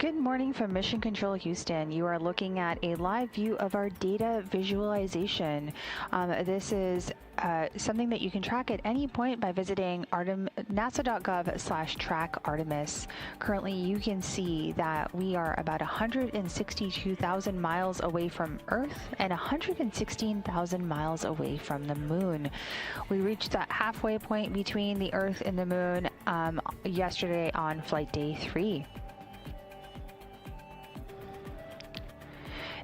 Good morning from Mission Control Houston. You are looking at a live view of our data visualization. This is something that you can track at any point by visiting nasa.gov/track Artemis. Currently, you can see that we are about 162,000 miles away from Earth and 116,000 miles away from the moon. We reached that halfway point between the Earth and the moon yesterday on flight day 3.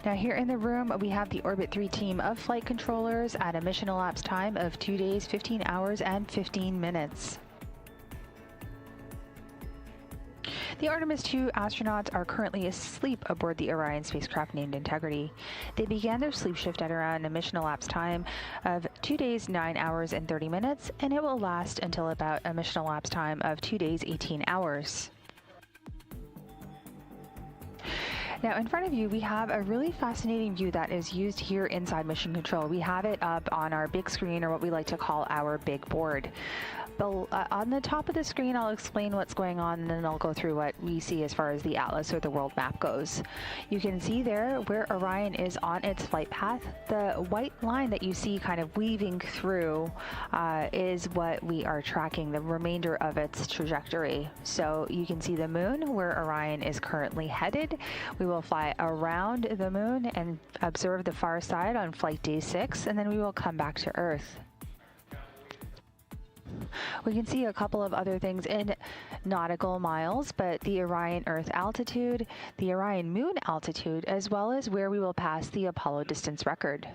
Now here in the room, we have the Orbit 3 team of flight controllers at a mission elapsed time of 2 days, 15 hours, and 15 minutes. The Artemis II astronauts are currently asleep aboard the Orion spacecraft named Integrity. They began their sleep shift at around a mission elapsed time of 2 days, 9 hours, and 30 minutes, and it will last until about a mission elapsed time of 2 days, 18 hours. Now in front of you, we have a really fascinating view that is used here inside Mission Control. We have it up on our big screen, or what we like to call our big board. On the top of the screen, I'll explain what's going on, and then I'll go through what we see as far as the atlas or the world map goes. You can see there where Orion is on its flight path. The white line that you see kind of weaving through is what we are tracking, the remainder of its trajectory. So you can see the moon where Orion is currently headed. We will fly around the moon and observe the far side on flight day 6, and then we will come back to Earth. We can see a couple of other things in nautical miles, but the Orion Earth altitude, the Orion Moon altitude, as well as where we will pass the Apollo distance record.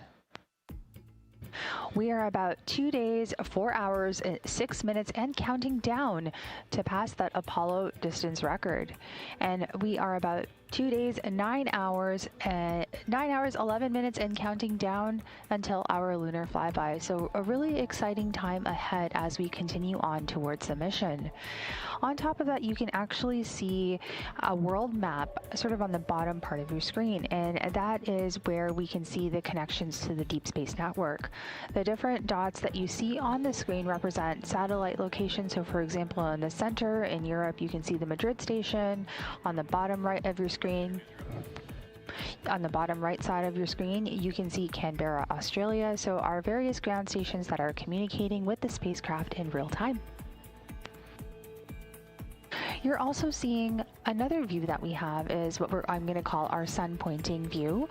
We are about 2 days, 4 hours, 6 minutes, and counting down to pass that Apollo distance record. And we are about 2 days, 9 hours, 11 minutes, and counting down until our lunar flyby. So a really exciting time ahead as we continue on towards the mission. On top of that, you can actually see a world map sort of on the bottom part of your screen, and that is where we can see the connections to the Deep Space Network. The different dots that you see on the screen represent satellite locations. So for example, in the center in Europe, you can see the Madrid station. On the bottom right of your screen, on the bottom right side of your screen, you can see Canberra, Australia. So our various ground stations that are communicating with the spacecraft in real time. You're also seeing another view that we have is what I'm going to call our sun pointing view.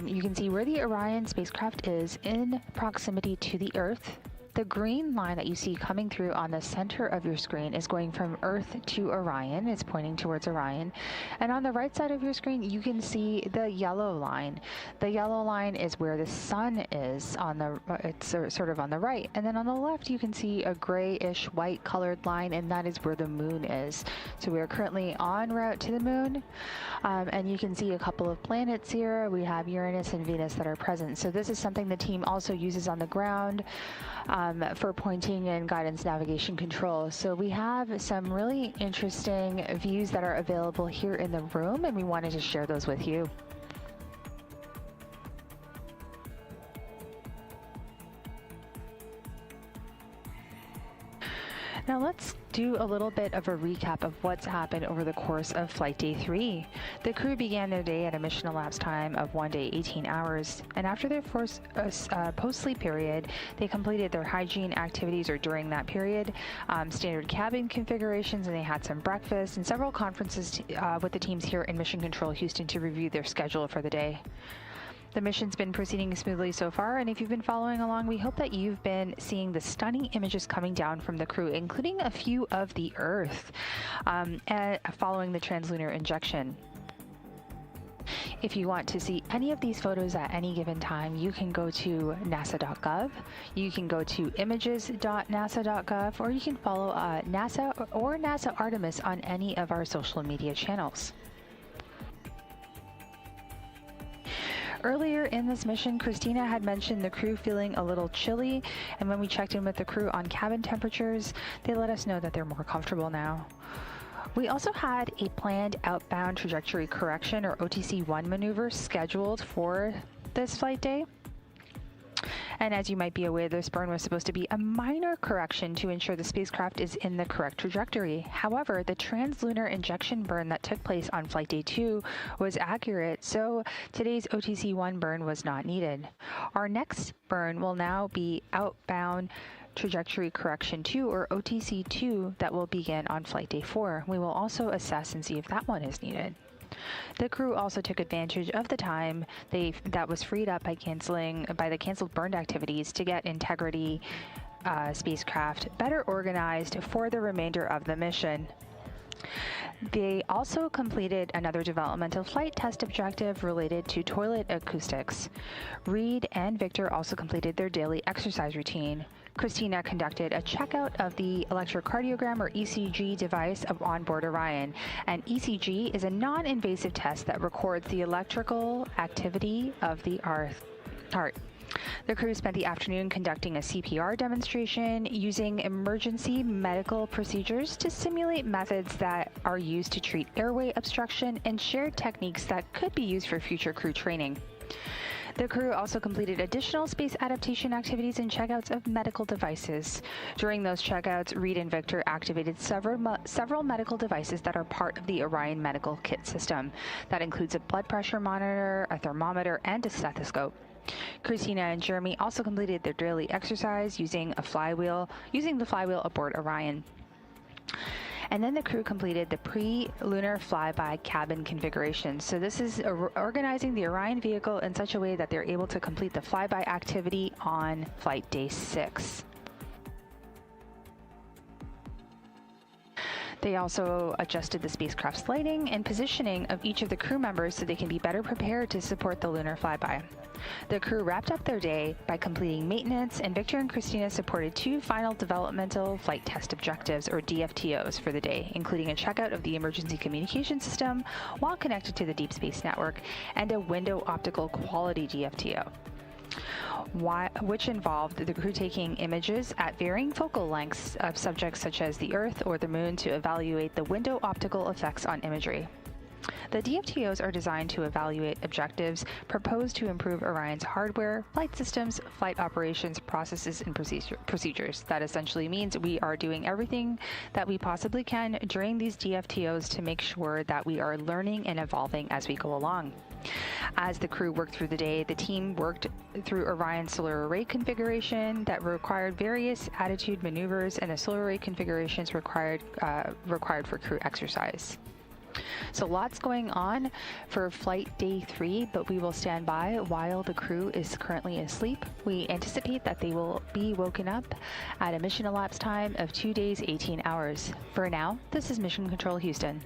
You can see where the Orion spacecraft is in proximity to the Earth. The green line that you see coming through on the center of your screen is going from Earth to Orion. It's pointing towards Orion. And on the right side of your screen, you can see the yellow line. The yellow line is where the sun is it's sort of on the right. And then on the left, you can see a grayish white colored line, and that is where the moon is. So we are currently en route to the moon. And you can see a couple of planets here. We have Uranus and Venus that are present. So this is something the team also uses on the ground for pointing and guidance navigation control. So we have some really interesting views that are available here in the room, and we wanted to share those with you. Now let's do a little bit of a recap of what's happened over the course of flight day 3. The crew began their day at a mission elapsed time of 1 day, 18 hours. And after their first post-sleep period, they completed their hygiene activities, or during that period, standard cabin configurations, and they had some breakfast and several conferences with the teams here in Mission Control Houston to review their schedule for the day. The mission's been proceeding smoothly so far, and if you've been following along, we hope that you've been seeing the stunning images coming down from the crew, including a few of the Earth following the translunar injection. If you want to see any of these photos at any given time, you can go to nasa.gov, you can go to images.nasa.gov, or you can follow NASA or NASA Artemis on any of our social media channels. Earlier in this mission, Christina had mentioned the crew feeling a little chilly, and when we checked in with the crew on cabin temperatures, they let us know that they're more comfortable now. We also had a planned outbound trajectory correction, or OTC-1 maneuver, scheduled for this flight day. And as you might be aware, this burn was supposed to be a minor correction to ensure the spacecraft is in the correct trajectory. However, the translunar injection burn that took place on Flight Day 2 was accurate, so today's OTC-1 burn was not needed. Our next burn will now be outbound trajectory correction 2, or OTC-2, that will begin on Flight Day 4. We will also assess and see if that one is needed. The crew also took advantage of the time that was freed up by the canceled burned activities to get Integrity spacecraft better organized for the remainder of the mission. They also completed another developmental flight test objective related to toilet acoustics. Reid and Victor also completed their daily exercise routine. Christina conducted a checkout of the electrocardiogram, or ECG, device of onboard Orion. An ECG is a non-invasive test that records the electrical activity of the heart. The crew spent the afternoon conducting a CPR demonstration using emergency medical procedures to simulate methods that are used to treat airway obstruction and shared techniques that could be used for future crew training. The crew also completed additional space adaptation activities and checkouts of medical devices. During those checkouts, Reid and Victor activated several medical devices that are part of the Orion medical kit system. That includes a blood pressure monitor, a thermometer, and a stethoscope. Christina and Jeremy also completed their daily exercise using the flywheel aboard Orion. And then the crew completed the pre-lunar flyby cabin configuration. So this is organizing the Orion vehicle in such a way that they're able to complete the flyby activity on Flight Day 6. They also adjusted the spacecraft's lighting and positioning of each of the crew members so they can be better prepared to support the lunar flyby. The crew wrapped up their day by completing maintenance, and Victor and Christina supported 2 final developmental flight test objectives, or DFTOs, for the day, including a checkout of the emergency communication system while connected to the Deep Space Network, and a window optical quality DFTO, which involved the crew taking images at varying focal lengths of subjects such as the Earth or the Moon to evaluate the window optical effects on imagery. The DFTOs are designed to evaluate objectives proposed to improve Orion's hardware, flight systems, flight operations, processes, and procedures. That essentially means we are doing everything that we possibly can during these DFTOs to make sure that we are learning and evolving as we go along. As the crew worked through the day, the team worked through Orion's solar array configuration that required various attitude maneuvers, and the solar array configurations required for crew exercise. So lots going on for Flight Day 3, but we will stand by while the crew is currently asleep. We anticipate that they will be woken up at a mission elapsed time of 2 days, 18 hours. For now, this is Mission Control Houston.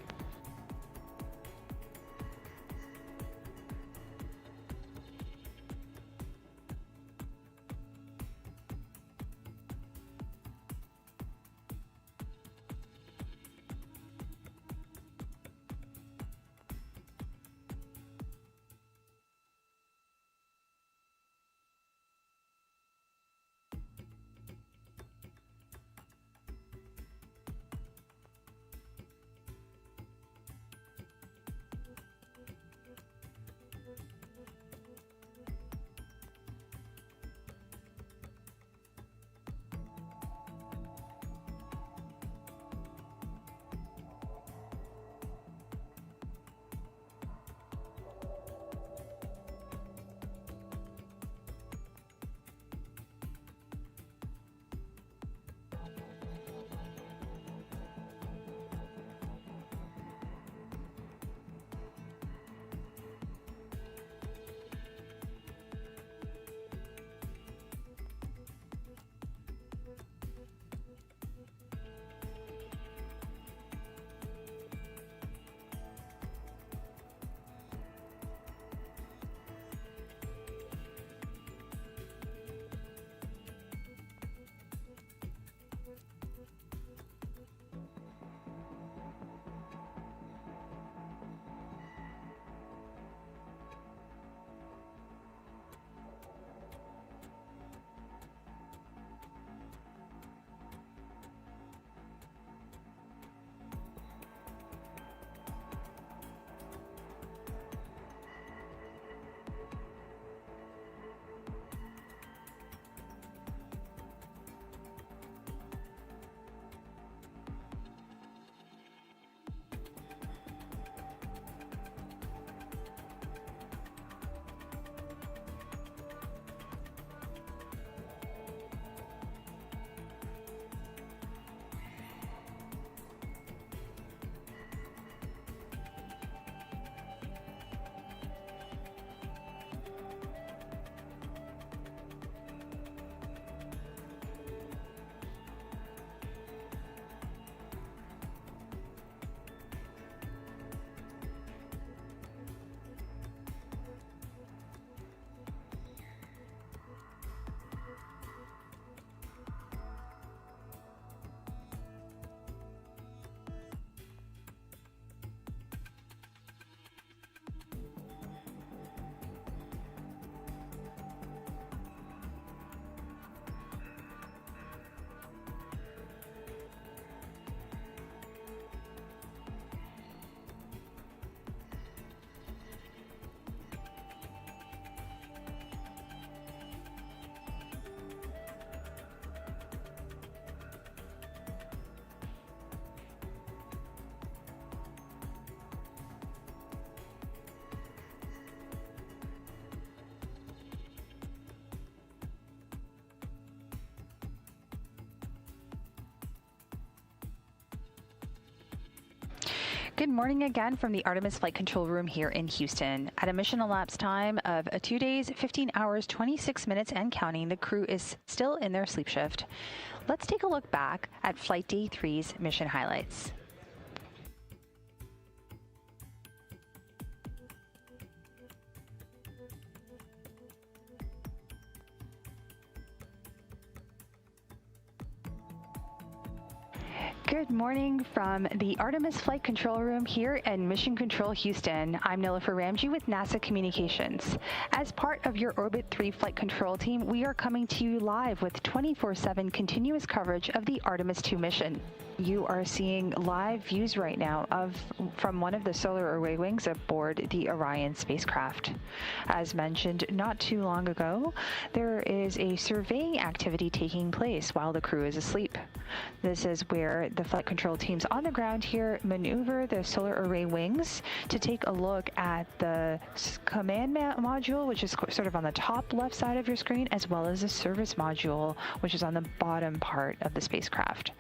Good morning again from the Artemis Flight Control Room here in Houston. At a mission elapsed time of 2 days, 15 hours, 26 minutes and counting, the crew is still in their sleep shift. Let's take a look back at Flight Day 3's mission highlights. Good morning from the Artemis Flight Control Room here in Mission Control Houston. I'm Nilofer Ramji with NASA Communications. As part of your Orbit 3 flight control team, we are coming to you live with 24/7 continuous coverage of the Artemis II mission. You are seeing live views right now from one of the solar array wings aboard the Orion spacecraft. As mentioned not too long ago, there is a surveying activity taking place while the crew is asleep. This is where the flight control teams on the ground here maneuver the solar array wings to take a look at the command module, which is sort of on the top left side of your screen, as well as the service module, which is on the bottom part of the spacecraft.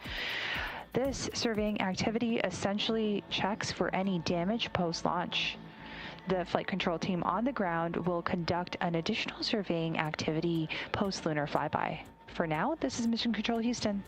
This surveying activity essentially checks for any damage post-launch. The flight control team on the ground will conduct an additional surveying activity post-lunar flyby. For now, this is Mission Control Houston.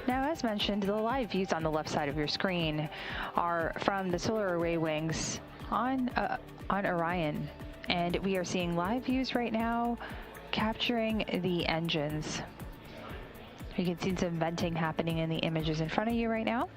Now, as mentioned, the live views on the left side of your screen are from the solar array wings on Orion. And we are seeing live views right now capturing the engines. You can see some venting happening in the images in front of you right now.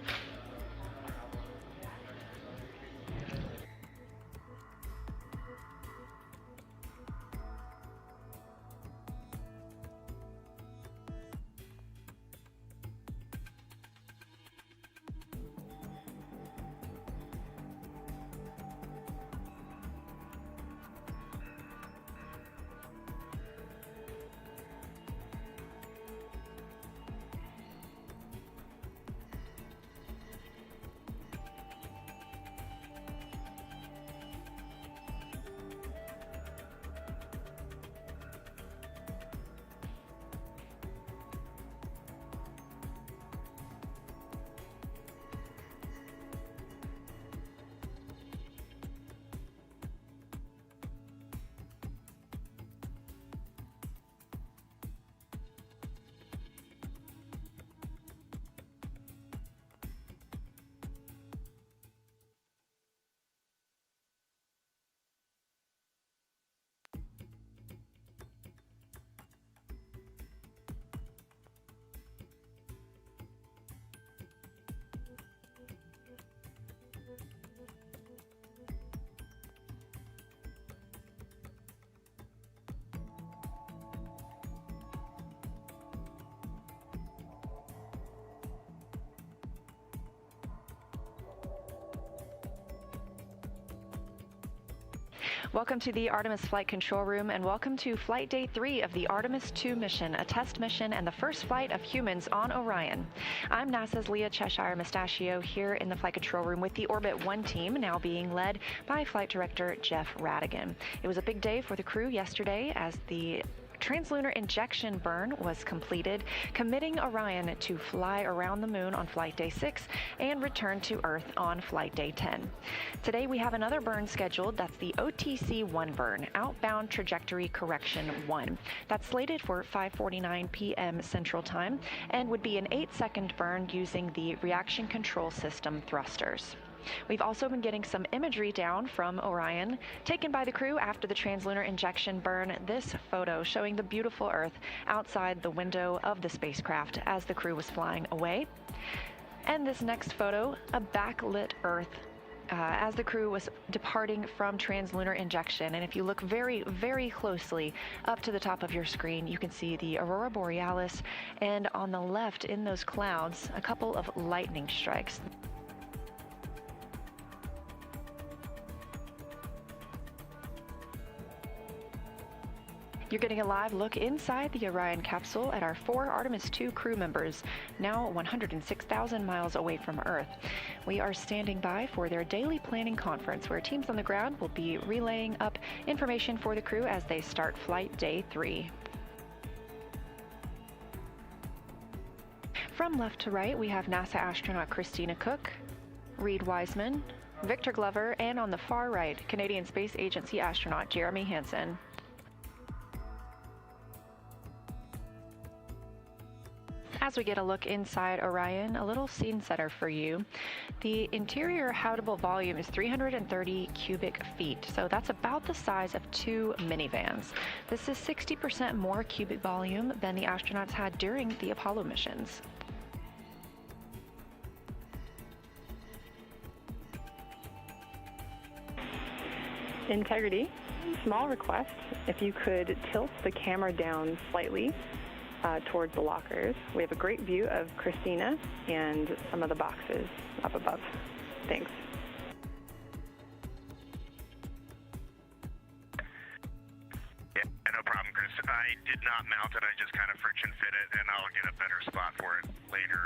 Welcome to the Artemis Flight Control Room, and welcome to Flight Day 3 of the Artemis II mission, a test mission and the first flight of humans on Orion. I'm NASA's Leah Cheshire Mustachio here in the Flight Control Room with the Orbit 1 team, now being led by Flight Director Jeff Radigan. It was a big day for the crew yesterday as the translunar injection burn was completed, committing Orion to fly around the moon on Flight Day 6 and return to Earth on Flight Day 10. Today we have another burn scheduled. That's the OTC-1 burn, Outbound Trajectory Correction 1. That's slated for 5:49 p.m. Central Time and would be an 8-second burn using the reaction control system thrusters. We've also been getting some imagery down from Orion, taken by the crew after the translunar injection burn. This photo showing the beautiful Earth outside the window of the spacecraft as the crew was flying away. And this next photo, a backlit Earth as the crew was departing from translunar injection. And if you look very, very closely up to the top of your screen, you can see the aurora borealis, and on the left in those clouds, a couple of lightning strikes. You're getting a live look inside the Orion capsule at our 4 Artemis II crew members, now 106,000 miles away from Earth. We are standing by for their daily planning conference, where teams on the ground will be relaying up information for the crew as they start flight day 3. From left to right, we have NASA astronaut Christina Cook, Reid Wiseman, Victor Glover, and on the far right, Canadian Space Agency astronaut Jeremy Hansen. As we get a look inside Orion, a little scene setter for you. The interior habitable volume is 330 cubic feet, so that's about the size of 2 minivans. This is 60% more cubic volume than the astronauts had during the Apollo missions. Integrity, small request, if you could tilt the camera down slightly towards the lockers. We have a great view of Christina and some of the boxes up above. Thanks. Yeah, no problem, Chris. I did not mount it. I just kind of friction fit it, and I'll get a better spot for it later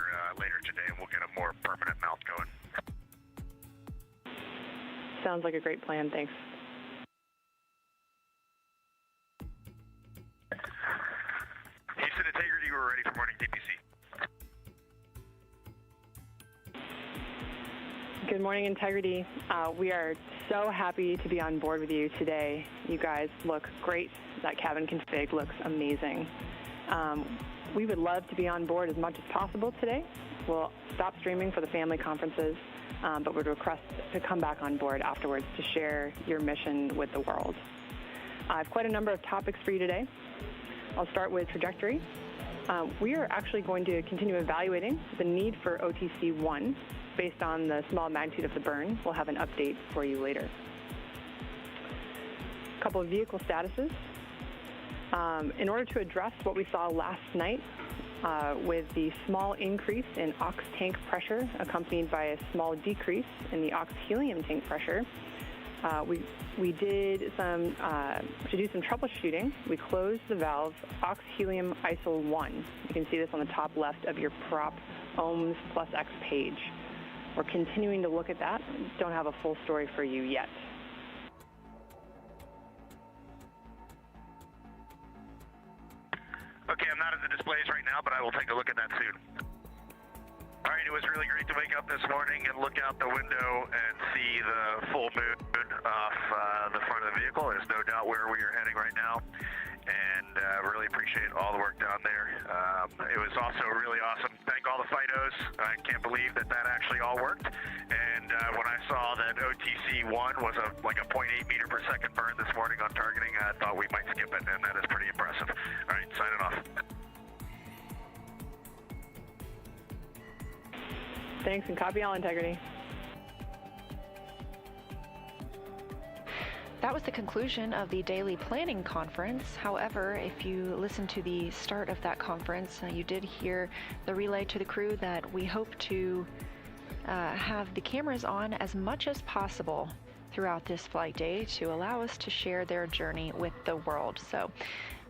today, and we'll get a more permanent mount going. Sounds like a great plan. Thanks. Houston Integrity, we're ready for morning DPC. Good morning, Integrity. We are so happy to be on board with you today. You guys look great. That cabin config looks amazing. We would love to be on board as much as possible today. We'll stop streaming for the family conferences, but would request to come back on board afterwards to share your mission with the world. I have quite a number of topics for you today. I'll start with trajectory. We are actually going to continue evaluating the need for OTC-1 based on the small magnitude of the burn. We'll have an update for you later. A couple of vehicle statuses. In order to address what we saw last night with the small increase in ox tank pressure accompanied by a small decrease in the ox helium tank pressure, we did some to do some troubleshooting. We closed the valve ox helium ISO 1. You can see this on the top left of your prop ohms plus X page. We're continuing to look at that. Don't have a full story for you yet. Okay, I'm not at the displays right now, but I will take a look at that soon. All right, it was really great to wake up this morning and look out the window and see the full moon off the front of the vehicle. There's no doubt where we are heading right now, and really appreciate all the work down there. It was also really awesome. Thank all the FIDOs. I can't believe that actually all worked. And when I saw that OTC-1 was like a 0.8 meter per second burn this morning on targeting, I thought we might skip it, and that is pretty impressive. All right, signing off. Thanks, and copy all, Integrity. That was the conclusion of the daily planning conference. However, if you listen to the start of that conference, you did hear the relay to the crew that we hope to have the cameras on as much as possible throughout this flight day to allow us to share their journey with the world. So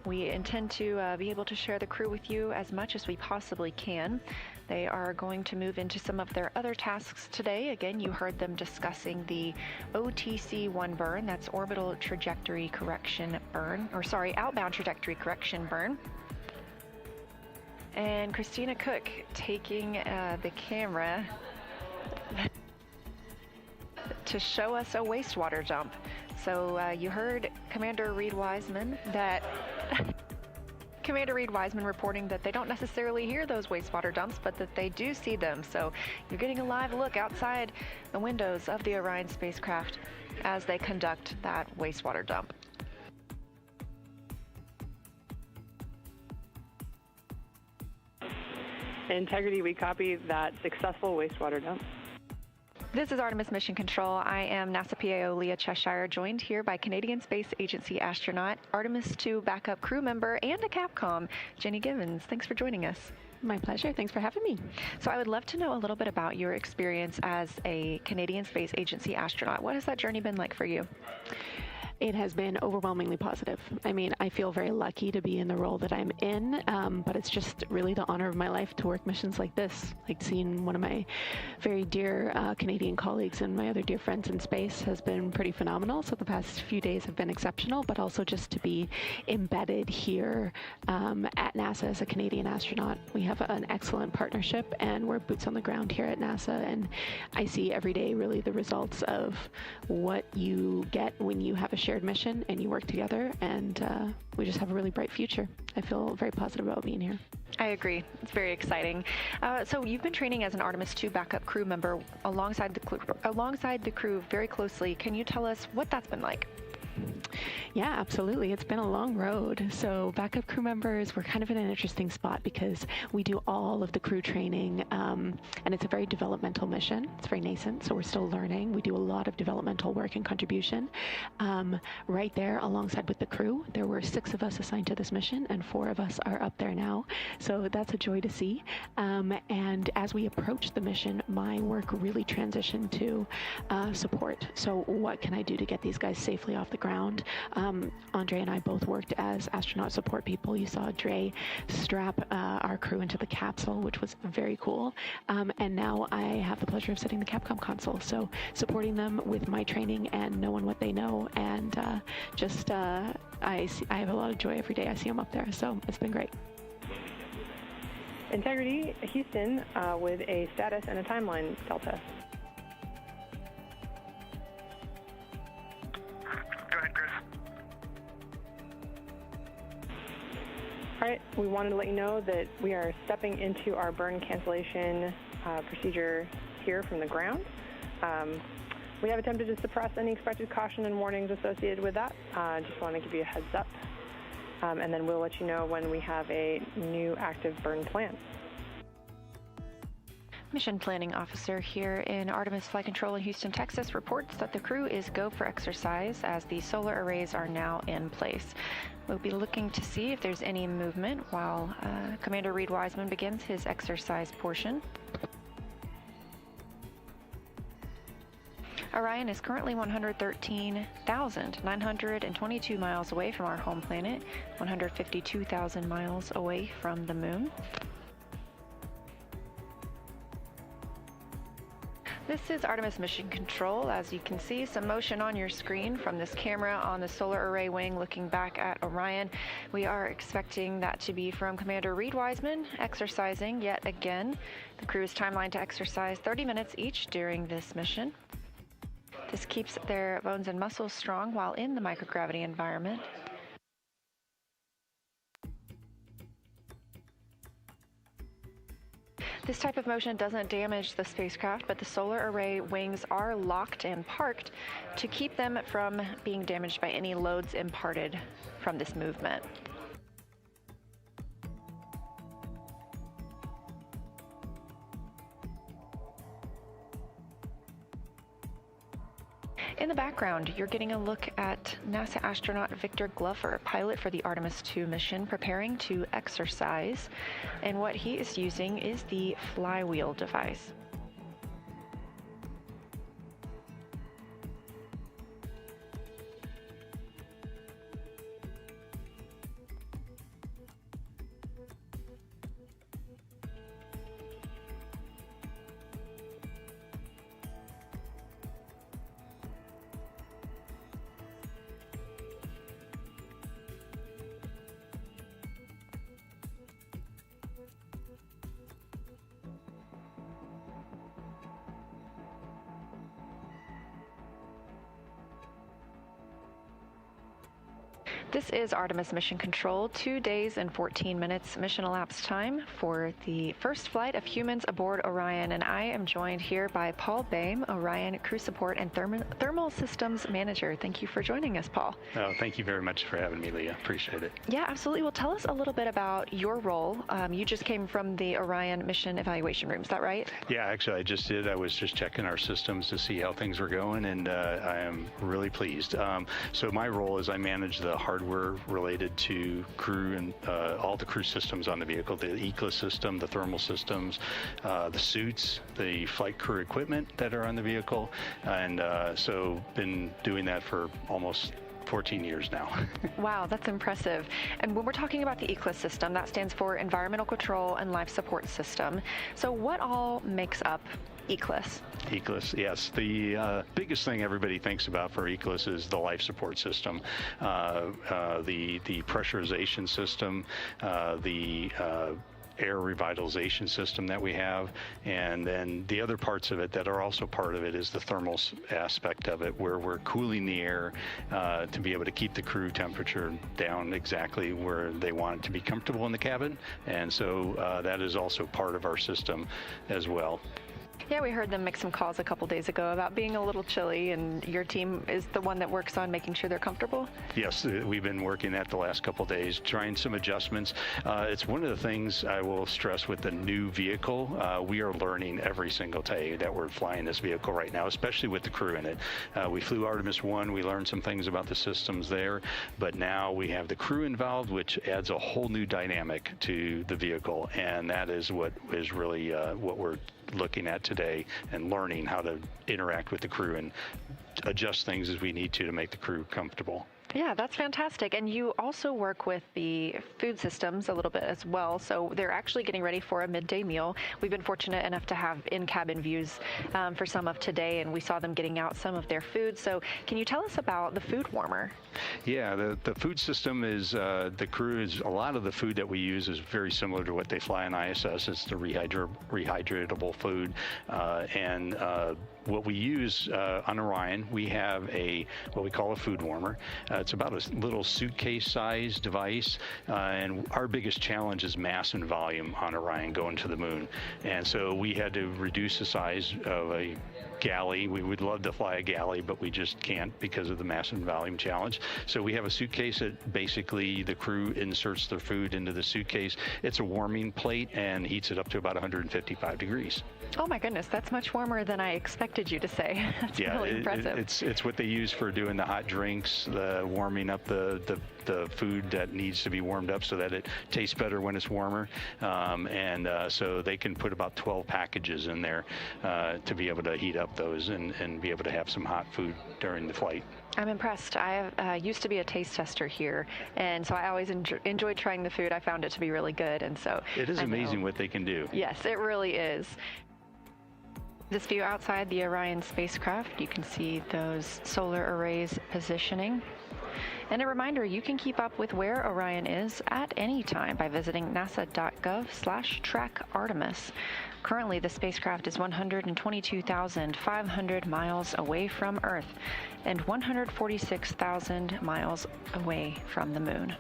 we intend to be able to share the crew with you as much as we possibly can. They are going to move into some of their other tasks today. Again, you heard them discussing the OTC-1 burn, that's orbital trajectory correction burn, or sorry, outbound trajectory correction burn. And Christina Cook taking the camera to show us a wastewater dump. So you heard Commander Reid Wiseman reporting that they don't necessarily hear those wastewater dumps, but that they do see them. So you're getting a live look outside the windows of the Orion spacecraft as they conduct that wastewater dump. Integrity, we copy that successful wastewater dump. This is Artemis Mission Control. I am NASA PAO Leah Cheshire, joined here by Canadian Space Agency astronaut, Artemis II backup crew member, and a Capcom, Jenny Givens. Thanks for joining us. My pleasure. Thanks for having me. So I would love to know a little bit about your experience as a Canadian Space Agency astronaut. What has that journey been like for you? It has been overwhelmingly positive. I mean, I feel very lucky to be in the role that I'm in, but it's just really the honor of my life to work missions like this. Like seeing one of my very dear Canadian colleagues and my other dear friends in space has been pretty phenomenal. So the past few days have been exceptional, but also just to be embedded here at NASA as a Canadian astronaut. We have an excellent partnership and we're boots on the ground here at NASA. And I see every day really the results of what you get when you have a shared mission and you work together, and we just have a really bright future. I feel very positive about being here. I agree. It's very exciting. So you've been training as an Artemis II backup crew member alongside the crew very closely. Can you tell us what that's been like? Yeah, absolutely. It's been a long road. So backup crew members, we're kind of in an interesting spot because we do all of the crew training, and it's a very developmental mission. It's very nascent, so we're still learning. We do a lot of developmental work and contribution. Right there alongside with the crew, there were 6 of us assigned to this mission, and 4 of us are up there now. So that's a joy to see. And as we approach the mission, my work really transitioned to support. So what can I do to get these guys safely off the ground? Andre and I both worked as astronaut support people. You saw Dre strap our crew into the capsule, which was very cool. And now I have the pleasure of sitting the Capcom console. So supporting them with my training and knowing what they know. And I have a lot of joy every day I see them up there. So it's been great. Integrity, Houston, with a status and a timeline, Delta. Go ahead, Chris. All right, we wanted to let you know that we are stepping into our burn cancellation procedure here from the ground. We have attempted to suppress any expected caution and warnings associated with that. Just want to give you a heads up. And then we'll let you know when we have a new active burn plan. Mission Planning Officer here in Artemis Flight Control in Houston, Texas reports that the crew is go for exercise as the solar arrays are now in place. We'll be looking to see if there's any movement while Commander Reid Wiseman begins his exercise portion. Orion is currently 113,922 miles away from our home planet, 152,000 miles away from the moon. This is Artemis Mission Control. As you can see, some motion on your screen from this camera on the solar array wing looking back at Orion. We are expecting that to be from Commander Reid Wiseman exercising yet again. The crew is timelined to exercise 30 minutes each during this mission. This keeps their bones and muscles strong while in the microgravity environment. This type of motion doesn't damage the spacecraft, but the solar array wings are locked and parked to keep them from being damaged by any loads imparted from this movement. In the background, you're getting a look at NASA astronaut Victor Glover, pilot for the Artemis II mission, preparing to exercise. And what he is using is the flywheel device. This is Artemis Mission Control, 2 days and 14 minutes mission elapsed time for the first flight of humans aboard Orion, and I am joined here by Paul Boehm, Orion Crew Support and Thermal Systems Manager. Thank you for joining us, Paul. Oh, thank you very much for having me, Leah. Appreciate it. Yeah, absolutely. Well, tell us a little bit about your role. You just came from the Orion Mission Evaluation Room, is that right? Yeah, actually, I just did. I was just checking our systems to see how things were going, and I am really pleased. So my role is I manage the hardware related to crew and all the crew systems on the vehicle, the ECLS system, the thermal systems, the suits, the flight crew equipment that are on the vehicle, and so been doing that for almost 14 years now. Wow, that's impressive. And when we're talking about the ECLS system, that stands for Environmental Control and Life Support System. So what all makes up ECLS? ECLS, yes. The biggest thing everybody thinks about for ECLS is the life support system, the pressurization system, the air revitalization system that we have, and then the other parts of it that are also part of it is the thermal aspect of it, where we're cooling the air to be able to keep the crew temperature down exactly where they want it to be comfortable in the cabin, and so that is also part of our system as well. Yeah, we heard them make some calls a couple days ago about being a little chilly, and your team is the one that works on making sure they're comfortable? Yes, we've been working that the last couple days, trying some adjustments. It's one of the things I will stress with the new vehicle. We are learning every single day that we're flying this vehicle right now, especially with the crew in it. We flew Artemis I, we learned some things about the systems there, but now we have the crew involved, which adds a whole new dynamic to the vehicle, and that is what is really what we're looking at today, and learning how to interact with the crew and adjust things as we need to make the crew comfortable. Yeah, that's fantastic. And you also work with the food systems a little bit as well. So they're actually getting ready for a midday meal. We've been fortunate enough to have in-cabin views for some of today, and we saw them getting out some of their food. So can you tell us about the food warmer? Yeah, the food system is, the crew is, a lot of the food that we use is very similar to what they fly on ISS. It's the rehydratable food, and what we use on Orion, we have what we call a food warmer. It's about a little suitcase-sized device, and our biggest challenge is mass and volume on Orion going to the moon. And so we had to reduce the size of a galley. We would love to fly a galley, but we just can't because of the mass and volume challenge. So we have a suitcase that basically the crew inserts their food into the suitcase. It's a warming plate and heats it up to about 155 degrees. Oh my goodness, that's much warmer than I expected you to say. That's really impressive. It's what they use for doing the hot drinks, the warming up the food that needs to be warmed up so that it tastes better when it's warmer. So they can put about 12 packages in there to be able to heat up those and be able to have some hot food during the flight. I'm impressed. I used to be a taste tester here, and so I always enjoyed trying the food. I found it to be really good, and so it is amazing what they can do. Yes, it really is. This view outside the Orion spacecraft, you can see those solar arrays positioning. And a reminder, you can keep up with where Orion is at any time by visiting nasa.gov/track-Artemis. Currently, the spacecraft is 122,500 miles away from Earth and 146,000 miles away from the moon.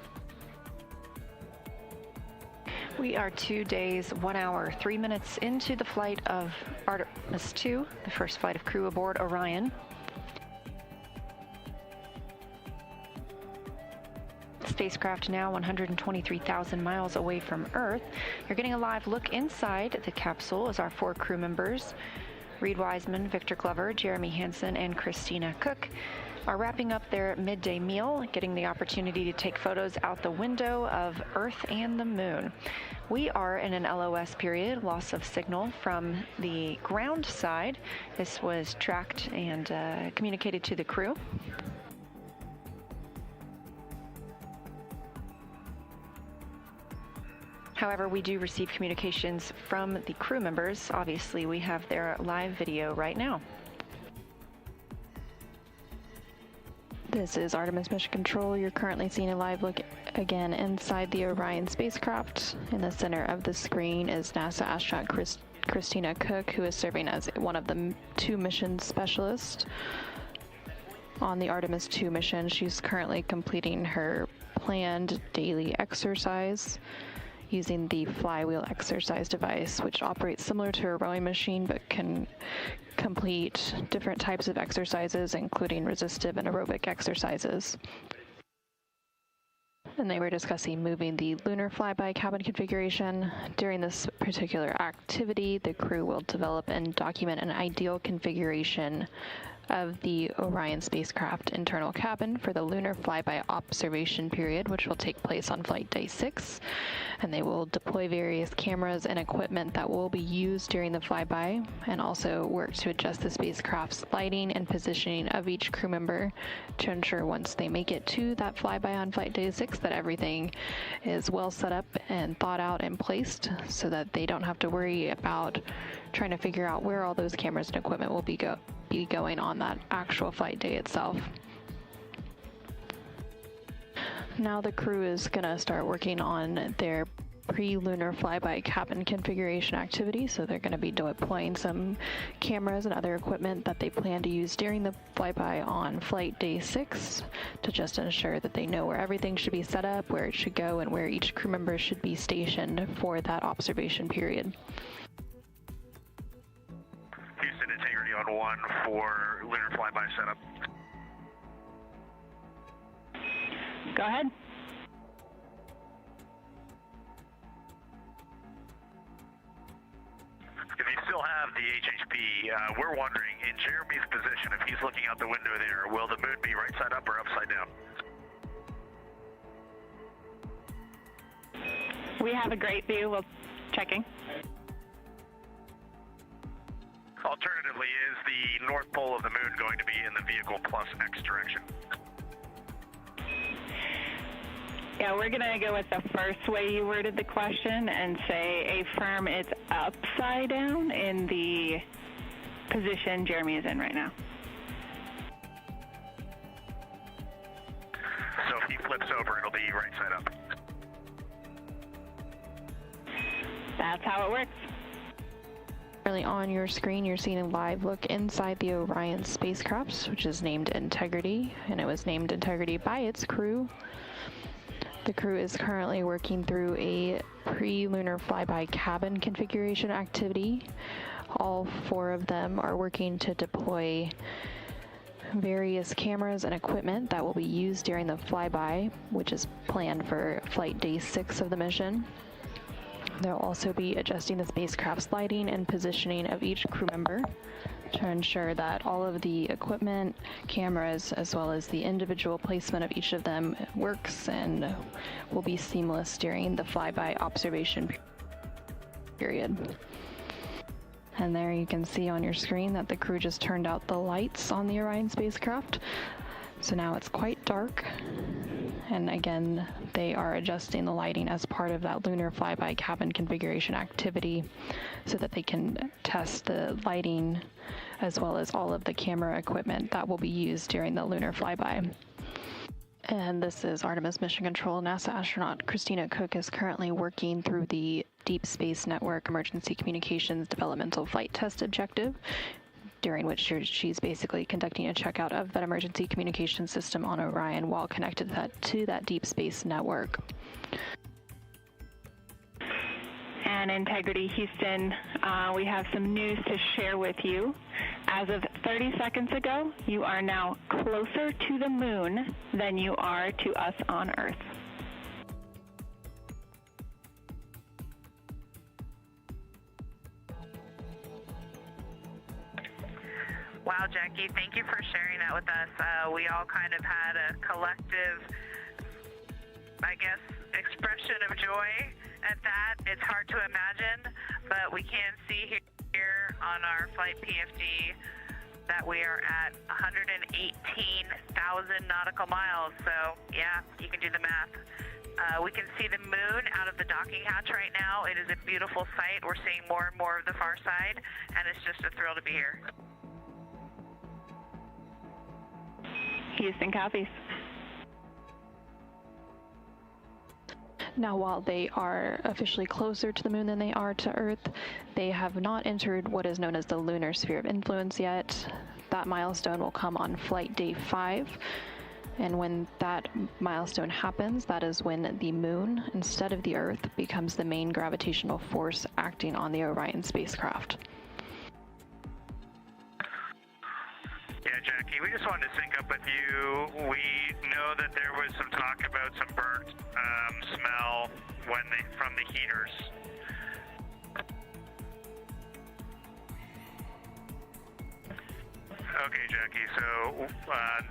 We are 2 days, 1 hour, 3 minutes into the flight of Artemis II, the first flight of crew aboard Orion. Spacecraft now 123,000 miles away from Earth. You're getting a live look inside the capsule as our 4 crew members, Reid Wiseman, Victor Glover, Jeremy Hansen, and Christina Cook, are wrapping up their midday meal, getting the opportunity to take photos out the window of Earth and the moon. We are in an LOS period, loss of signal from the ground side. This was tracked and communicated to the crew. However, we do receive communications from the crew members. Obviously, we have their live video right now. This is Artemis Mission Control. You're currently seeing a live look again inside the Orion spacecraft. In the center of the screen is NASA astronaut Christina Cook, who is serving as one of the 2 mission specialists on the Artemis II mission. She's currently completing her planned daily exercise using the flywheel exercise device, which operates similar to a rowing machine but can complete different types of exercises, including resistive and aerobic exercises. And they were discussing moving the lunar flyby cabin configuration. During this particular activity, the crew will develop and document an ideal configuration of the Orion spacecraft internal cabin for the lunar flyby observation period, which will take place on flight day 6. And they will deploy various cameras and equipment that will be used during the flyby, and also work to adjust the spacecraft's lighting and positioning of each crew member to ensure once they make it to that flyby on flight day 6 that everything is well set up and thought out and placed, so that they don't have to worry about trying to figure out where all those cameras and equipment will be going on that actual flight day itself. Now the crew is going to start working on their pre-lunar flyby cabin configuration activity, so they're going to be deploying some cameras and other equipment that they plan to use during the flyby on flight day 6 to just ensure that they know where everything should be set up, where it should go, and where each crew member should be stationed for that observation period. Houston Integrity on 1 for lunar flyby setup. Go ahead. If you still have the HHP, we're wondering, in Jeremy's position, if he's looking out the window there, will the moon be right side up or upside down? We have a great view. We'll checking. Alternatively, is the north pole of the moon going to be in the vehicle plus X direction? Yeah, we're going to go with the first way you worded the question and say affirm it's upside down in the position Jeremy is in right now. So if he flips over, it'll be right side up. That's how it works. Currently on your screen, you're seeing a live look inside the Orion spacecraft, which is named Integrity, and it was named Integrity by its crew. The crew is currently working through a pre-lunar flyby cabin configuration activity. All 4 of them are working to deploy various cameras and equipment that will be used during the flyby, which is planned for flight day 6 of the mission. They'll also be adjusting the spacecraft's lighting and positioning of each crew member to ensure that all of the equipment, cameras, as well as the individual placement of each of them works and will be seamless during the flyby observation period. And there you can see on your screen that the crew just turned out the lights on the Orion spacecraft. So now it's quite dark. And again, they are adjusting the lighting as part of that lunar flyby cabin configuration activity so that they can test the lighting as well as all of the camera equipment that will be used during the lunar flyby. And this is Artemis Mission Control. NASA astronaut Christina Cook is currently working through the Deep Space Network Emergency Communications Developmental Flight Test Objective, during which she's basically conducting a checkout of that emergency communication system on Orion while connected to that deep space network. And Integrity Houston, we have some news to share with you. As of 30 seconds ago, you are now closer to the moon than you are to us on Earth. Wow, Jackie, thank you for sharing that with us. We all kind of had a collective, I guess, expression of joy at that. It's hard to imagine, but we can see here on our flight PFD that we are at 118,000 nautical miles. So, yeah, you can do the math. We can see the moon out of the docking hatch right now. It is a beautiful sight. We're seeing more and more of the far side, and it's just a thrill to be here. Houston copies. Now, while they are officially closer to the moon than they are to Earth, they have not entered what is known as the lunar sphere of influence yet. That milestone will come on flight day 5. And when that milestone happens, that is when the moon, instead of the Earth, becomes the main gravitational force acting on the Orion spacecraft. Yeah, Jackie, we just wanted to sync up with you. We know that there was some talk about some burnt smell from the heaters. Okay, Jackie, so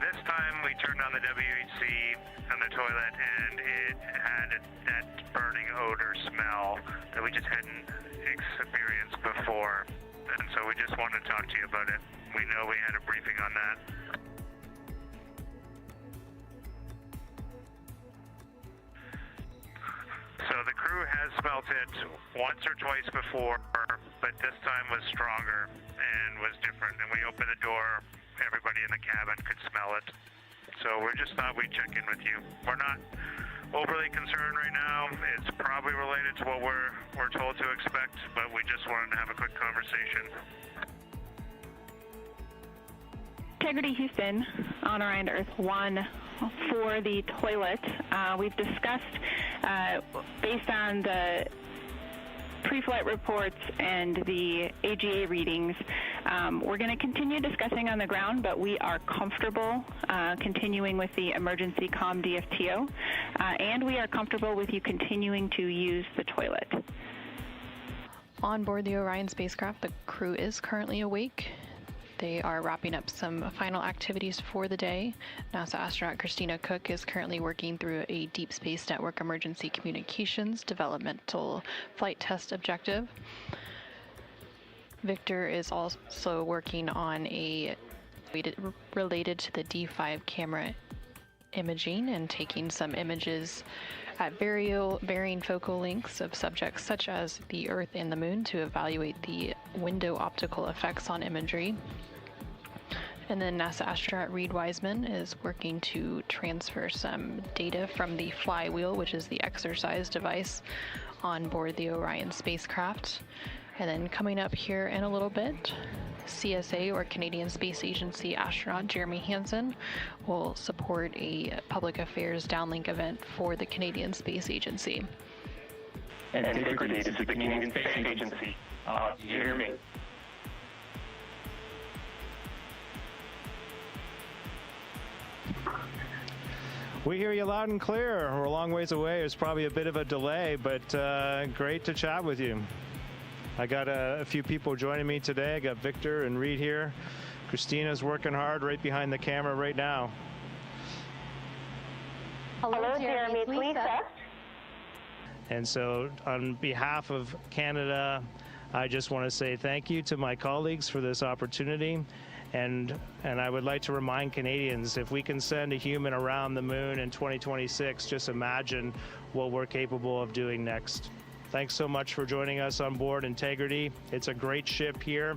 this time we turned on the WHC on the toilet and it had that burning odor smell that we just hadn't experienced before. And so we just wanted to talk to you about it. We know we had a briefing on that. So the crew has smelt it once or twice before, but this time was stronger and was different. And we opened the door, everybody in the cabin could smell it. So we just thought we'd check in with you. We're not overly concerned right now. It's probably related to what we're told to expect, but we just wanted to have a quick conversation. Integrity Houston on Orion to Earth 1 for the toilet. We've discussed, based on the pre-flight reports and the AGA readings, we're going to continue discussing on the ground, but we are comfortable continuing with the emergency comm DFTO, and we are comfortable with you continuing to use the toilet. On board the Orion spacecraft, the crew is currently awake. They are wrapping up some final activities for the day. NASA astronaut Christina Cook is currently working through a Deep Space Network Emergency Communications Developmental Flight Test Objective. Victor is also working on a related to the D5 camera imaging and taking some images at varying focal lengths of subjects such as the Earth and the Moon to evaluate the window optical effects on imagery. And then NASA astronaut Reid Wiseman is working to transfer some data from the flywheel, which is the exercise device on board the Orion spacecraft. And then coming up here in a little bit, CSA, or Canadian Space Agency astronaut Jeremy Hansen, will support a public affairs downlink event for the Canadian Space Agency. And Integrity is the Canadian Space Agency. Jeremy. We hear you loud and clear. We're a long ways away. There's probably a bit of a delay, but great to chat with you. I got a few people joining me today. I got Victor and Reid here. Christina's working hard right behind the camera right now. Hello, Jeremy. It's Lisa. And so on behalf of Canada, I just want to say thank you to my colleagues for this opportunity. And I would like to remind Canadians, if we can send a human around the moon in 2026, just imagine what we're capable of doing next. Thanks so much for joining us on board Integrity. It's a great ship here,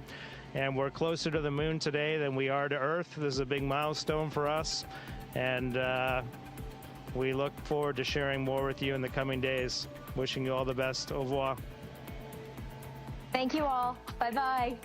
and we're closer to the moon today than we are to Earth. This is a big milestone for us, and we look forward to sharing more with you in the coming days. Wishing you all the best. Au revoir. Thank you all. Bye-bye.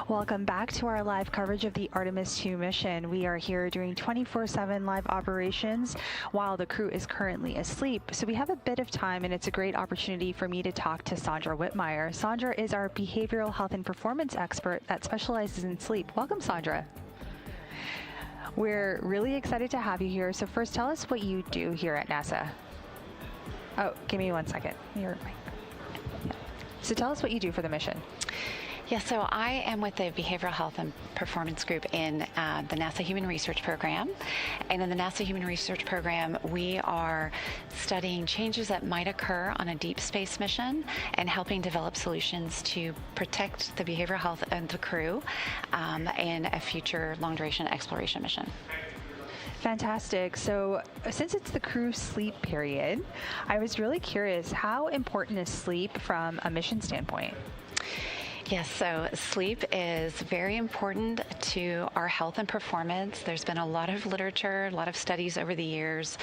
Welcome back to our live coverage of the Artemis II mission. We are here doing 24/7 live operations while the crew is currently asleep. So we have a bit of time, and it's a great opportunity for me to talk to Sandra Whitmire. Sandra is our behavioral health and performance expert that specializes in sleep. Welcome, Sandra. We're really excited to have you here. So first, tell us what you do here at NASA. Oh, give me 1 second. So tell us what you do for the mission. Yeah, so I am with the Behavioral Health and Performance Group in the NASA Human Research Program. And in the NASA Human Research Program, we are studying changes that might occur on a deep space mission and helping develop solutions to protect the behavioral health of the crew in a future long-duration exploration mission. Fantastic. So since it's the crew sleep period, I was really curious, how important is sleep from a mission standpoint? Yes, so sleep is very important to our health and performance. There's been a lot of literature, a lot of studies over the years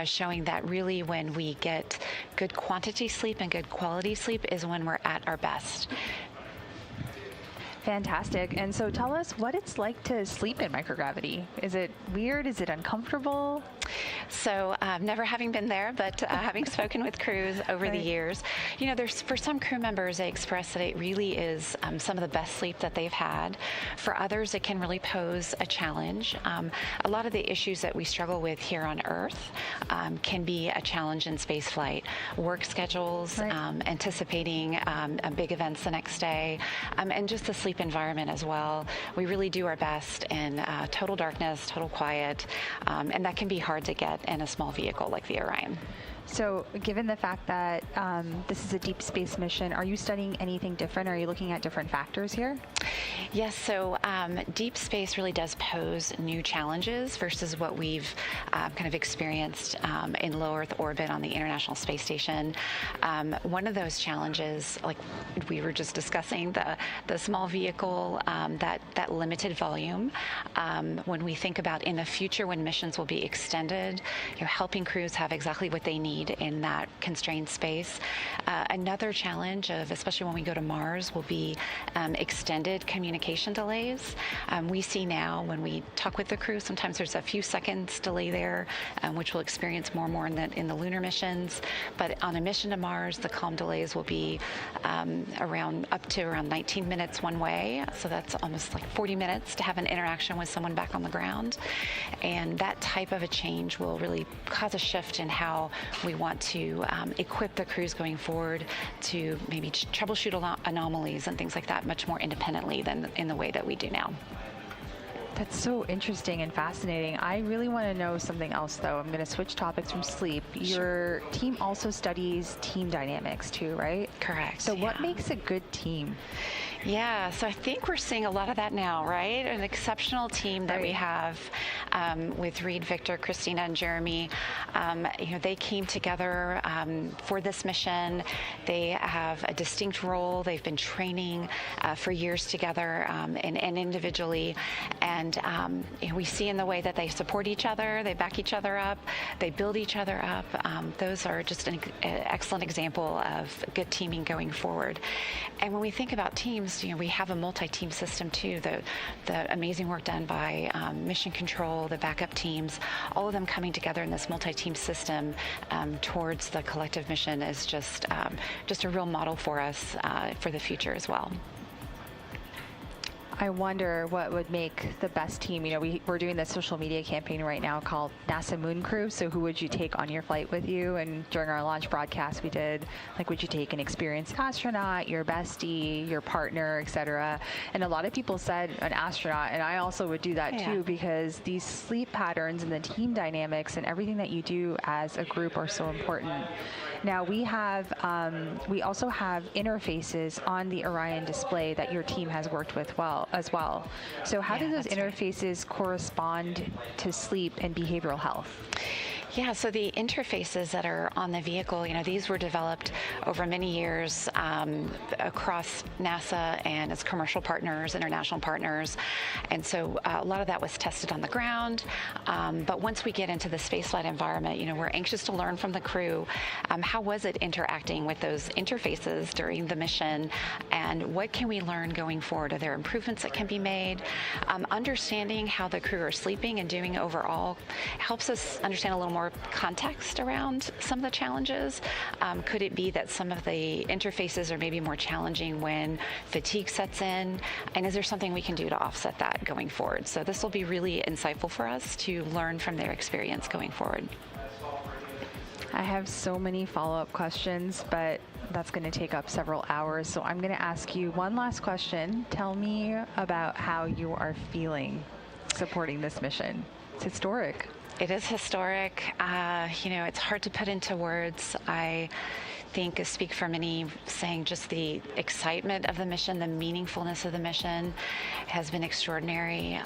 showing that really when we get good quantity sleep and good quality sleep is when we're at our best. Fantastic. And so tell us what it's like to sleep in microgravity. Is it weird? Is it uncomfortable? So never having been there, but having spoken with crews over the years, you know, there's for some crew members, they express that it really is some of the best sleep that they've had. For others, it can really pose a challenge. A lot of the issues that we struggle with here on Earth can be a challenge in spaceflight. Work schedules, anticipating big events the next day, and just the sleep environment as well. We really do our best in total darkness, total quiet, and that can be hard to get in a small vehicle like the Orion. So given the fact that this is a deep space mission, are you studying anything different? Are you looking at different factors here? Yes, so deep space really does pose new challenges versus what we've kind of experienced in low Earth orbit on the International Space Station. One of those challenges, like we were just discussing, the small vehicle, that limited volume. When we think about in the future when missions will be extended, helping crews have exactly what they need in that constrained space. Another challenge of, especially when we go to Mars, will be extended communication delays. We see now when we talk with the crew, sometimes there's a few seconds delay there, which we'll experience more and more in the lunar missions. But on a mission to Mars, the comm delays will be up to around 19 minutes one way. So that's almost like 40 minutes to have an interaction with someone back on the ground. And that type of a change will really cause a shift in how we want to equip the crews going forward to maybe troubleshoot anomalies and things like that much more independently than in the way that we do now. That's so interesting and fascinating. I really want to know something else, though. I'm going to switch topics from sleep. Your team also studies team dynamics, too, right? Correct. So what makes a good team? Yeah, so I think we're seeing a lot of that now, right? An exceptional team that we have with Reid, Victor, Christina, and Jeremy. They came together for this mission. They have a distinct role. They've been training for years together and individually. And we see in the way that they support each other, they back each other up, they build each other up. Those are just an excellent example of good teaming going forward. And when we think about teams, we have a multi-team system too. The amazing work done by mission control, the backup teams, all of them coming together in this multi-team system towards the collective mission is just a real model for us for the future as well. I wonder what would make the best team. We're doing this social media campaign right now called NASA Moon Crew. So who would you take on your flight with you? And during our launch broadcast, we did, would you take an experienced astronaut, your bestie, your partner, etc. And a lot of people said an astronaut, and I also would do that too, because these sleep patterns and the team dynamics and everything that you do as a group are so important. Now we also have interfaces on the Orion display that your team has worked with as well. So how do those interfaces correspond to sleep and behavioral health? Yeah, so the interfaces that are on the vehicle, these were developed over many years across NASA and its commercial partners, international partners. And so a lot of that was tested on the ground. But once we get into the spaceflight environment, we're anxious to learn from the crew. How was it interacting with those interfaces during the mission? And what can we learn going forward? Are there improvements that can be made? Understanding how the crew are sleeping and doing overall helps us understand a little more context around some of the challenges. Could it be that some of the interfaces are maybe more challenging when fatigue sets in? And is there something we can do to offset that going forward? So this will be really insightful for us to learn from their experience going forward. I have so many follow-up questions, but that's going to take up several hours. So I'm going to ask you one last question. Tell me about how you are feeling supporting this mission. It's historic. It is historic. It's hard to put into words. I think I speak for many saying just the excitement of the mission, the meaningfulness of the mission has been extraordinary.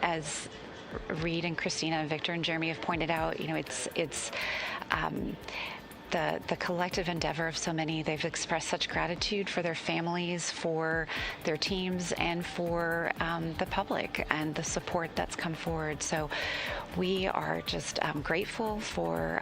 As Reid and Christina and Victor and Jeremy have pointed out, it's the collective endeavor of so many. They've expressed such gratitude for their families, for their teams, and for the public and the support that's come forward. So we are just grateful for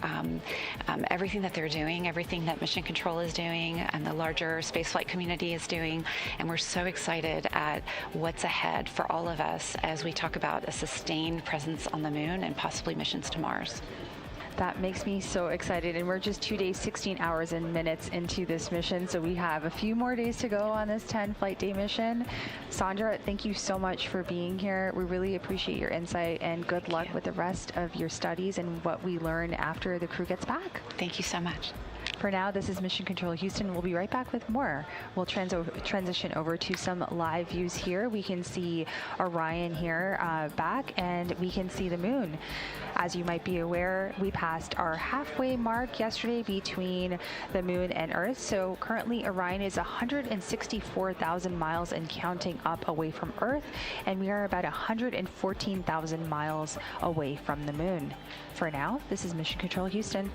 everything that they're doing, everything that Mission Control is doing, and the larger spaceflight community is doing. And we're so excited at what's ahead for all of us as we talk about a sustained presence on the moon and possibly missions to Mars. That makes me so excited, and we're just 2 days, 16 hours and minutes into this mission, so we have a few more days to go on this 10-flight day mission. Sandra, thank you so much for being here. We really appreciate your insight, and good luck with the rest of your studies and what we learn after the crew gets back. Thank you so much. For now, this is Mission Control Houston. We'll be right back with more. We'll transition over to some live views here. We can see Orion here back, and we can see the moon. As you might be aware, we passed our halfway mark yesterday between the moon and Earth. So currently, Orion is 164,000 miles and counting up away from Earth, and we are about 114,000 miles away from the moon. For now, this is Mission Control Houston.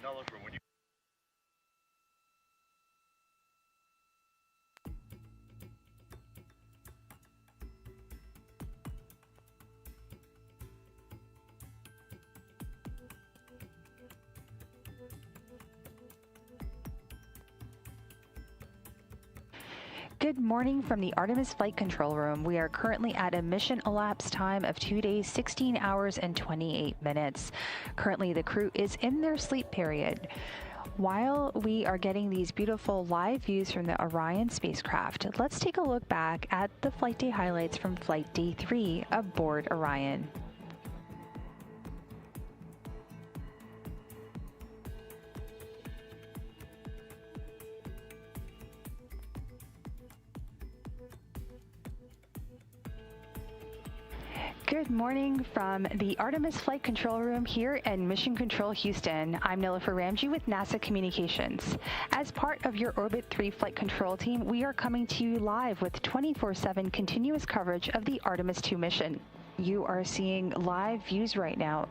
color for when you... Good morning from the Artemis Flight Control Room. We are currently at a mission elapsed time of 2 days, 16 hours, and 28 minutes. Currently, the crew is in their sleep period. While we are getting these beautiful live views from the Orion spacecraft, let's take a look back at the flight day highlights from Flight Day 3 aboard Orion. Good morning from the Artemis Flight Control Room here in Mission Control, Houston. I'm Nilofer Ramji with NASA Communications. As part of your Orbit 3 flight control team, we are coming to you live with 24/7 continuous coverage of the Artemis II mission. You are seeing live views right now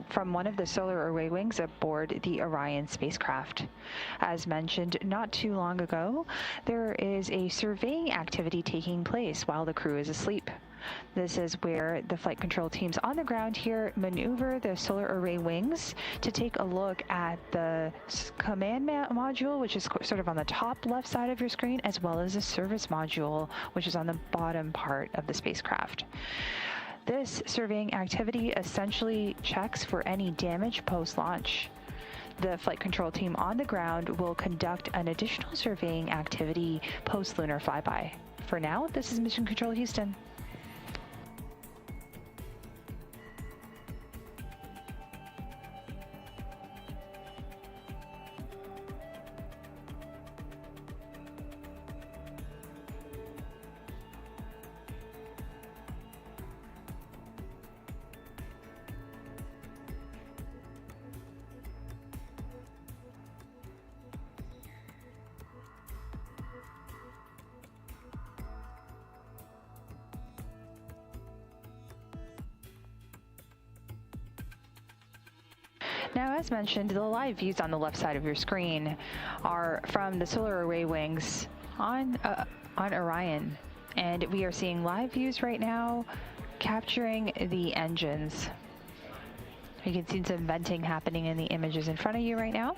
from one of the solar array wings aboard the Orion spacecraft. As mentioned not too long ago, there is a surveying activity taking place while the crew is asleep. This is where the flight control teams on the ground here maneuver the solar array wings to take a look at the command module, which is sort of on the top left side of your screen, as well as the service module, which is on the bottom part of the spacecraft. This surveying activity essentially checks for any damage post-launch. The flight control team on the ground will conduct an additional surveying activity post-lunar flyby. For now, this is Mission Control Houston. Now, as mentioned, the live views on the left side of your screen are from the solar array wings on Orion. And we are seeing live views right now capturing the engines. You can see some venting happening in the images in front of you right now.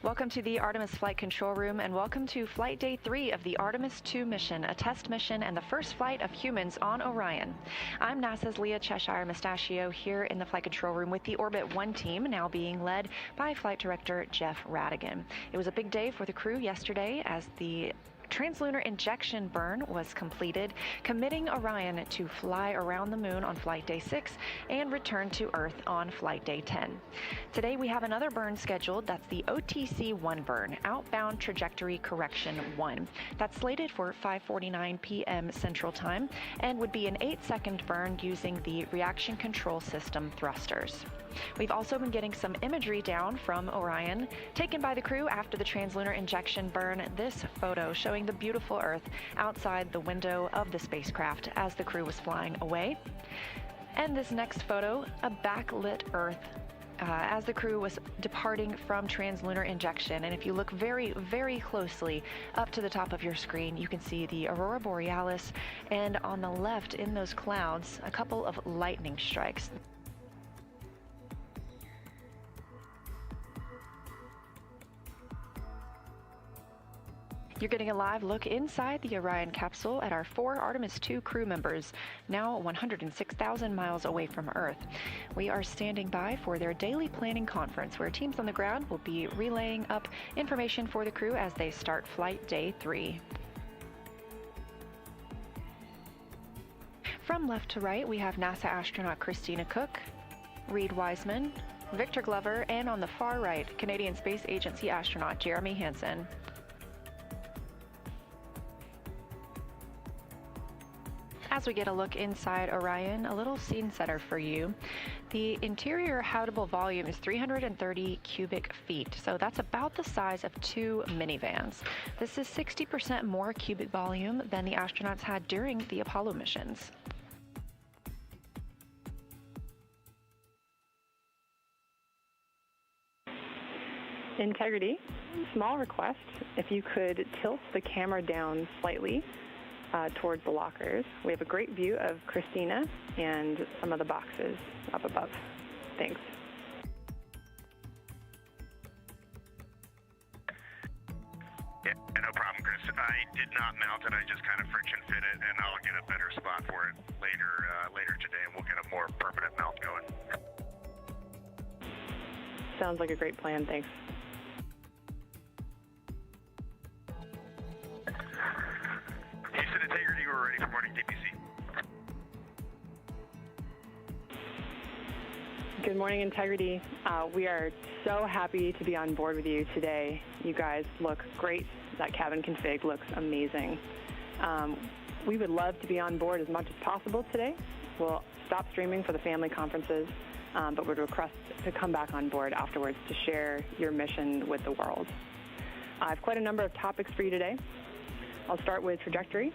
Welcome to the Artemis Flight Control Room, and welcome to Flight Day 3 of the Artemis II mission, a test mission and the first flight of humans on Orion. I'm NASA's Leah Cheshire Mustachio here in the Flight Control Room with the Orbit 1 team, now being led by Flight Director Jeff Radigan. It was a big day for the crew yesterday as the translunar injection burn was completed, committing Orion to fly around the moon on flight day 6 and return to Earth on flight day 10. Today we have another burn scheduled. That's the OTC-1 burn, Outbound Trajectory Correction 1. That's slated for 5:49 p.m. Central Time and would be an 8-second burn using the reaction control system thrusters. We've also been getting some imagery down from Orion, taken by the crew after the translunar injection burn. This photo showing the beautiful Earth outside the window of the spacecraft as the crew was flying away. And this next photo, a backlit Earth as the crew was departing from translunar injection. And if you look very, very closely up to the top of your screen, you can see the aurora borealis, and on the left in those clouds, a couple of lightning strikes. You're getting a live look inside the Orion capsule at our 4 Artemis II crew members, now 106,000 miles away from Earth. We are standing by for their daily planning conference, where teams on the ground will be relaying up information for the crew as they start flight day 3. From left to right, we have NASA astronaut Christina Cook, Reid Wiseman, Victor Glover, and on the far right, Canadian Space Agency astronaut Jeremy Hansen. As we get a look inside Orion, a little scene setter for you. The interior habitable volume is 330 cubic feet, so that's about the size of 2 minivans. This is 60% more cubic volume than the astronauts had during the Apollo missions. Integrity, small request, if you could tilt the camera down slightly towards the lockers. We have a great view of Christina and some of the boxes up above. Thanks. Yeah, no problem, Chris. I did not mount it. I just kind of friction fit it, and I'll get a better spot for it later today, and we'll get a more permanent mount going. Sounds like a great plan. Thanks. Houston Integrity, we're ready for morning DPC. Good morning, Integrity. We are so happy to be on board with you today. You guys look great. That cabin config looks amazing. We would love to be on board as much as possible today. We'll stop streaming for the family conferences, but would request to come back on board afterwards to share your mission with the world. I have quite a number of topics for you today. I'll start with trajectory.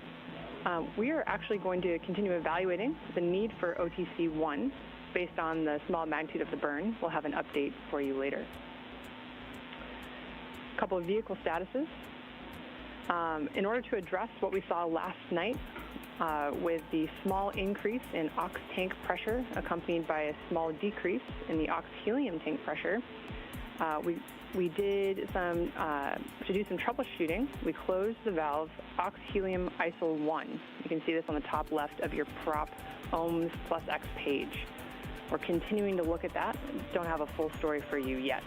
We are actually going to continue evaluating the need for OTC-1 based on the small magnitude of the burn. We'll have an update for you later. A couple of vehicle statuses. In order to address what we saw last night with the small increase in ox tank pressure accompanied by a small decrease in the ox helium tank pressure, we did to do some troubleshooting. We closed the valve ox helium ISO 1. You can see this on the top left of your prop ohms plus X page. We're continuing to look at that. Don't have a full story for you yet.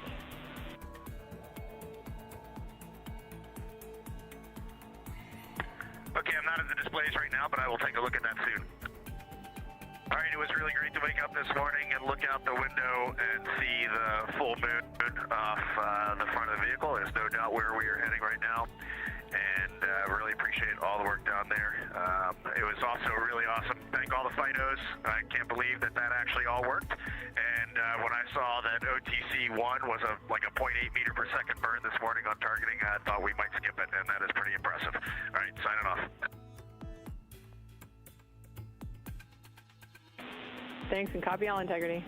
Okay, I'm not at the displays right now, but I will take a look at that soon. All right, it was really great to wake up this morning and look out the window and see the full moon off the front of the vehicle. There's no doubt where we are heading right now, and really appreciate all the work down there. It was also really awesome. Thank all the FIDOs. I can't believe that actually all worked. And when I saw that OTC-1 was like a 0.8 meter per second burn this morning on targeting, I thought we might skip it, and that is pretty impressive. All right, signing off. Thanks, and copy all, Integrity.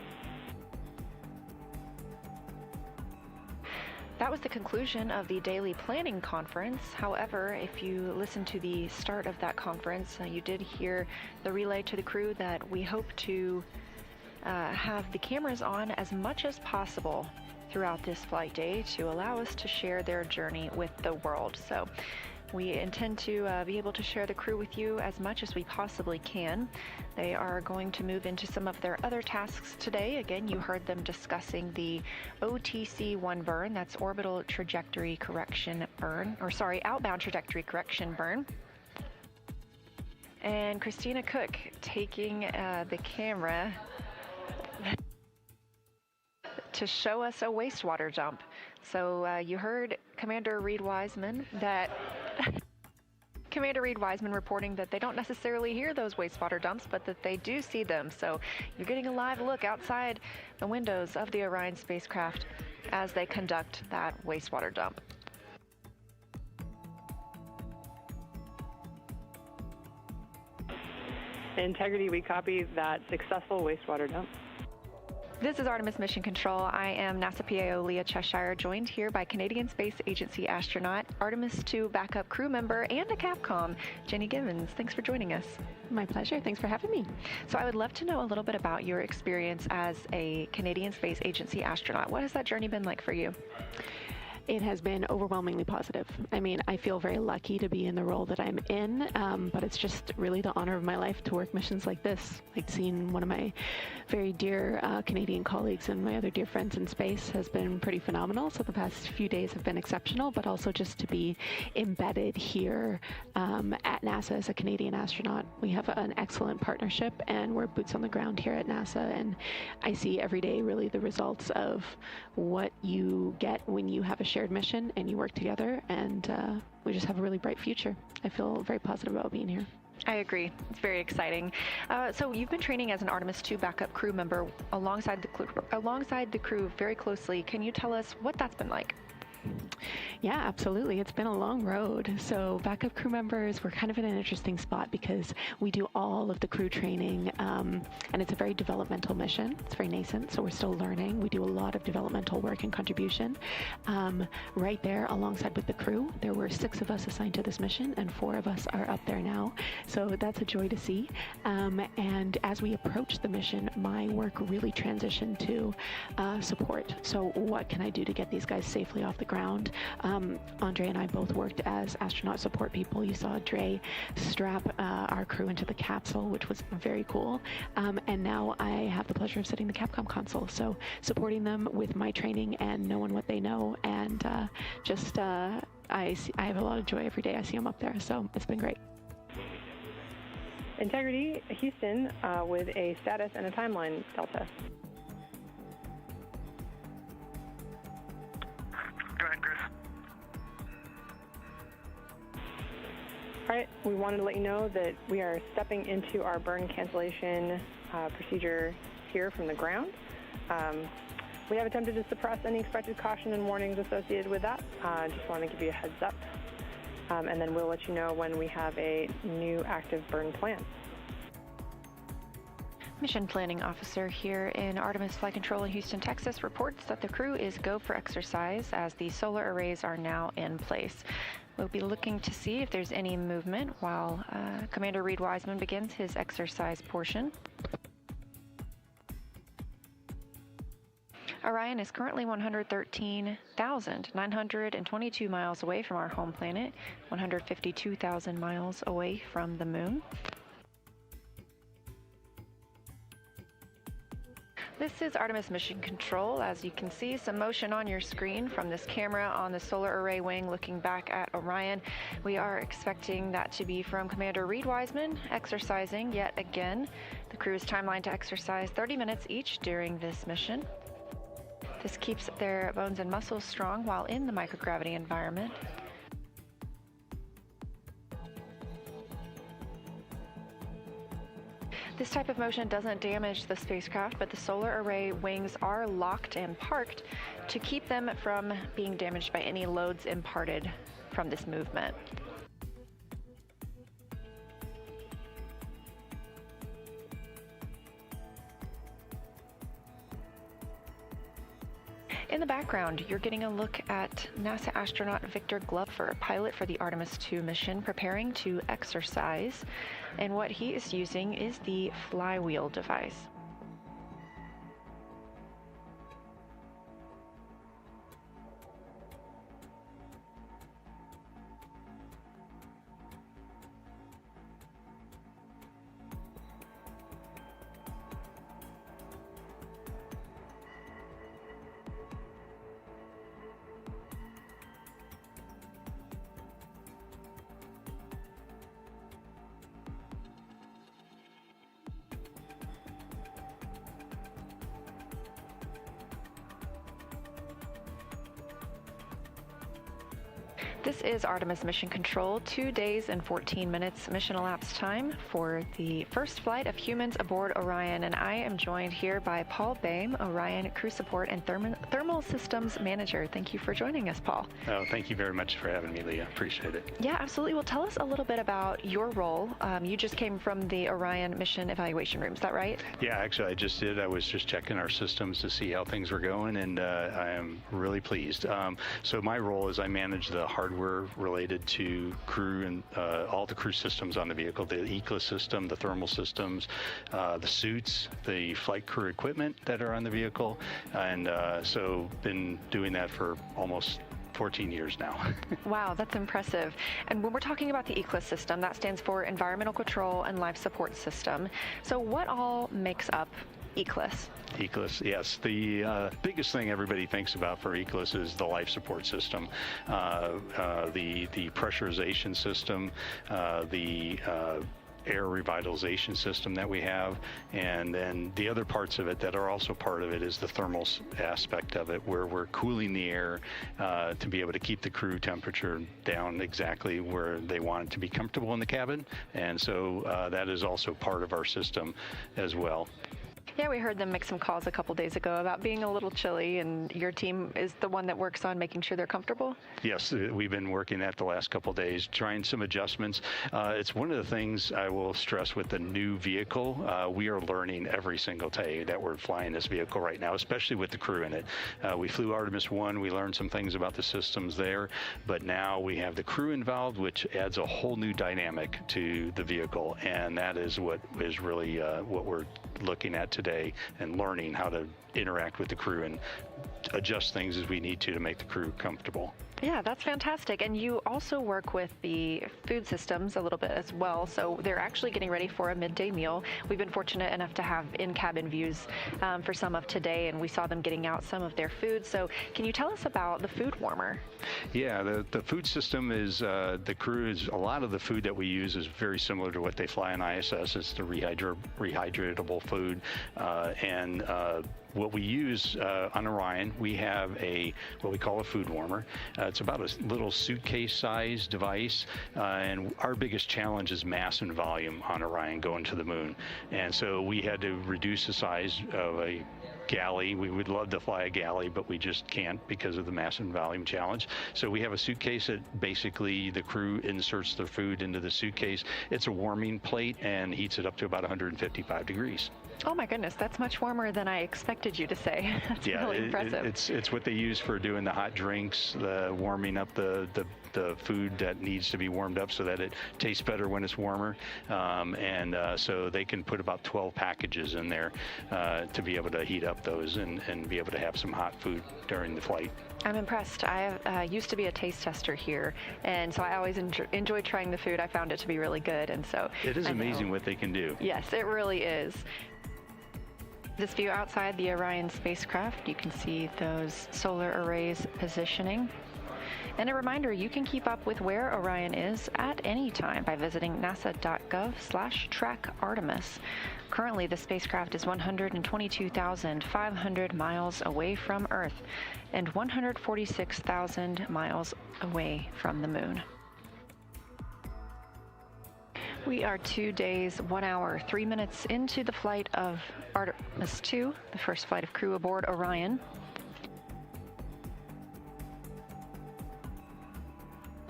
That was the conclusion of the daily planning conference. However, if you listen to the start of that conference, you did hear the relay to the crew that we hope to have the cameras on as much as possible throughout this flight day to allow us to share their journey with the world. So We intend to be able to share the crew with you as much as we possibly can. They are going to move into some of their other tasks today. Again, you heard them discussing the OTC-1 burn, that's orbital trajectory correction burn, or sorry, outbound trajectory correction burn. And Christina Cook taking the camera to show us a wastewater dump. So you heard Commander Reid Wiseman reporting that they don't necessarily hear those wastewater dumps, but that they do see them. So you're getting a live look outside the windows of the Orion spacecraft as they conduct that wastewater dump. Integrity, we copy that successful wastewater dump. This is Artemis Mission Control. I am NASA PAO Leah Cheshire, joined here by Canadian Space Agency astronaut, Artemis II backup crew member, and a Capcom, Jenny Gibbons. Thanks for joining us. My pleasure. Thanks for having me. So I would love to know a little bit about your experience as a Canadian Space Agency astronaut. What has that journey been like for you? It has been overwhelmingly positive. I mean, I feel very lucky to be in the role that I'm in, but it's just really the honor of my life to work missions like this. Like seeing one of my very dear Canadian colleagues and my other dear friends in space has been pretty phenomenal. So the past few days have been exceptional, but also just to be embedded here at NASA as a Canadian astronaut. We have an excellent partnership and we're boots on the ground here at NASA, and I see every day really the results of what you get when you have a shared mission and you work together, and we just have a really bright future. I feel very positive about being here. I agree. It's very exciting. So you've been training as an Artemis II backup crew member alongside the crew very closely. Can you tell us what that's been like? Yeah, absolutely. It's been a long road. So backup crew members, we're kind of in an interesting spot because we do all of the crew training, and it's a very developmental mission. It's very nascent, so we're still learning. We do a lot of developmental work and contribution. Right there alongside with the crew, there were 6 of us assigned to this mission, and 4 of us are up there now. So that's a joy to see. And as we approach the mission, my work really transitioned to support. So what can I do to get these guys safely off the ground? Andre and I both worked as astronaut support people. You saw Dre strap our crew into the capsule, which was very cool. And now I have the pleasure of sitting the Capcom console. So supporting them with my training and knowing what they know, and I have a lot of joy every day I see them up there. So it's been great. Integrity, Houston, with a status and a timeline delta. Go ahead, Chris. All right, we wanted to let you know that we are stepping into our burn cancellation procedure here from the ground. We have attempted to suppress any expected caution and warnings associated with that. Just want to give you a heads up. And then we'll let you know when we have a new active burn plan. Mission Planning Officer here in Artemis Flight Control in Houston, Texas, reports that the crew is go for exercise as the solar arrays are now in place. We'll be looking to see if there's any movement while Commander Reid Wiseman begins his exercise portion. Orion is currently 113,922 miles away from our home planet, 152,000 miles away from the moon. This is Artemis Mission Control. As you can see, some motion on your screen from this camera on the solar array wing looking back at Orion. We are expecting that to be from Commander Reid Wiseman, exercising yet again. The crew's timeline to exercise 30 minutes each during this mission. This keeps their bones and muscles strong while in the microgravity environment. This type of motion doesn't damage the spacecraft, but the solar array wings are locked and parked to keep them from being damaged by any loads imparted from this movement. In the background, you're getting a look at NASA astronaut Victor Glover, pilot for the Artemis II mission, preparing to exercise, and what he is using is the flywheel device. This is Artemis Mission Control, 2 days and 14 minutes mission elapsed time for the first flight of humans aboard Orion, and I am joined here by Paul Boehm, Orion Crew Support and Thermal Systems Manager. Thank you for joining us, Paul. Oh, thank you very much for having me, Leah. Appreciate it. Yeah, absolutely. Well, tell us a little bit about your role. You just came from the Orion Mission Evaluation Room, is that right? Yeah, actually, I just did. I was just checking our systems to see how things were going, and I am really pleased. So my role is I manage the hardware related to crew and all the crew systems on the vehicle, the ECLS system, the thermal systems, the suits, the flight crew equipment that are on the vehicle, and so been doing that for almost 14 years now. Wow, that's impressive. And when we're talking about the ECLS system, that stands for Environmental Control and Life Support System. So what all makes up ECLS? ECLS, yes. The biggest thing everybody thinks about for ECLS is the life support system, the pressurization system, the air revitalization system that we have, and then the other parts of it that are also part of it is the thermal aspect of it, where we're cooling the air to be able to keep the crew temperature down exactly where they want it to be comfortable in the cabin, and so that is also part of our system as well. Yeah, we heard them make some calls a couple days ago about being a little chilly, and your team is the one that works on making sure they're comfortable? Yes, we've been working that the last couple of days, trying some adjustments. It's one of the things I will stress with the new vehicle. We are learning every single day that we're flying this vehicle right now, especially with the crew in it. We flew Artemis I, we learned some things about the systems there, but now we have the crew involved, which adds a whole new dynamic to the vehicle, and that is what is really what we're looking at today, and learning how to interact with the crew and adjust things as we need to make the crew comfortable. Yeah, that's fantastic. And you also work with the food systems a little bit as well. So they're actually getting ready for a midday meal. We've been fortunate enough to have in-cabin views for some of today, and we saw them getting out some of their food. So can you tell us about the food warmer? Yeah, the food system is, the crew is, a lot of the food that we use is very similar to what they fly on ISS. It's the rehydratable food, and what we use on Orion, we have what we call a food warmer. It's about a little suitcase-sized device, and our biggest challenge is mass and volume on Orion going to the moon. And so we had to reduce the size of a galley. We would love to fly a galley, but we just can't because of the mass and volume challenge. So we have a suitcase that basically the crew inserts their food into the suitcase. It's a warming plate and heats it up to about 155 degrees. Oh my goodness, that's much warmer than I expected you to say. That's really impressive. It's what they use for doing the hot drinks, the warming up the food that needs to be warmed up so that it tastes better when it's warmer. So they can put about 12 packages in there to be able to heat up those and be able to have some hot food during the flight. I'm impressed. I used to be a taste tester here, and so I always enjoyed trying the food. I found it to be really good, and so it is amazing what they can do. Yes, it really is. This view outside the Orion spacecraft, you can see those solar arrays positioning. And a reminder, you can keep up with where Orion is at any time by visiting nasa.gov/track-Artemis. Currently, the spacecraft is 122,500 miles away from Earth and 146,000 miles away from the moon. We are 2 days, 1 hour, 3 minutes into the flight of Artemis II, the first flight of crew aboard Orion.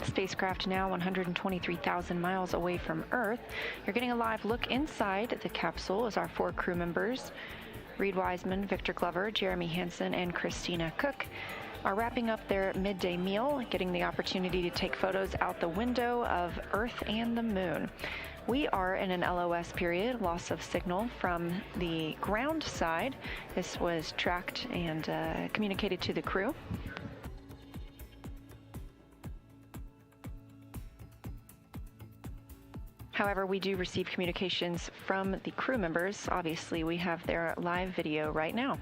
Spacecraft now 123,000 miles away from Earth. You're getting a live look inside the capsule as our 4 crew members, Reid Wiseman, Victor Glover, Jeremy Hansen, and Christina Cook, are wrapping up their midday meal, getting the opportunity to take photos out the window of Earth and the moon. We are in an LOS period, loss of signal from the ground side. This was tracked and communicated to the crew. However, we do receive communications from the crew members. Obviously, we have their live video right now.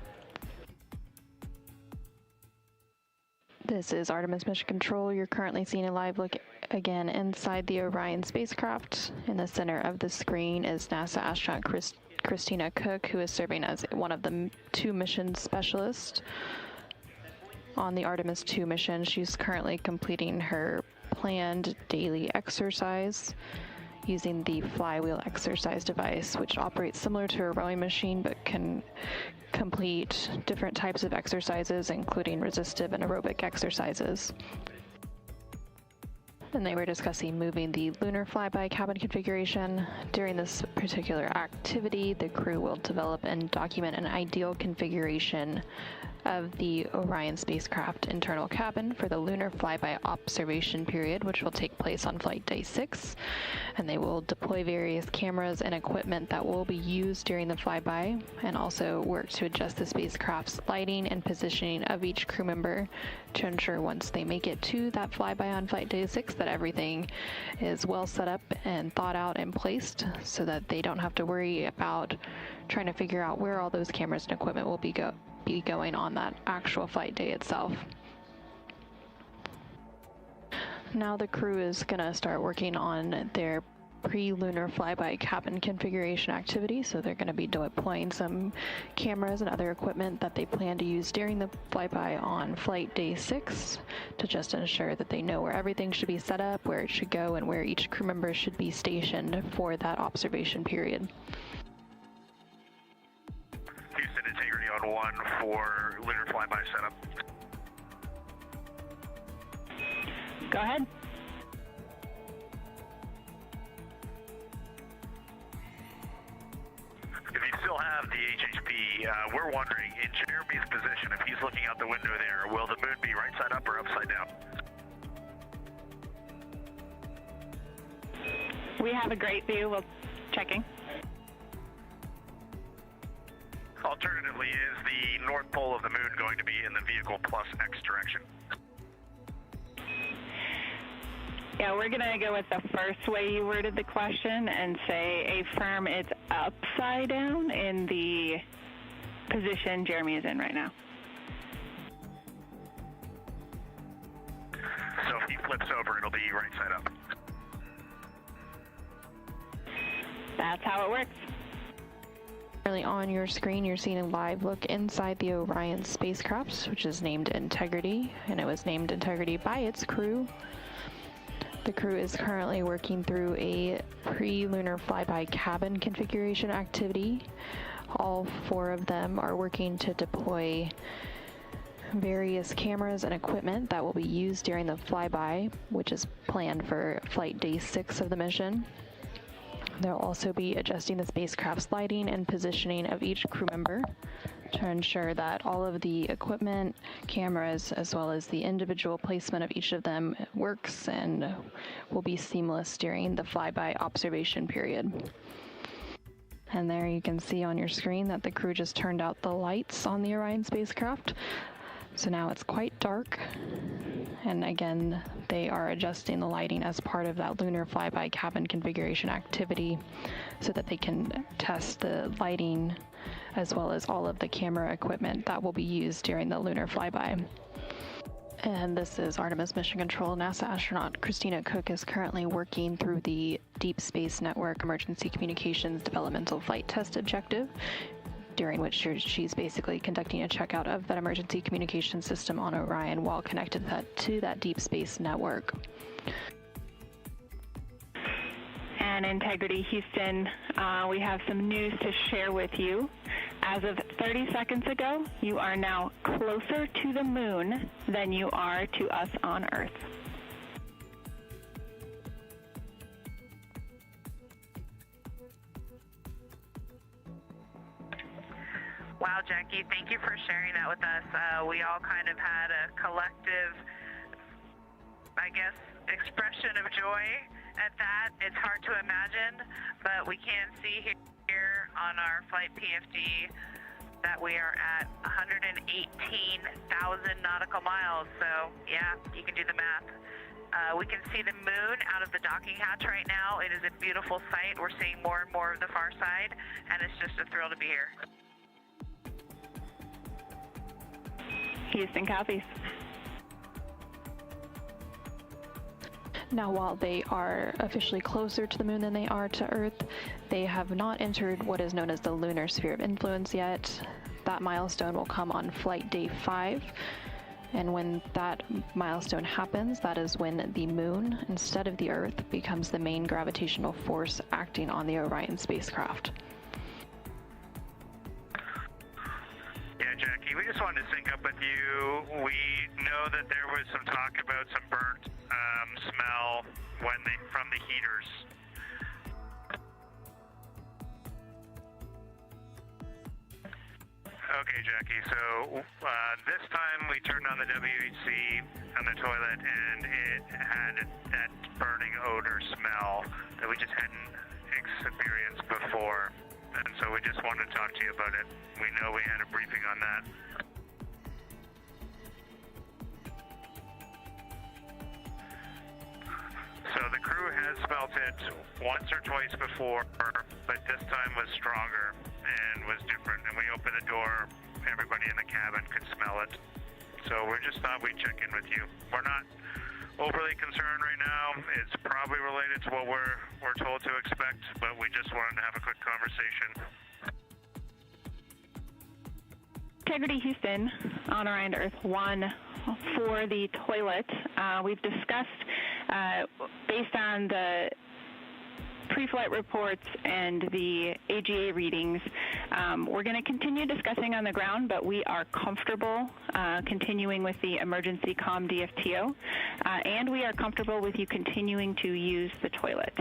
This is Artemis Mission Control. You're currently seeing a live look again inside the Orion spacecraft. In the center of the screen is NASA astronaut Christina Cook, who is serving as one of the 2 mission specialists on the Artemis II mission. She's currently completing her planned daily exercise using the flywheel exercise device, which operates similar to a rowing machine but can complete different types of exercises, including resistive and aerobic exercises. And they were discussing moving the lunar flyby cabin configuration. During this particular activity, the crew will develop and document an ideal configuration of the Orion spacecraft internal cabin for the lunar flyby observation period, which will take place on flight day 6. And they will deploy various cameras and equipment that will be used during the flyby, and also work to adjust the spacecraft's lighting and positioning of each crew member to ensure once they make it to that flyby on flight day 6 that everything is well set up and thought out and placed, so that they don't have to worry about trying to figure out where all those cameras and equipment will be going on that actual flight day itself. Now the crew is going to start working on their pre-lunar flyby cabin configuration activity, so they're going to be deploying some cameras and other equipment that they plan to use during the flyby on flight day 6 to just ensure that they know where everything should be set up, where it should go, and where each crew member should be stationed for that observation period. Houston, Integrity on 1 for lunar flyby setup. Go ahead. If you still have the HHP, we're wondering, in Jeremy's position, if he's looking out the window there, will the moon be right side up or upside down? We have a great view. We'll checking. Alternatively, is the north pole of the moon going to be in the vehicle plus X direction? Yeah, we're going to go with the first way you worded the question and say affirm it's upside down in the position Jeremy is in right now. So if he flips over, it'll be right side up. That's how it works. On your screen, you're seeing a live look inside the Orion spacecraft, which is named Integrity, and it was named Integrity by its crew. The crew is currently working through a pre-lunar flyby cabin configuration activity. All 4 of them are working to deploy various cameras and equipment that will be used during the flyby, which is planned for flight day 6 of the mission. They'll also be adjusting the spacecraft's lighting and positioning of each crew member to ensure that all of the equipment, cameras, as well as the individual placement of each of them works and will be seamless during the flyby observation period. And there you can see on your screen that the crew just turned out the lights on the Orion spacecraft. So now it's quite dark, and again, they are adjusting the lighting as part of that lunar flyby cabin configuration activity so that they can test the lighting as well as all of the camera equipment that will be used during the lunar flyby. And this is Artemis Mission Control. NASA astronaut Christina Cook is currently working through the Deep Space Network Emergency Communications Developmental Flight Test Objective, during which she's basically conducting a checkout of that emergency communication system on Orion while connected to that deep space network. And Integrity Houston, we have some news to share with you. As of 30 seconds ago, you are now closer to the moon than you are to us on Earth. Wow, Jackie, thank you for sharing that with us. We all kind of had a collective, I guess, expression of joy at that. It's hard to imagine, but we can see here on our flight PFD that we are at 118,000 nautical miles. So, yeah, you can do the math. We can see the moon out of the docking hatch right now. It is a beautiful sight. We're seeing more and more of the far side, and it's just a thrill to be here. Houston copies. Now, while they are officially closer to the moon than they are to Earth, they have not entered what is known as the lunar sphere of influence yet. That milestone will come on flight day 5. And when that milestone happens, that is when the moon, instead of the Earth, becomes the main gravitational force acting on the Orion spacecraft. Yeah, Jackie, we just wanted to sync up with you. We know that there was some talk about some burnt smell from the heaters. Okay, Jackie, so this time we turned on the WHC on the toilet and it had that burning odor smell that we just hadn't experienced before. And so we just wanted to talk to you about it. We know we had a briefing on that. So the crew has smelt it once or twice before, but this time was stronger and was different. And we opened the door, everybody in the cabin could smell it. So we just thought we'd check in with you. We're not overly concerned right now. It's probably related to what we're told to expect, but we just wanted to have a quick conversation. Integrity Houston on Orion to Earth 1 for the toilet. We've discussed, based on the pre-flight reports and the AGA readings, we're going to continue discussing on the ground, but we are comfortable continuing with the emergency comm DFTO, and we are comfortable with you continuing to use the toilet.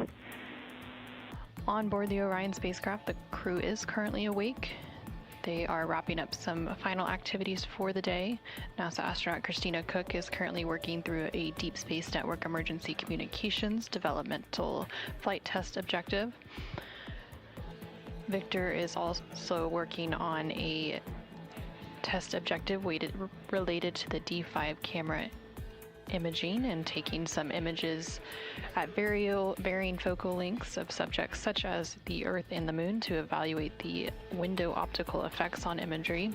On board the Orion spacecraft, the crew is currently awake. They are wrapping up some final activities for the day. NASA astronaut Christina Cook is currently working through a Deep Space Network Emergency Communications Developmental Flight Test Objective. Victor is also working on a test objective related to the D5 camera imaging and taking some images at varying focal lengths of subjects such as the Earth and the Moon to evaluate the window optical effects on imagery.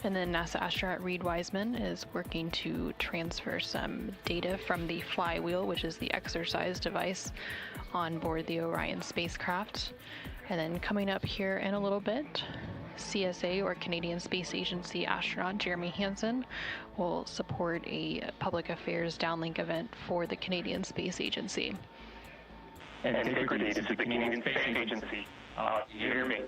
And then NASA astronaut Reid Wiseman is working to transfer some data from the flywheel, which is the exercise device on board the Orion spacecraft. And then coming up here in a little bit, CSA, or Canadian Space Agency astronaut Jeremy Hansen, will support a public affairs downlink event for the Canadian Space Agency. And Integrity is the Canadian Space Agency. You hear me?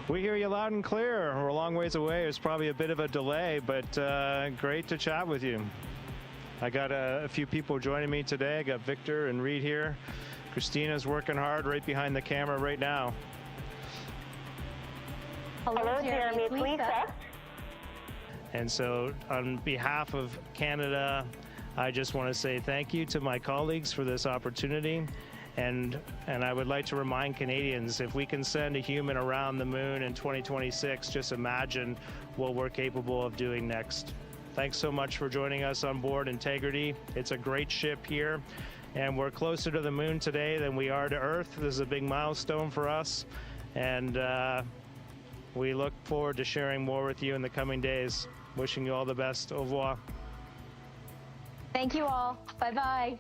We hear you loud and clear. We're a long ways away. There's probably a bit of a delay, but great to chat with you. I got a few people joining me today. I got Victor and Reid here. Christina's working hard right behind the camera right now. Hello, Jeremy. It's Lisa. And so on behalf of Canada, I just want to say thank you to my colleagues for this opportunity. And I would like to remind Canadians, if we can send a human around the moon in 2026, just imagine what we're capable of doing next. Thanks so much for joining us on board Integrity. It's a great ship here, and we're closer to the moon today than we are to Earth. This is a big milestone for us, and we look forward to sharing more with you in the coming days. Wishing you all the best. Au revoir. Thank you all. Bye-bye.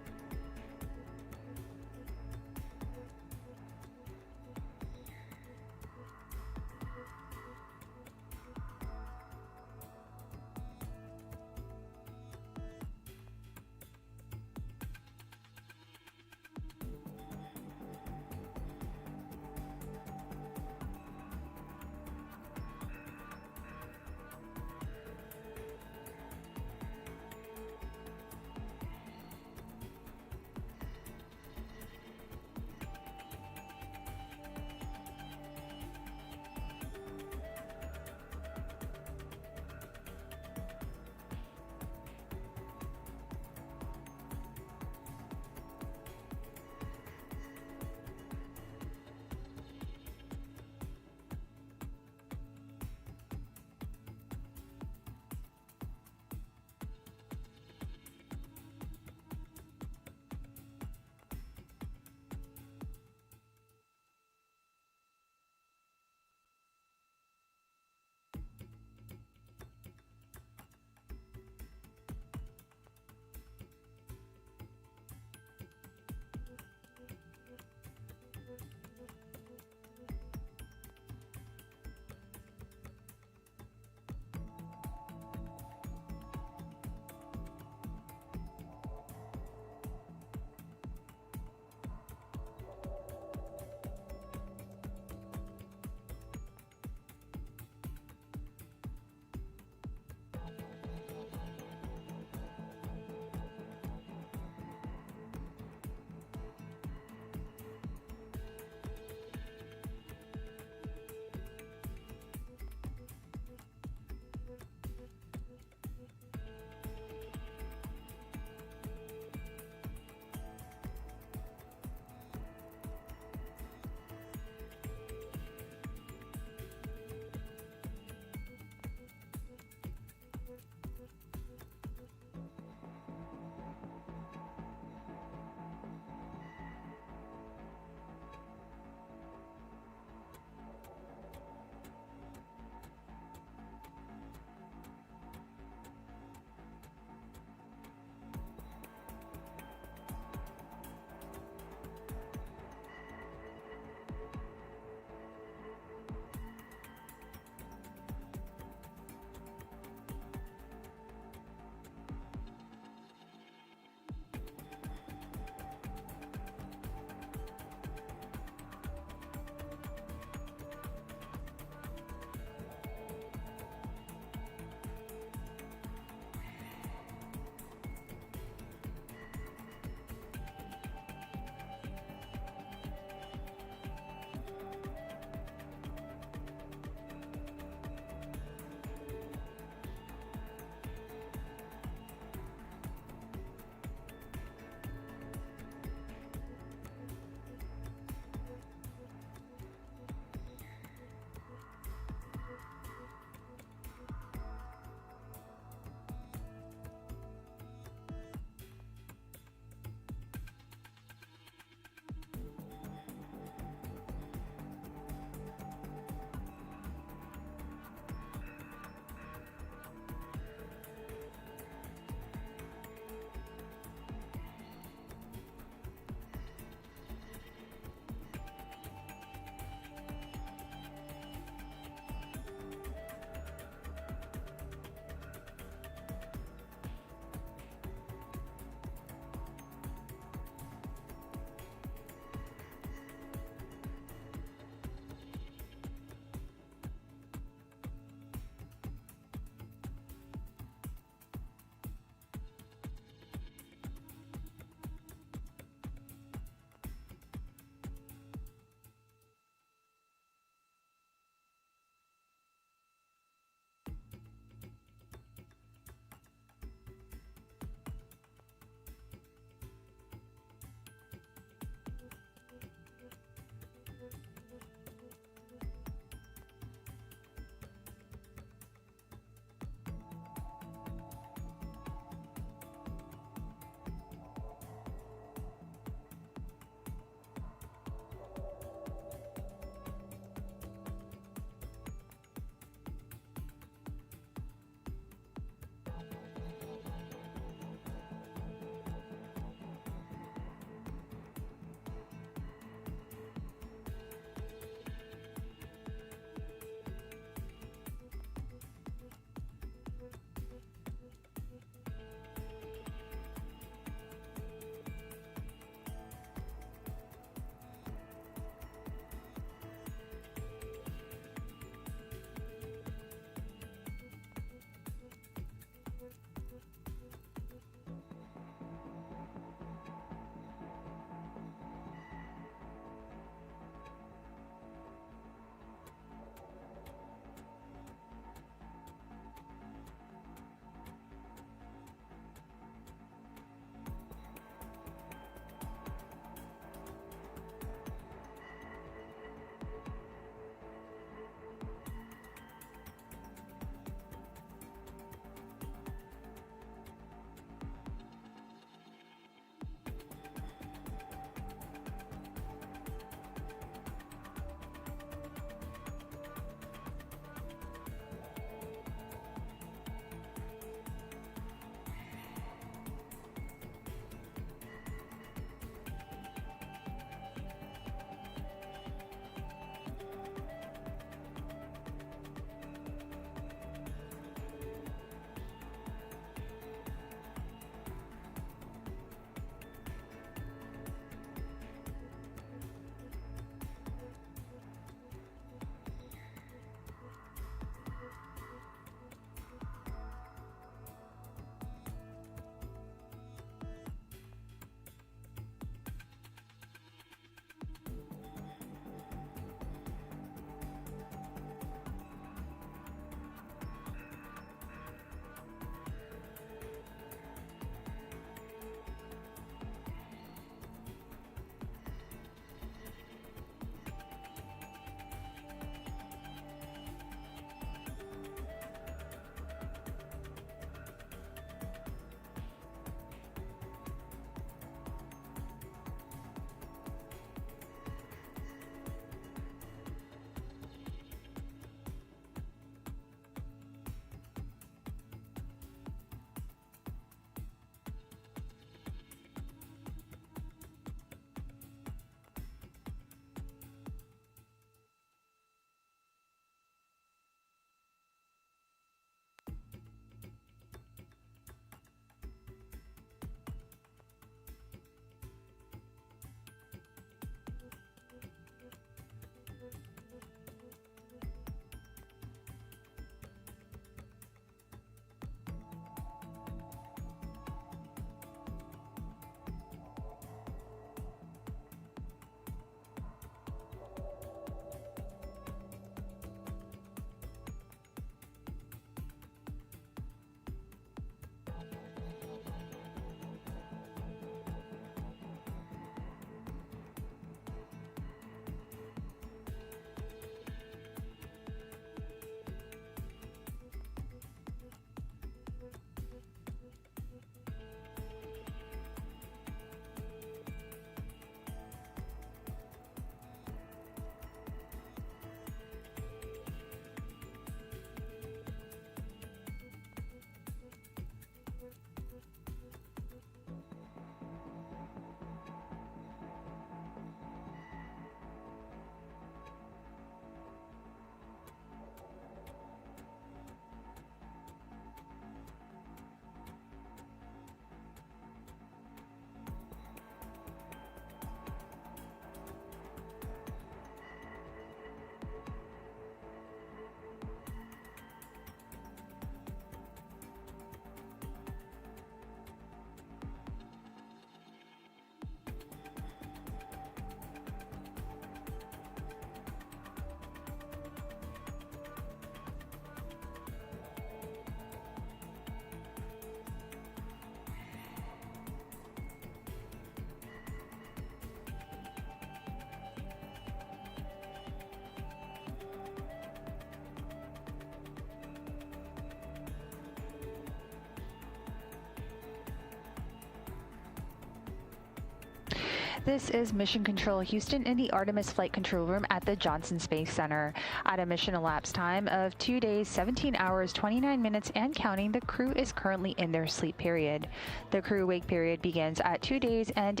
This is Mission Control Houston in the Artemis Flight Control Room at the Johnson Space Center. At a mission elapsed time of 2 days, 17 hours, 29 minutes, and counting, the crew is currently in their sleep period. The crew wake period begins at 2 days and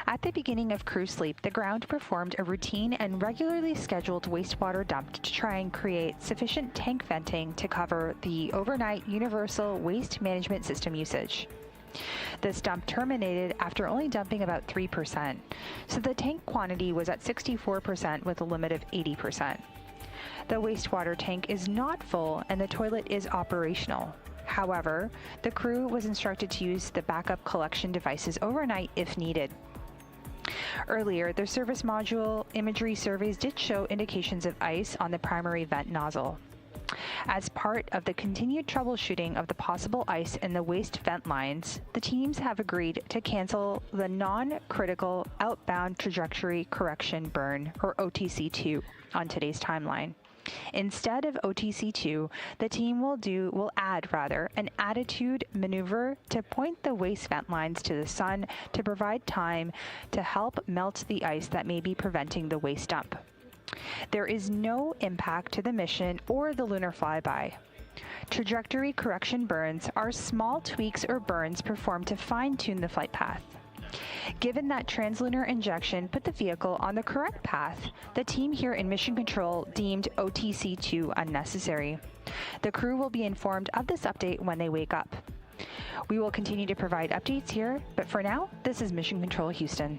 at the beginning of crew sleep, the ground performed a routine and regularly scheduled wastewater dump to try and create sufficient tank venting to cover the overnight universal waste management system usage. This dump terminated after only dumping about 3%, so the tank quantity was at 64% with a limit of 80%. The wastewater tank is not full and the toilet is operational. However, the crew was instructed to use the backup collection devices overnight if needed. Earlier, the service module imagery surveys did show indications of ice on the primary vent nozzle. As part of the continued troubleshooting of the possible ice in the waste vent lines, the teams have agreed to cancel the non-critical outbound trajectory correction burn, or OTC2, on today's timeline. Instead of OTC2, the team will add an attitude maneuver to point the waste vent lines to the sun to provide time to help melt the ice that may be preventing the waste dump. There is no impact to the mission or the lunar flyby. Trajectory correction burns are small tweaks or burns performed to fine-tune the flight path. Given that translunar injection put the vehicle on the correct path, the team here in Mission Control deemed OTC2 unnecessary. The crew will be informed of this update when they wake up. We will continue to provide updates here, but for now, this is Mission Control Houston.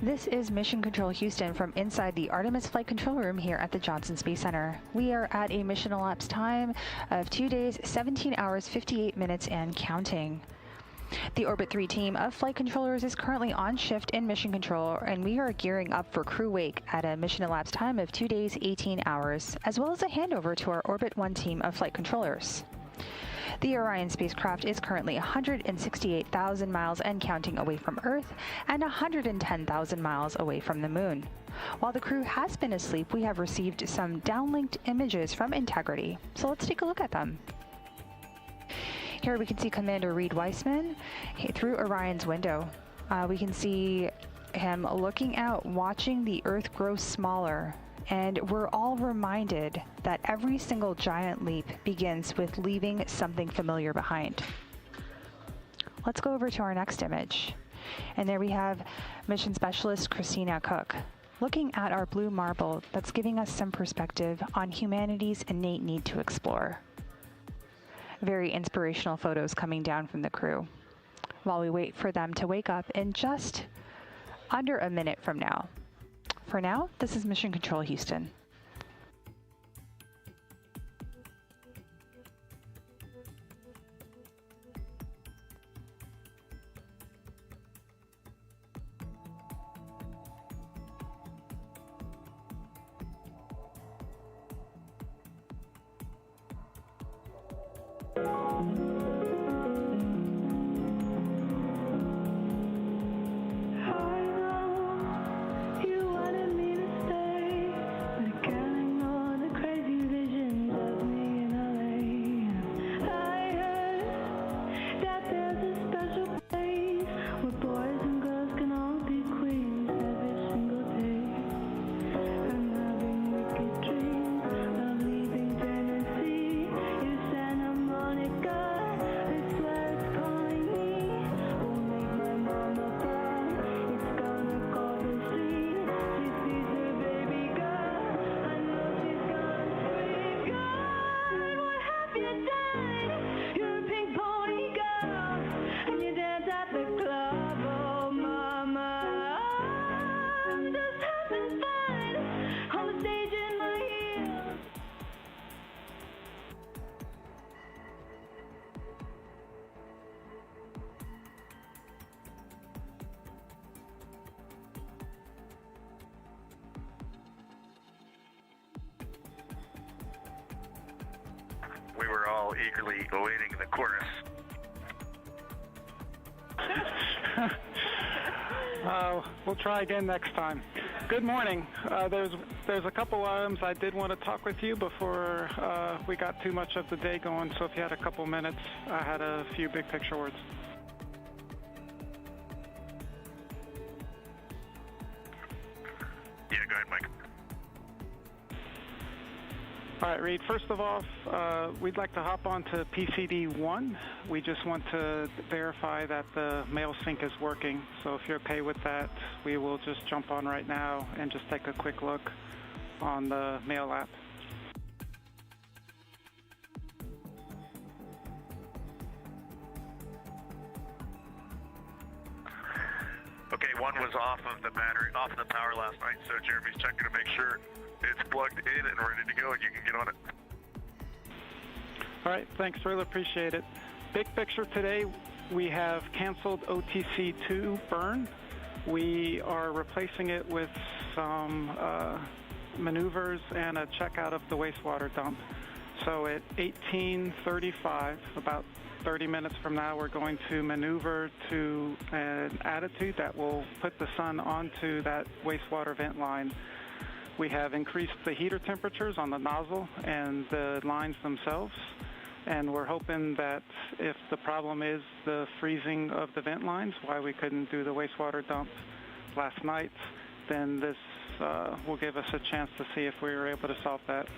This is Mission Control Houston from inside the Artemis Flight Control Room here at the Johnson Space Center. We are at a mission elapsed time of 2 days, 17 hours, 58 minutes, and counting. The Orbit 3 team of flight controllers is currently on shift in mission control, and we are gearing up for crew wake at a mission elapsed time of 2 days, 18 hours, as well as a handover to our Orbit 1 team of flight controllers. The Orion spacecraft is currently 168,000 miles and counting away from Earth and 110,000 miles away from the Moon. While the crew has been asleep, we have received some downlinked images from Integrity, so let's take a look at them. Here we can see Commander Reid Wiseman through Orion's window. We can see him looking out, watching the Earth grow smaller. And we're all reminded that every single giant leap begins with leaving something familiar behind. Let's go over to our next image. And there we have Mission Specialist Christina Cook, looking at our blue marble that's giving us some perspective on humanity's innate need to explore. Very inspirational photos coming down from the crew, while we wait for them to wake up in just under a minute from now. For now, this is Mission Control Houston. We were all eagerly awaiting the chorus. We'll try again next time. Good morning. There's a couple items I did want to talk with you before we got too much of the day going, so if you had a couple minutes, I had a few big picture words. Yeah, go ahead, Mike. All right, Reid, first of all, we'd like to hop on to PCD-1. We just want to verify that the mail sync is working. So if you're okay with that, we will just jump on right now and just take a quick look on the mail app. Okay, one was off of the battery, off of the power last night, so Jeremy's checking to make sure it's plugged in and ready to go, and you can get on it. All right, thanks, really appreciate it. Big picture today, we have canceled OTC-2 burn. We are replacing it with some maneuvers and a checkout of the wastewater dump. So at 18:35, about 30 minutes from now, we're going to maneuver to an attitude that will put the sun onto that wastewater vent line. We have increased the heater temperatures on the nozzle and the lines themselves, and we're hoping that if the problem is the freezing of the vent lines, why we couldn't do the wastewater dump last night, then this will give us a chance to see if we were able to solve that.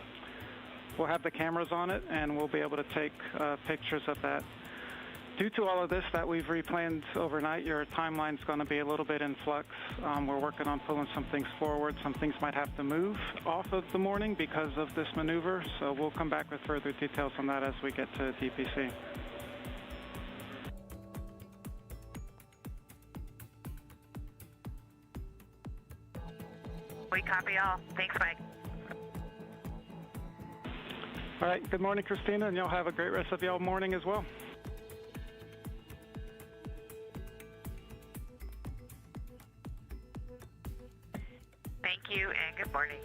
We'll have the cameras on it, and we'll be able to take pictures of that. Due to all of this that we've replanned overnight, your timeline's going to be a little bit in flux. We're working on pulling some things forward. Some things might have to move off of the morning because of this maneuver, so we'll come back with further details on that as we get to DPC. We copy all. Thanks, Mike. All right. Good morning, Christina, and y'all have a great rest of y'all morning as well. Thank you, and good morning.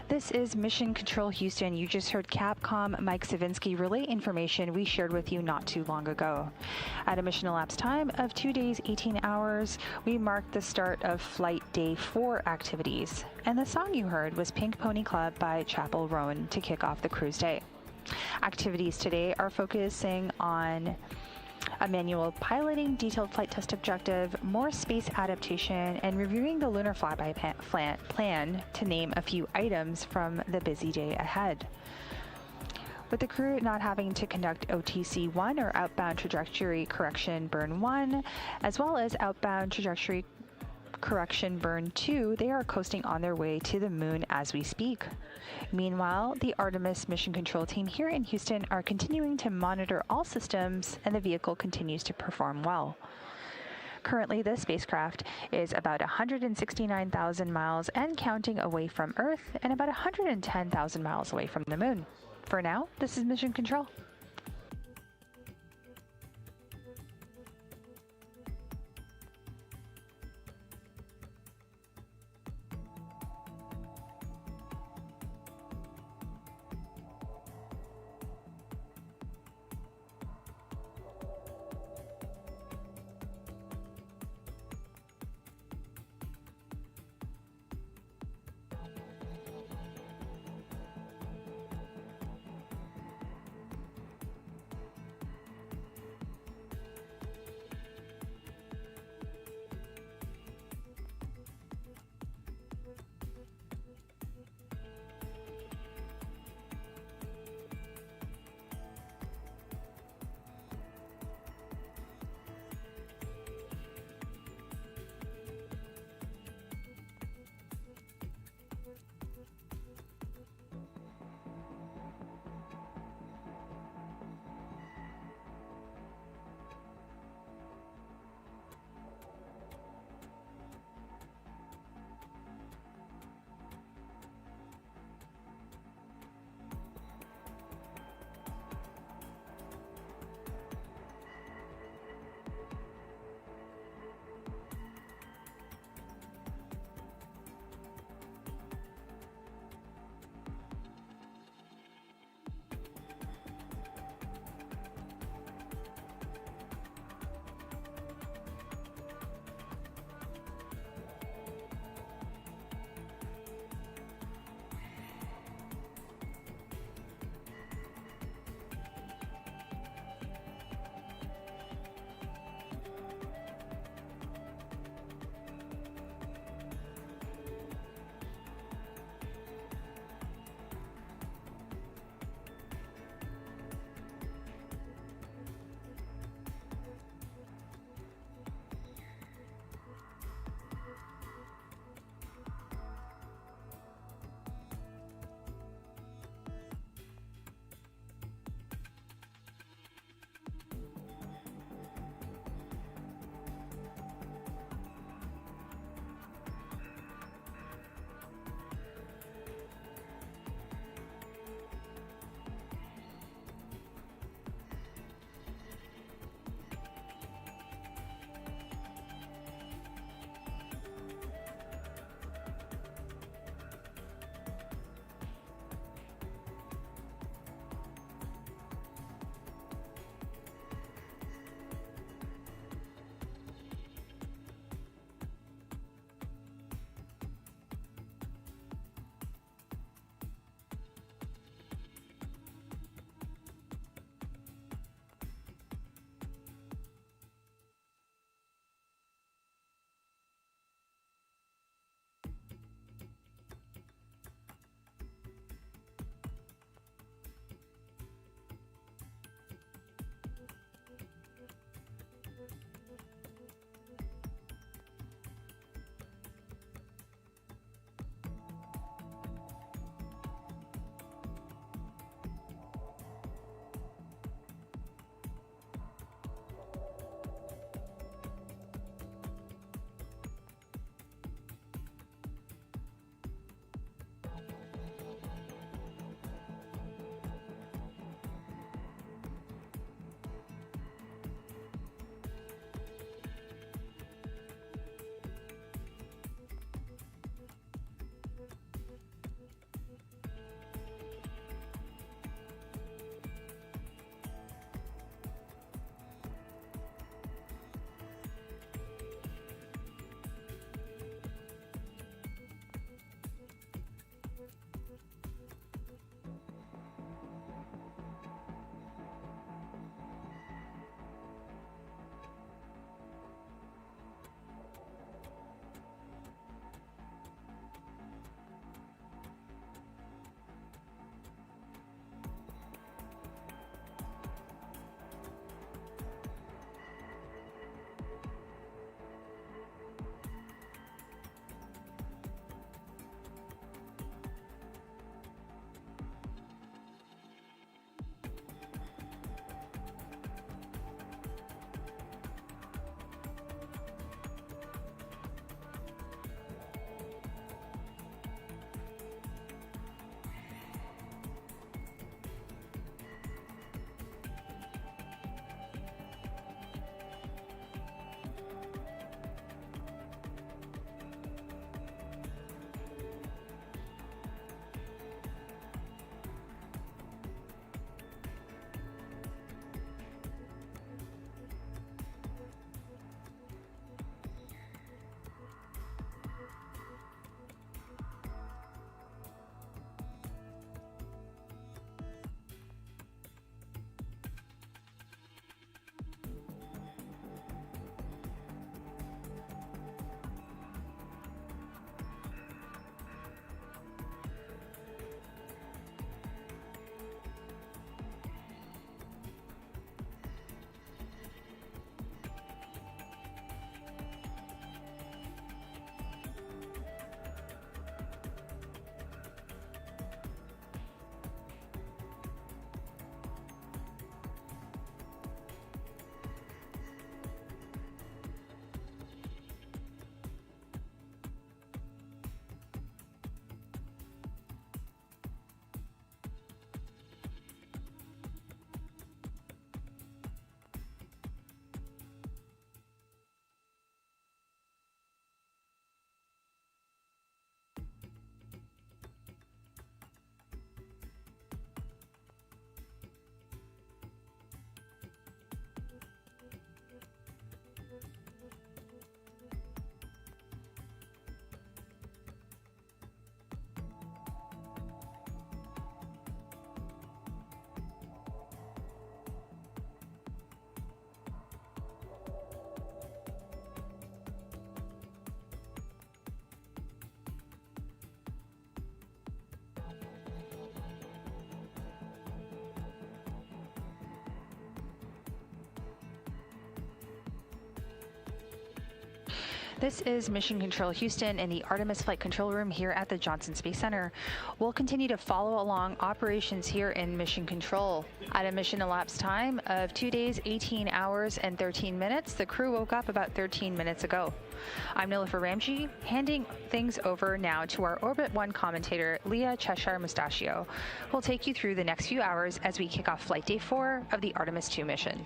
This is Mission Control Houston. You just heard Capcom Mike Savinsky relay information we shared with you not too long ago. At a mission elapsed time of 2 days, 18 hours, we marked the start of Flight Day 4 activities. And the song you heard was Pink Pony Club by Chapel Roan to kick off the cruise day. Activities today are focusing on a manual piloting, detailed flight test objective, more space adaptation, and reviewing the lunar flyby plan, to name a few items from the busy day ahead. With the crew not having to conduct OTC 1 or outbound trajectory correction burn 1, as well as outbound trajectory correction burn 2, they are coasting on their way to the moon as we speak. Meanwhile, the Artemis mission control team here in Houston are continuing to monitor all systems, and the vehicle continues to perform well. Currently, the spacecraft is about 169,000 miles and counting away from Earth, and about 110,000 miles away from the moon. For now, this is Mission Control. This is Mission Control Houston in the Artemis Flight Control Room here at the Johnson Space Center. We'll continue to follow along operations here in Mission Control. At a mission elapsed time of 2 days, 18 hours, and 13 minutes, the crew woke up about 13 minutes ago. I'm Nilofer Ramji, handing things over now to our Orbit 1 commentator, Leah Cheshire Mustachio, who will take you through the next few hours as we kick off Flight Day 4 of the Artemis II mission.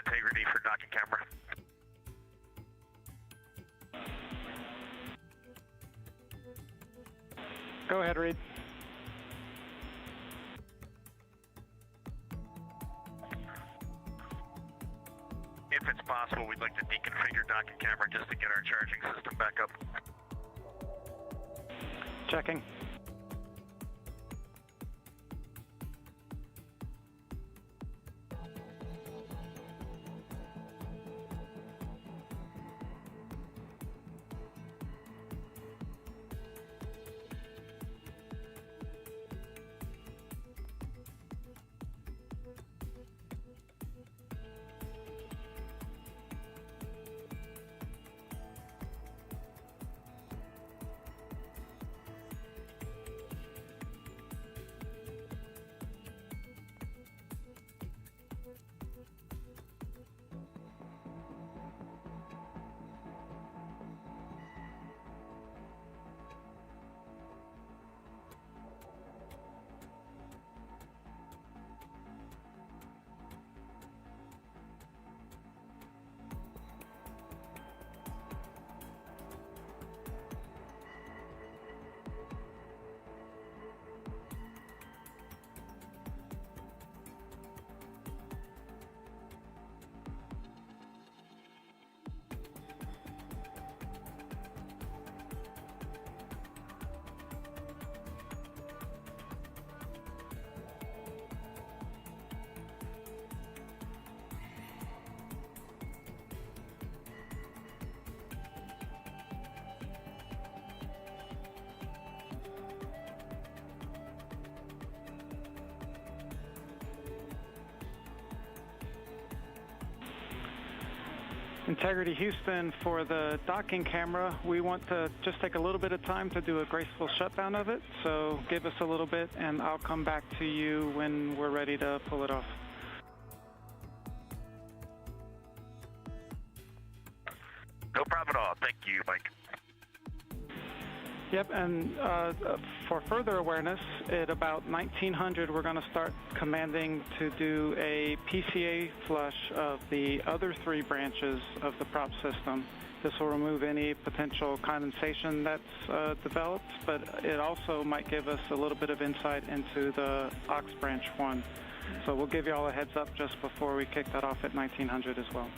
Integrity for docking camera. Go ahead, Reid. If it's possible, we'd like to deconfigure docking camera just to get our charging system back up. Checking. Integrity Houston, for the docking camera, we want to just take a little bit of time to do a graceful shutdown of it. So give us a little bit and I'll come back to you when we're ready to pull it off. No problem at all. Thank you, Mike. Yep, and for further awareness, at about 1900, we're going to start commanding to do a PCA flush of the other three branches of the prop system. This will remove any potential condensation that's developed, but it also might give us a little bit of insight into the aux branch 1. So we'll give you all a heads up just before we kick that off at 1900 as well.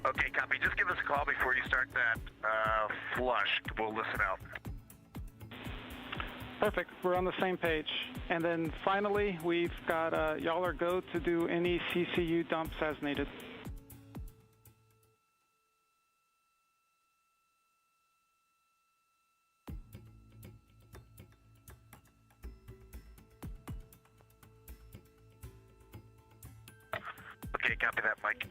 Okay, copy. Just give us a call before you start that flush. We'll listen out. Perfect. We're on the same page. And then finally, we've got y'all are go to do any CCU dumps as needed. Okay, copy that, Mike.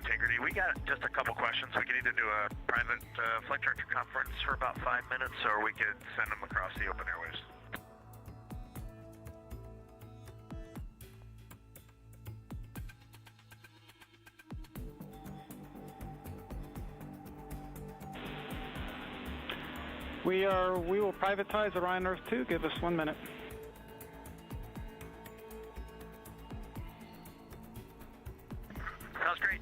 Integrity. We got just a couple questions. We could either do a private flight director conference for about 5 minutes, or we could send them across the open airways. We will privatize Orion Earth 2. Give us 1 minute. Sounds great.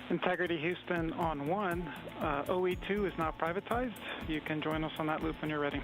Integrity Houston on 1. OE2 is not privatized. You can join us on that loop when you're ready.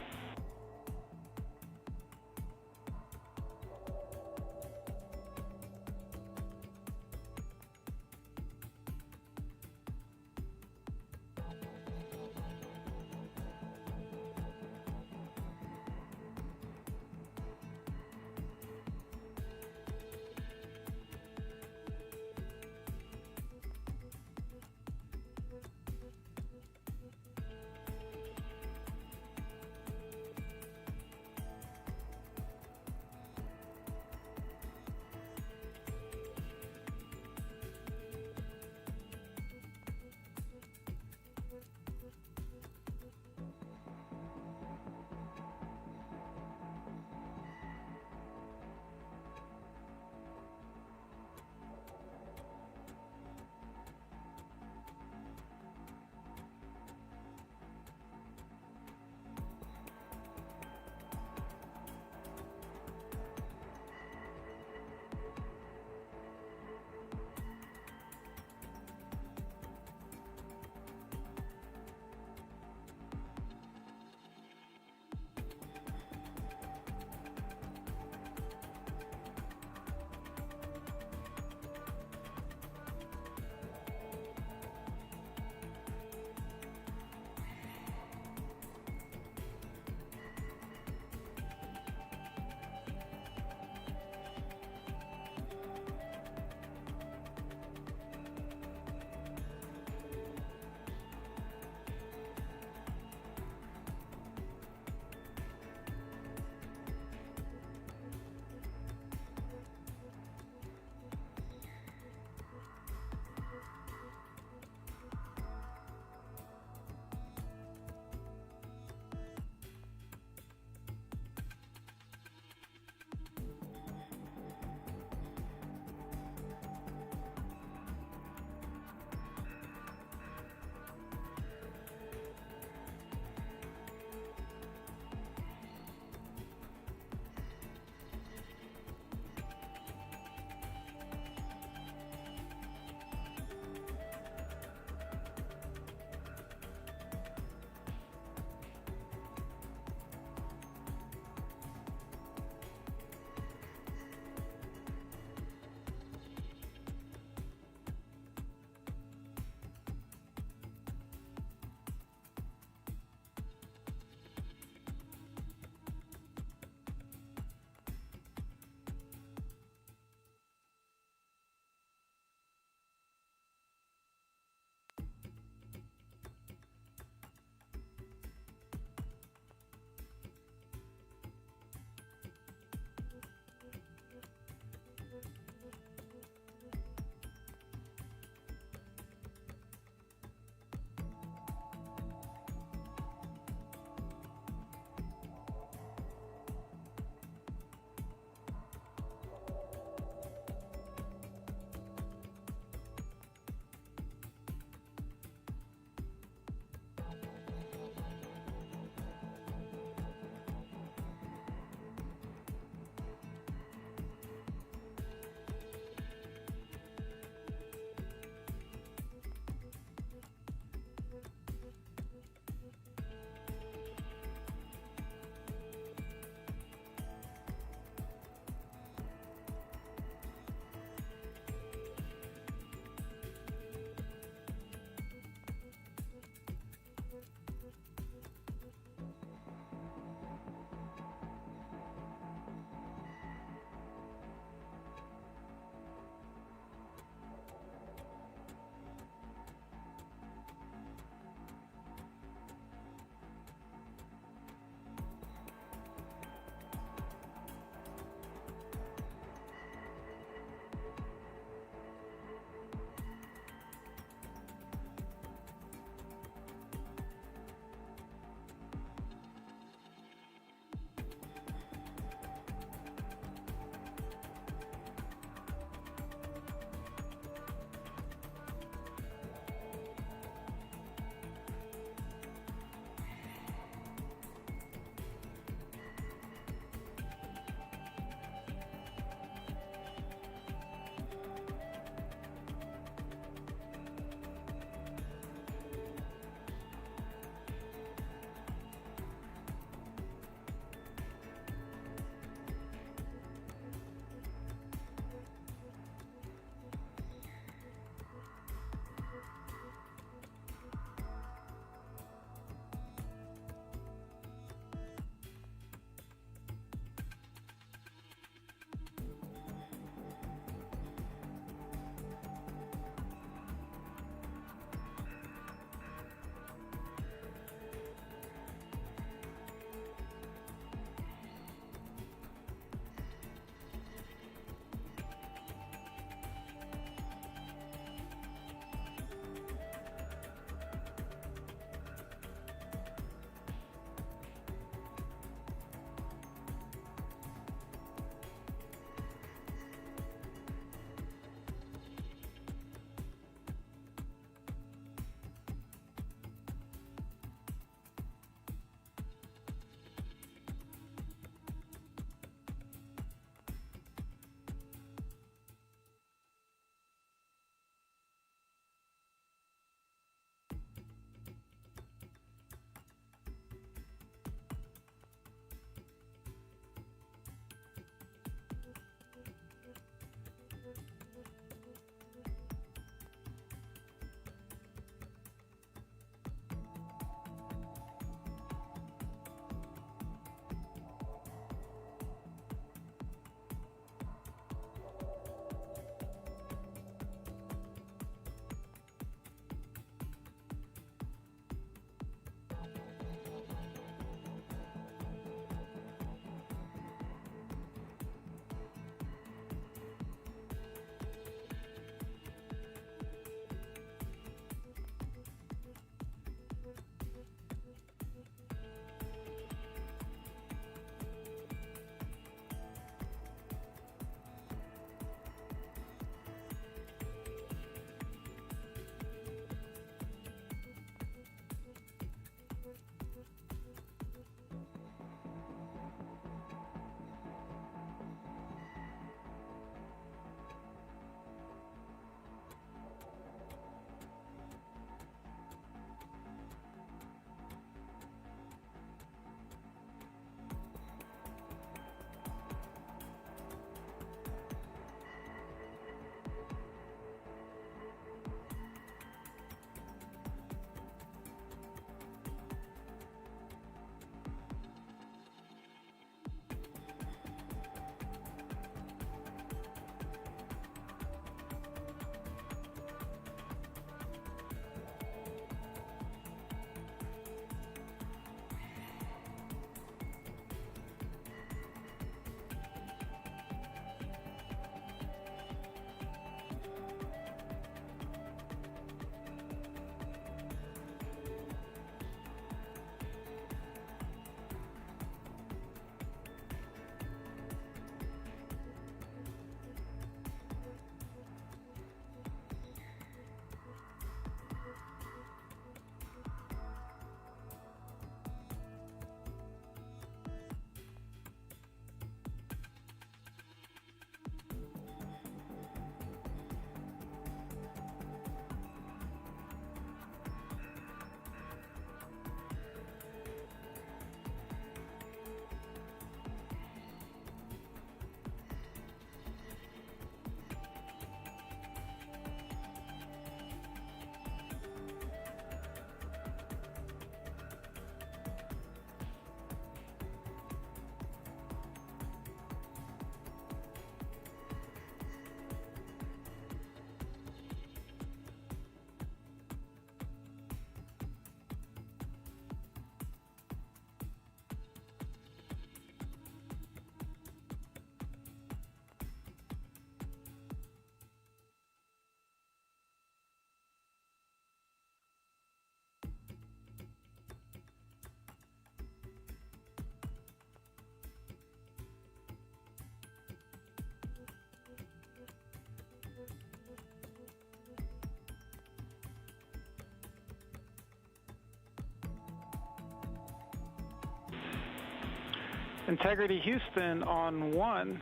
Integrity Houston on 1.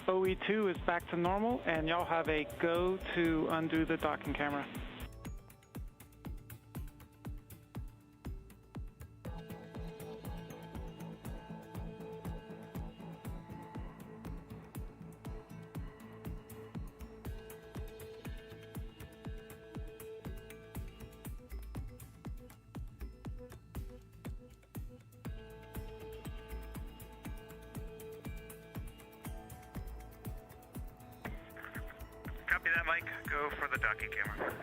OE2 is back to normal, and y'all have a go to undo the docking camera. Copy that, Mike. Go for the docking camera.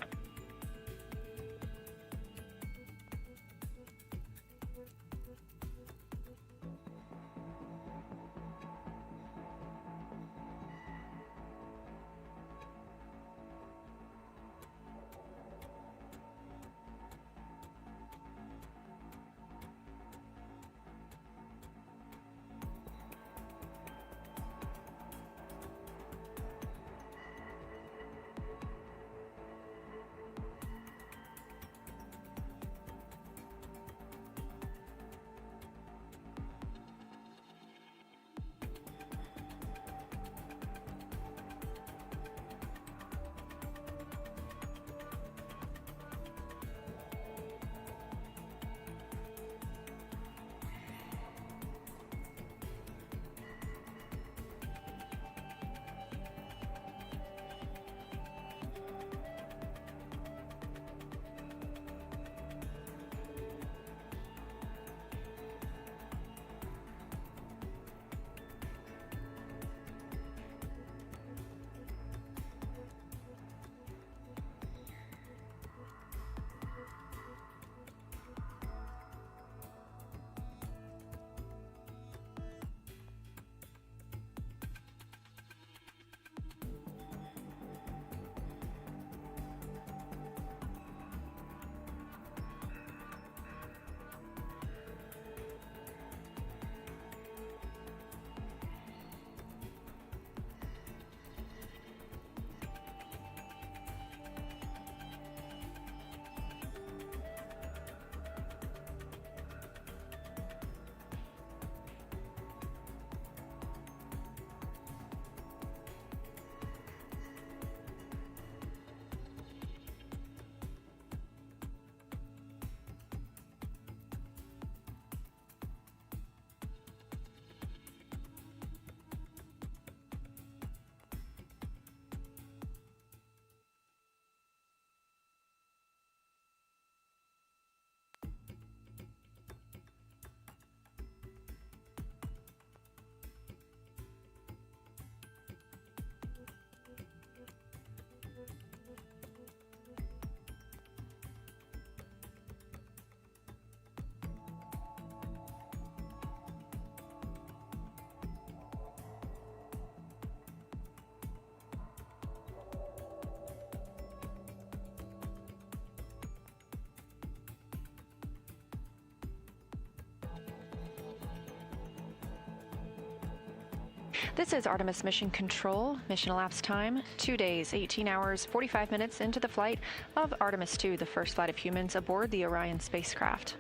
This is Artemis Mission Control. Mission elapsed time, 2 days, 18 hours, 45 minutes into the flight of Artemis II, the first flight of humans aboard the Orion spacecraft.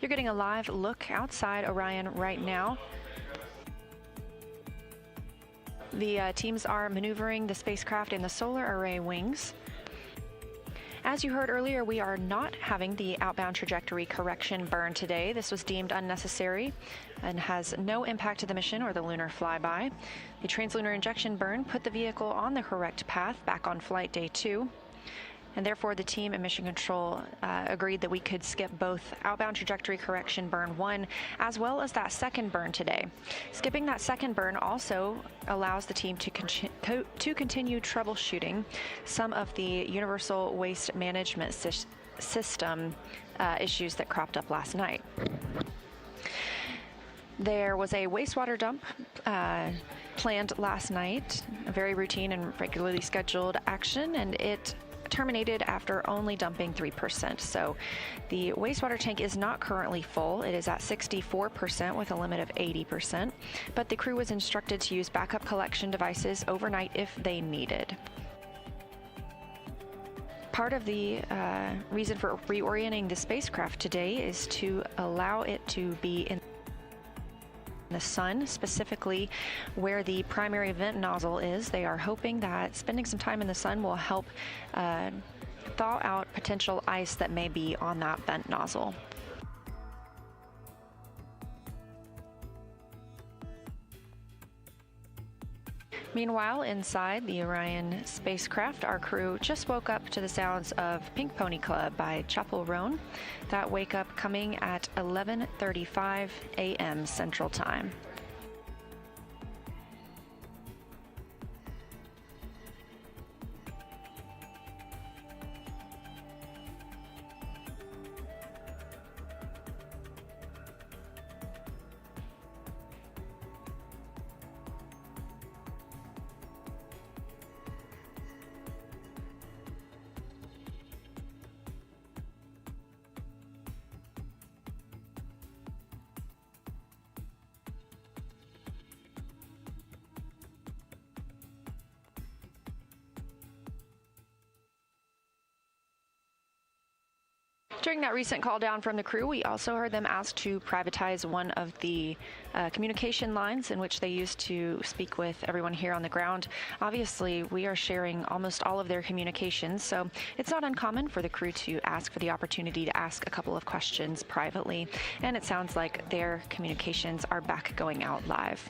You're getting a live look outside Orion right now. The teams are maneuvering the spacecraft in the solar array wings. As you heard earlier, we are not having the outbound trajectory correction burn today. This was deemed unnecessary and has no impact to the mission or the lunar flyby. The translunar injection burn put the vehicle on the correct path back on flight day 2. And therefore, the team at Mission Control agreed that we could skip both outbound trajectory correction burn 1 as well as that second burn today. Skipping that second burn also allows the team to continue troubleshooting some of the universal waste management system issues that cropped up last night. There was a wastewater dump planned last night, a very routine and regularly scheduled action, and it terminated after only dumping 3%. So the wastewater tank is not currently full. It is at 64% with a limit of 80%, but the crew was instructed to use backup collection devices overnight if they needed. Part of the reason for reorienting the spacecraft today is to allow it to be in the sun, specifically where the primary vent nozzle is. They are hoping that spending some time in the sun will help thaw out potential ice that may be on that vent nozzle. Meanwhile, inside the Orion spacecraft, our crew just woke up to the sounds of Pink Pony Club by Chapel Roan. That wake up coming at 11:35 a.m. Central Time. During that recent call down from the crew, we also heard them ask to privatize one of the communication lines in which they used to speak with everyone here on the ground. Obviously, we are sharing almost all of their communications, so it's not uncommon for the crew to ask for the opportunity to ask a couple of questions privately, and it sounds like their communications are back going out live.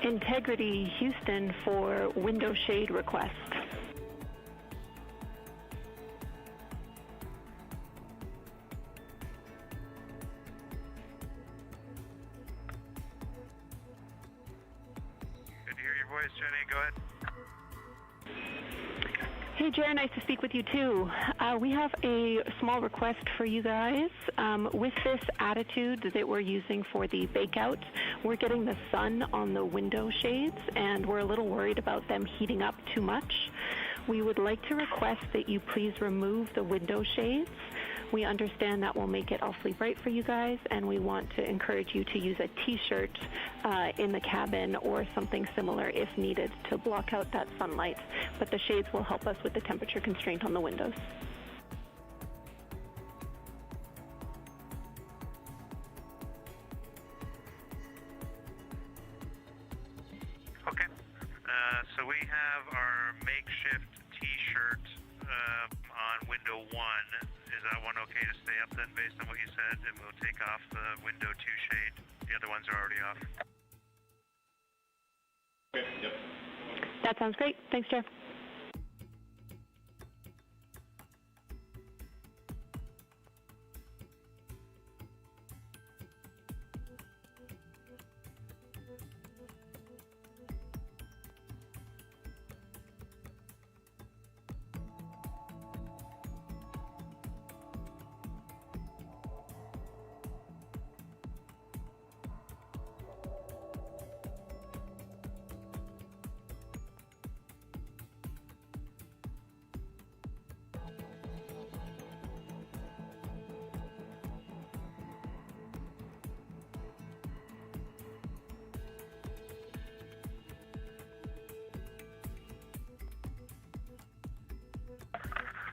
Integrity Houston for window shade request. Good to hear your voice, Jenny. Go ahead. Hey, Jer, nice to speak with you too. We have a small request for you guys. With this attitude that we're using for the bakeout, we're getting the sun on the window shades, and we're a little worried about them heating up too much. We would like to request that you please remove the window shades. We understand that will make it awfully bright for you guys, and we want to encourage you to use a t-shirt in the cabin or something similar if needed to block out that sunlight. But the shades will help us with the temperature constraint on the windows. Okay. So we have our makeshift t-shirt on window 1. Is that one okay to stay up then based on what you said? And we'll take off the window 2 shade. The other ones are already off. Okay, yep. That sounds great. Thanks, Jeff.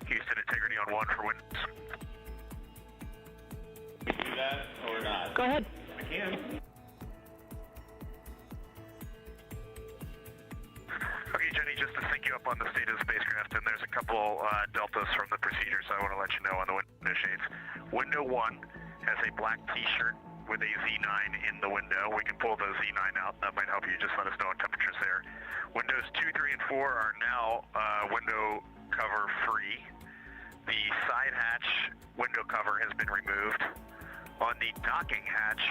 Houston Integrity on 1 for winds. Do that or not? Go ahead. I can. Okay, Jenny, just to sync you up on the state of the spacecraft, and there's a couple deltas from the procedure, so I want to let you know on the window shades. Window 1 has a black t-shirt with a Z9 in the window. We can pull the Z9 out. That might help you. Just let us know on temperatures there. Windows 2, 3, and 4 are now window cover free. The side hatch window cover has been removed. On the docking hatch,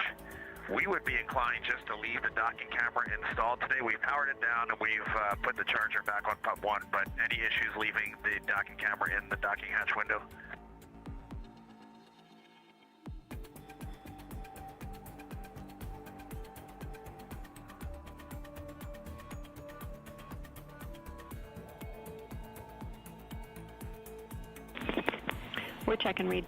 we would be inclined just to leave the docking camera installed today. We've powered it down and we've put the charger back on pump 1, but any issues leaving the docking camera in the docking hatch window? We're checking, Reid.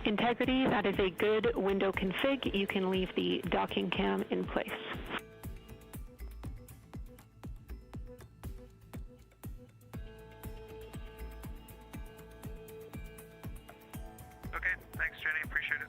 Integrity, that is a good window config. You can leave the docking cam in place. Okay, thanks, Jenny. Appreciate it.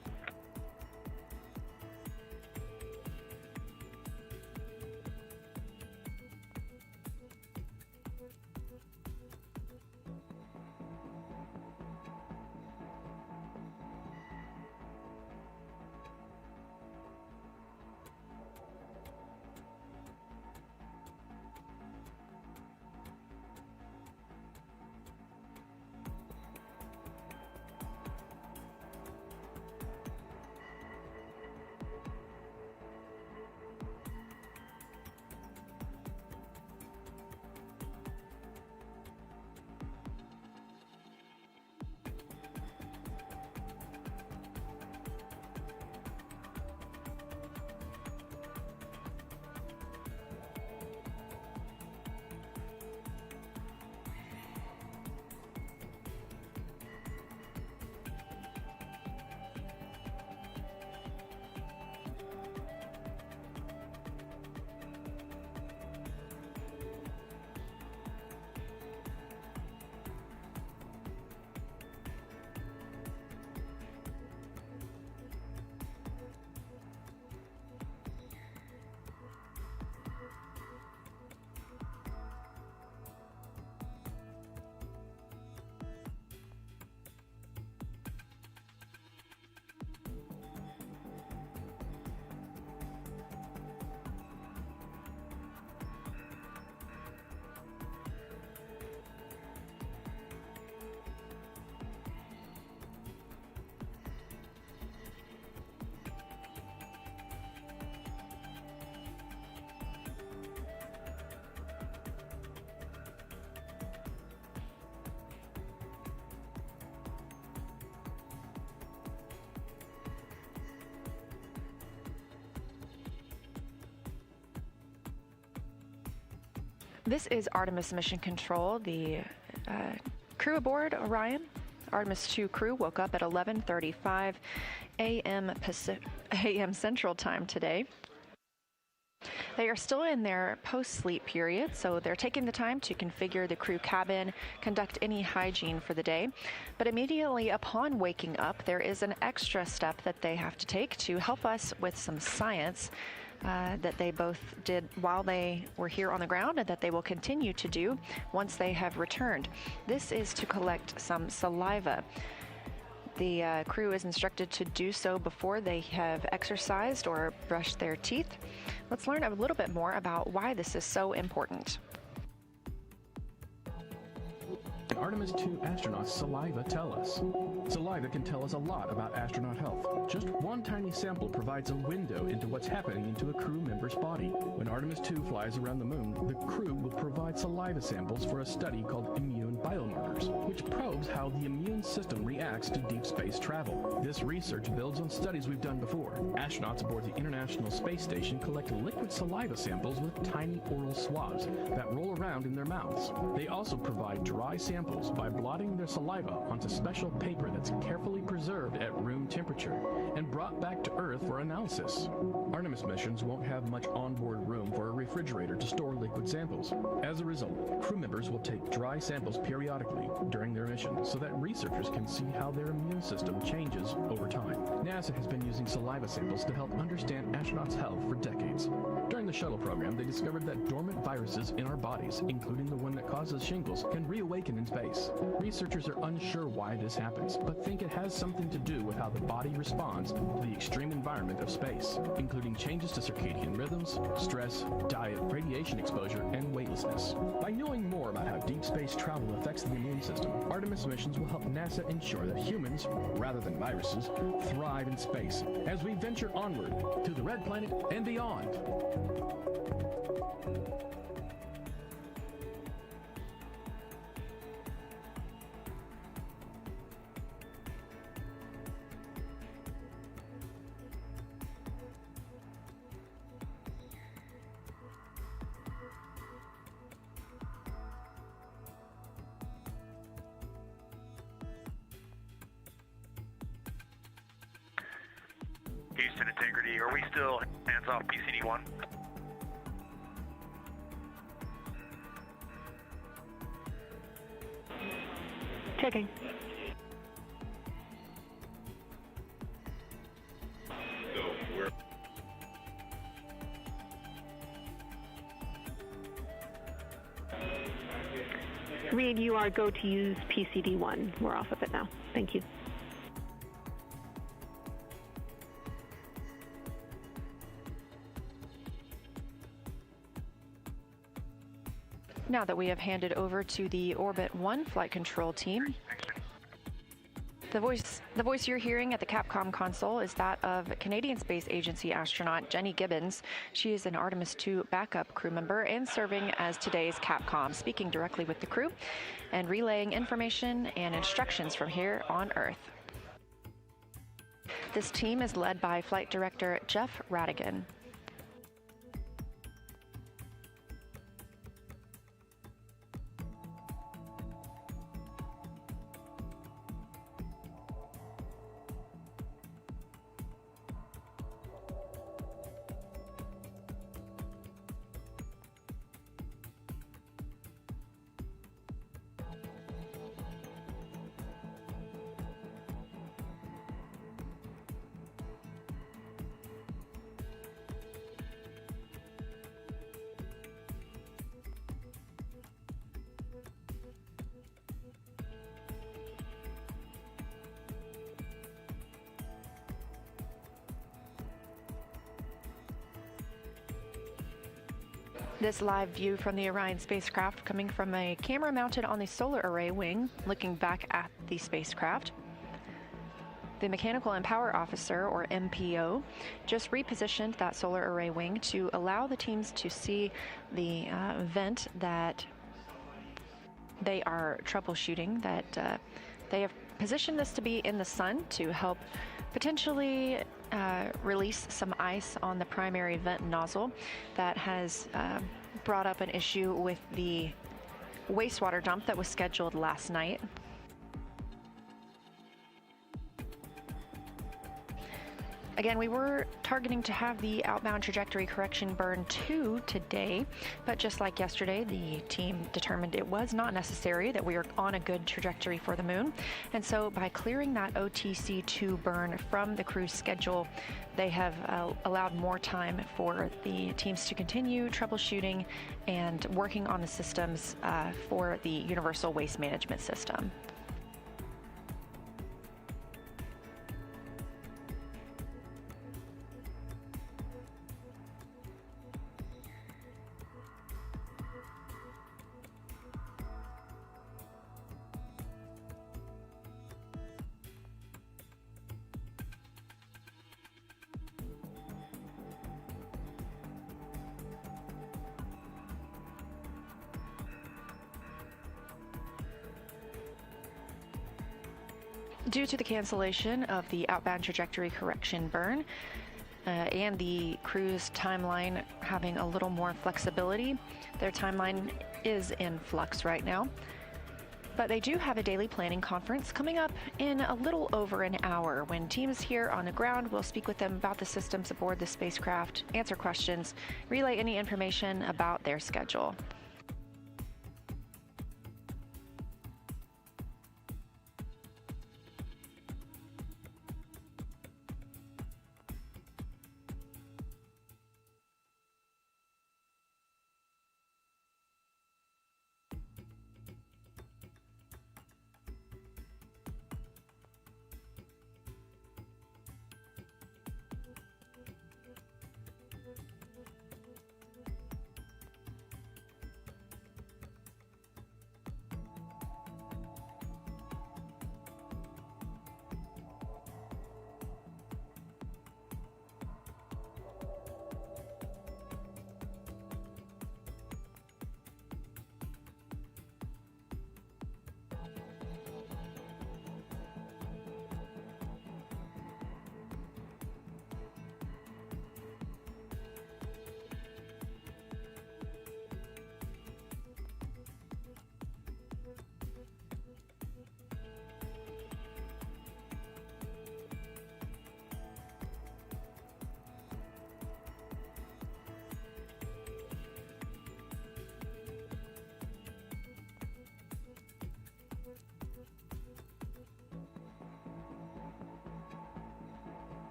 This is Artemis Mission Control. The crew aboard Orion, Artemis II crew, woke up at 11:35 a.m. Central Time today. They are still in their post-sleep period, so they're taking the time to configure the crew cabin, conduct any hygiene for the day. But immediately upon waking up, there is an extra step that they have to take to help us with some science that they both did while they were here on the ground and that they will continue to do once they have returned. This is to collect some saliva. The crew is instructed to do so before they have exercised or brushed their teeth. Let's learn a little bit more about why this is so important. Artemis II astronauts' saliva tell us. Saliva can tell us a lot about astronaut health. Just one tiny sample provides a window into what's happening into a crew member's body. When Artemis II flies around the moon, the crew will provide saliva samples for a study called immune biomarkers, which probes how the immune system reacts to deep space travel. This research builds on studies we've done before. Astronauts aboard the International Space Station collect liquid saliva samples with tiny oral swabs that roll around in their mouths. They also provide dry samples by blotting their saliva onto special paper that's carefully preserved at room temperature and brought back to Earth for analysis. Artemis missions won't have much onboard room for a refrigerator to store liquid samples. As a result, crew members will take dry samples periodically during their mission so that researchers can see how their immune system changes over time. NASA has been using saliva samples to help understand astronauts' health for decades. During the shuttle program, they discovered that dormant viruses in our bodies, including the one that causes shingles, can reawaken in space. Researchers are unsure why this happens, but think it has something to do with how the body responds to the extreme environment of space, including changes to circadian rhythms, stress, diet, radiation exposure, and weightlessness. By knowing more about how deep space travel affects the immune system, Artemis missions will help NASA ensure that humans, rather than viruses, thrive in space as we venture onward to the Red Planet and beyond. Houston Integrity, are we still hands off PCD-1? Checking. Reid, you are go to use PCD-1. We're off of it now. Thank you. Now that we have handed over to the Orbit 1 flight control team, the voice you're hearing at the Capcom console is that of Canadian Space Agency astronaut Jenny Gibbons. She is an Artemis II backup crew member and serving as today's Capcom, speaking directly with the crew and relaying information and instructions from here on Earth. This team is led by Flight Director Jeff Radigan. This live view from the Orion spacecraft coming from a camera mounted on the solar array wing, looking back at the spacecraft. The Mechanical and Power Officer, or MPO, just repositioned that solar array wing to allow the teams to see the vent that they are troubleshooting, that they have positioned this to be in the sun to help potentially release some ice on the primary vent nozzle that has brought up an issue with the wastewater dump that was scheduled last night. Again, we were targeting to have the outbound trajectory correction burn 2 today, but just like yesterday, the team determined it was not necessary, that we are on a good trajectory for the moon. And so by clearing that OTC2 burn from the crew's schedule, they have allowed more time for the teams to continue troubleshooting and working on the systems for the Universal Waste Management System. Due to the cancellation of the outbound trajectory correction burn and the crew's timeline having a little more flexibility, their timeline is in flux right now. But they do have a daily planning conference coming up in a little over an hour when teams here on the ground will speak with them about the systems aboard the spacecraft, answer questions, relay any information about their schedule.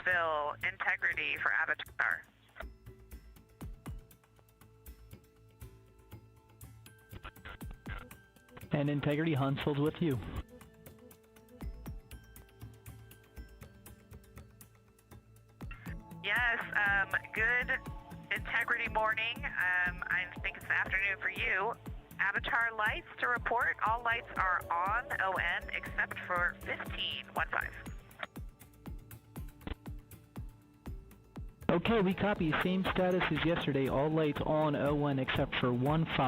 Huntsville Integrity for Avatar. And Integrity Huntsville's with you. Yes, good Integrity morning. I think it's the afternoon for you. Avatar lights to report. All lights are on, ON, except for 1515. Okay, we copy. Same status as yesterday. All lights on O1 except for 15.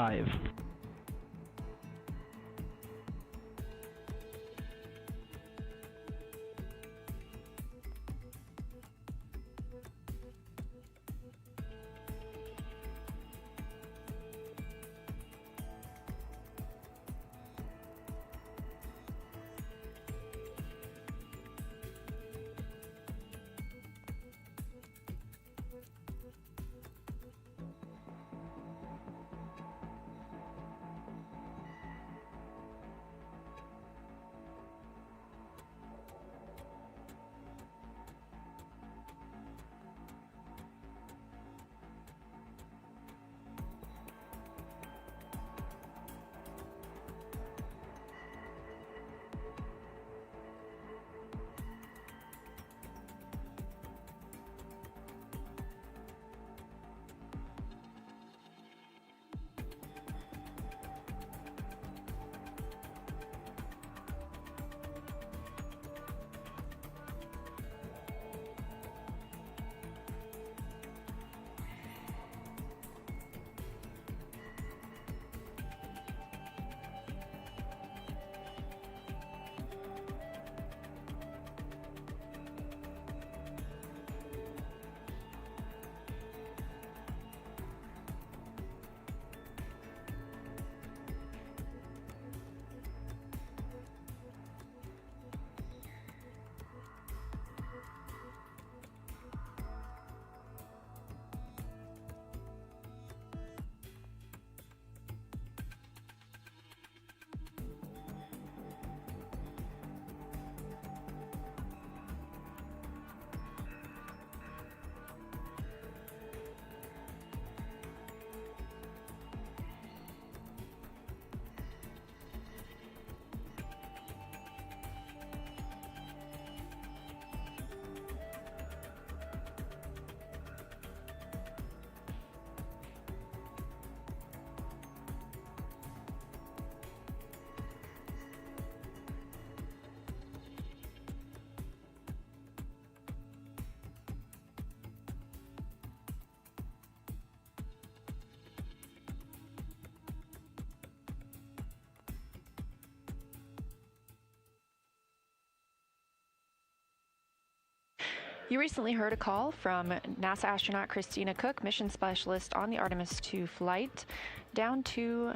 You recently heard a call from NASA astronaut Christina Cook, mission specialist on the Artemis II flight, down to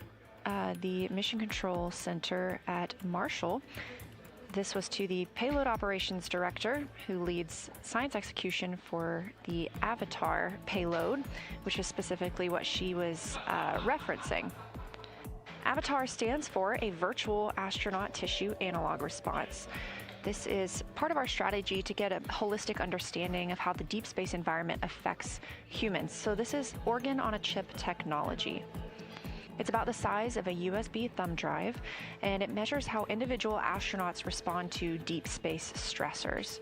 the Mission Control Center at Marshall. This was to the Payload Operations Director, who leads science execution for the Avatar payload, which is specifically what she was referencing. Avatar stands for a Virtual Astronaut Tissue Analog Response. This is part of our strategy to get a holistic understanding of how the deep space environment affects humans. So this is organ-on-a-chip technology. It's about the size of a USB thumb drive, and it measures how individual astronauts respond to deep space stressors.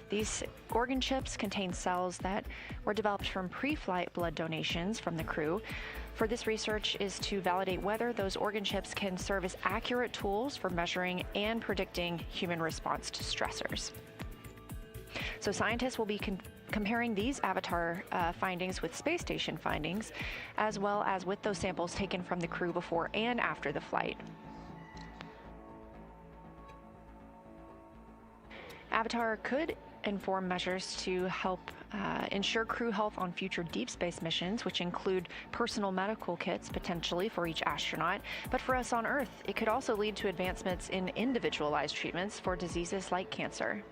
These organ chips contain cells that were developed from pre-flight blood donations from the crew. For this research is to validate whether those organ chips can serve as accurate tools for measuring and predicting human response to stressors. So scientists will be comparing these Avatar findings with space station findings, as well as with those samples taken from the crew before and after the flight. Avatar could inform measures to help ensure crew health on future deep space missions, which include personal medical kits potentially for each astronaut. But for us on Earth, it could also lead to advancements in individualized treatments for diseases like cancer.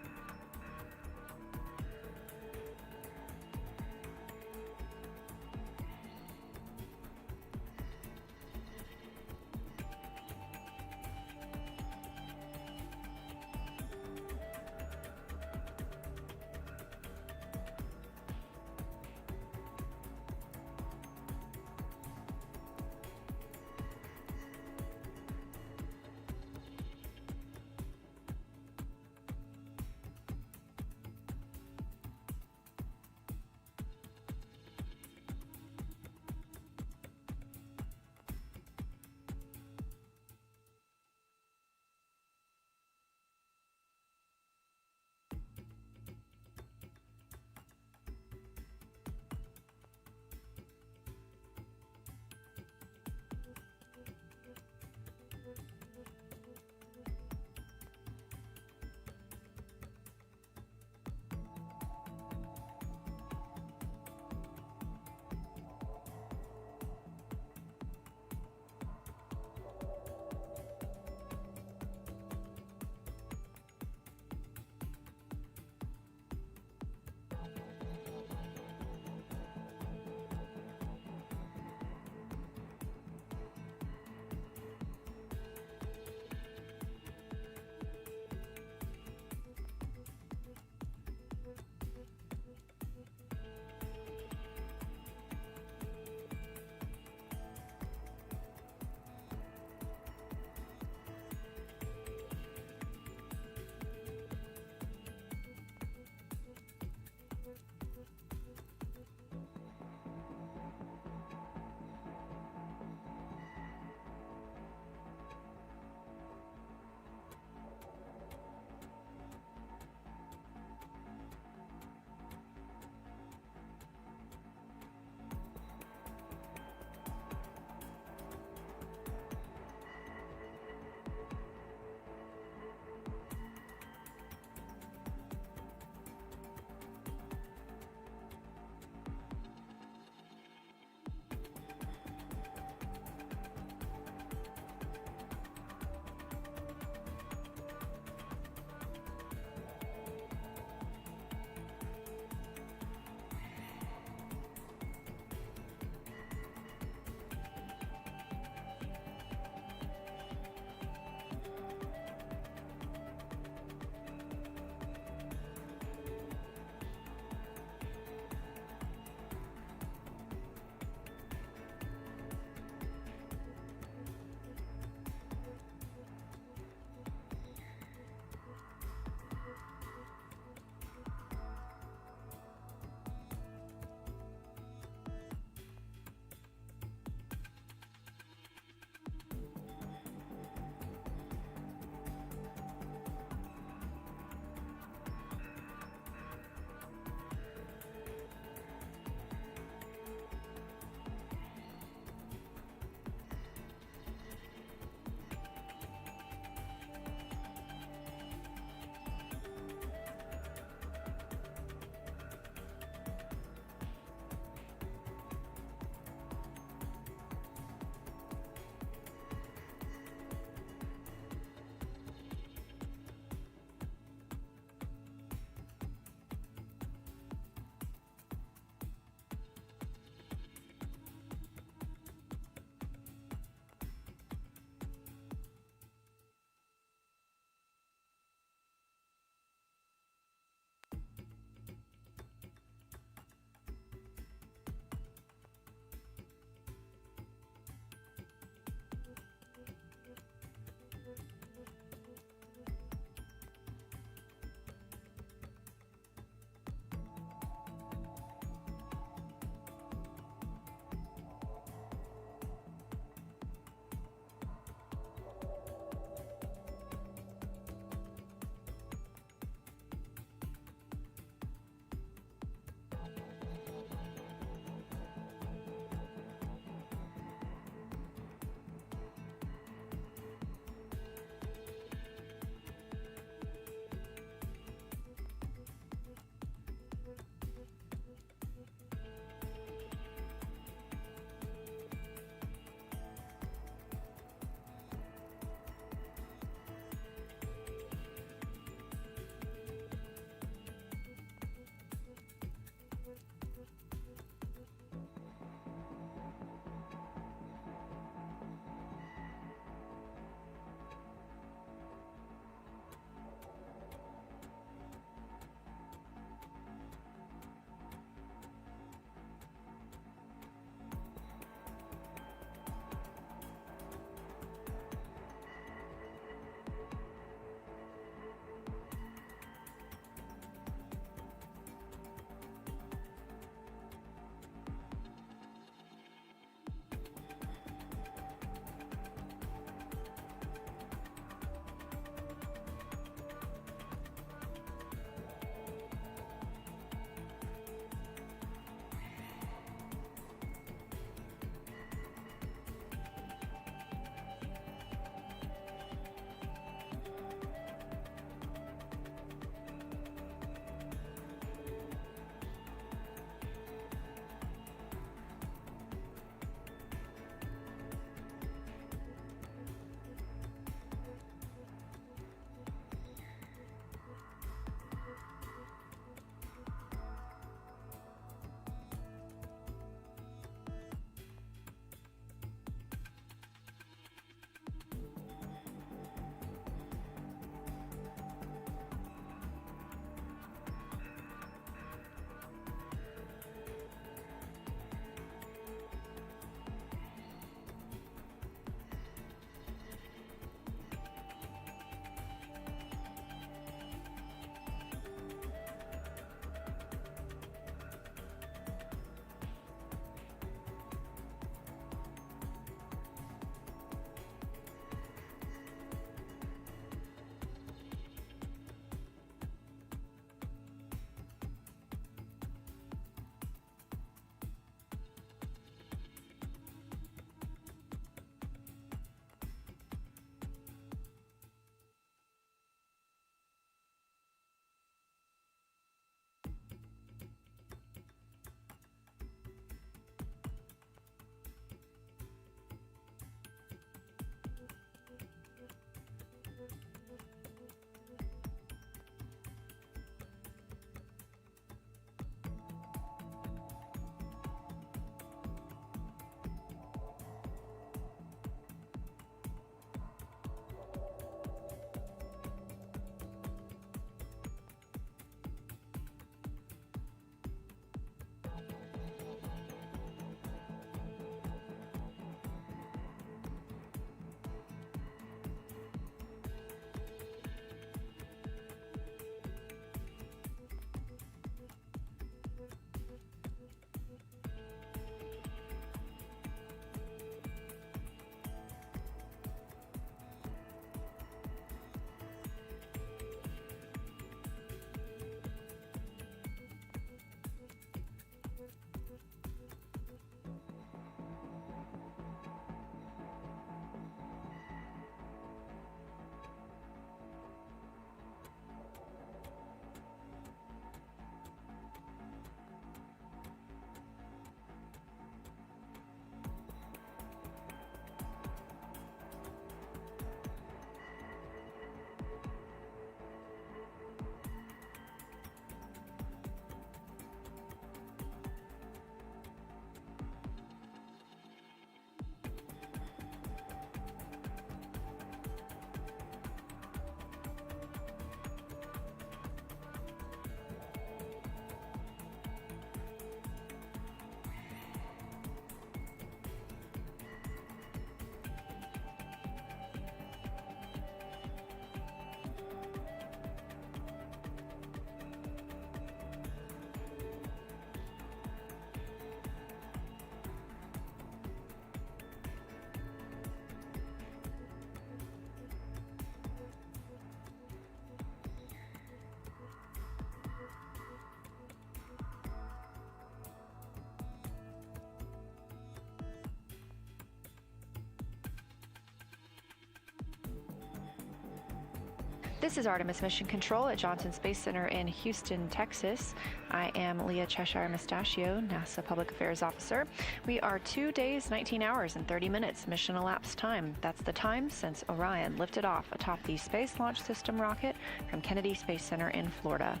This is Artemis Mission Control at Johnson Space Center in Houston, Texas. I am Leah Cheshire Mustachio, NASA Public Affairs Officer. We are 2 days, 19 hours, and 30 minutes mission elapsed time. That's the time since Orion lifted off atop the Space Launch System rocket from Kennedy Space Center in Florida.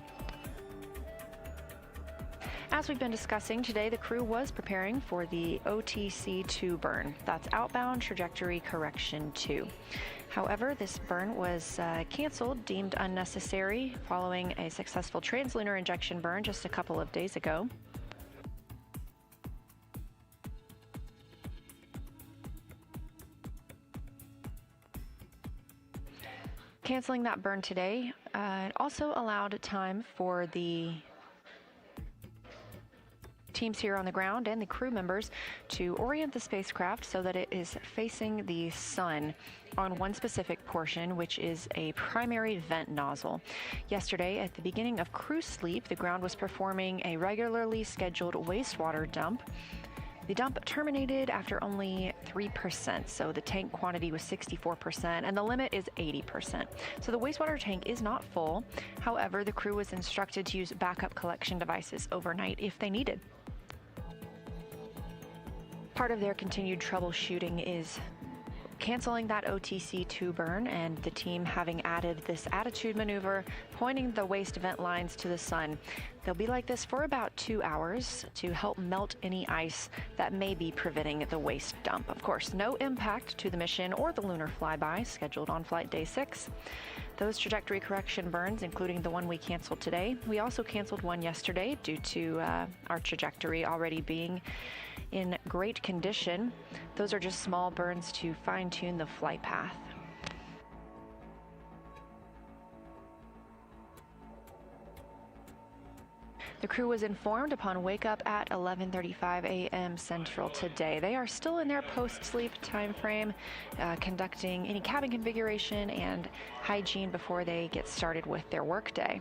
As we've been discussing today, the crew was preparing for the OTC-2 burn. That's Outbound Trajectory Correction 2. However, this burn was canceled, deemed unnecessary, following a successful translunar injection burn just a couple of days ago. Canceling that burn today also allowed time for the teams here on the ground and the crew members to orient the spacecraft so that it is facing the sun on one specific portion, which is a primary vent nozzle. Yesterday, at the beginning of crew sleep, the ground was performing a regularly scheduled wastewater dump. The dump terminated after only 3%, so the tank quantity was 64%, and the limit is 80%. So the wastewater tank is not full. However, the crew was instructed to use backup collection devices overnight if they needed. Part of their continued troubleshooting is canceling that OTC-2 burn, and the team having added this attitude maneuver, pointing the waste vent lines to the sun. They'll be like this for about 2 hours to help melt any ice that may be preventing the waste dump. Of course, no impact to the mission or the lunar flyby scheduled on flight day 6. Those trajectory correction burns, including the one we canceled today. We also canceled one yesterday due to our trajectory already being in great condition. Those are just small burns to fine-tune the flight path. The crew was informed upon wake up at 11:35 a.m. Central today. They are still in their post-sleep time frame, conducting any cabin configuration and hygiene before they get started with their workday.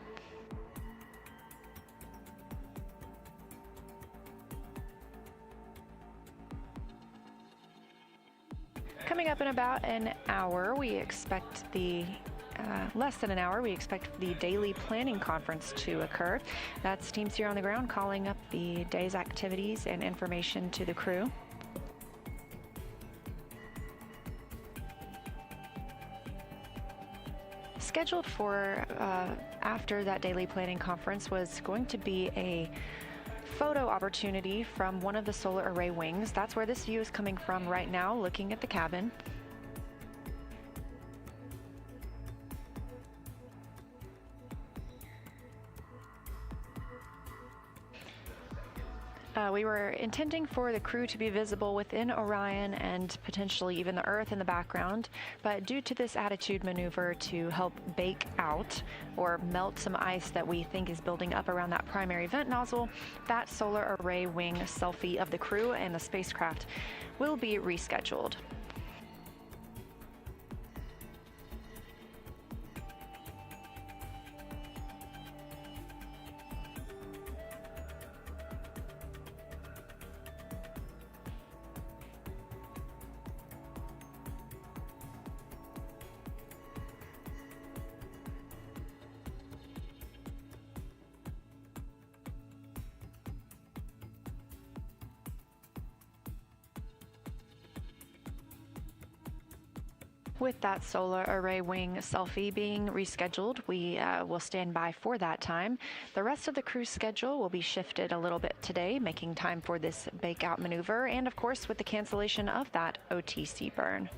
Coming up in about an hour, we expect less than an hour, we expect the daily planning conference to occur. That's teams here on the ground calling up the day's activities and information to the crew. Scheduled for after that daily planning conference was going to be a photo opportunity from one of the solar array wings. That's where this view is coming from right now, looking at the cabin. We were intending for the crew to be visible within Orion and potentially even the Earth in the background, but due to this attitude maneuver to help bake out or melt some ice that we think is building up around that primary vent nozzle, that solar array wing selfie of the crew and the spacecraft will be rescheduled. With that solar array wing selfie being rescheduled, we will stand by for that time. The rest of the crew's schedule will be shifted a little bit today, making time for this bake out maneuver, and of course with the cancellation of that OTC burn.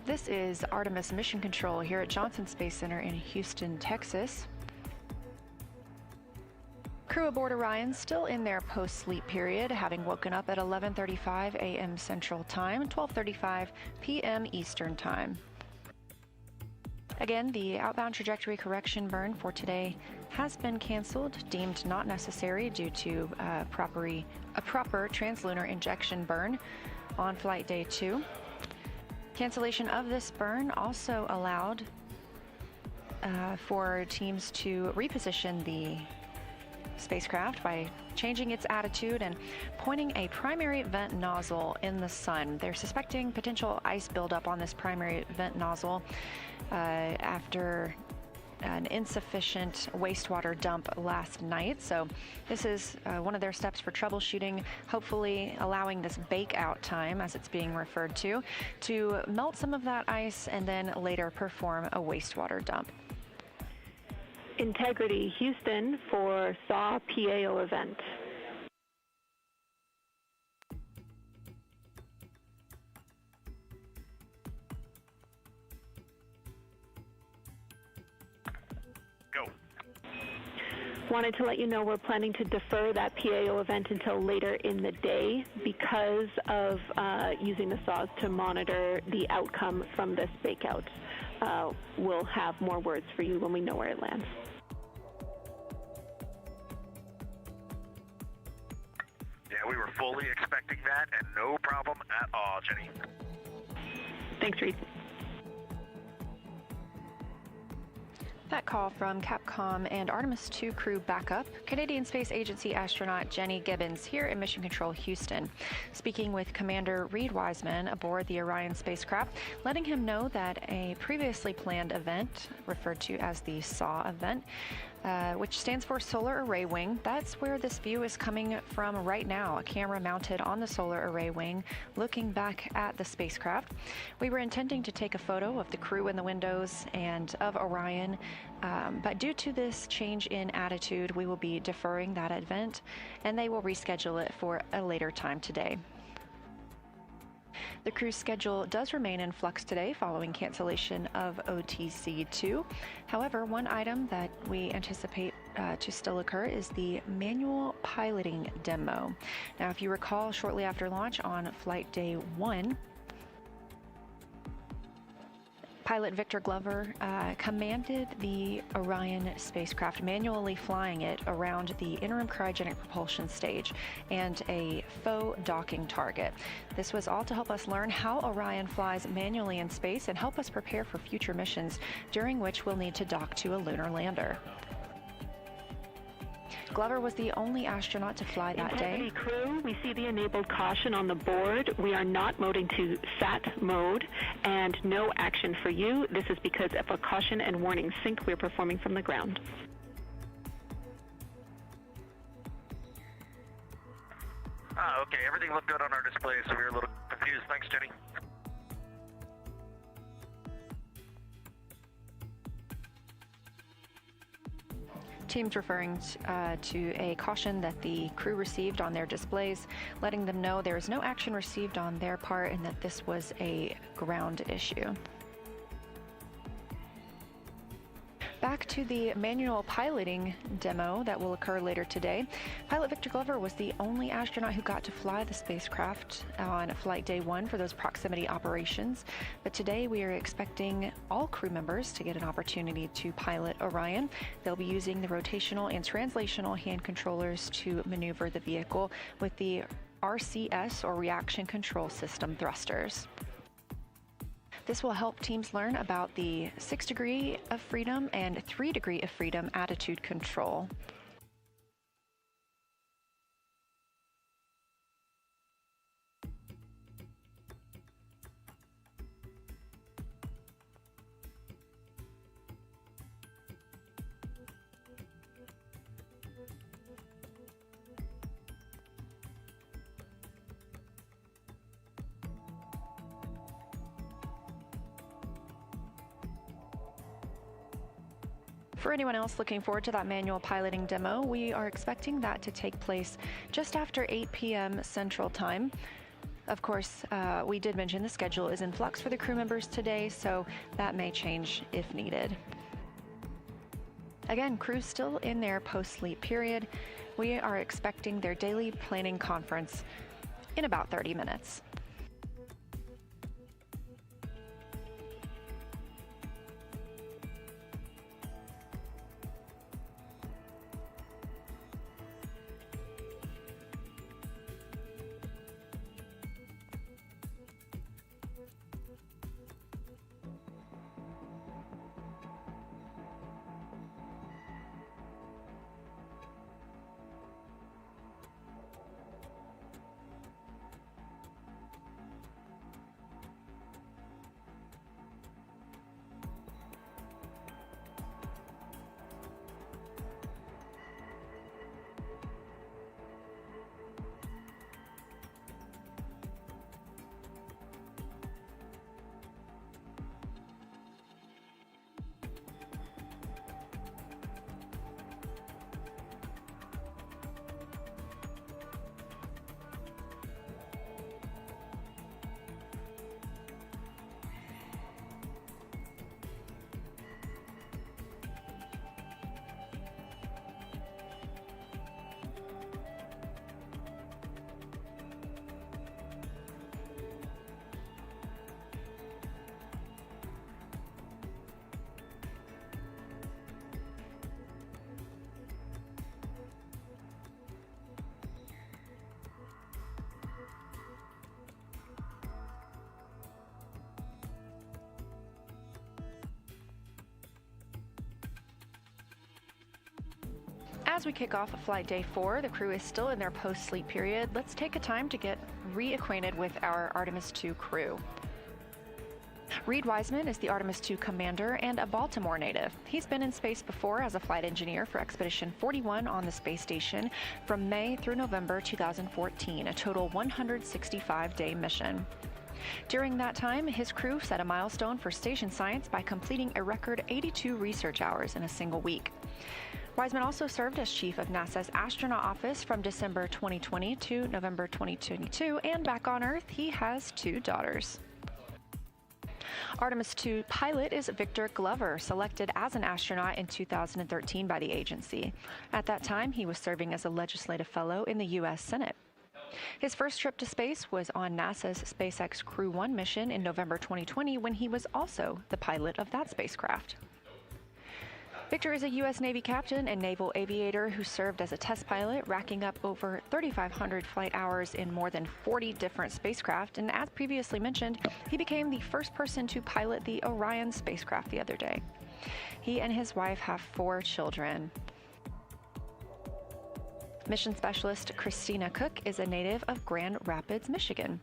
This is Artemis Mission Control here at Johnson Space Center in Houston, Texas. Crew aboard Orion still in their post-sleep period, having woken up at 11:35 a.m. Central Time, 12:35 p.m. Eastern Time. Again, the outbound trajectory correction burn for today has been canceled, deemed not necessary due to a proper translunar injection burn on flight day 2. Cancellation of this burn also allowed for teams to reposition the spacecraft by changing its attitude and pointing a primary vent nozzle in the sun. They're suspecting potential ice buildup on this primary vent nozzle after an insufficient wastewater dump last night. So this is one of their steps for troubleshooting, hopefully allowing this bake out time, as it's being referred to melt some of that ice and then later perform a wastewater dump. Integrity, Houston for SAW PAO event. Go. Wanted to let you know we're planning to defer that PAO event until later in the day because of using the SAWs to monitor the outcome from this bakeout. We'll have more words for you when we know where it lands. Yeah, we were fully expecting that, and no problem at all, Jenny. Thanks, Reid. That call from Capcom and Artemis II crew backup, Canadian Space Agency astronaut Jenny Gibbons here in Mission Control Houston, speaking with Commander Reid Wiseman aboard the Orion spacecraft, letting him know that a previously planned event, referred to as the SAW event, which stands for Solar Array Wing. That's where this view is coming from right now, a camera mounted on the Solar Array Wing looking back at the spacecraft. We were intending to take a photo of the crew in the windows and of Orion, but due to this change in attitude, we will be deferring that event, and they will reschedule it for a later time today. The crew's schedule does remain in flux today following cancellation of OTC-2. However, one item that we anticipate to still occur is the manual piloting demo. Now, if you recall, shortly after launch on flight day 1, pilot Victor Glover commanded the Orion spacecraft, manually flying it around the interim cryogenic propulsion stage and a faux docking target. This was all to help us learn how Orion flies manually in space and help us prepare for future missions, during which we'll need to dock to a lunar lander. Glover was the only astronaut to fly that day. Integrity crew, we see the enabled caution on the board. We are not moding to SAT mode, and no action for you. This is because of a caution and warning sync we're performing from the ground. Okay, everything looked good on our display, so we were a little confused. Thanks, Jenny. Teams referring to a caution that the crew received on their displays, letting them know there is no action received on their part and that this was a ground issue. Back to the manual piloting demo that will occur later today. Pilot Victor Glover was the only astronaut who got to fly the spacecraft on flight day 1 for those proximity operations. But today we are expecting all crew members to get an opportunity to pilot Orion. They'll be using the rotational and translational hand controllers to maneuver the vehicle with the RCS, or Reaction Control System, thrusters. This will help teams learn about the 6 degree of freedom and 3 degree of freedom attitude control. For anyone else looking forward to that manual piloting demo, we are expecting that to take place just after 8 p.m. Central Time. Of course, we did mention the schedule is in flux for the crew members today, so that may change if needed. Again, crew's still in their post-sleep period. We are expecting their daily planning conference in about 30 minutes. As we kick off flight day 4, the crew is still in their post-sleep period. Let's take a time to get reacquainted with our Artemis II crew. Reid Wiseman is the Artemis II commander and a Baltimore native. He's been in space before as a flight engineer for Expedition 41 on the space station from May through November 2014, a total 165-day mission. During that time, his crew set a milestone for station science by completing a record 82 research hours in a single week. Wiseman also served as chief of NASA's astronaut office from December 2020 to November 2022, and back on Earth, he has 2 daughters. Artemis II pilot is Victor Glover, selected as an astronaut in 2013 by the agency. At that time, he was serving as a legislative fellow in the U.S. Senate. His first trip to space was on NASA's SpaceX Crew 1 mission in November 2020, when he was also the pilot of that spacecraft. Victor is a U.S. Navy captain and naval aviator who served as a test pilot, racking up over 3,500 flight hours in more than 40 different spacecraft. And as previously mentioned, he became the first person to pilot the Orion spacecraft the other day. He and his wife have 4 children. Mission specialist Christina Cook is a native of Grand Rapids, Michigan.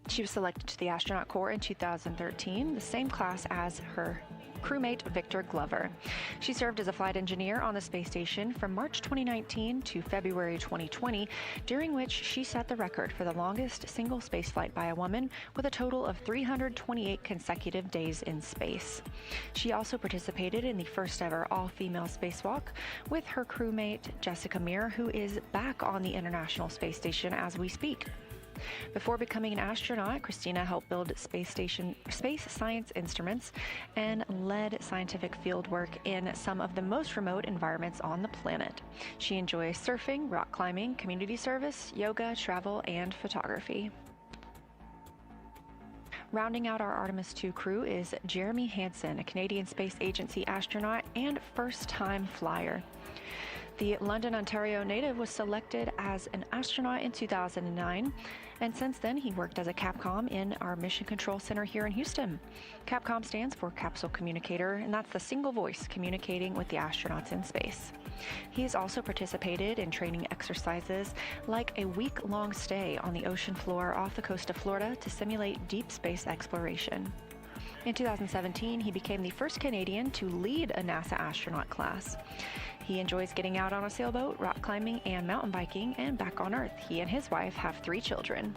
She was selected to the astronaut corps in 2013, the same class as her crewmate Victor Glover. She served as a flight engineer on the space station from March 2019 to February 2020, during which she set the record for the longest single spaceflight by a woman, with a total of 328 consecutive days in space. She also participated in the first ever all-female spacewalk with her crewmate Jessica Meir, who is back on the International Space Station as we speak. Before becoming an astronaut, Christina helped build space science instruments and led scientific fieldwork in some of the most remote environments on the planet. She enjoys surfing, rock climbing, community service, yoga, travel, and photography. Rounding out our Artemis II crew is Jeremy Hansen, a Canadian Space Agency astronaut and first-time flyer. The London, Ontario native was selected as an astronaut in 2009, and since then he worked as a Capcom in our Mission Control Center here in Houston. Capcom stands for Capsule Communicator, and that's the single voice communicating with the astronauts in space. He's also participated in training exercises like a week-long stay on the ocean floor off the coast of Florida to simulate deep space exploration. In 2017, he became the first Canadian to lead a NASA astronaut class. He enjoys getting out on a sailboat, rock climbing, and mountain biking, and back on Earth, he and his wife have 3 children.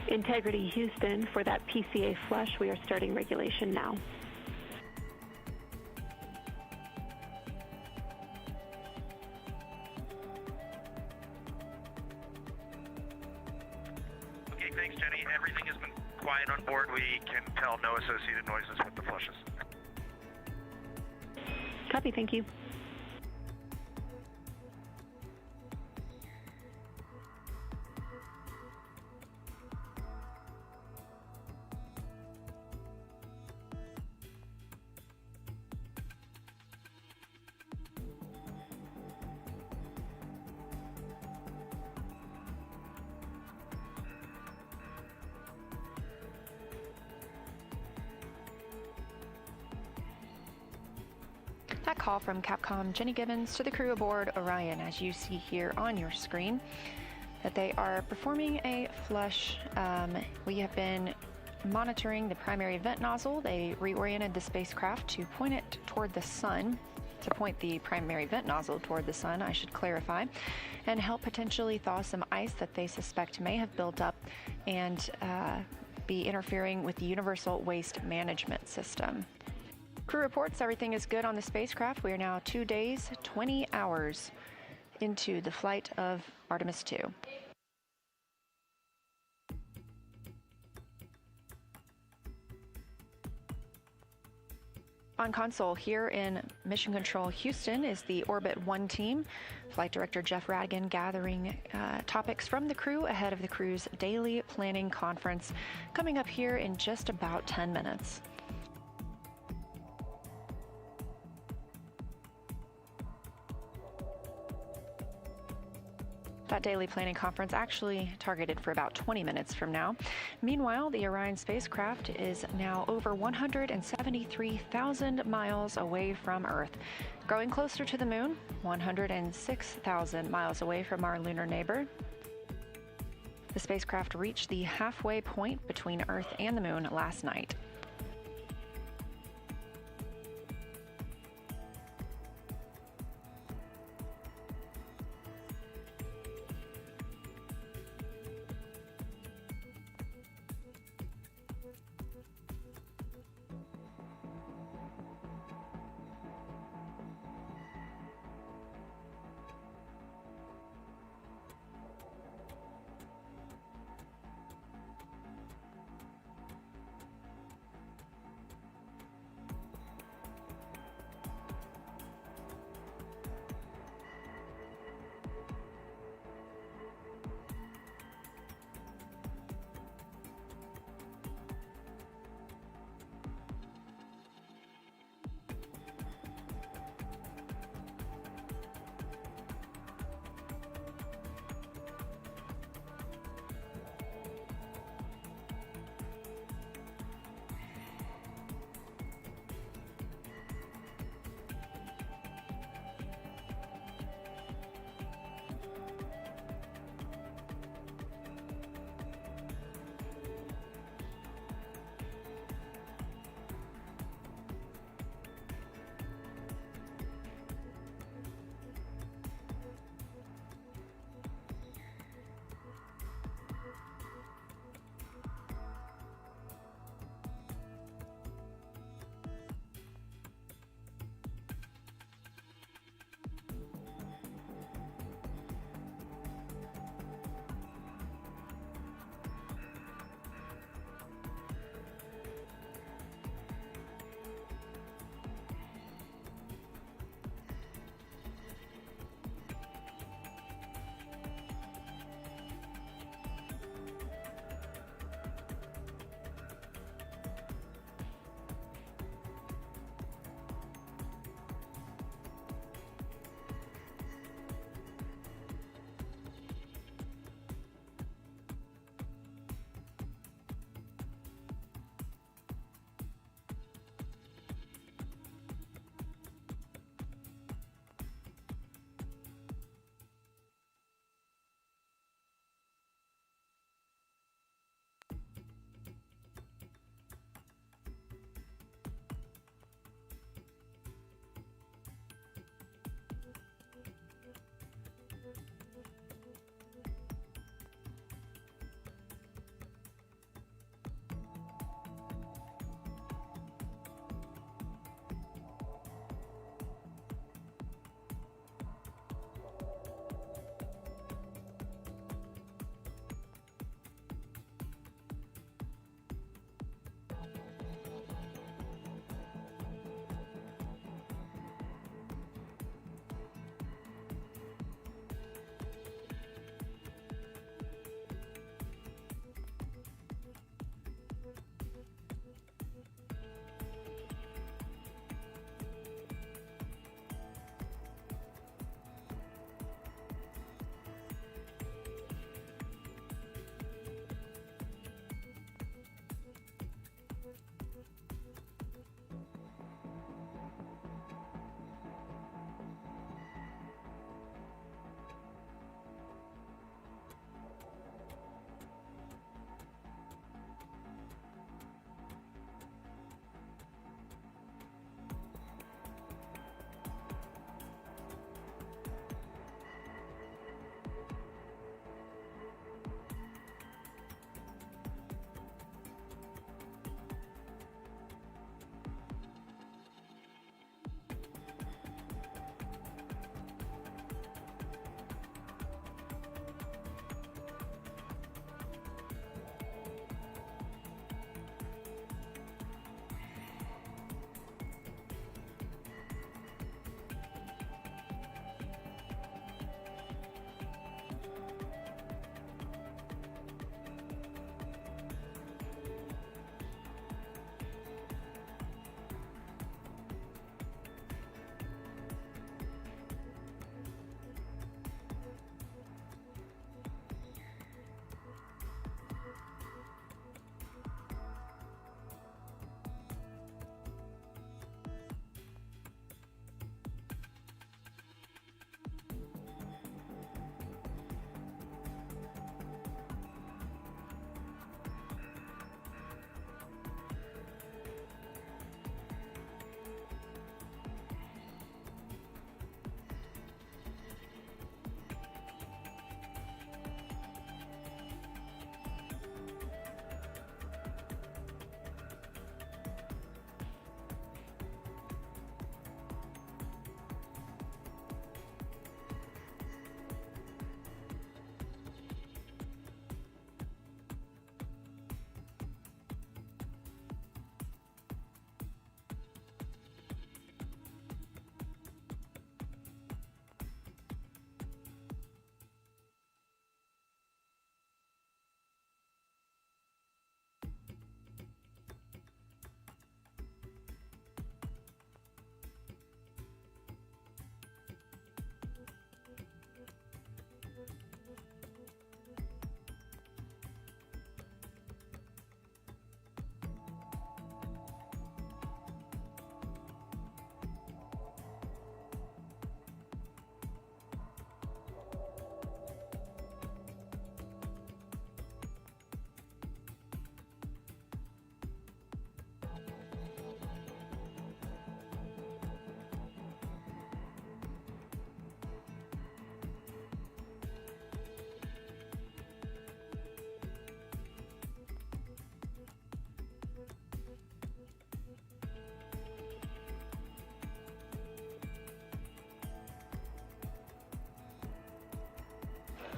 Integrity Houston, for that PCA flush, we are starting regulation now. Okay, thanks, Jenny. Everything has been quiet on board. We can tell no associated noises with the flushes. Copy, thank you. That call from Capcom Jenny Gibbons to the crew aboard Orion, as you see here on your screen, that they are performing a flush. We have been monitoring the primary vent nozzle. They reoriented the spacecraft to point it toward the sun, to point the primary vent nozzle toward the sun, I should clarify, and help potentially thaw some ice that they suspect may have built up and be interfering with the Universal Waste Management System. Crew reports everything is good on the spacecraft. We are now 2 days, 20 hours into the flight of Artemis II. On console here in Mission Control Houston is the Orbit 1 team. Flight Director Jeff Radigan gathering topics from the crew ahead of the crew's daily planning conference coming up here in just about 10 minutes. That daily planning conference actually targeted for about 20 minutes from now. Meanwhile, the Orion spacecraft is now over 173,000 miles away from Earth, growing closer to the moon, 106,000 miles away from our lunar neighbor. The spacecraft reached the halfway point between Earth and the moon last night.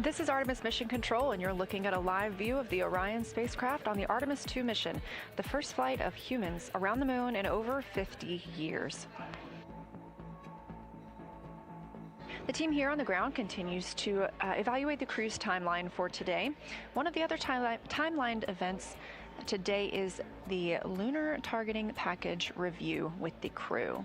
This is Artemis Mission Control, and you're looking at a live view of the Orion spacecraft on the Artemis II mission, the first flight of humans around the moon in over 50 years. The team here on the ground continues to evaluate the crew's timeline for today. One of the other timelined events today is the Lunar Targeting Package review with the crew.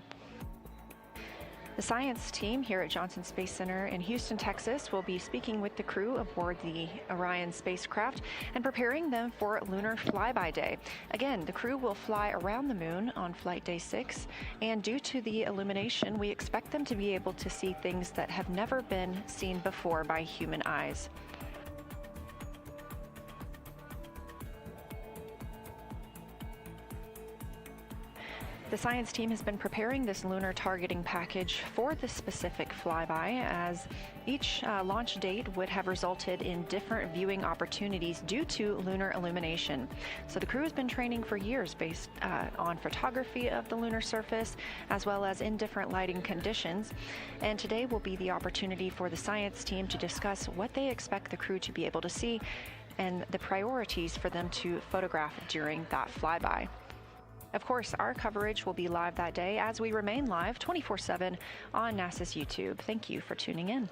The science team here at Johnson Space Center in Houston, Texas, will be speaking with the crew aboard the Orion spacecraft and preparing them for Lunar Flyby Day. Again, the crew will fly around the moon on Flight Day 6, and due to the illumination, we expect them to be able to see things that have never been seen before by human eyes. The science team has been preparing this lunar targeting package for this specific flyby, as each launch date would have resulted in different viewing opportunities due to lunar illumination. So the crew has been training for years based on photography of the lunar surface, as well as in different lighting conditions. And today will be the opportunity for the science team to discuss what they expect the crew to be able to see and the priorities for them to photograph during that flyby. Of course, our coverage will be live that day as we remain live 24/7 on NASA's YouTube. Thank you for tuning in.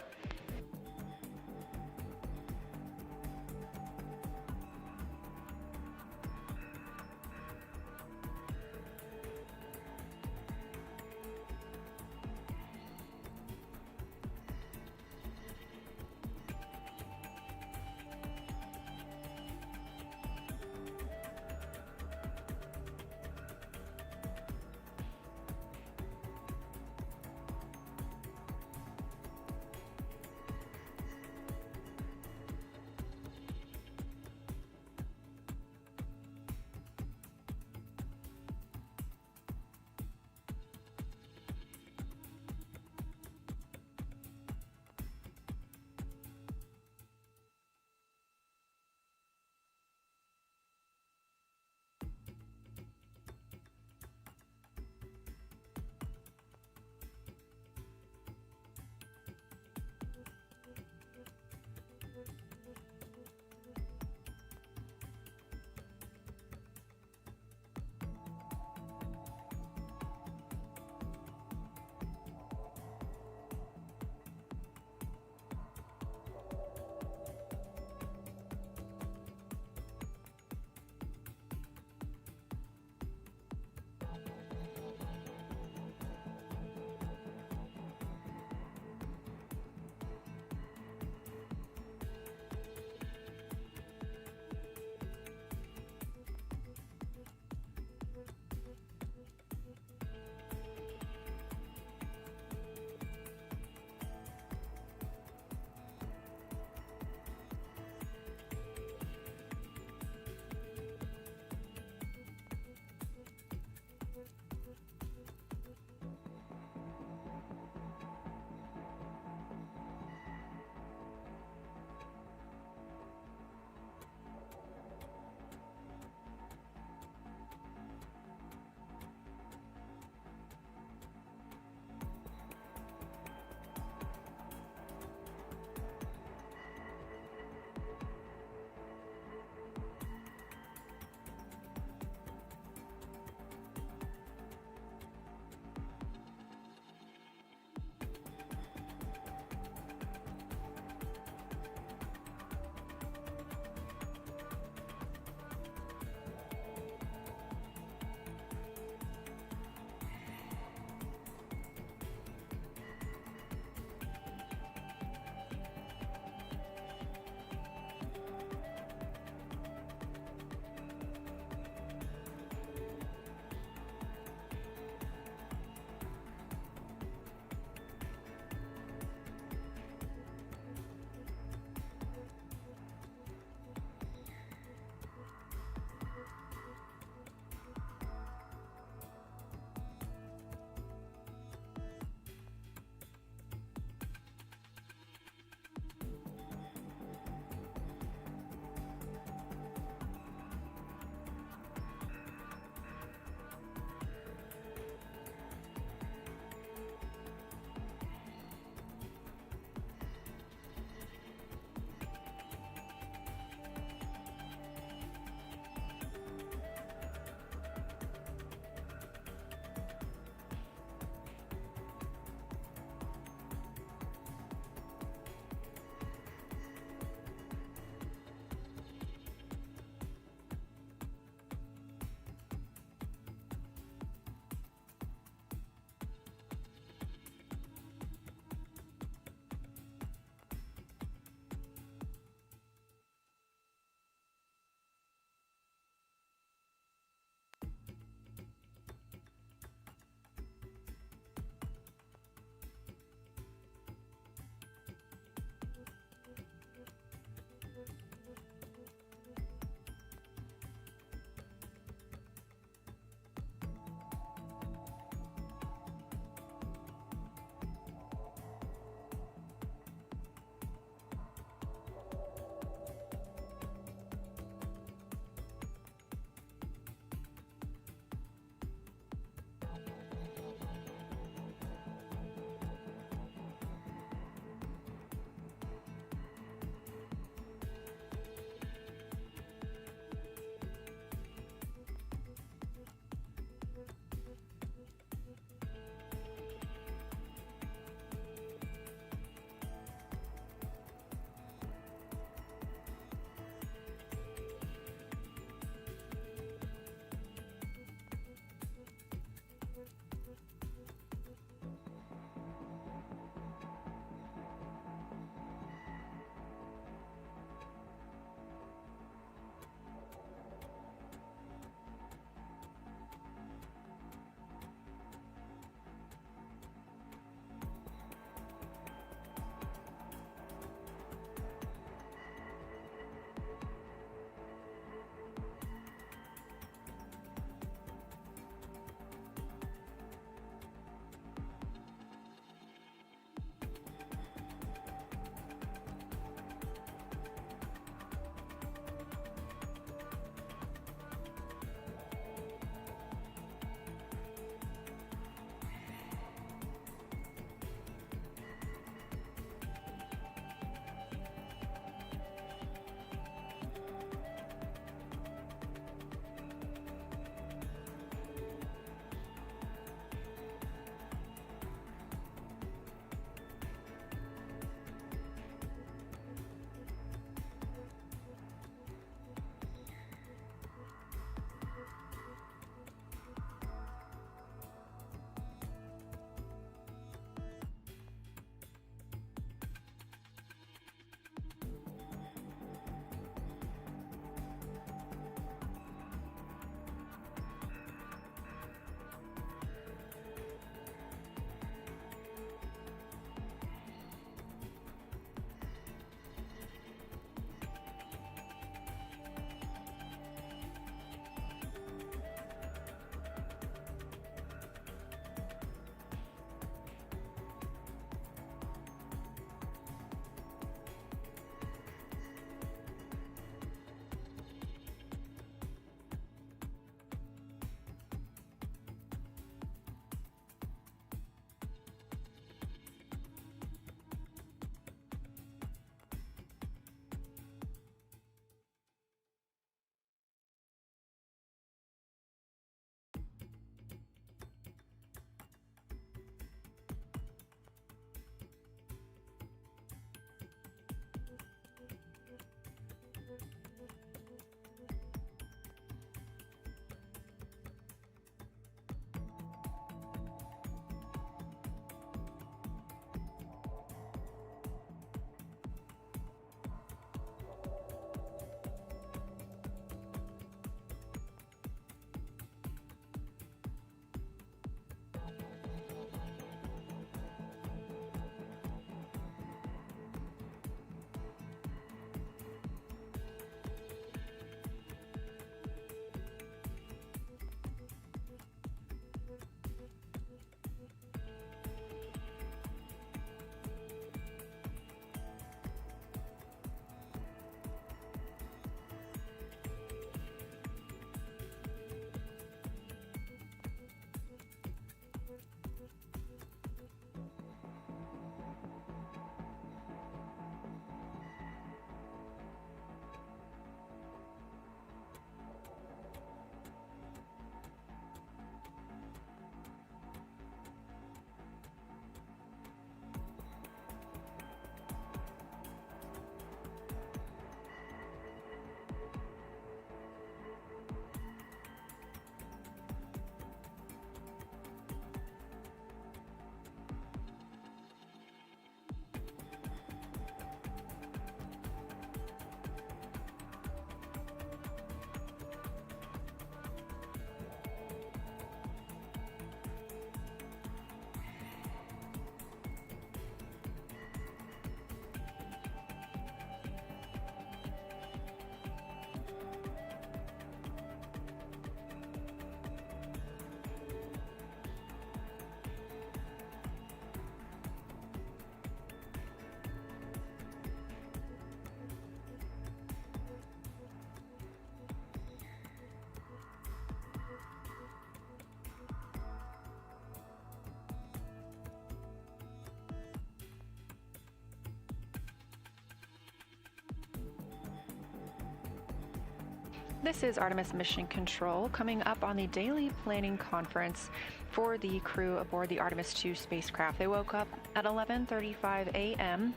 This is Artemis Mission Control coming up on the daily planning conference for the crew aboard the Artemis II spacecraft. They woke up at 11:35 a.m.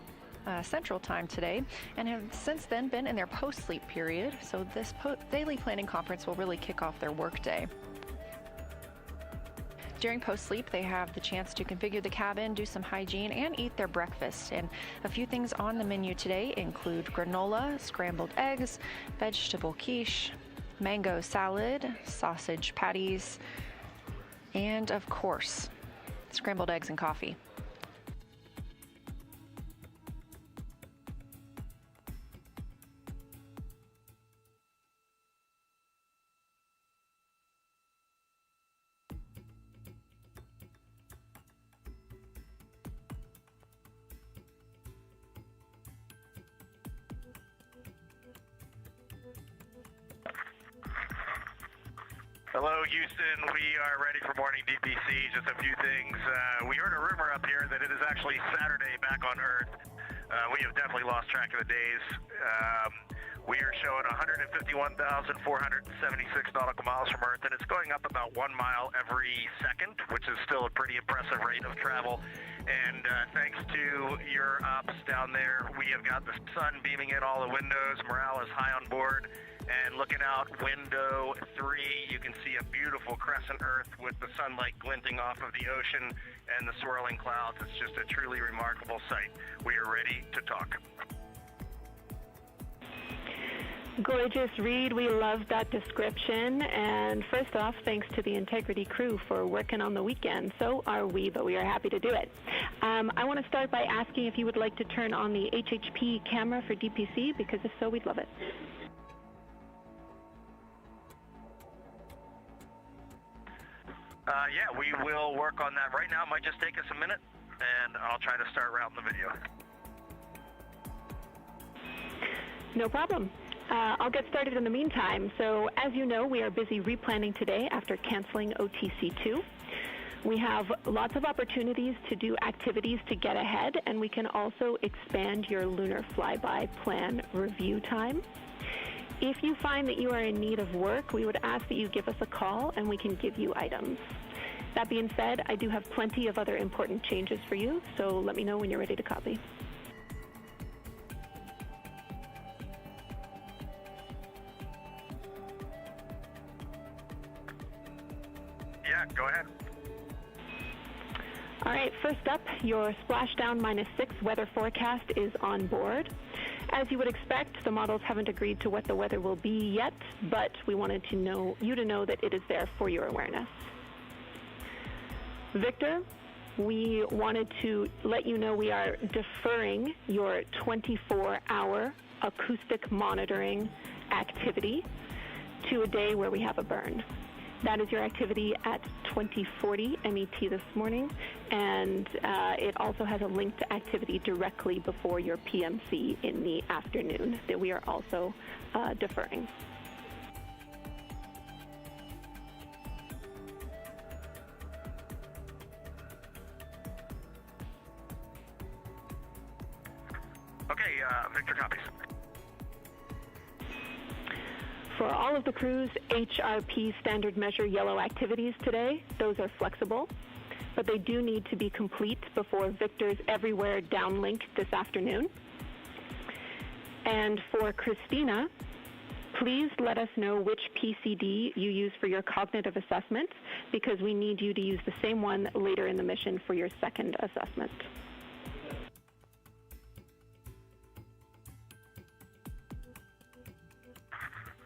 Central Time today and have since then been in their post-sleep period. So this daily planning conference will really kick off their workday. During post-sleep, they have the chance to configure the cabin, do some hygiene, and eat their breakfast. And a few things on the menu today include granola, scrambled eggs, vegetable quiche, mango salad, sausage patties, and of course, scrambled eggs and coffee. Hello, Houston. We are ready for morning DPC. Just a few things. We heard a rumor up here that it is actually Saturday back on Earth. We have definitely lost track of the days. We are showing 151,476 nautical miles from Earth, and it's going up about 1 mile every second, which is still a pretty impressive rate of travel. And thanks to your ops down there, we have got the sun beaming in all the windows. Morale is high on board. And looking out window 3, you can see a beautiful crescent Earth with the sunlight glinting off of the ocean and the swirling clouds. It's just a truly remarkable sight. We are ready to talk. Gorgeous, Reid. We love that description. And first off, thanks to the Integrity crew for working on the weekend. So are we, but we are happy to do it. I want to start by asking if you would like to turn on the HHP camera for DPC, because if so, we'd love it. Yeah, we will work on that right now. It might just take us a minute, and I'll try to start routing the video. No problem. I'll get started in the meantime. So, as you know, we are busy replanning today after canceling OTC2. We have lots of opportunities to do activities to get ahead, and we can also expand your lunar flyby plan review time. If you find that you are in need of work, we would ask that you give us a call and we can give you items. That being said, I do have plenty of other important changes for you, so let me know when you're ready to copy. Yeah, go ahead. All right, first up, your splashdown -6 weather forecast is on board. As you would expect, the models haven't agreed to what the weather will be yet, but we wanted to know you to know that it is there for your awareness. Victor, we wanted to let you know we are deferring your 24-hour acoustic monitoring activity to a day where we have a burn. That is your activity at 2040 MET this morning, and it also has a link to activity directly before your PMC in the afternoon that we are also deferring. Okay, Victor copies. For all of the crew's HRP standard measure yellow activities today, those are flexible, but they do need to be complete before Victor's Everywhere downlink this afternoon. And for Christina, please let us know which PCD you use for your cognitive assessment, because we need you to use the same one later in the mission for your second assessment.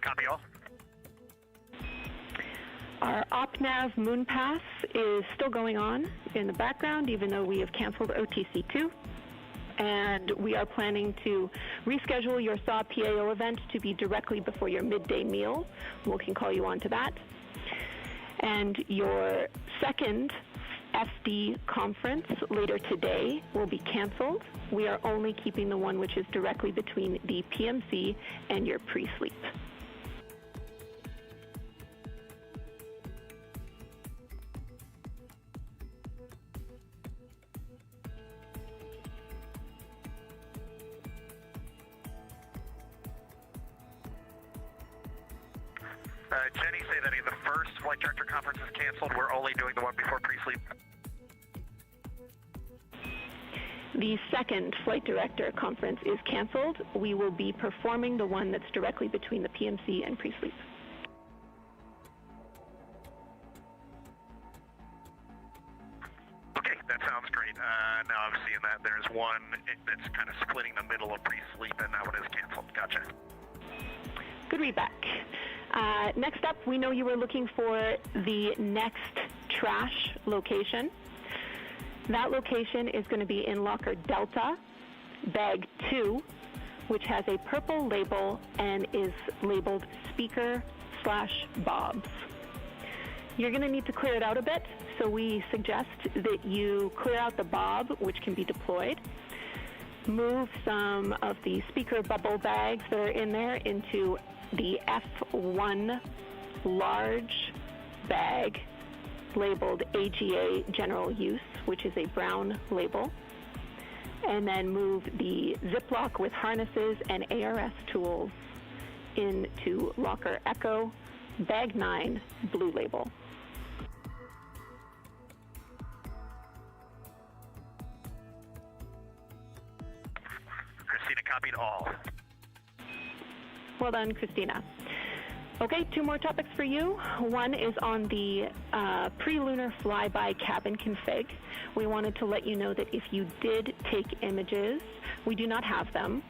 Copy all. Our OpNav moon pass is still going on in the background, even though we have canceled OTC2. And we are planning to reschedule your SAW PAO event to be directly before your midday meal. We can call you on to that. And your second FD conference later today will be canceled. We are only keeping the one which is directly between the PMC and your pre-sleep. Jenny, say that the first flight director conference is canceled. We're only doing the one before pre-sleep. The second flight director conference is canceled. We will be performing the one that's directly between the PMC and pre-sleep. Okay, that sounds great. Now I'm seeing that there's one that's kind of splitting the middle of pre-sleep, and that one is canceled. Gotcha. Good read back. Next up, we know you were looking for the next trash location. That location is going to be in locker Delta, bag 2, which has a purple label and is labeled speaker/bobs. You're going to need to clear it out a bit, so we suggest that you clear out the bob, which can be deployed. Move some of the speaker bubble bags that are in there into the F1 large bag labeled AGA General Use, which is a brown label. And then move the Ziploc with harnesses and ARS tools into locker Echo, bag 9, blue label. Christina copied all. Well done, Christina. Okay, 2 more topics for you. One is on the pre-lunar flyby cabin config. We wanted to let you know that if you did take images, we do not have them.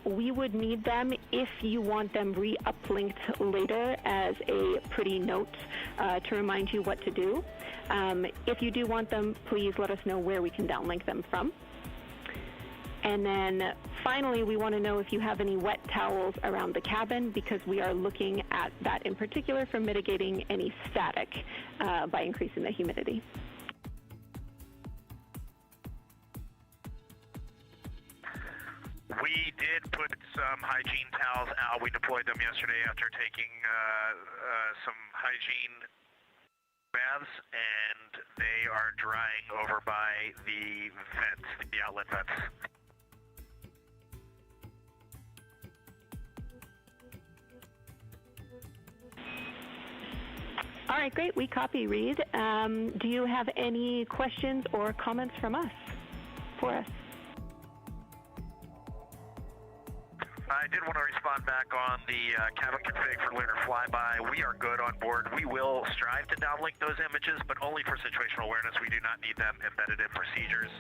We would need them if you want them re-uplinked later as a pretty note to remind you what to do. If you do want them, please let us know where we can downlink them from. And then finally, we want to know if you have any wet towels around the cabin, because we are looking at that in particular for mitigating any static by increasing the humidity. We did put some hygiene towels out. We deployed them yesterday after taking some hygiene baths, and they are drying over by the vents, the outlet vents. All right, great. We copy, Reid. Do you have any questions or comments from us for us? I did want to respond back on the cabin config for Lunar Flyby. We are good on board. We will strive to downlink those images, but only for situational awareness. We do not need them embedded in procedures.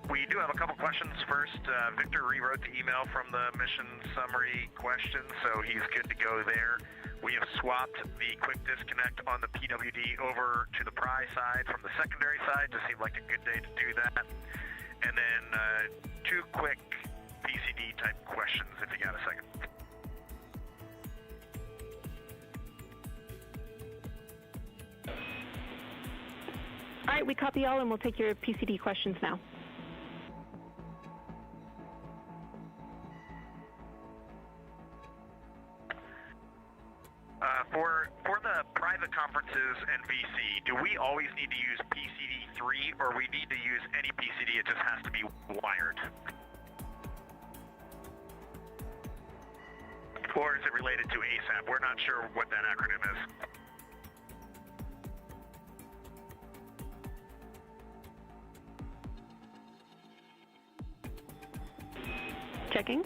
We do have a couple questions. First, Victor rewrote the email from the mission summary question, so he's good to go there. We have swapped the quick disconnect on the PWD over to the pry side from the secondary side. Just seemed like a good day to do that. And then 2 quick PCD type questions if you got a second. All right, we copy all, and we'll take your PCD questions now. For the private conferences and VC, do we always need to use PCD3, or we need to use any PCD, it just has to be wired? Or is it related to ASAP? We're not sure what that acronym is. Checking.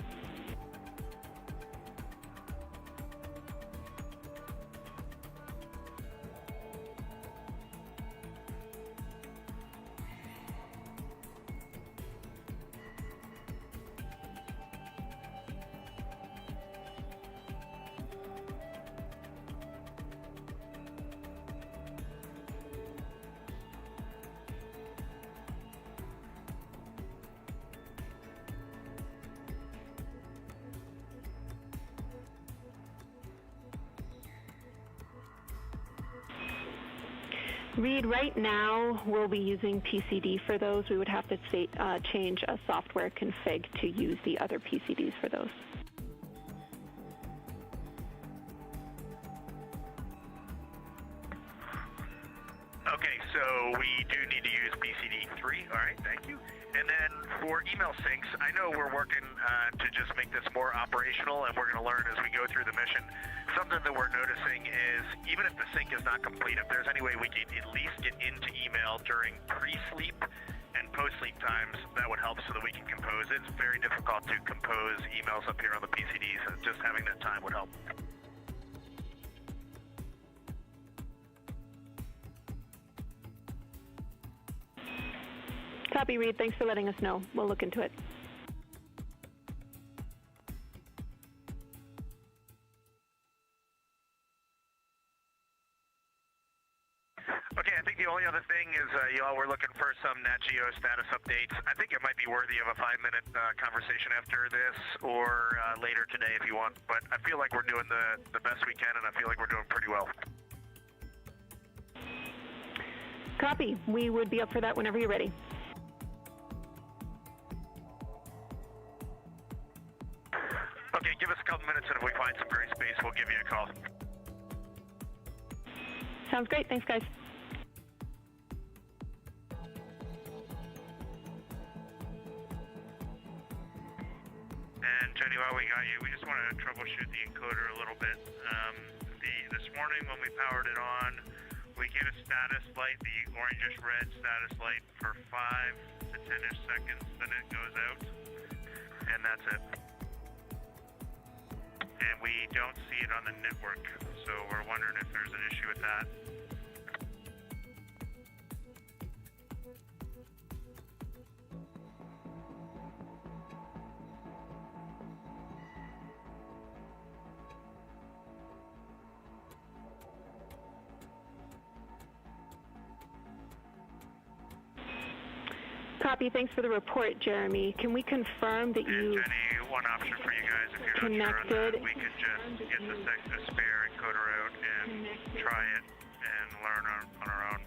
Reid, right now we'll be using PCD for those. We would have to change a software config to use the other PCDs for those. Okay, so we do need to use PCD3. All right, thank you. And then for email syncs, I know we're working to just make this more operational, and we're going to learn as we go through the mission. Something that we're noticing is even if the sync is not complete, if there's any way we can at least get into email during pre-sleep and post-sleep times, that would help so that we can compose. It's very difficult to compose emails up here on the PCDs, and just having that time would help. Copy, Reid. Thanks for letting us know. We'll look into it. Okay, I think the only other thing is y'all were looking for some Nat Geo status updates. I think it might be worthy of a 5-minute conversation after this or later today if you want, but I feel like we're doing the best we can, and I feel like we're doing pretty well. Copy. We would be up for that whenever you're ready. Okay, give us a couple minutes, and if we find some gray space, we'll give you a call. Sounds great. Thanks, guys. And Jenny, while we got you, we just wanted to troubleshoot the encoder a little bit. This morning when we powered it on, we get a status light, the orangish red status light for 5 to 10-ish seconds, then it goes out, and that's it. And we don't see it on the network, so we're wondering if there's an issue with that. Copy. Thanks for the report, Jeremy. Can we confirm that you Jenny, one option for you guys, if you're connected? not sure on that, we could just get the spare encoder out and try it and learn on our own.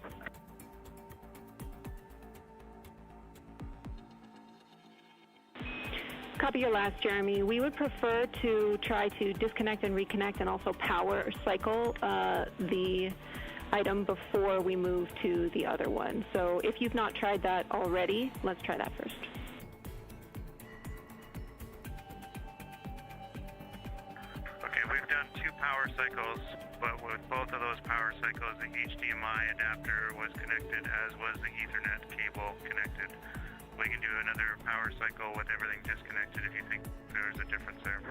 Copy your last, Jeremy. We would prefer to try to disconnect and reconnect and also power or cycle the item before we move to the other one. So if you've not tried that already, let's try that first. Okay, we've done 2 power cycles, but with both of those power cycles, the HDMI adapter was connected, as was the Ethernet cable connected. We can do another power cycle with everything disconnected if you think there's a difference there.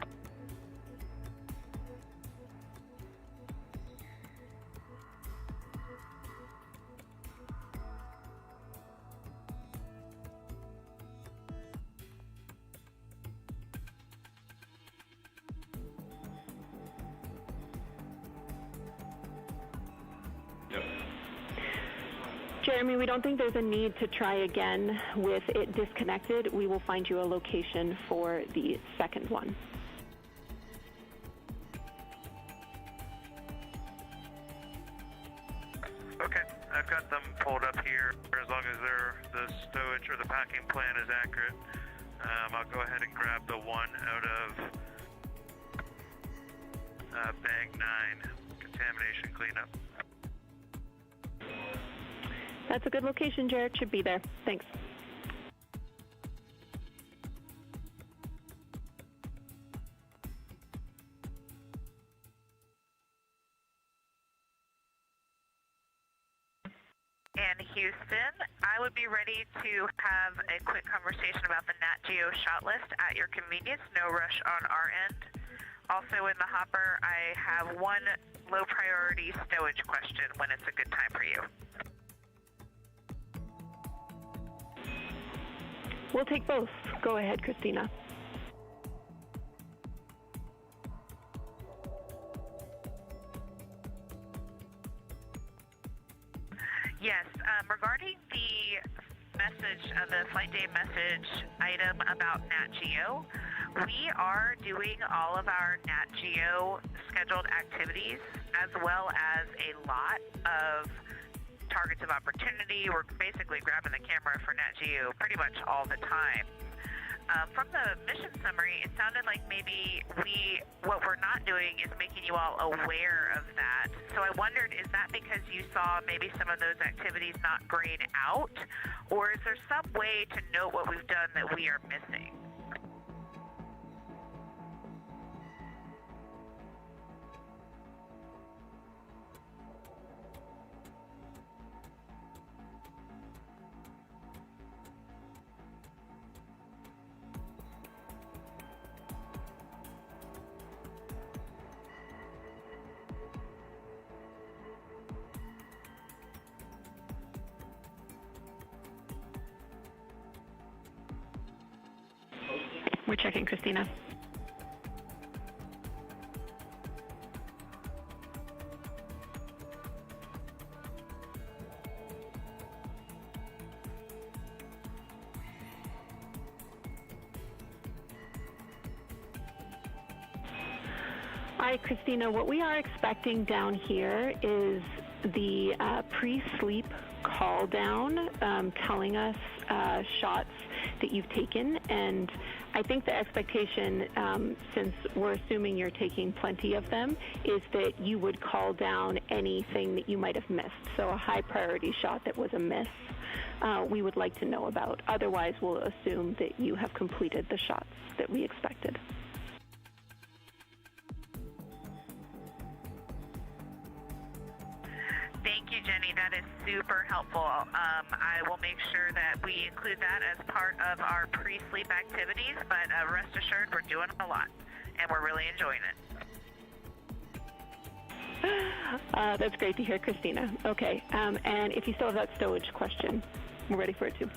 Jeremy, we don't think there's a need to try again with it disconnected. We will find you a location for the second one. Okay, I've got them pulled up here. As long as the stowage or the packing plan is accurate, I'll go ahead and grab the one out of bag 9, contamination cleanup. That's a good location, Jared. Should be there. Thanks. And Houston, I would be ready to have a quick conversation about the Nat Geo shot list at your convenience. No rush on our end. Also in the hopper, I have one low priority stowage question when it's a good time for you. We'll take both. Go ahead, Christina. Yes, regarding the message, the flight day message item about Nat Geo, we are doing all of our Nat Geo scheduled activities as well as a lot of targets of opportunity. We're basically grabbing the camera for Nat Geo pretty much all the time. From the mission summary, it sounded like maybe what we're not doing is making you all aware of that. So I wondered, is that because you saw maybe some of those activities not grayed out? Or is there some way to note what we've done that we are missing? We're checking, Christina. All right, Christina, what we are expecting down here is the pre-sleep call down telling us shots that you've taken, and I think the expectation, since we're assuming you're taking plenty of them, is that you would call down anything that you might have missed. So a high priority shot that was a miss, we would like to know about. Otherwise, we'll assume that you have completed the shots that we expected. Thank you, Jenny. That is super helpful. I will make sure that we include that as part of our pre-sleep activities, but rest assured we're doing a lot, and we're really enjoying it. That's great to hear, Christina. Okay, and if you still have that stowage question, we're ready for it too.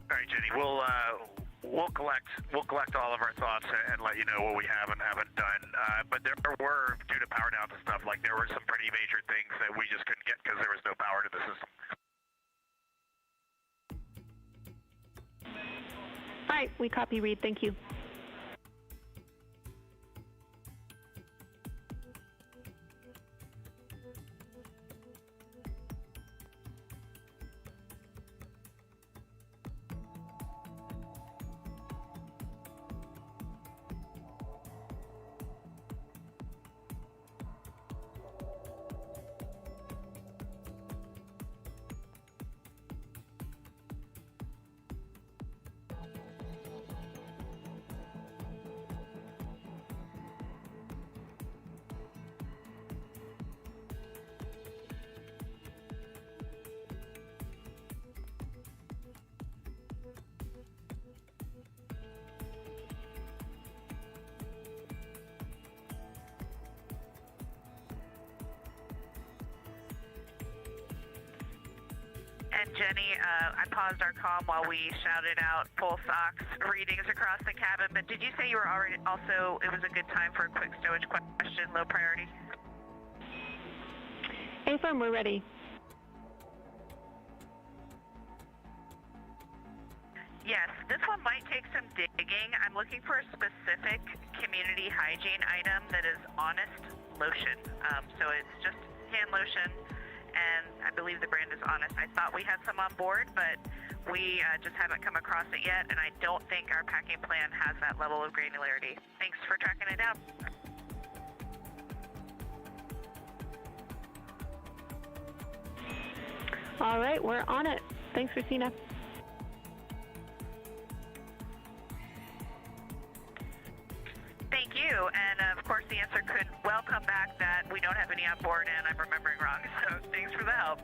All right, Jenny. We'll collect all of our thoughts and let you know what we have and haven't done. But there were, due to power downs and stuff, like there were some pretty major things that we just couldn't get because there was no power to the system. All right, we copy, Reid. Thank you. And Jenny, I paused our comm while we shouted out pulse ox readings across the cabin, but did you say you were already also, it was a good time for a quick stowage question, low priority? A-firm, we're ready. Yes, this one might take some digging. I'm looking for a specific community hygiene item that is Honest lotion. So it's just hand lotion, and I believe the brand is Honest. I thought we had some on board, but we just haven't come across it yet, and I don't think our packing plan has that level of granularity. Thanks for tracking it down. All right, we're on it. Thanks, Christina. Thank you, and of course the answer could well come back that we don't have any on board and I'm remembering wrong, so thanks for the help.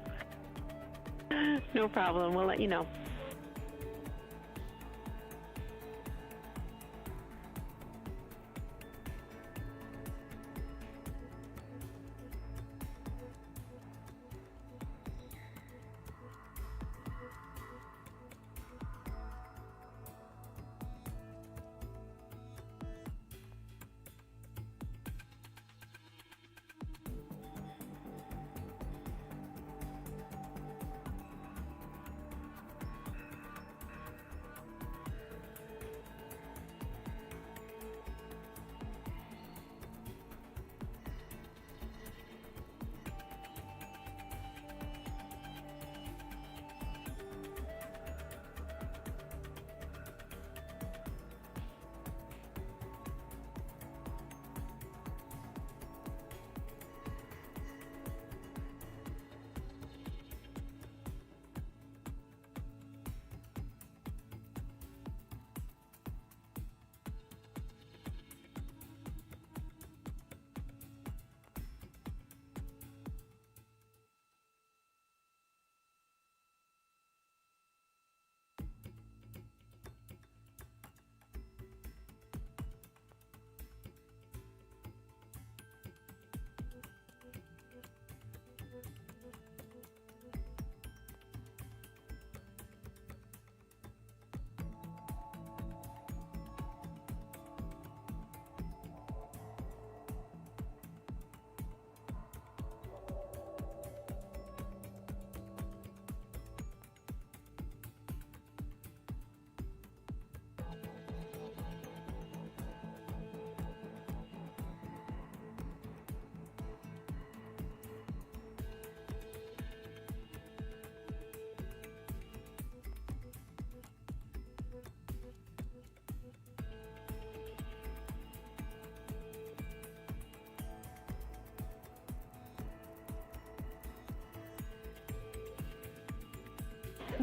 No problem, we'll let you know.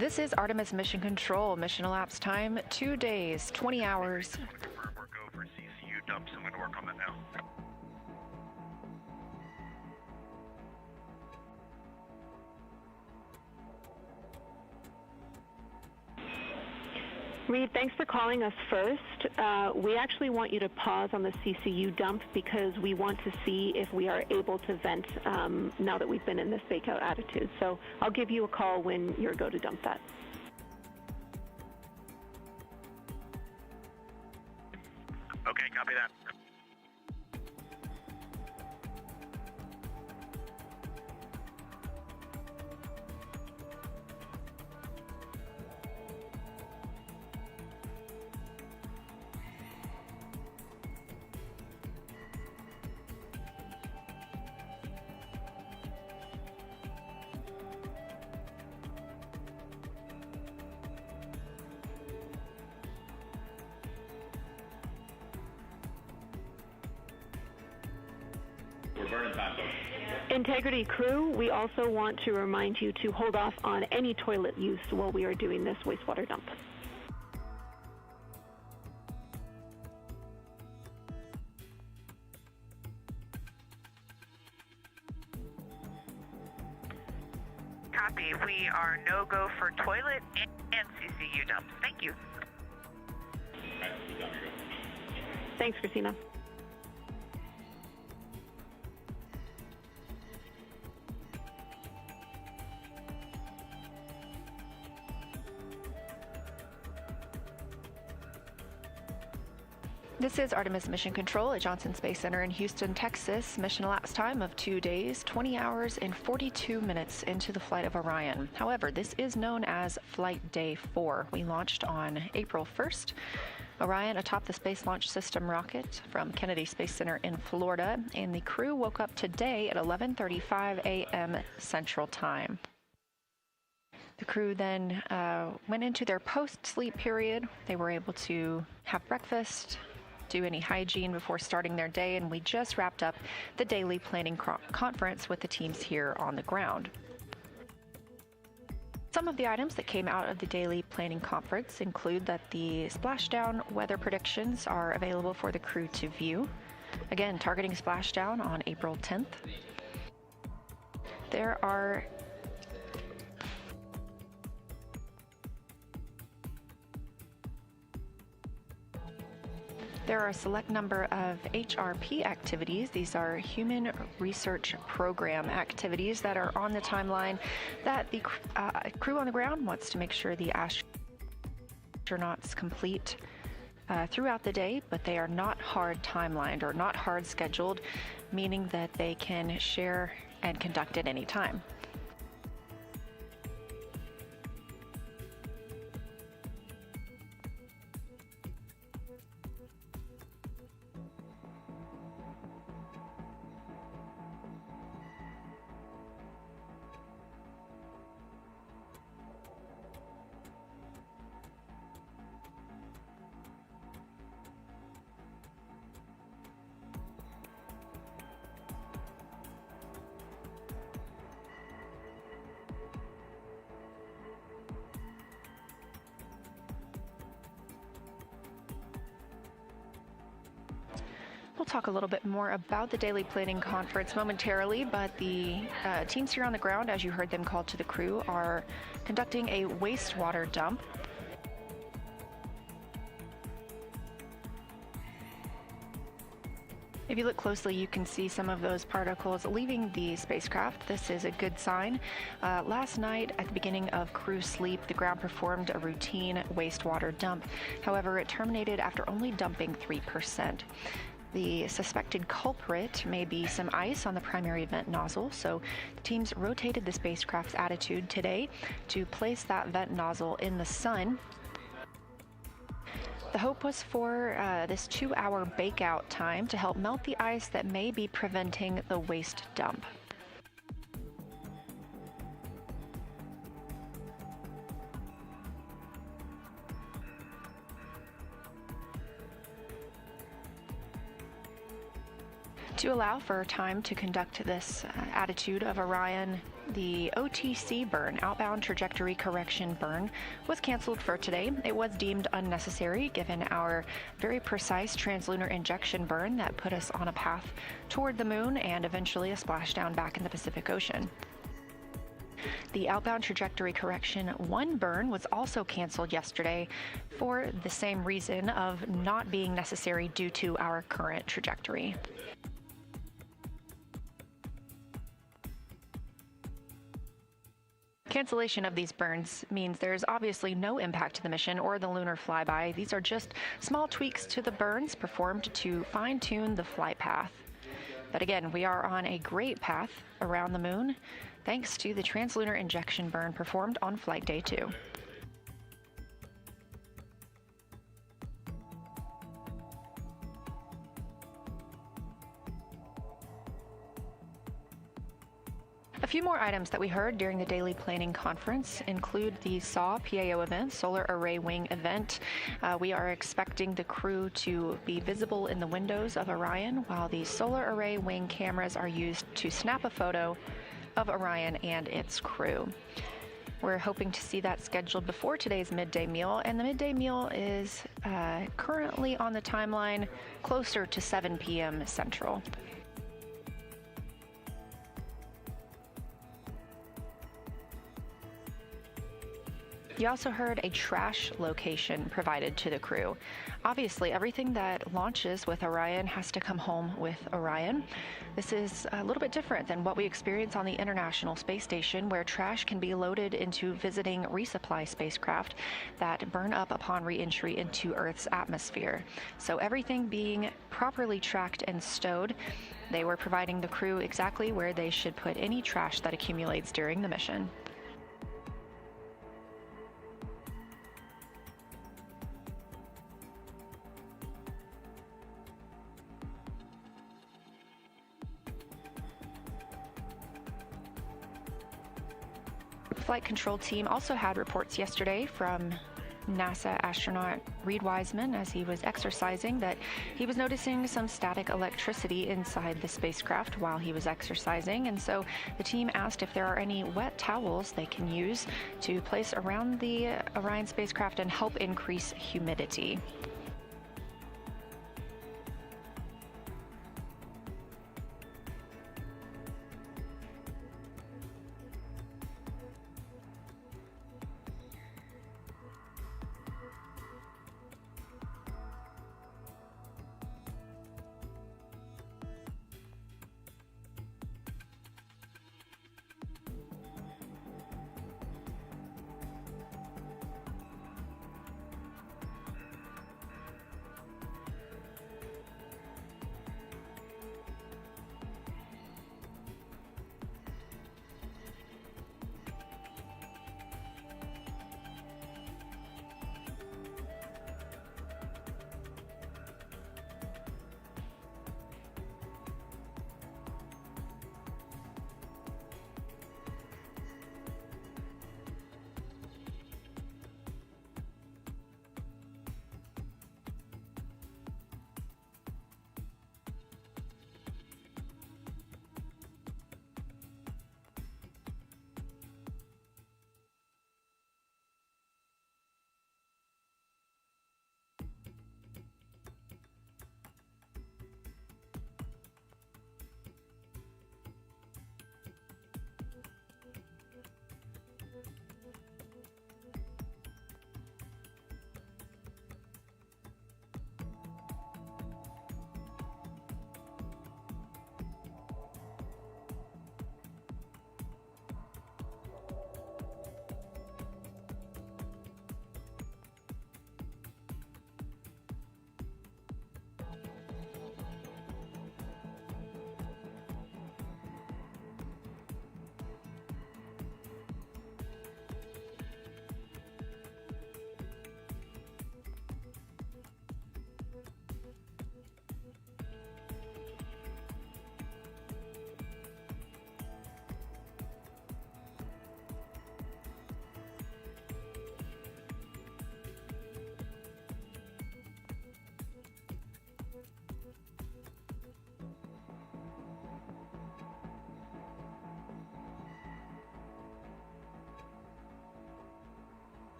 This is Artemis Mission Control. Mission elapsed time 2 days, 20 hours. Confirm we're go for CCU dumps. I'm going to work on that now. Reid, thanks for calling us first. We actually want you to pause on the CCU dump because we want to see if we are able to vent now that we've been in this fake-out attitude. So I'll give you a call when you're go to dump that. Okay, copy that. We're burning time, folks. Integrity crew, we also want to remind you to hold off on any toilet use while we are doing this wastewater dump. Copy. We are no-go for toilet and CCU dumps. Thank you. All right, good job, you go. Thanks, Christina. This is Artemis Mission Control at Johnson Space Center in Houston, Texas. Mission elapsed time of 2 days, 20 hours, and 42 minutes into the flight of Orion. However, this is known as Flight Day 4. We launched on April 1st. Orion atop the Space Launch System rocket from Kennedy Space Center in Florida, and the crew woke up today at 11:35 a.m. Central Time. The crew then went into their post-sleep period. They were able to have breakfast, do any hygiene before starting their day, and we just wrapped up the daily planning conference with the teams here on the ground. Some of the items that came out of the daily planning conference include that the splashdown weather predictions are available for the crew to view. Again, targeting splashdown on April 10th. There are a select number of HRP activities. These are Human Research Program activities that are on the timeline that the crew on the ground wants to make sure the astronauts complete throughout the day, but they are not hard timelined or not hard scheduled, meaning that they can share and conduct at any time. We'll talk a little bit more about the daily planning conference momentarily, but the teams here on the ground, as you heard them called to the crew, are conducting a wastewater dump. If you look closely, you can see some of those particles leaving the spacecraft. This is a good sign. Last night, at the beginning of crew sleep, the ground performed a routine wastewater dump. However, it terminated after only dumping 3%. The suspected culprit may be some ice on the primary vent nozzle, so the teams rotated the spacecraft's attitude today to place that vent nozzle in the sun. The hope was for this 2-hour bake-out time to help melt the ice that may be preventing the waste dump. To allow for time to conduct this attitude of Orion The OTC burn, outbound trajectory correction burn, was canceled for today. It was deemed unnecessary given our very precise translunar injection burn that put us on a path toward the moon and eventually a splashdown back in the Pacific Ocean. The outbound trajectory correction 1 burn was also canceled yesterday for the same reason of not being necessary due to our current trajectory. Cancellation of these burns means there's obviously no impact to the mission or the lunar flyby. These are just small tweaks to the burns performed to fine-tune the flight path. But again, we are on a great path around the moon thanks to the translunar injection burn performed on flight day 2. A few more items that we heard during the daily planning conference include the SAW PAO event, Solar Array Wing event. We are expecting the crew to be visible in the windows of Orion while the Solar Array Wing cameras are used to snap a photo of Orion and its crew. We're hoping to see that scheduled before today's midday meal, and the midday meal is currently on the timeline closer to 7 p.m. Central. You also heard a trash location provided to the crew. Obviously, everything that launches with Orion has to come home with Orion. This is a little bit different than what we experience on the International Space Station, where trash can be loaded into visiting resupply spacecraft that burn up upon re-entry into Earth's atmosphere. So everything being properly tracked and stowed, they were providing the crew exactly where they should put any trash that accumulates during the mission. Flight control team also had reports yesterday from NASA astronaut Reid Wiseman as he was exercising that he was noticing some static electricity inside the spacecraft while he was exercising, and so the team asked if there are any wet towels they can use to place around the Orion spacecraft and help increase humidity.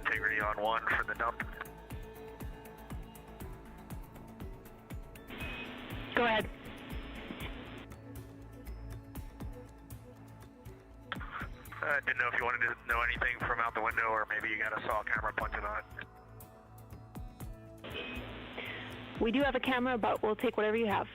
Integrity on 1 for the dump. Go ahead. Didn't know if you wanted to know anything from out the window, or maybe you got a saw camera pointed on it. We do have a camera, but we'll take whatever you have.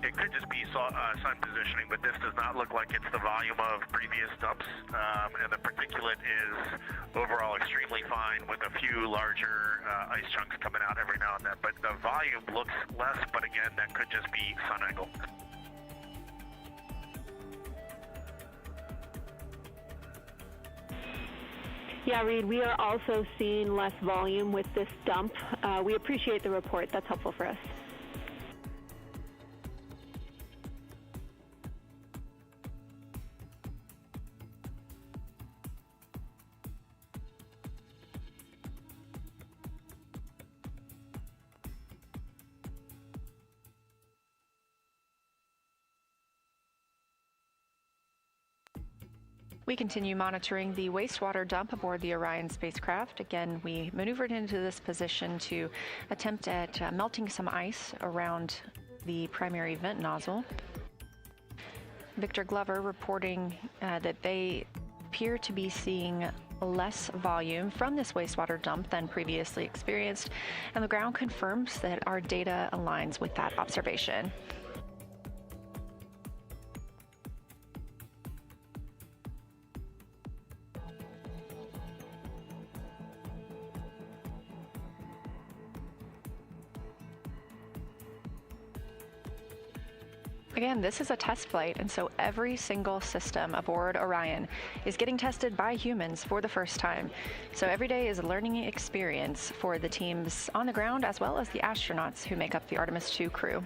It could just be sun positioning, but this does not look like it's the volume of previous dumps, and the particulate is overall extremely fine with a few larger ice chunks coming out every now and then. But the volume looks less, but again, that could just be sun angle. Yeah, Reid, we are also seeing less volume with this dump. We appreciate the report. That's helpful for us. We continue monitoring the wastewater dump aboard the Orion spacecraft. Again, we maneuvered into this position to attempt at melting some ice around the primary vent nozzle. Victor Glover reporting that they appear to be seeing less volume from this wastewater dump than previously experienced, and the ground confirms that our data aligns with that observation. Again, this is a test flight, and so every single system aboard Orion is getting tested by humans for the first time. So every day is a learning experience for the teams on the ground as well as the astronauts who make up the Artemis II crew.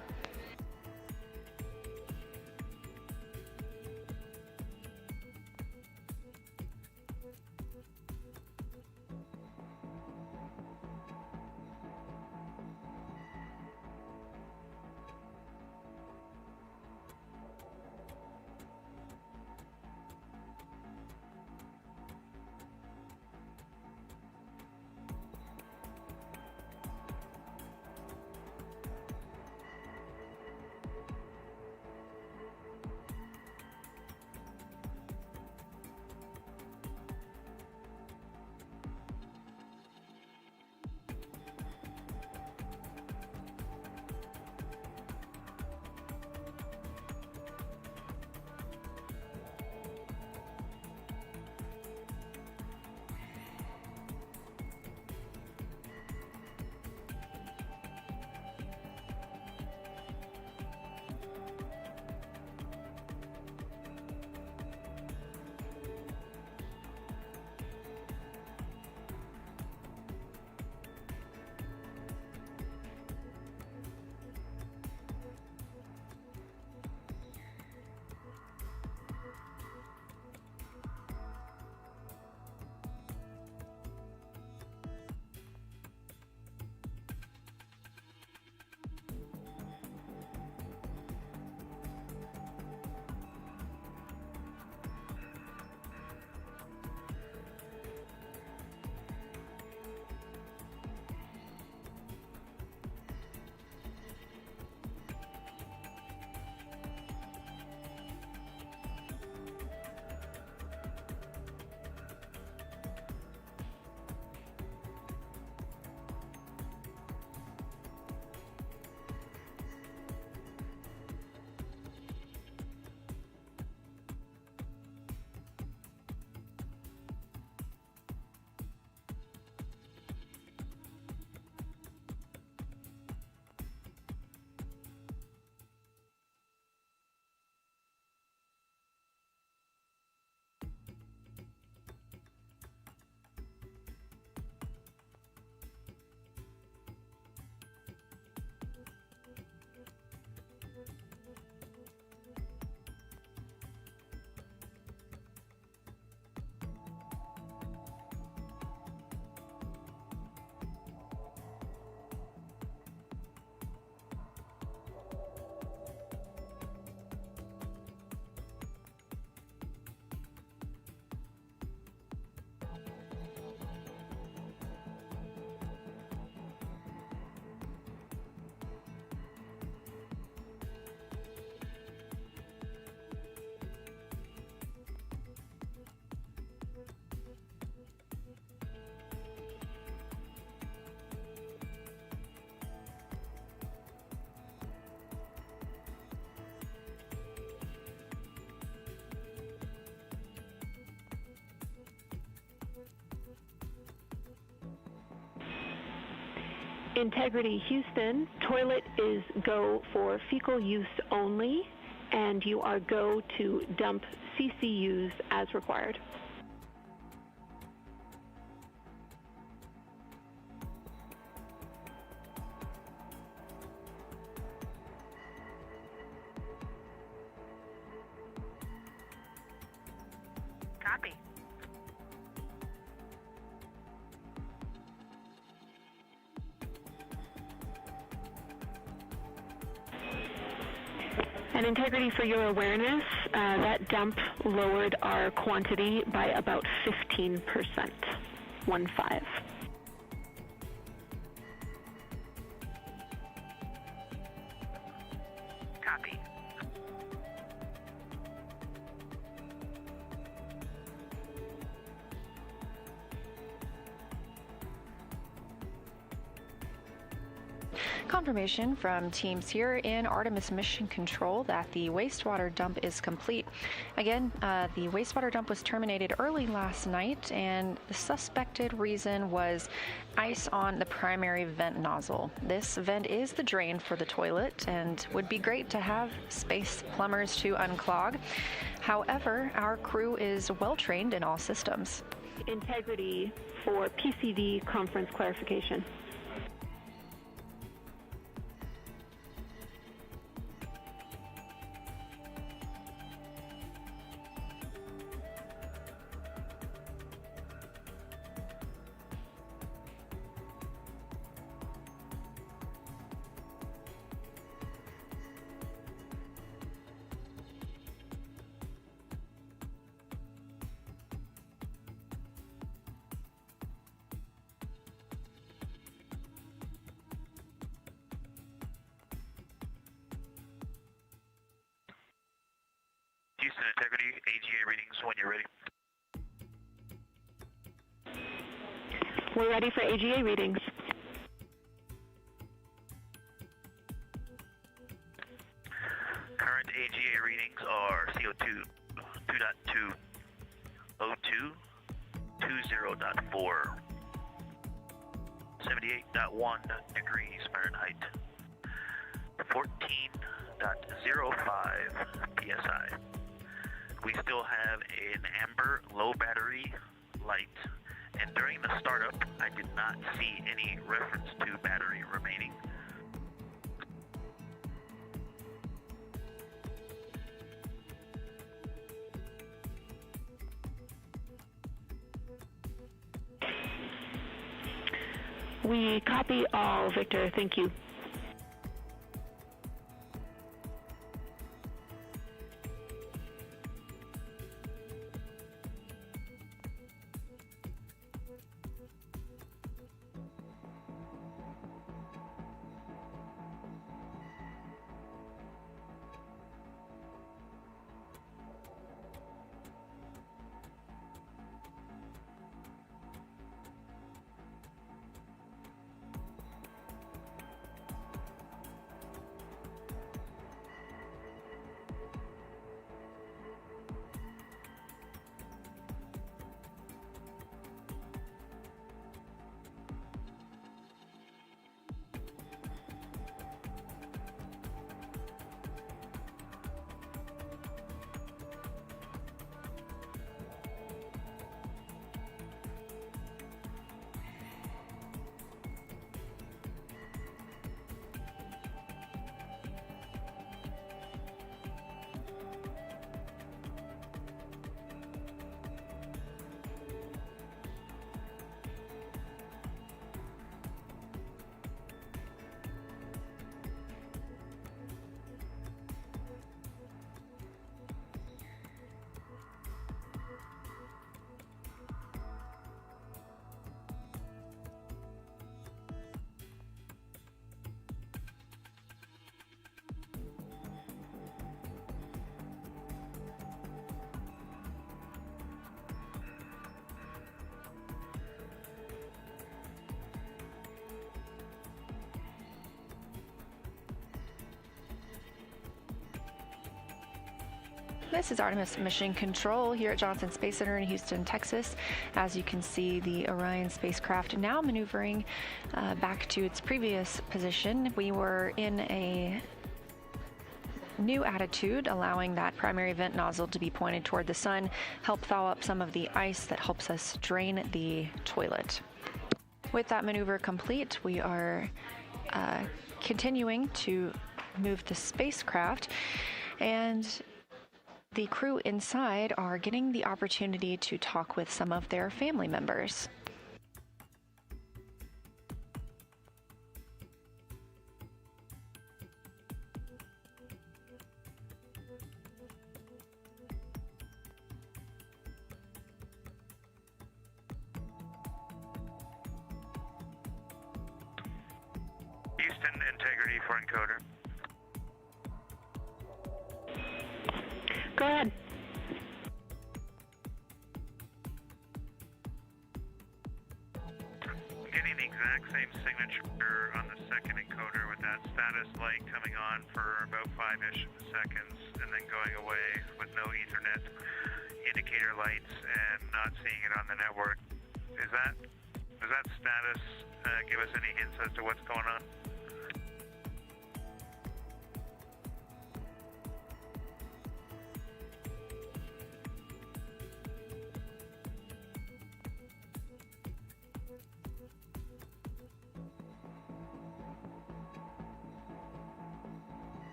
Integrity Houston, toilet is go for fecal use only, and you are go to dump CCUs as required. Copy. And Integrity, for your awareness, that dump lowered our quantity by about 15%, 1-5. Copy. Confirmation from teams here in Artemis Mission Control that the wastewater dump is complete. Again, the wastewater dump was terminated early last night, and the suspected reason was ice on the primary vent nozzle. This vent is the drain for the toilet and would be great to have space plumbers to unclog. However, our crew is well trained in all systems. Integrity for PCD conference clarification. Houston Integrity, AGA readings when you're ready. We're ready for AGA readings. Current AGA readings are CO2 2.2, O2 20.4, 78.1 degrees Fahrenheit, 14.05 psi. We still have an amber low battery light, and during the startup, I did not see any reference to battery remaining. We copy all, Victor. Thank you. This is Artemis Mission Control here at Johnson Space Center in Houston, Texas. As you can see, the Orion spacecraft now maneuvering back to its previous position. We were in a new attitude, allowing that primary vent nozzle to be pointed toward the sun, help thaw up some of the ice that helps us drain the toilet. With that maneuver complete, we are continuing to move the spacecraft, and the crew inside are getting the opportunity to talk with some of their family members. Houston Integrity for encoder. Go ahead. I'm getting the exact same signature on the second encoder with that status light coming on for about 5-ish seconds and then going away with no Ethernet indicator lights and not seeing it on the network. Does that status give us any hints as to what's going on?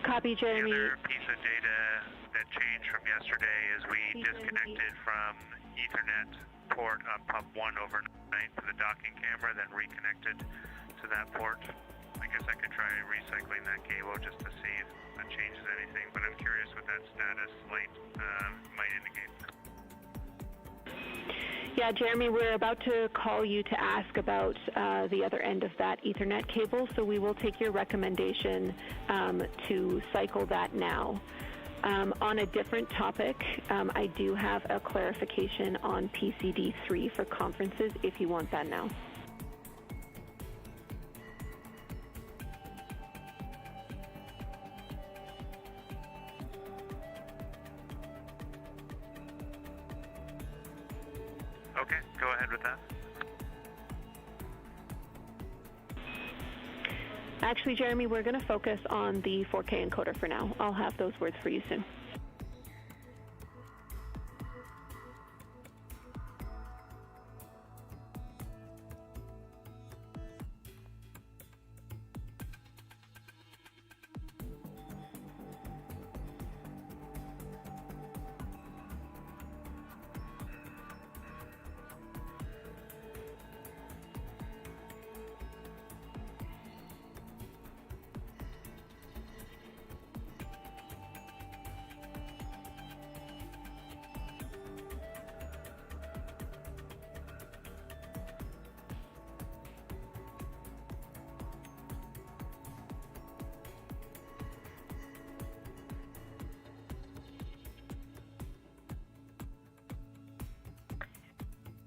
Copy, Jeremy. The other piece of data that changed from yesterday is we disconnected from Ethernet port on pump 1 overnight for the docking camera, then reconnected to that port. I guess I could try recycling that cable just to see if that changes anything, but I'm curious what that status light might indicate. Yeah, Jeremy, we're about to call you to ask about the other end of that Ethernet cable, so we will take your recommendation to cycle that now. On a different topic, I do have a clarification on PCD3 for conferences if you want that now. Okay, go ahead with that. Actually, Jeremy, we're going to focus on the 4K encoder for now. I'll have those words for you soon.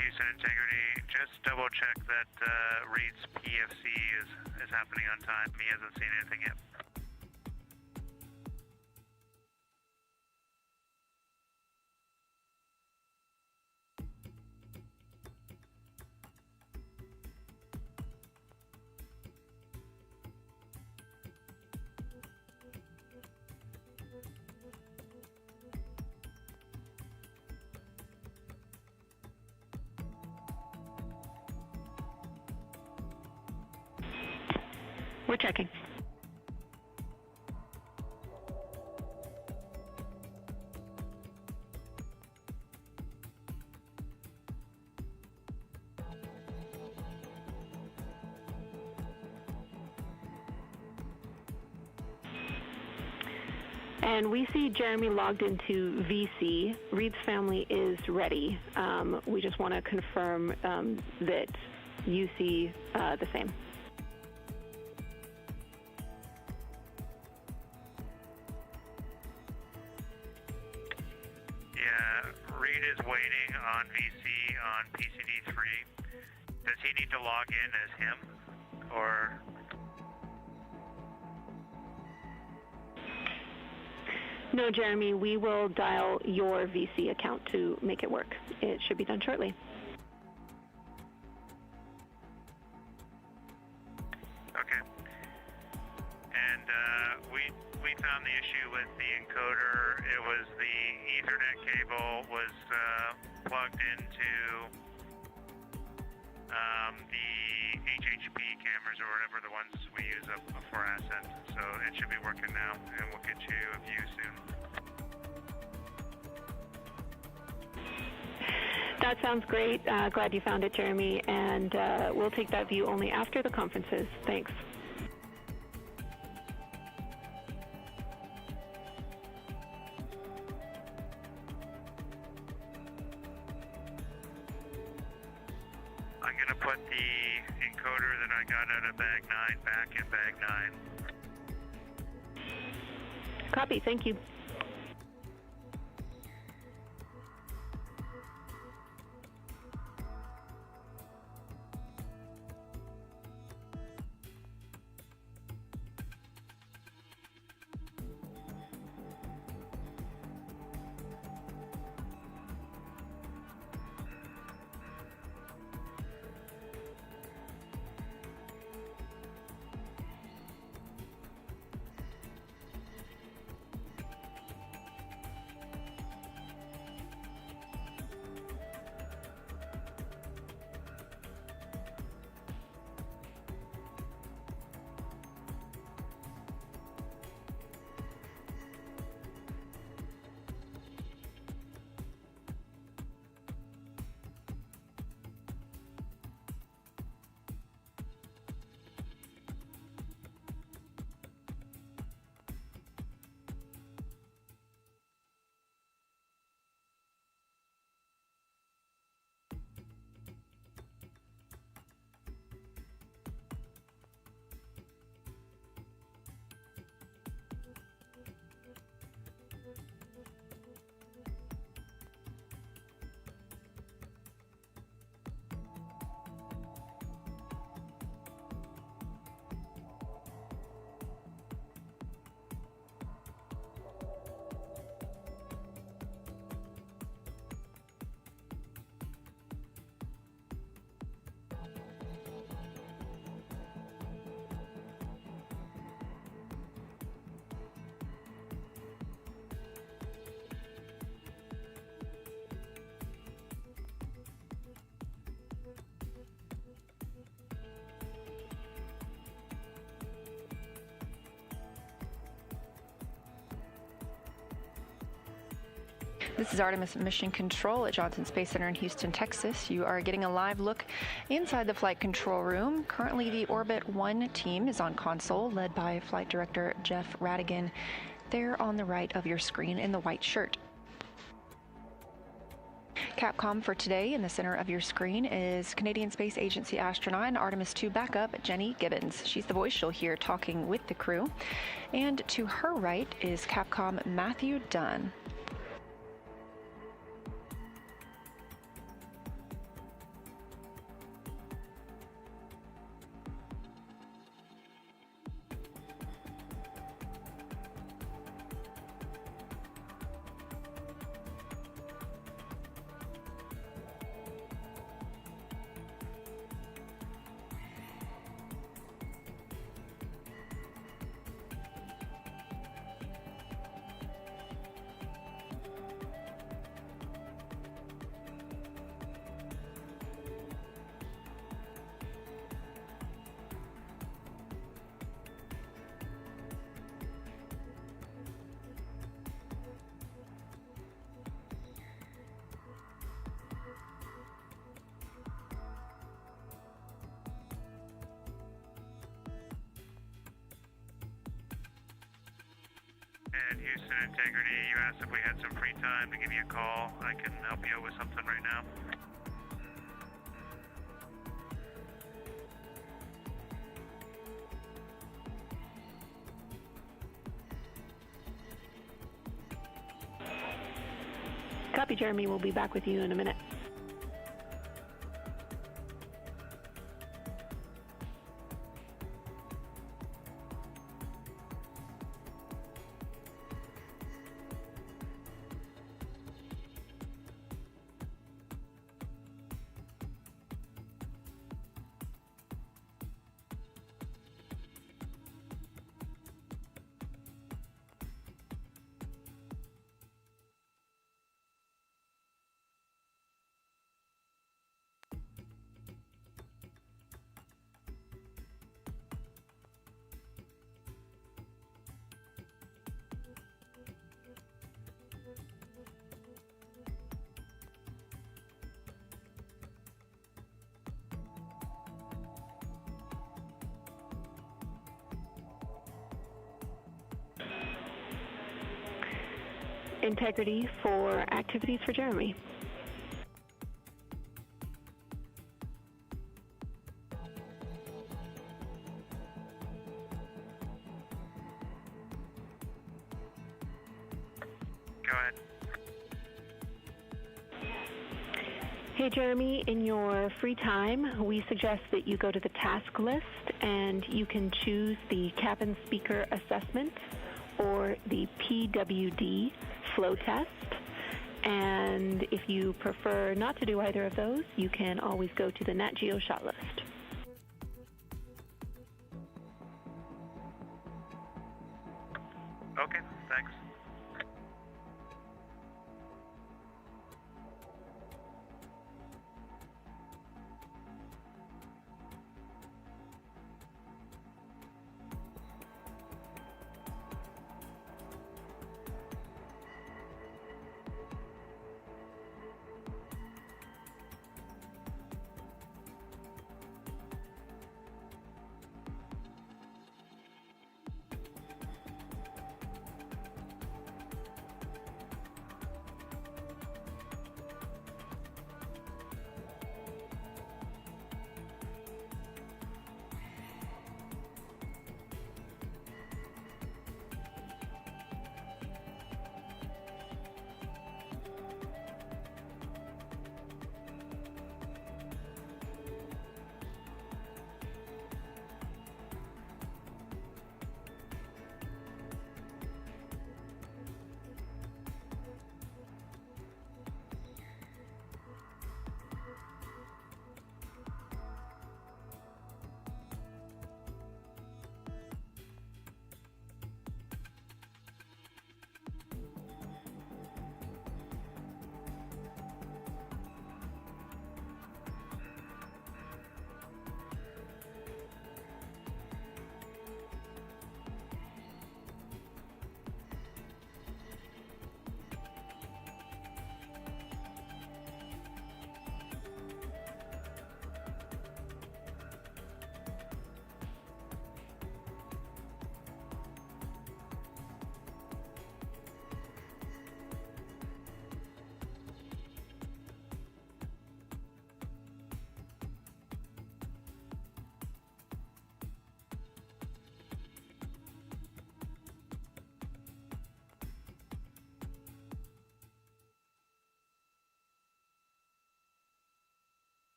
Houston Integrity, just double check that Reid's PFC is happening on time. He hasn't seen anything yet. We're checking. And we see Jeremy logged into VC. Reid's family is ready. We just want to confirm that you see the same. Reid is waiting on VC on PCD3. Does he need to log in as him, or? No, Jeremy, we will dial your VC account to make it work. It should be done shortly. Okay. And we found the issue with the encoder. It was the Ethernet cable was plugged into the HHP cameras or whatever the ones we use up for Ascent. So it should be working now, and we'll get you a view soon. That sounds great. Glad you found it, Jeremy. And we'll take that view only after the conferences. Thanks. I'm going to put the encoder that I got out of bag 9 back in bag 9. Copy. Thank you. This is Artemis Mission Control at Johnson Space Center in Houston, Texas. You are getting a live look inside the flight control room. Currently, the Orbit 1 team is on console, led by Flight Director Jeff Radigan, there on the right of your screen in the white shirt. Capcom for today in the center of your screen is Canadian Space Agency astronaut and Artemis II backup Jenny Gibbons. She's the voice you'll hear talking with the crew. And to her right is Capcom Matthew Dunn. And Houston Integrity, you asked if we had some free time to give you a call. I can help you out with something right now. Copy, Jeremy. We'll be back with you in a minute. Integrity for activities for Jeremy. Go ahead. Hey Jeremy, in your free time, we suggest that you go to the task list and you can choose the cabin speaker assessment or the PWD flow test. And if you prefer not to do either of those, you can always go to the Nat Geo shot list. Okay, thanks.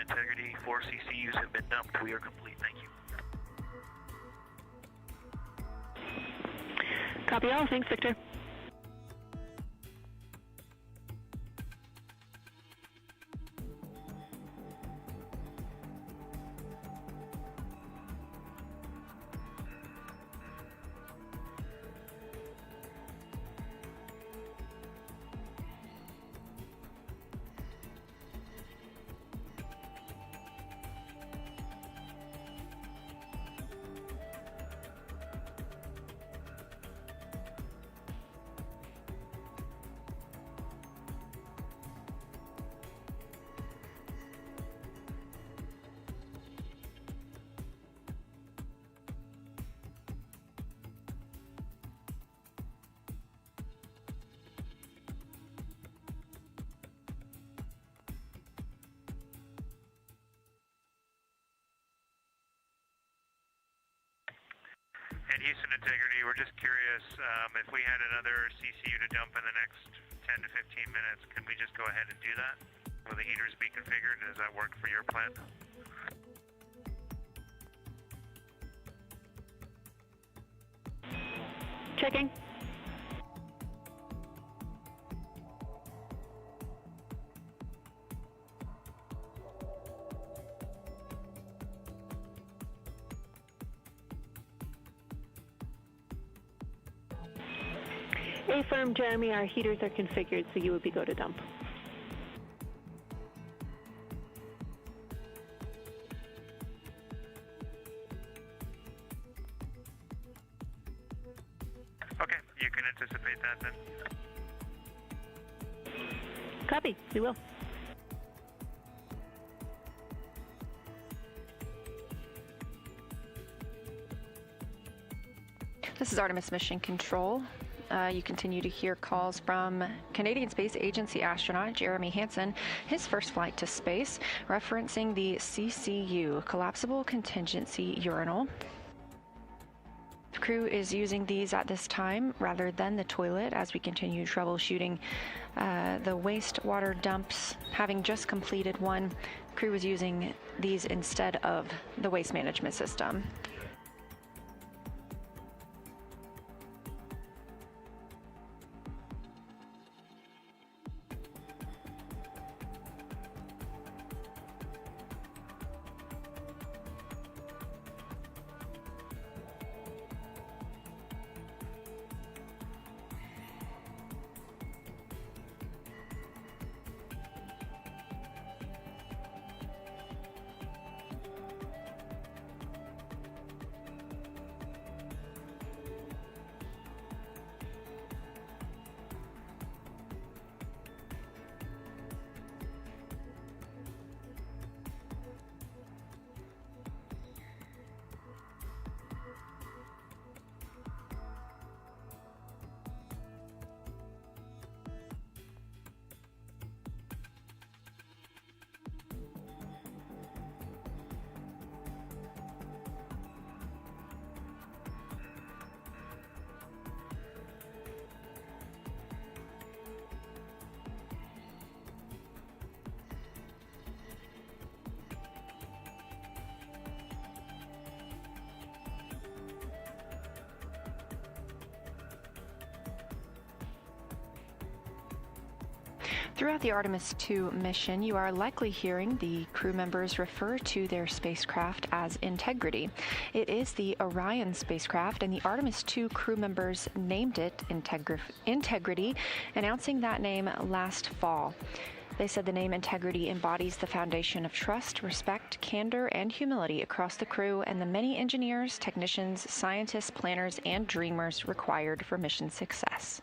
Integrity. 4 CCUs have been dumped. We are complete. Thank you. Copy all. Thanks, Victor. And Houston Integrity, we're just curious, if we had another CCU to dump in the next 10 to 15 minutes, can we just go ahead and do that? Will the heaters be configured? Does that work for your plan? Checking. Affirm, Jeremy, our heaters are configured, so you would be go to dump. Okay, you can anticipate that then. Copy, we will. This is Artemis Mission Control. You continue to hear calls from Canadian Space Agency astronaut Jeremy Hansen, his first flight to space, referencing the CCU, Collapsible Contingency Urinal. The crew is using these at this time rather than the toilet as we continue troubleshooting the wastewater dumps. Having just completed one, the crew is using these instead of the waste management system. Throughout the Artemis II mission, you are likely hearing the crew members refer to their spacecraft as Integrity. It is the Orion spacecraft, and the Artemis II crew members named it Integrity, announcing that name last fall. They said the name Integrity embodies the foundation of trust, respect, candor, and humility across the crew and the many engineers, technicians, scientists, planners, and dreamers required for mission success.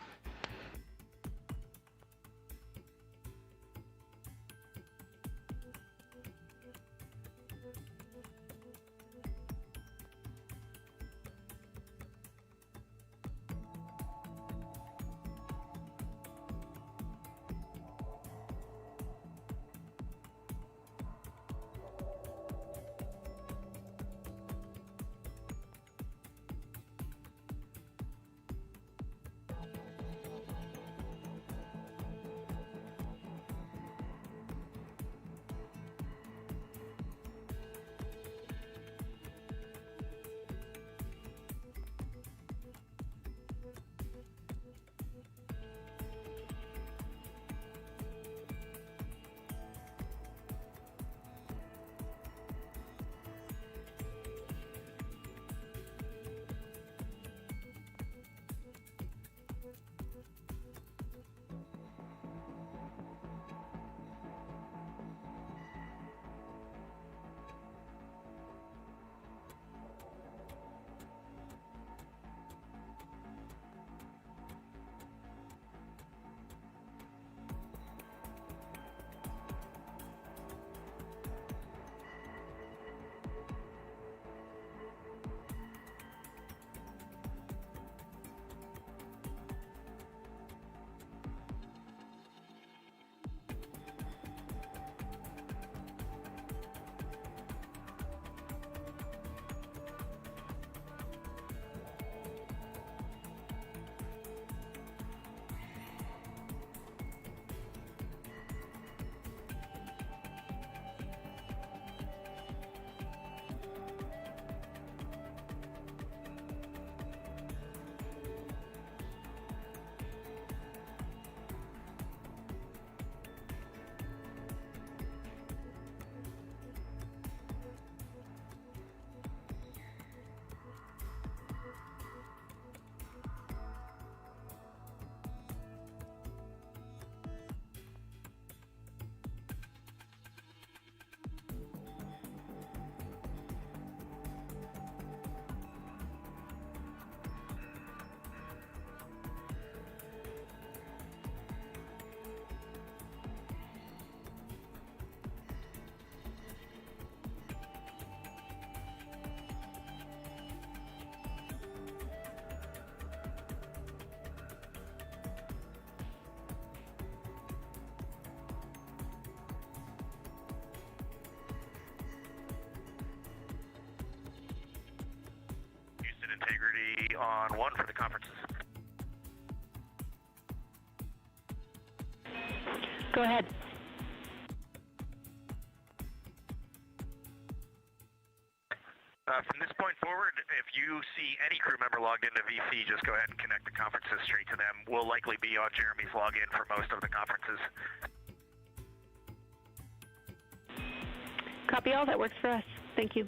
on 1 for the conferences. Go ahead. From this point forward, if you see any crew member logged into VC, just go ahead and connect the conferences straight to them. We'll likely be on Jeremy's login for most of the conferences. Copy all. That works for us. Thank you.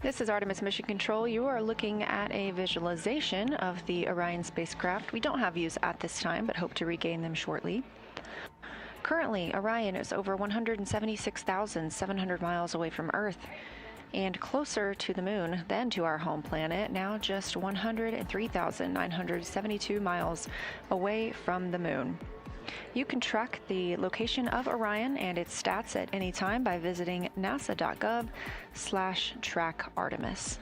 This is Artemis Mission Control. You are looking at a visualization of the Orion spacecraft. We don't have views at this time, but hope to regain them shortly. Currently, Orion is over 176,700 miles away from Earth and closer to the Moon than to our home planet, now just 103,972 miles away from the Moon. You can track the location of Orion and its stats at any time by visiting nasa.gov/track-Artemis.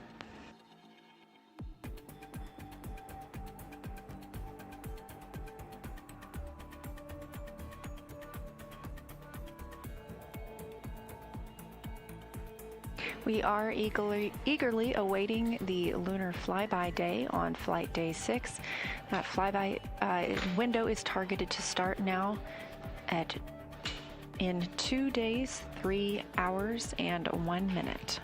We are eagerly awaiting the lunar flyby day on flight day 6. That flyby window is targeted to start now in 2 days, 3 hours, and 1 minute.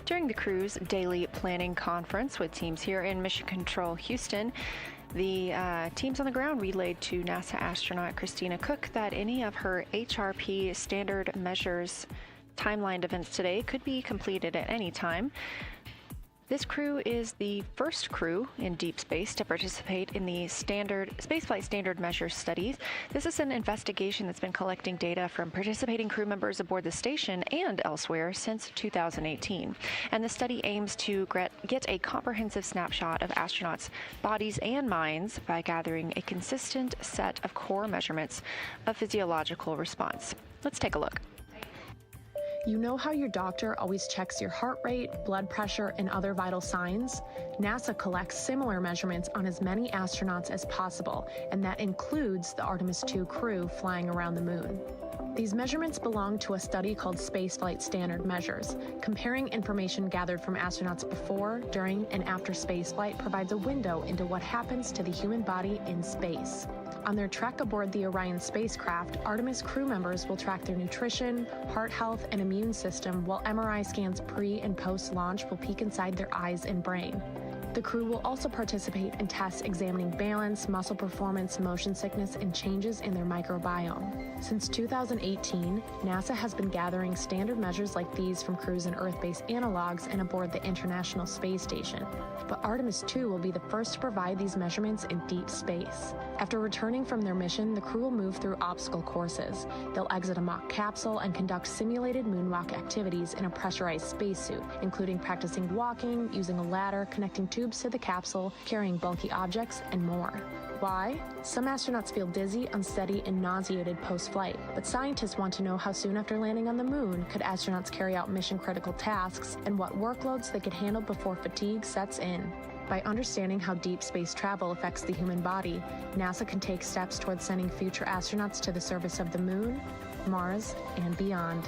During the crew's daily planning conference with teams here in Mission Control Houston, the teams on the ground relayed to NASA astronaut Christina Cook that any of her HRP standard measures timelined events today could be completed at any time. This crew is the first crew in deep space to participate in the spaceflight standard measures studies. This is an investigation that's been collecting data from participating crew members aboard the station and elsewhere since 2018. And the study aims to get a comprehensive snapshot of astronauts' bodies and minds by gathering a consistent set of core measurements of physiological response. Let's take a look. You know how your doctor always checks your heart rate, blood pressure, and other vital signs? NASA collects similar measurements on as many astronauts as possible, and that includes the Artemis II crew flying around the moon. These measurements belong to a study called Spaceflight Standard Measures. Comparing information gathered from astronauts before, during, and after spaceflight provides a window into what happens to the human body in space. On their trek aboard the Orion spacecraft, Artemis crew members will track their nutrition, heart health, and immune system, while MRI scans pre- and post-launch will peek inside their eyes and brain. The crew will also participate in tests examining balance, muscle performance, motion sickness, and changes in their microbiome. Since 2018, NASA has been gathering standard measures like these from crews in Earth-based analogs and aboard the International Space Station. But Artemis II will be the first to provide these measurements in deep space. After returning from their mission, the crew will move through obstacle courses. They'll exit a mock capsule and conduct simulated moonwalk activities in a pressurized spacesuit, including practicing walking, using a ladder, connecting tubes to the capsule, carrying bulky objects, and more. Why? Some astronauts feel dizzy, unsteady, and nauseated post-flight, but scientists want to know how soon after landing on the moon could astronauts carry out mission-critical tasks and what workloads they could handle before fatigue sets in. By understanding how deep space travel affects the human body, NASA can take steps towards sending future astronauts to the surface of the moon, Mars, and beyond.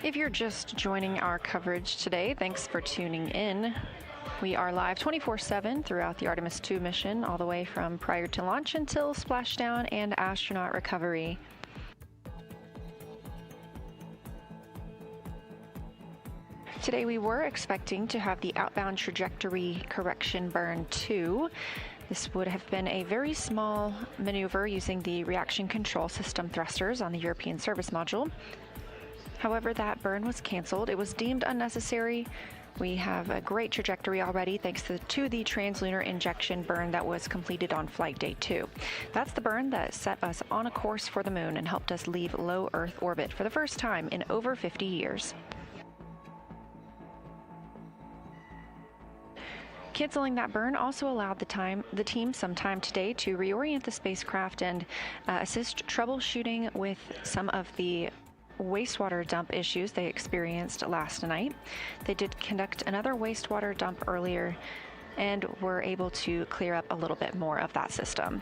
If you're just joining our coverage today, thanks for tuning in. We are live 24/7 throughout the Artemis II mission, all the way from prior to launch until splashdown and astronaut recovery. Today we were expecting to have the outbound trajectory correction burn 2. This would have been a very small maneuver using the reaction control system thrusters on the European service module. However, that burn was canceled. It was deemed unnecessary. We have a great trajectory already thanks to the translunar injection burn that was completed on flight day 2. That's the burn that set us on a course for the moon and helped us leave low Earth orbit for the first time in over 50 years. Canceling that burn also allowed the team some time today to reorient the spacecraft and assist troubleshooting with some of the wastewater dump issues they experienced last night. They did conduct another wastewater dump earlier and were able to clear up a little bit more of that system.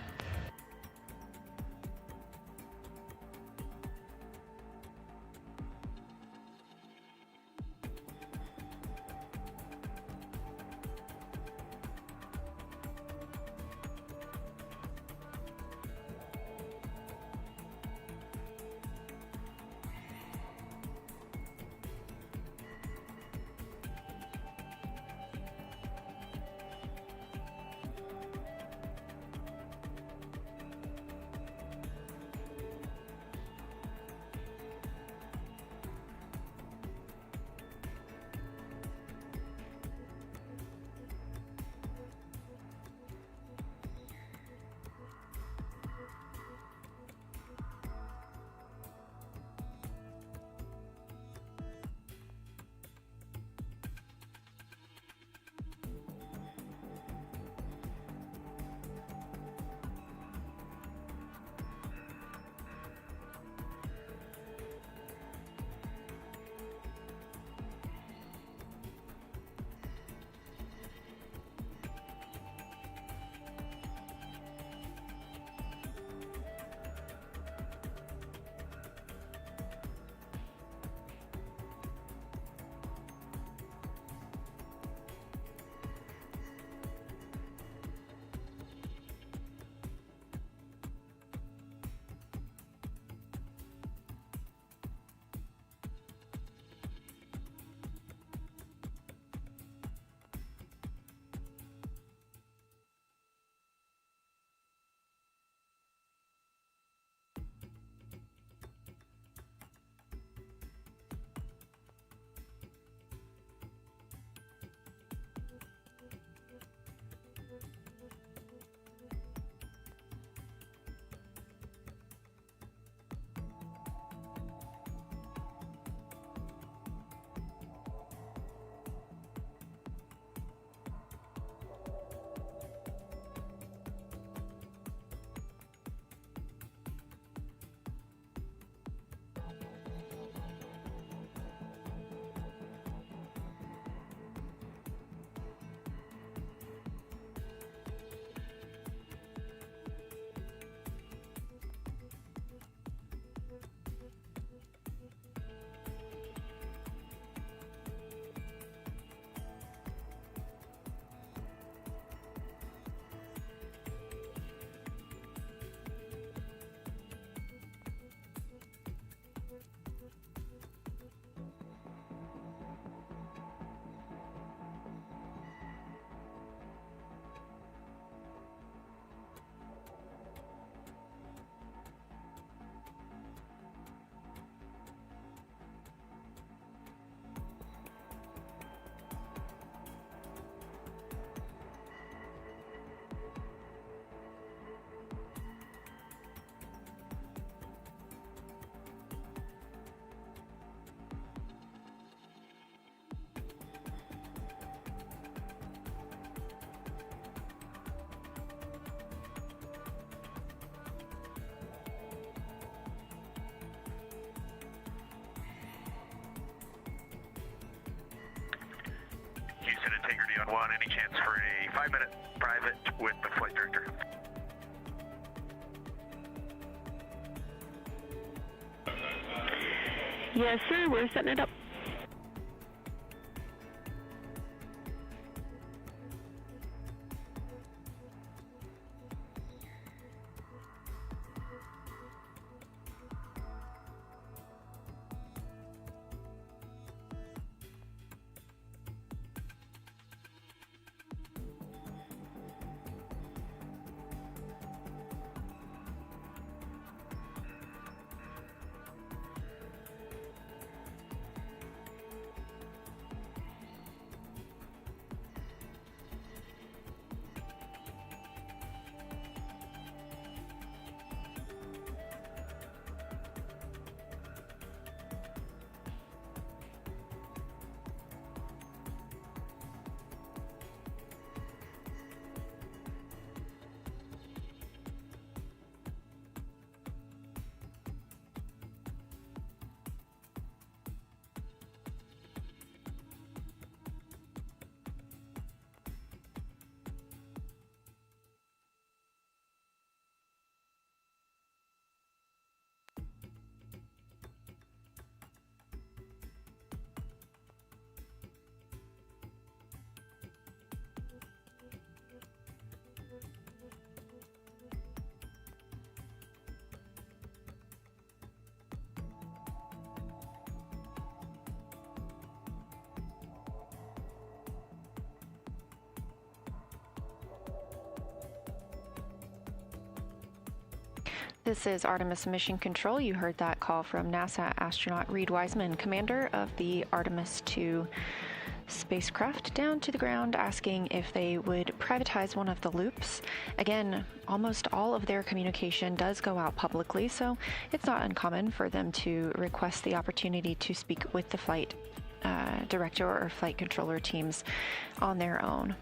Houston Integrity on 1, any chance for a 5-minute private with the flight director? Yes, sir. We're setting it up. This is Artemis Mission Control. You heard that call from NASA astronaut Reid Wiseman, commander of the Artemis II spacecraft, down to the ground asking if they would privatize one of the loops. Again, almost all of their communication does go out publicly, so it's not uncommon for them to request the opportunity to speak with the flight director or flight controller teams on their own.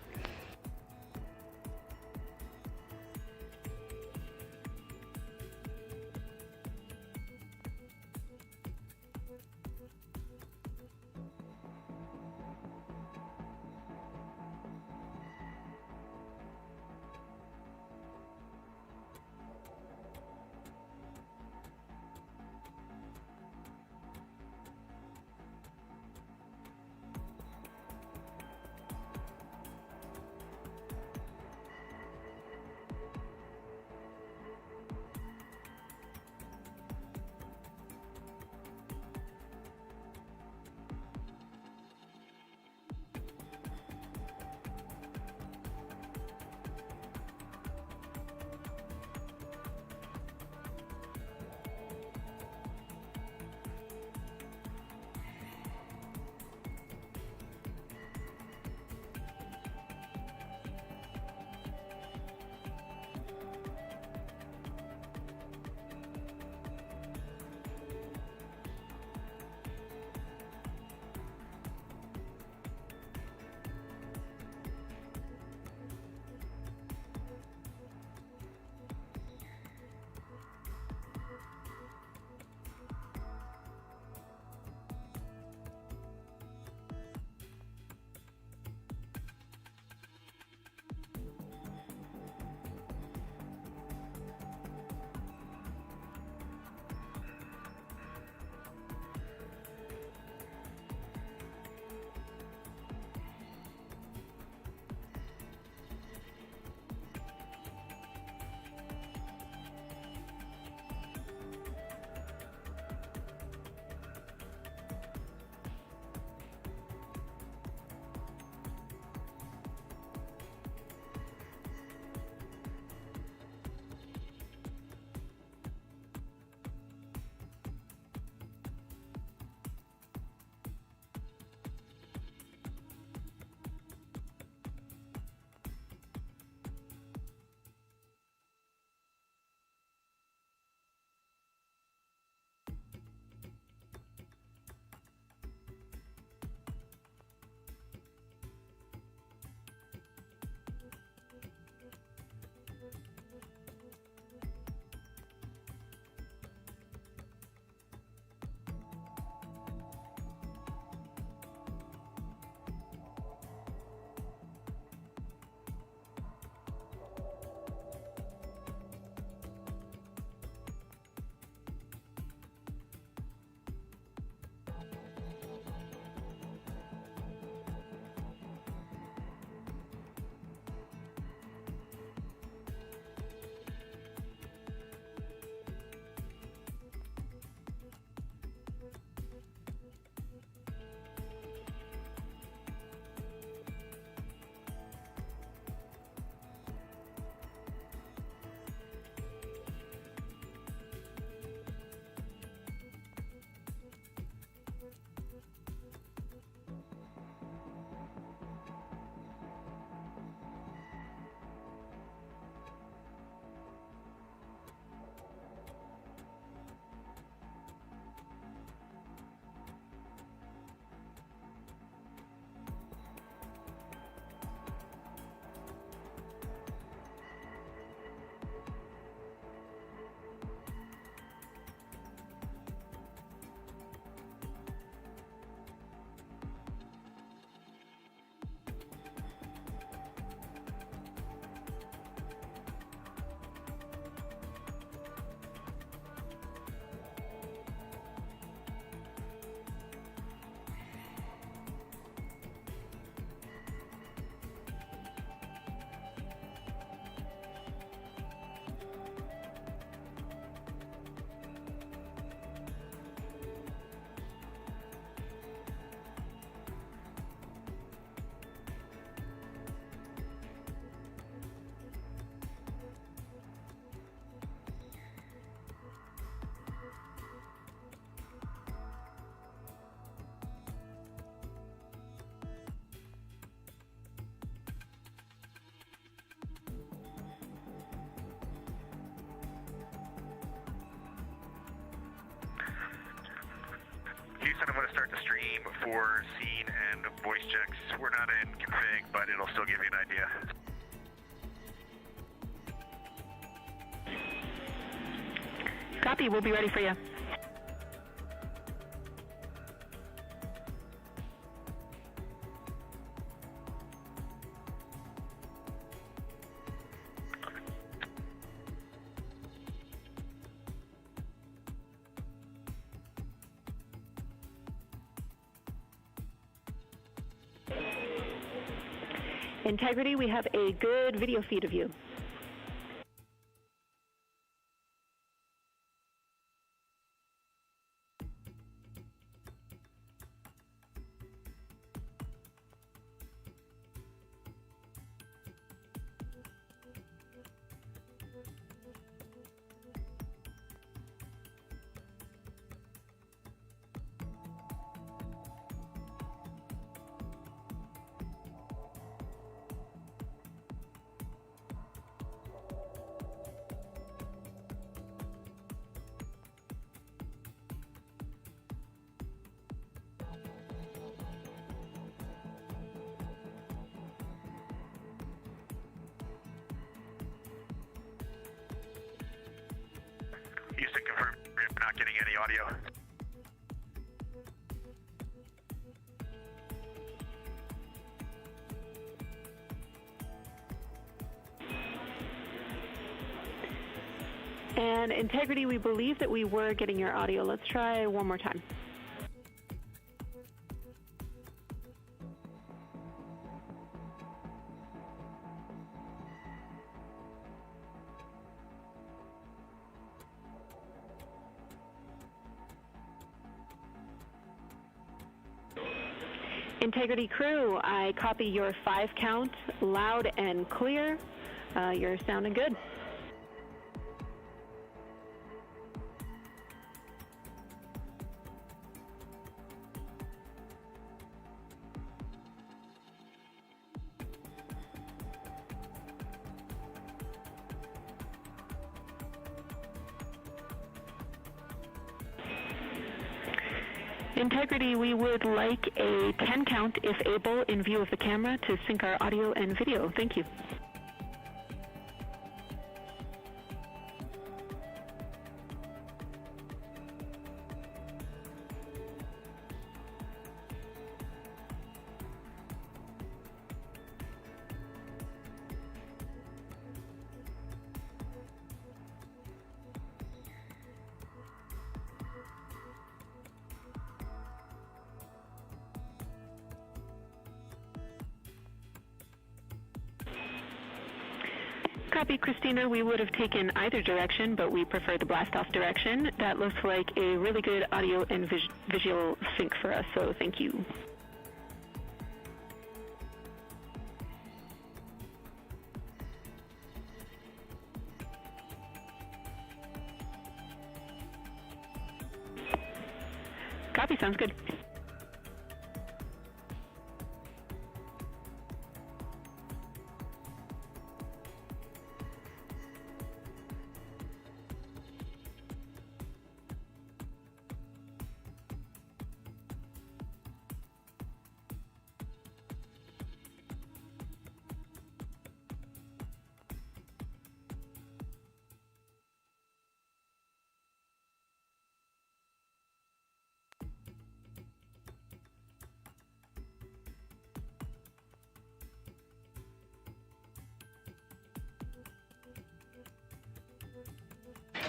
to start the stream for scene and voice checks. We're not in config, but it'll still give you an idea. Copy, we'll be ready for you. Integrity, we have a good video feed of you. Houston, confirm you're not getting any audio. And Integrity, we believe that we were getting your audio. Let's try one more time. Integrity crew, I copy your 5 count, loud and clear. You're sounding good. Integrity, we would like a 10 count, if able, in view of the camera to sync our audio and video. Thank you. Copy, Christina. We would have taken either direction, but we prefer the blast-off direction. That looks like a really good audio and visual sync for us, so thank you. Copy, sounds good.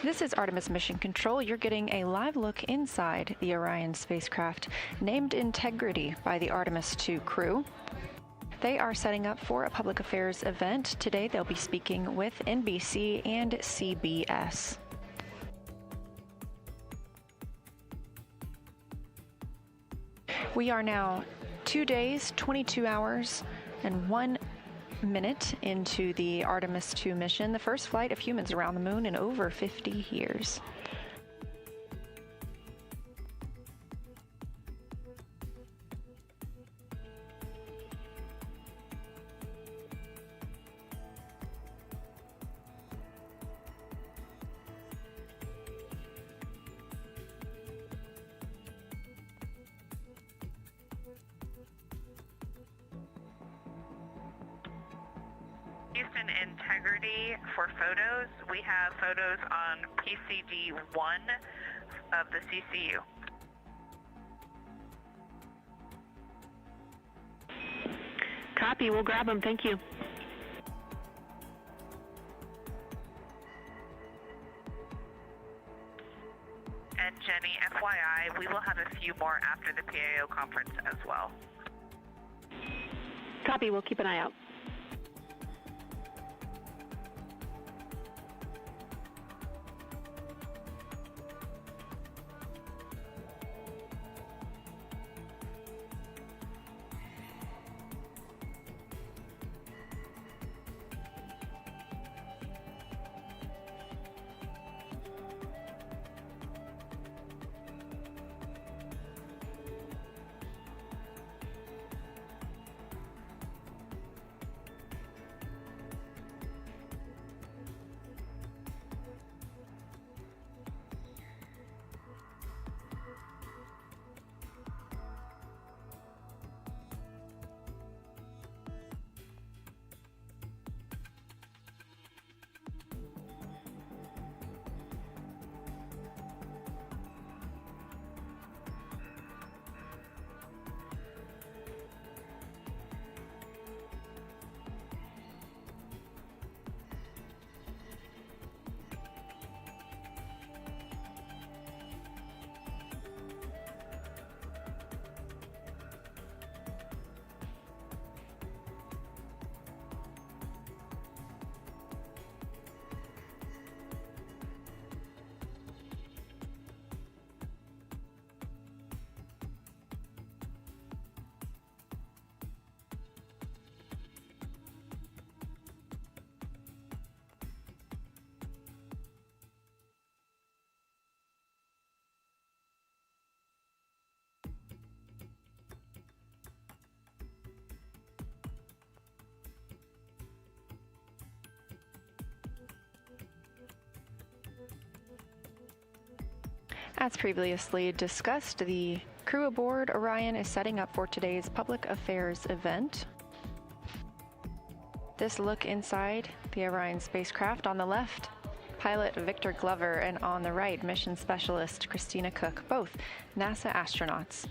This is Artemis Mission Control. You're getting a live look inside the Orion spacecraft, named Integrity by the Artemis II crew. They are setting up for a public affairs event. Today they'll be speaking with NBC and CBS. We are now 2 days, 22 hours, and 1 minute into the Artemis II mission, the first flight of humans around the moon in over 50 years. Houston Integrity for photos. We have photos on PCD1 of the CCU. Copy, we'll grab them, thank you. And Jenny, FYI, we will have a few more after the PAO conference as well. Copy, we'll keep an eye out. As previously discussed, the crew aboard Orion is setting up for today's public affairs event. This look inside the Orion spacecraft: on the left, pilot Victor Glover, and on the right, mission specialist Christina Cook, both NASA astronauts.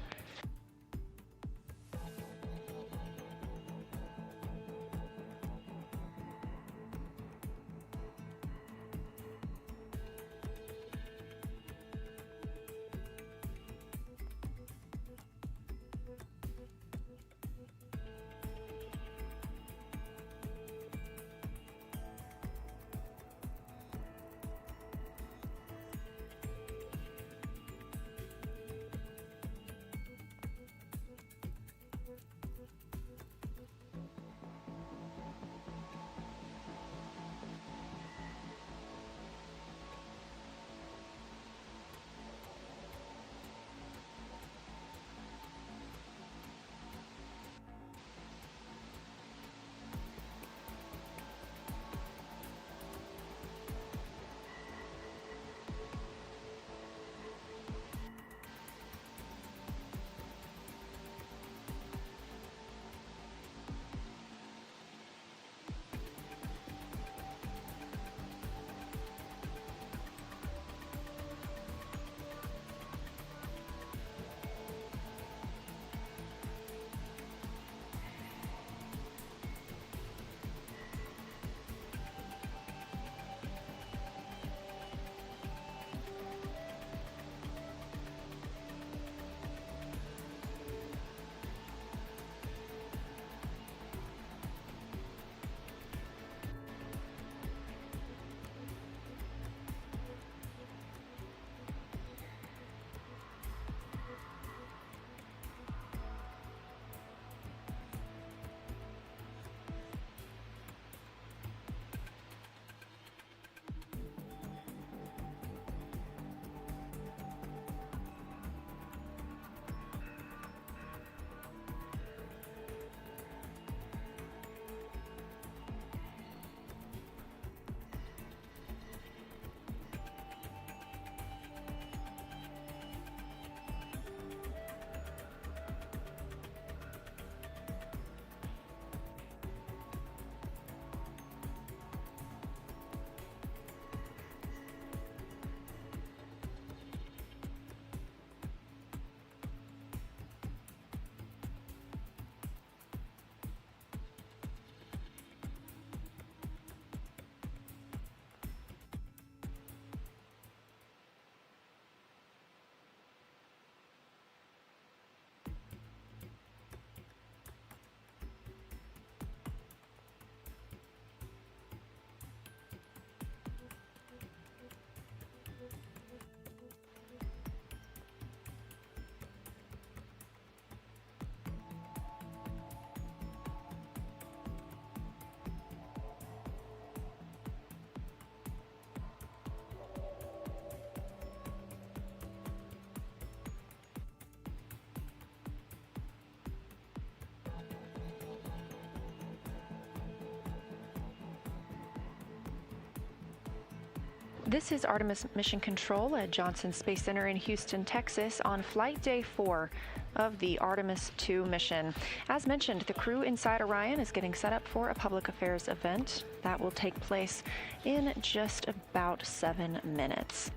This is Artemis Mission Control at Johnson Space Center in Houston, Texas, on flight day 4 of the Artemis II mission. As mentioned, the crew inside Orion is getting set up for a public affairs event that will take place in just about 7 minutes.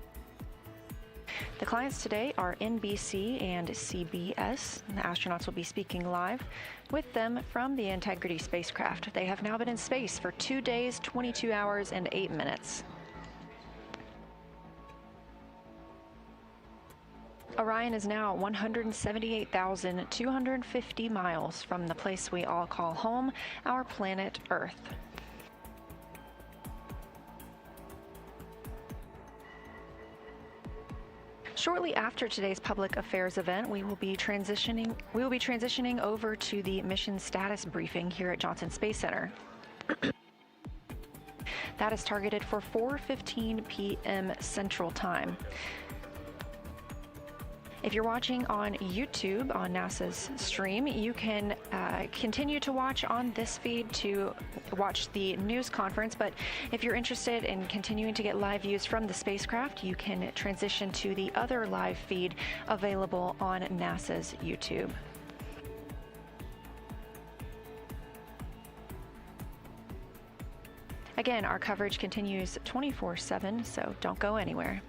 The clients today are NBC and CBS. The astronauts will be speaking live with them from the Integrity spacecraft. They have now been in space for 2 days, 22 hours, and 8 minutes. Orion is now 178,250 miles from the place we all call home, our planet Earth. Shortly after today's public affairs event, we will be transitioning over to the mission status briefing here at Johnson Space Center. That is targeted for 4:15 p.m. Central Time. If you're watching on YouTube on NASA's stream, you can continue to watch on this feed to watch the news conference, but if you're interested in continuing to get live views from the spacecraft, you can transition to the other live feed available on NASA's YouTube. Again, our coverage continues 24/7, so don't go anywhere.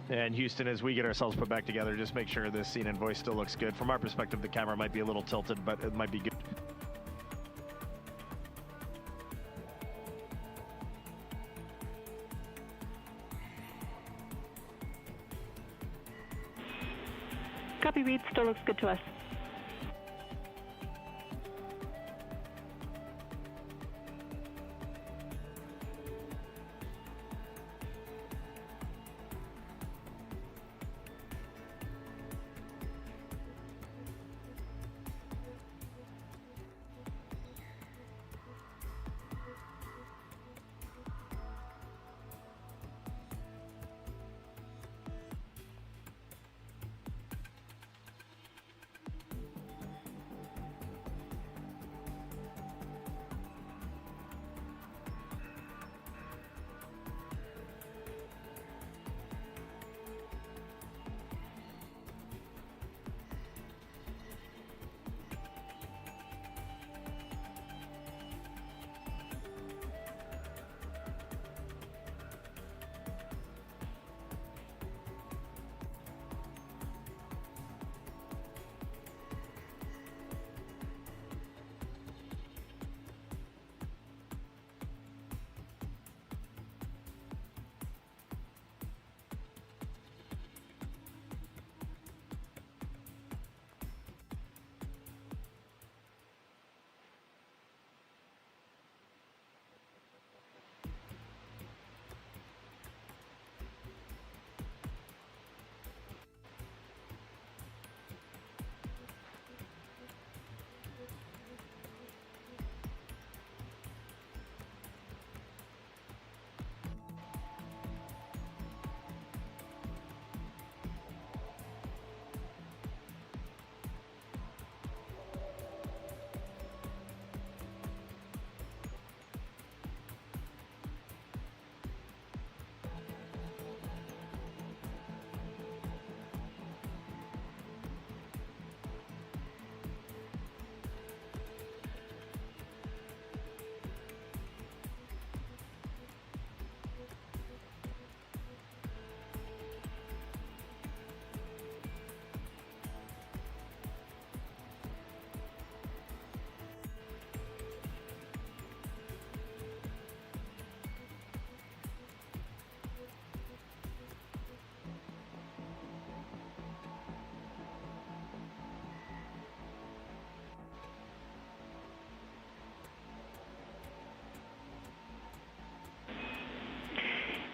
And Houston, as we get ourselves put back together, just make sure this scene and voice still looks good. From our perspective, the camera might be a little tilted, but it might be good. Copy, Reid. Still looks good to us.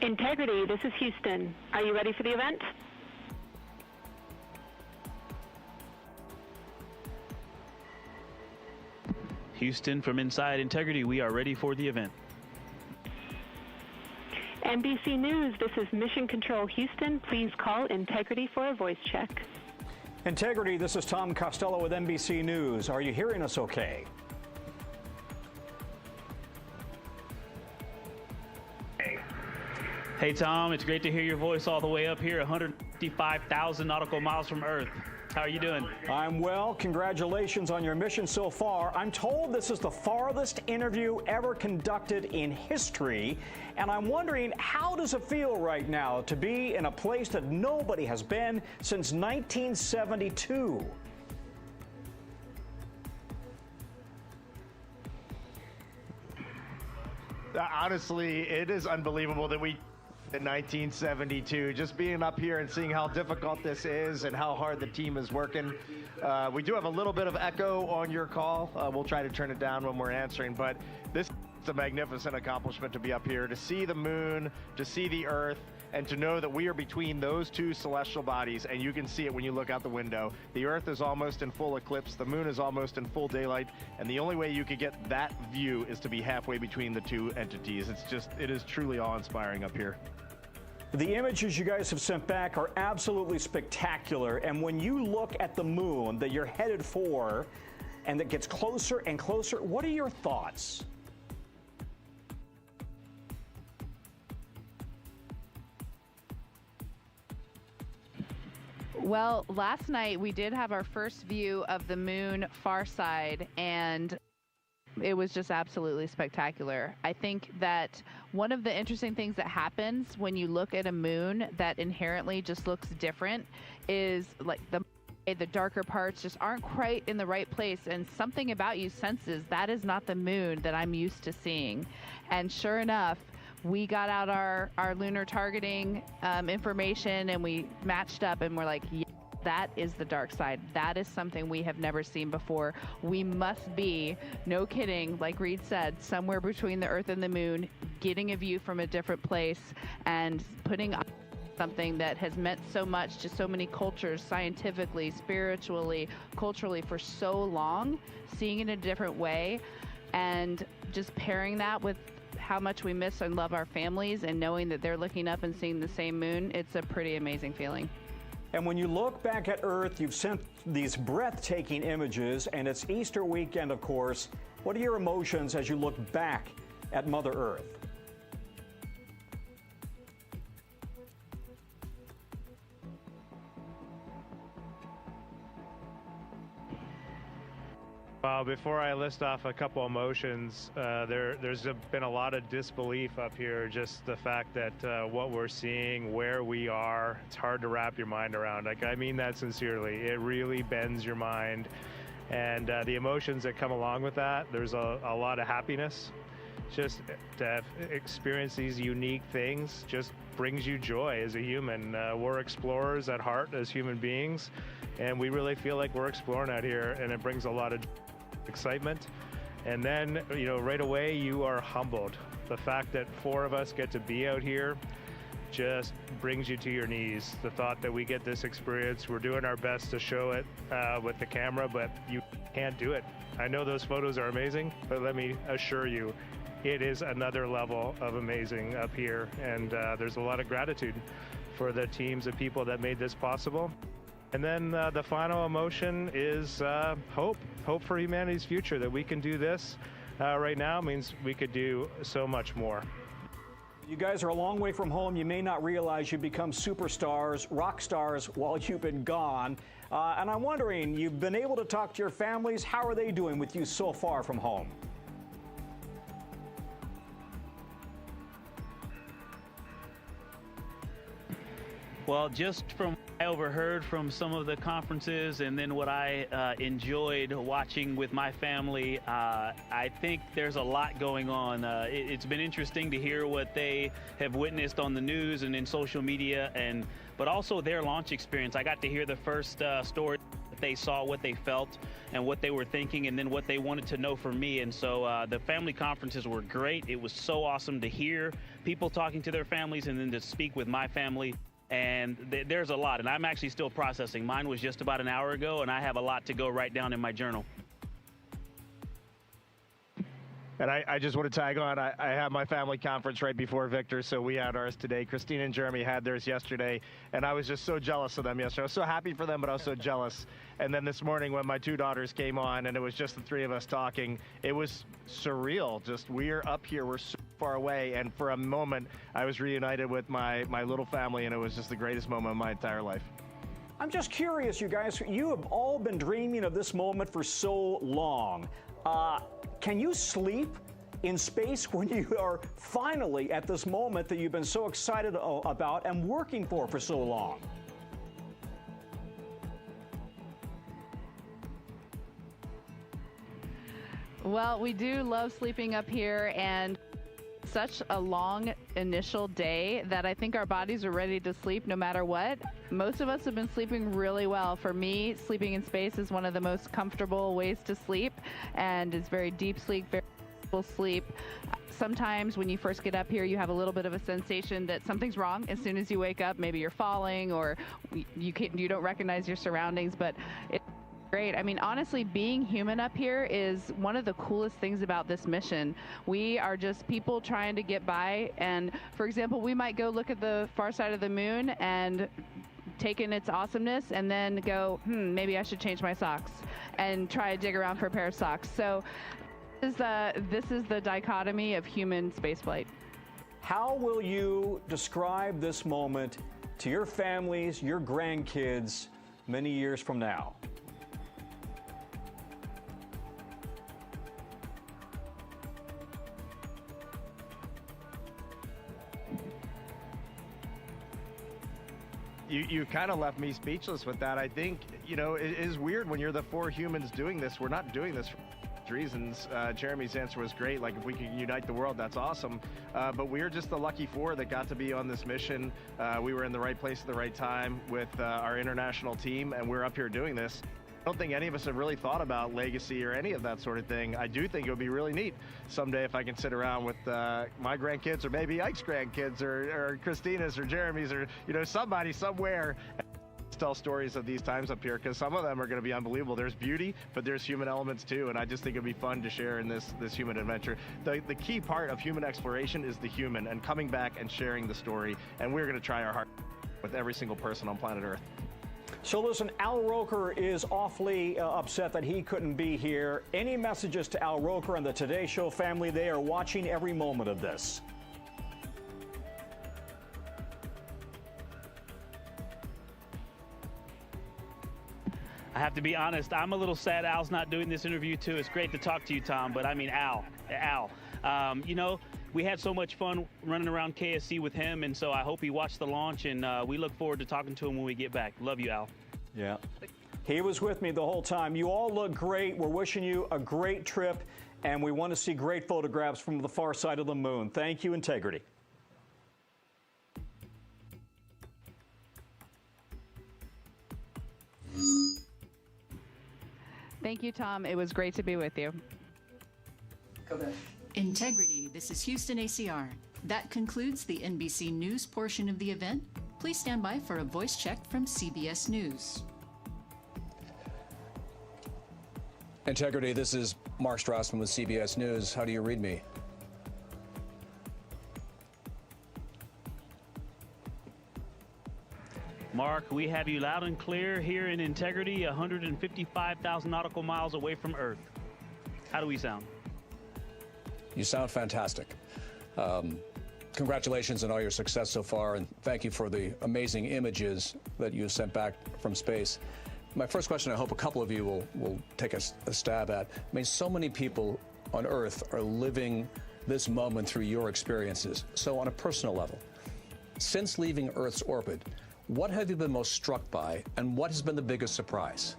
Integrity, this is Houston. Are you ready for the event? Houston, from inside Integrity, we are ready for the event. NBC News, this is Mission Control Houston. Please call Integrity for a voice check. Integrity, this is Tom Costello with NBC News. Are you hearing us okay? Hey Tom, it's great to hear your voice all the way up here, 155,000 nautical miles from Earth. How are you doing? I'm well. Congratulations on your mission so far. I'm told this is the farthest interview ever conducted in history, and I'm wondering, how does it feel right now to be in a place that nobody has been since 1972? Honestly, it is unbelievable that we in 1972, just being up here and seeing how difficult this is and how hard the team is working. We do have a little bit of echo on your call. We'll try to turn it down when we're answering, but this is a magnificent accomplishment to be up here, to see the moon, to see the Earth, and to know that we are between those two celestial bodies, and you can see it when you look out the window. The Earth is almost in full eclipse, the moon is almost in full daylight, and the only way you could get that view is to be halfway between the two entities. It is truly awe-inspiring up here. The images you guys have sent back are absolutely spectacular, and when you look at the moon that you're headed for and that gets closer and closer, what are your thoughts? Well, last night we did have our first view of the moon far side, and it was just absolutely spectacular. I think that one of the interesting things that happens when you look at a moon that inherently just looks different is like the darker parts just aren't quite in the right place, and something about you senses that is not the moon that I'm used to seeing. And sure enough, we got out our lunar targeting information, and we matched up, and we're like, yeah, that is the dark side. That is something we have never seen before. We must be, no kidding, like Reid said, somewhere between the Earth and the moon, getting a view from a different place and putting up something that has meant so much to so many cultures, scientifically, spiritually, culturally, for so long, seeing it in a different way, and just pairing that with how much we miss and love our families and knowing that they're looking up and seeing the same moon. It's a pretty amazing feeling. And when you look back at Earth, you've sent these breathtaking images, and it's Easter weekend, of course. What are your emotions as you look back at Mother Earth? Well, before I list off a couple emotions, there's been a lot of disbelief up here. Just the fact that what we're seeing, where we are, it's hard to wrap your mind around. Like, I mean that sincerely. It really bends your mind. And the emotions that come along with that, there's a lot of happiness. Just to have experienced these unique things just brings you joy as a human. We're explorers at heart as human beings, and we really feel like we're exploring out here, and it brings a lot of excitement. And then, you know, right away you are humbled. The fact that 4 of us get to be out here just brings you to your knees. The thought that we get this experience, we're doing our best to show it with the camera, but you can't do it. I know those photos are amazing, but let me assure you, it is another level of amazing up here, and there's a lot of gratitude for the teams of people that made this possible. And then the final emotion is hope for humanity's future, that we can do this right now means we could do so much more. You guys are a long way from home. You may not realize you've become superstars, rock stars, while you've been gone. And I'm wondering, you've been able to talk to your families. How are they doing with you so far from home? Well, just from what I overheard from some of the conferences and then what I enjoyed watching with my family, I think there's a lot going on. It's been interesting to hear what they have witnessed on the news and in social media, but also their launch experience. I got to hear the first story they saw, what they felt, and what they were thinking, and then what they wanted to know from me. And so the family conferences were great. It was so awesome to hear people talking to their families and then to speak with my family. And there's a lot, and I'm actually still processing. Mine was just about an hour ago, and I have a lot to go write down in my journal. And I just want to tag on. I had my family conference right before Victor, so we had ours today. Christina and Jeremy had theirs yesterday, and I was just so jealous of them yesterday. I was so happy for them, but I was so jealous. And then this morning when my two daughters came on and it was just the three of us talking, it was surreal. Just we're up here, we're so far away, and for a moment I was reunited with my little family, and it was just the greatest moment of my entire life. I'm just curious, you guys, you have all been dreaming of this moment for so long. Can you sleep in space when you are finally at this moment that you've been so excited about and working for so long? Well, we do love sleeping up here, and such a long initial day that I think our bodies are ready to sleep no matter what. Most of us have been sleeping really well. For me, sleeping in space is one of the most comfortable ways to sleep, and it's very deep sleep, very full sleep. Sometimes when you first get up here, you have a little bit of a sensation that something's wrong as soon as you wake up. Maybe you're falling, or you don't recognize your surroundings, but it's great. I mean, honestly, being human up here is one of the coolest things about this mission. We are just people trying to get by, and for example, we might go look at the far side of the moon and take in its awesomeness and then go, maybe I should change my socks and try to dig around for a pair of socks. So this is the dichotomy of human spaceflight. How will you describe this moment to your families, your grandkids, many years from now? You kind of left me speechless with that. I think, you know, it is weird when you're the four humans doing this. We're not doing this for reasons. Jeremy's answer was great. Like, if we can unite the world, that's awesome. But we're just the lucky four that got to be on this mission. We were in the right place at the right time with our international team, and we're up here doing this. I don't think any of us have really thought about legacy or any of that sort of thing. I do think it would be really neat someday if I can sit around with my grandkids, or maybe Ike's grandkids, or Christina's, or Jeremy's, or, you know, somebody somewhere, and tell stories of these times up here, because some of them are going to be unbelievable. There's beauty, but there's human elements too, and I just think it'd be fun to share in this human adventure. The key part of human exploration is the human, and coming back and sharing the story, and we're going to try our heart with every single person on planet Earth. So listen, Al Roker is awfully upset that he couldn't be here. Any messages to Al Roker and the Today Show family? They are watching every moment of this. I have to be honest, I'm a little sad Al's not doing this interview too. It's great to talk to you, Tom, but I mean, Al, you know, we had so much fun running around KSC with him, and so I hope he watched the launch, and we look forward to talking to him when we get back. Love you, Al. Yeah. He was with me the whole time. You all look great. We're wishing you a great trip, and we want to see great photographs from the far side of the moon. Thank you, Integrity. Thank you, Tom. It was great to be with you. Go back. Integrity, this is Houston ACR. That concludes the NBC News portion of the event. Please stand by for a voice check from CBS News. Integrity, this is Mark Strassman with CBS News. How do you read me? Mark, we have you loud and clear here in Integrity, 155,000 nautical miles away from Earth. How do we sound? You sound fantastic. Congratulations on all your success so far, and thank you for the amazing images that you sent back from space. My first question, I hope a couple of you will take a stab at. I mean, so many people on Earth are living this moment through your experiences. So on a personal level, since leaving Earth's orbit, what have you been most struck by, and what has been the biggest surprise?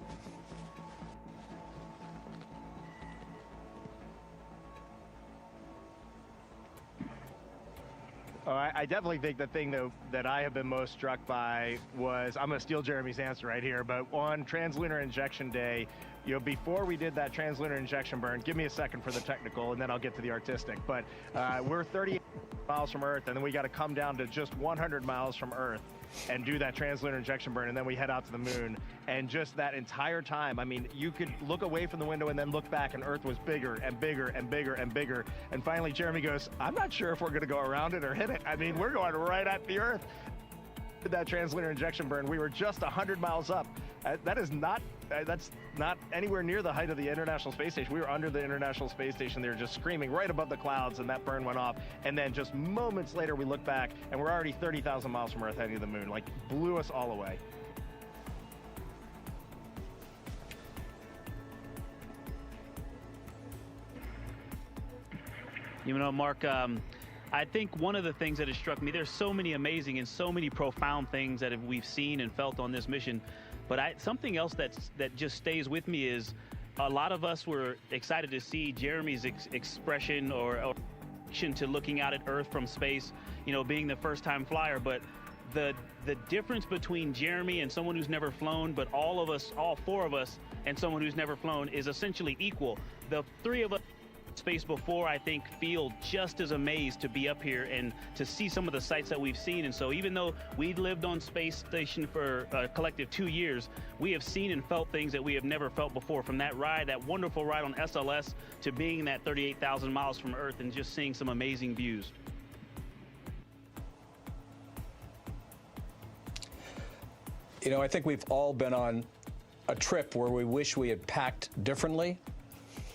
Oh, I I definitely think the thing that I have been most struck by was, I'm going to steal Jeremy's answer right here, but on translunar injection day, before we did that translunar injection burn, give me a second for the technical and then I'll get to the artistic, but we're 38 miles from Earth, and then we got to come down to just 100 miles from Earth and do that translunar injection burn, and then we head out to the moon. And just that entire time, I mean, you could look away from the window and then look back, and Earth was bigger and bigger and bigger and bigger. And finally, Jeremy goes, I'm not sure if we're going to go around it or hit it. I mean, we're going right at the Earth. That translunar injection burn, we were just 100 miles up. That's not anywhere near the height of the International Space Station. We were under the International Space Station. They were just screaming right above the clouds, and that burn went off. And then just moments later, we look back, and we're already 30,000 miles from Earth heading to the moon. Like, blew us all away. You know, Mark, I think one of the things that has struck me, there's so many amazing and so many profound things that we've seen and felt on this mission. But something else that just stays with me is a lot of us were excited to see Jeremy's expression or reaction to looking out at Earth from space, you know, being the first-time flyer. But the difference between Jeremy and someone who's never flown, but all of us, all four of us, and someone who's never flown is essentially equal. The three of us space before, I think, feel just as amazed to be up here and to see some of the sights that we've seen. And so even though we lived on space station for a collective 2 years, we have seen and felt things that we have never felt before, from that ride, that wonderful ride on SLS, to being that 38,000 miles from Earth and just seeing some amazing views. You know, I think we've all been on a trip where we wish we had packed differently.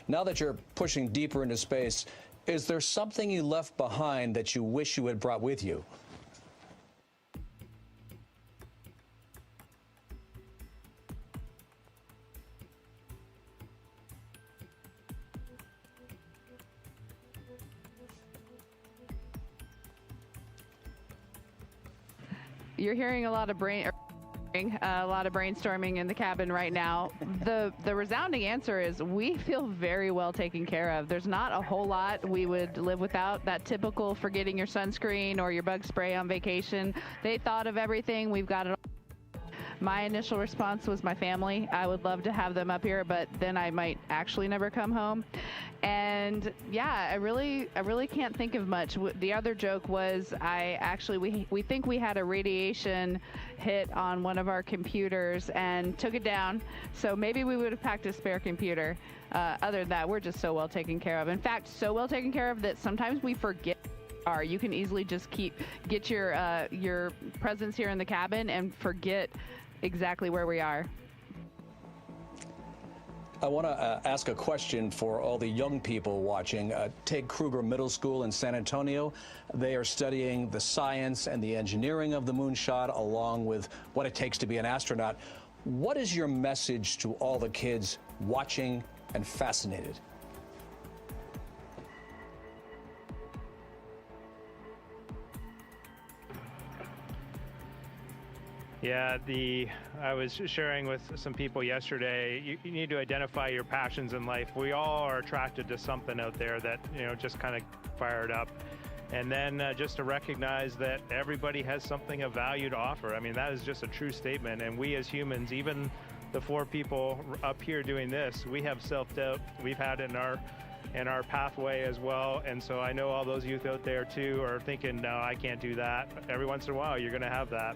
Now that you're pushing deeper into space, is there something you left behind that you wish you had brought with you? You're hearing a lot of brainstorming in the cabin right now. The resounding answer is we feel very well taken care of. There's not a whole lot we would live without. That typical forgetting your sunscreen or your bug spray on vacation. They thought of everything. We've got it all. My initial response was my family. I would love to have them up here, but then I might actually never come home. And yeah, I really can't think of much. The other joke was we think we had a radiation hit on one of our computers and took it down. So maybe we would have packed a spare computer. Other than that, we're just so well taken care of. In fact, so well taken care of that sometimes we forget. You can easily just get your presence here in the cabin and forget exactly where we are. I want to ask a question for all the young people watching. Take Kruger Middle School in San Antonio. They are studying the science and the engineering of the moonshot, along with what it takes to be an astronaut. What is your message to all the kids watching and fascinated? Yeah, I was sharing with some people yesterday, you need to identify your passions in life. We all are attracted to something out there that, you know, just kind of fired up. And then just to recognize that everybody has something of value to offer. I mean, that is just a true statement. And we as humans, even the four people up here doing this, we have self-doubt. We've had it in our pathway as well. And so I know all those youth out there too are thinking, no, I can't do that. Every once in a while, you're going to have that.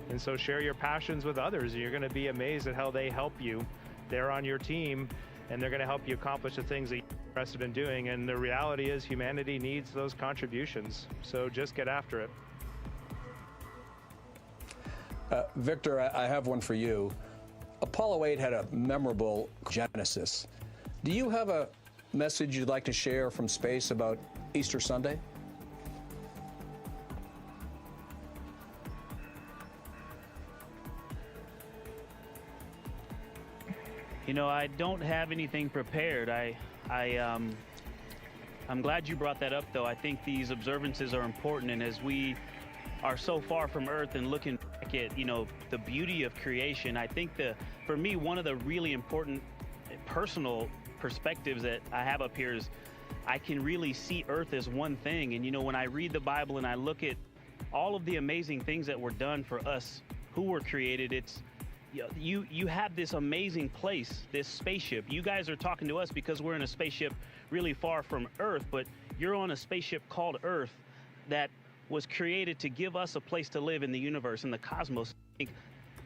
And so share your passions with others, and you're going to be amazed at how they help you. They're on your team, and they're going to help you accomplish the things that you're interested in doing. And the reality is humanity needs those contributions. So just get after it. Victor, I have one for you. Apollo 8 had a memorable genesis. Do you have a message you'd like to share from space about Easter Sunday? You know, I don't have anything prepared. I'm glad you brought that up, though. I think these observances are important, and as we are so far from Earth and looking back at, you know, the beauty of creation, I think for me, one of the really important personal perspectives that I have up here is I can really see Earth as one thing. And, you know, when I read the Bible and I look at all of the amazing things that were done for us who were created. It's you have this amazing place, this spaceship. You guys are talking to us because we're in a spaceship really far from Earth, but you're on a spaceship called Earth that was created to give us a place to live in the universe, in the cosmos. I think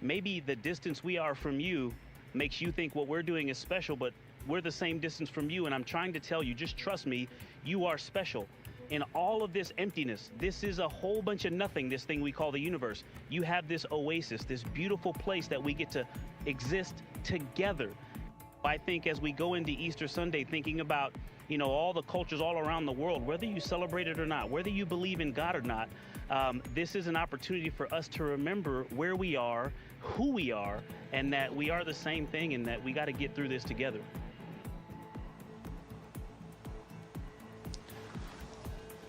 maybe the distance we are from you makes you think what we're doing is special, but we're the same distance from you, and I'm trying to tell you, just trust me, you are special. In all of this emptiness, this is a whole bunch of nothing, this thing we call the universe. You have this oasis, this beautiful place that we get to exist together. I think as we go into Easter Sunday, thinking about, you know, all the cultures all around the world, whether you celebrate it or not, whether you believe in God or not, this is an opportunity for us to remember where we are, who we are, and that we are the same thing, and that we got to get through this together.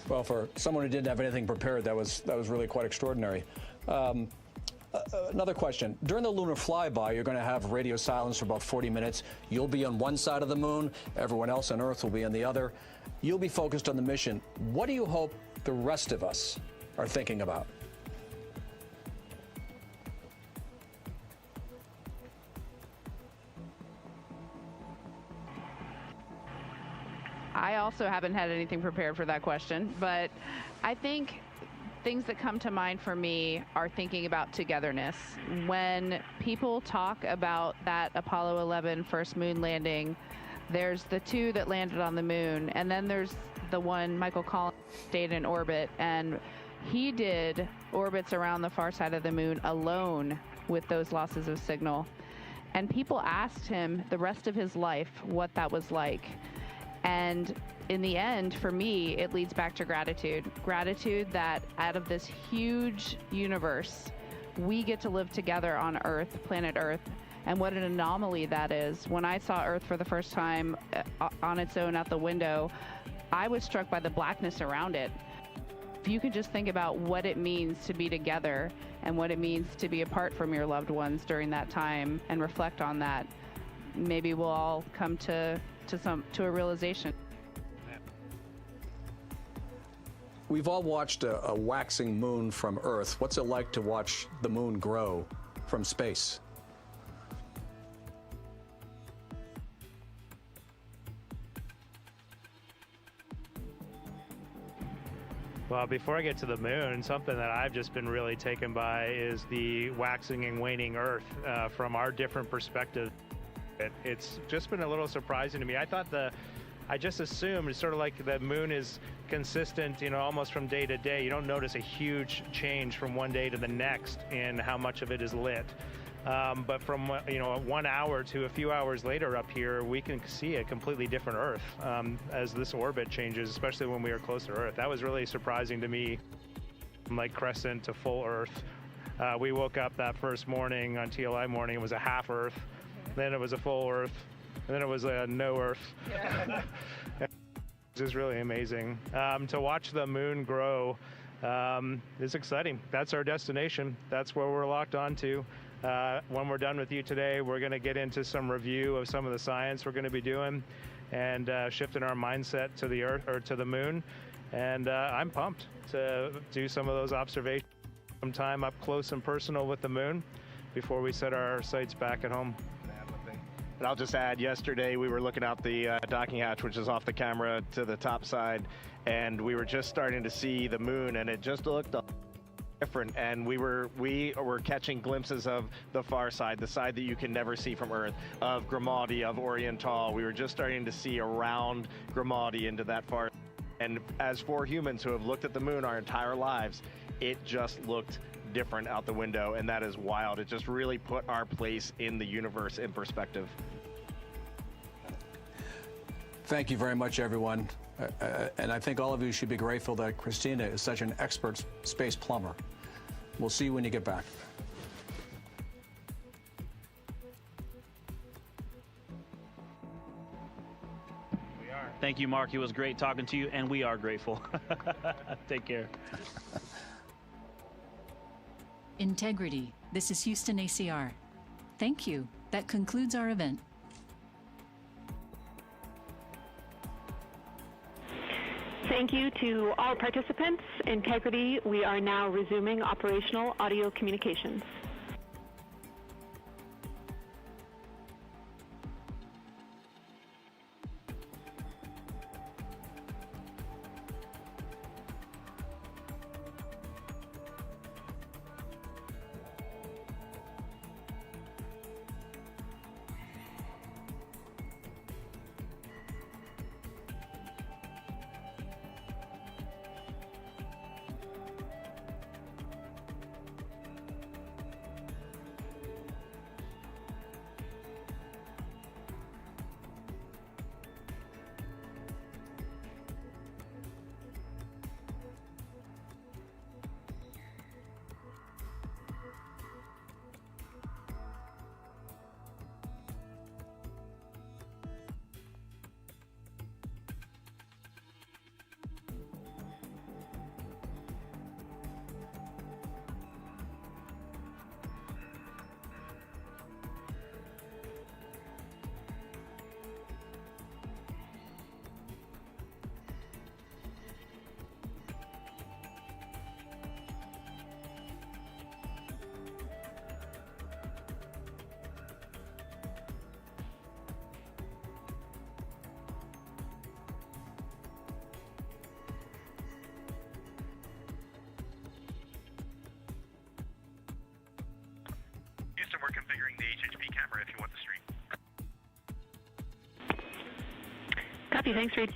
Well, for someone who didn't have anything prepared, that was really quite extraordinary. Another question. During the lunar flyby, you're going to have radio silence for about 40 minutes. You'll be on one side of the moon. Everyone else on Earth will be on the other. You'll be focused on the mission. What do you hope the rest of us are thinking about? I also haven't had anything prepared for that question, but I think things that come to mind for me are thinking about togetherness. When people talk about that Apollo 11 first moon landing, there's the two that landed on the moon, and then there's the one Michael Collins stayed in orbit, and he did orbits around the far side of the moon alone with those losses of signal. And people asked him the rest of his life what that was like. And in the end, for me, it leads back to gratitude. Gratitude that out of this huge universe, we get to live together on Earth, planet Earth, and what an anomaly that is. When I saw Earth for the first time on its own out the window, I was struck by the blackness around it. If you can just think about what it means to be together and what it means to be apart from your loved ones during that time and reflect on that, maybe we'll all come to a realization. We've all watched a waxing moon from Earth. What's it like to watch the moon grow from space? Well, before I get to the moon, something that I've just been really taken by is the waxing and waning Earth from our different perspectives. It's just been a little surprising to me. I just assumed it's sort of like the moon is consistent, you know, almost from day to day. You don't notice a huge change from one day to the next in how much of it is lit. But from, you know, 1 hour to a few hours later up here, we can see a completely different Earth as this orbit changes, especially when we are close to Earth. That was really surprising to me, from like crescent to full Earth. We woke up that first morning on TLI morning, it was a half Earth. Then it was a full Earth, and then it was a no Earth. Yeah. It's just really amazing. To watch the moon grow is exciting. That's our destination. That's where we're locked onto. When we're done with you today, we're going to get into some review of some of the science we're going to be doing and shifting our mindset to the Earth or to the moon. And I'm pumped to do some of those observations, some time up close and personal with the moon before we set our sights back at home. And I'll just add, yesterday we were looking out the docking hatch, which is off the camera to the top side, and we were just starting to see the moon, and it just looked different. And we were catching glimpses of the far side, the side that you can never see from Earth, of Grimaldi, of Oriental. We were just starting to see around Grimaldi into that far. And as for humans who have looked at the moon our entire lives, it just looked different out the window, and that is wild. It just really put our place in the universe in perspective. Thank you very much, everyone. And I think all of you should be grateful that Christina is such an expert space plumber. We'll see you when you get back. Thank you, Mark. It was great talking to you, and we are grateful. Take care. Integrity. This is Houston ACR. Thank you. That concludes our event. Thank you to all participants. Integrity, we are now resuming operational audio communications. Houston, we're configuring the HHP camera if you want the stream. Copy, thanks, Reid.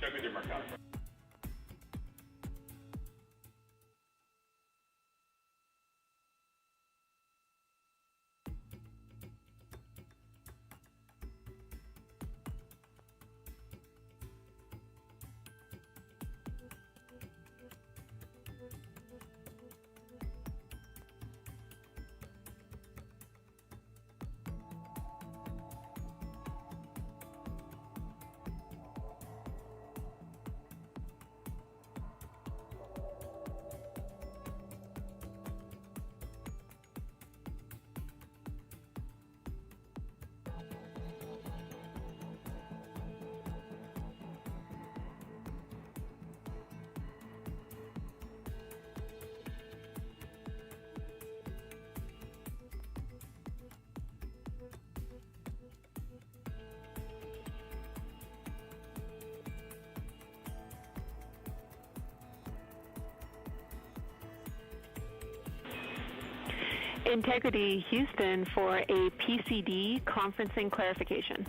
Integrity Houston for a PCD conferencing clarification.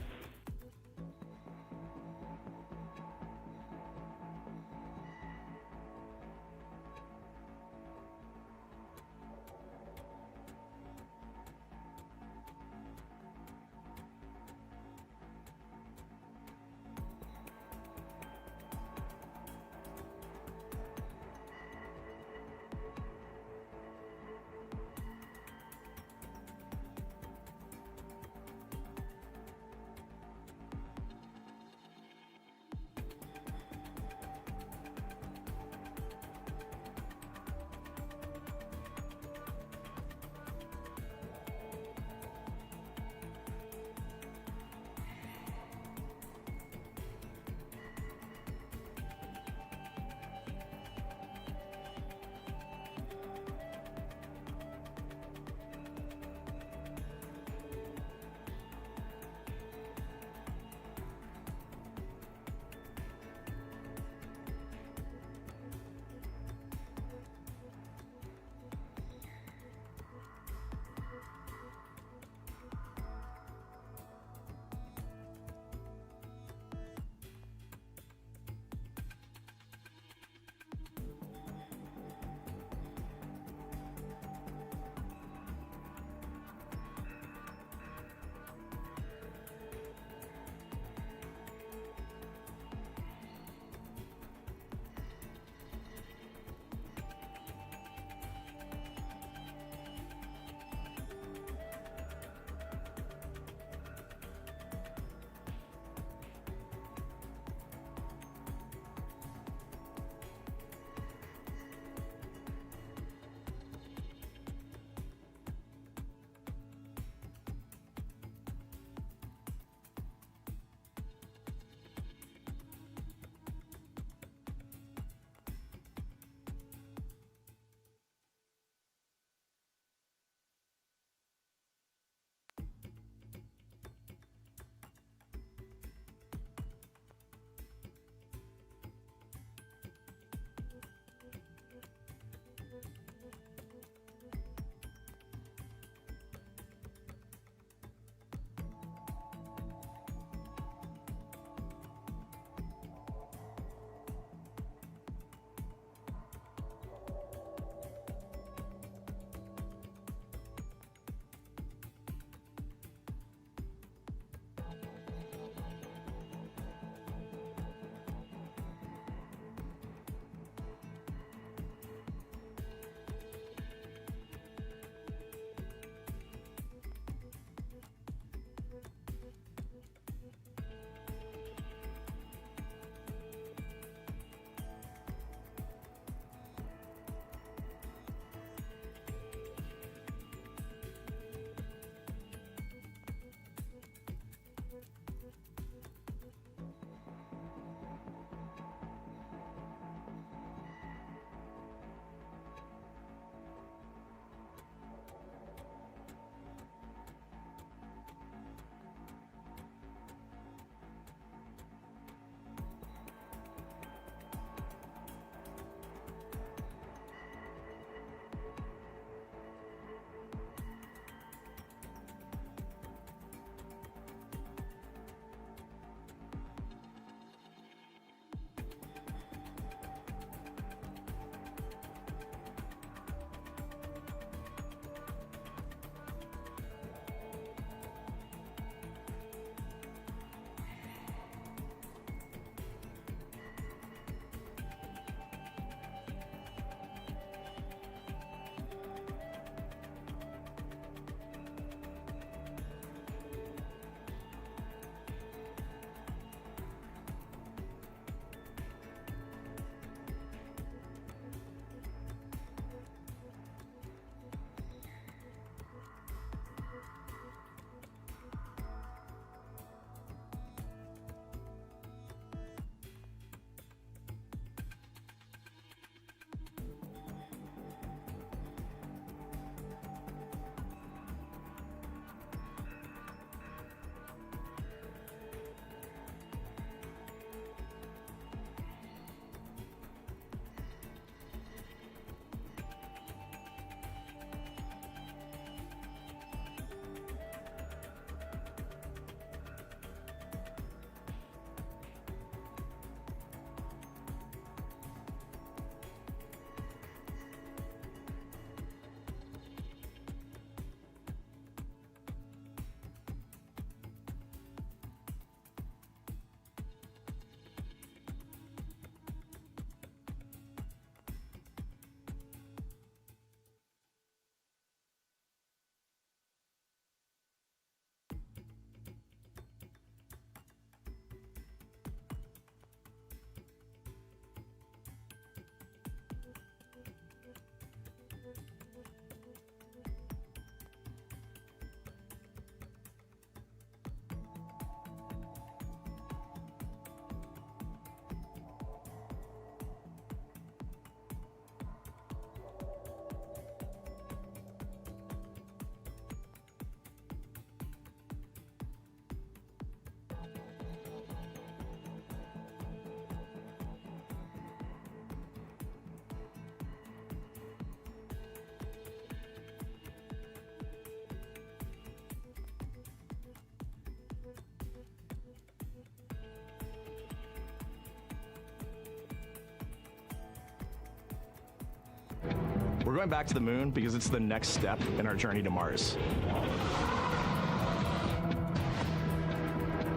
We're going back to the moon because it's the next step in our journey to Mars.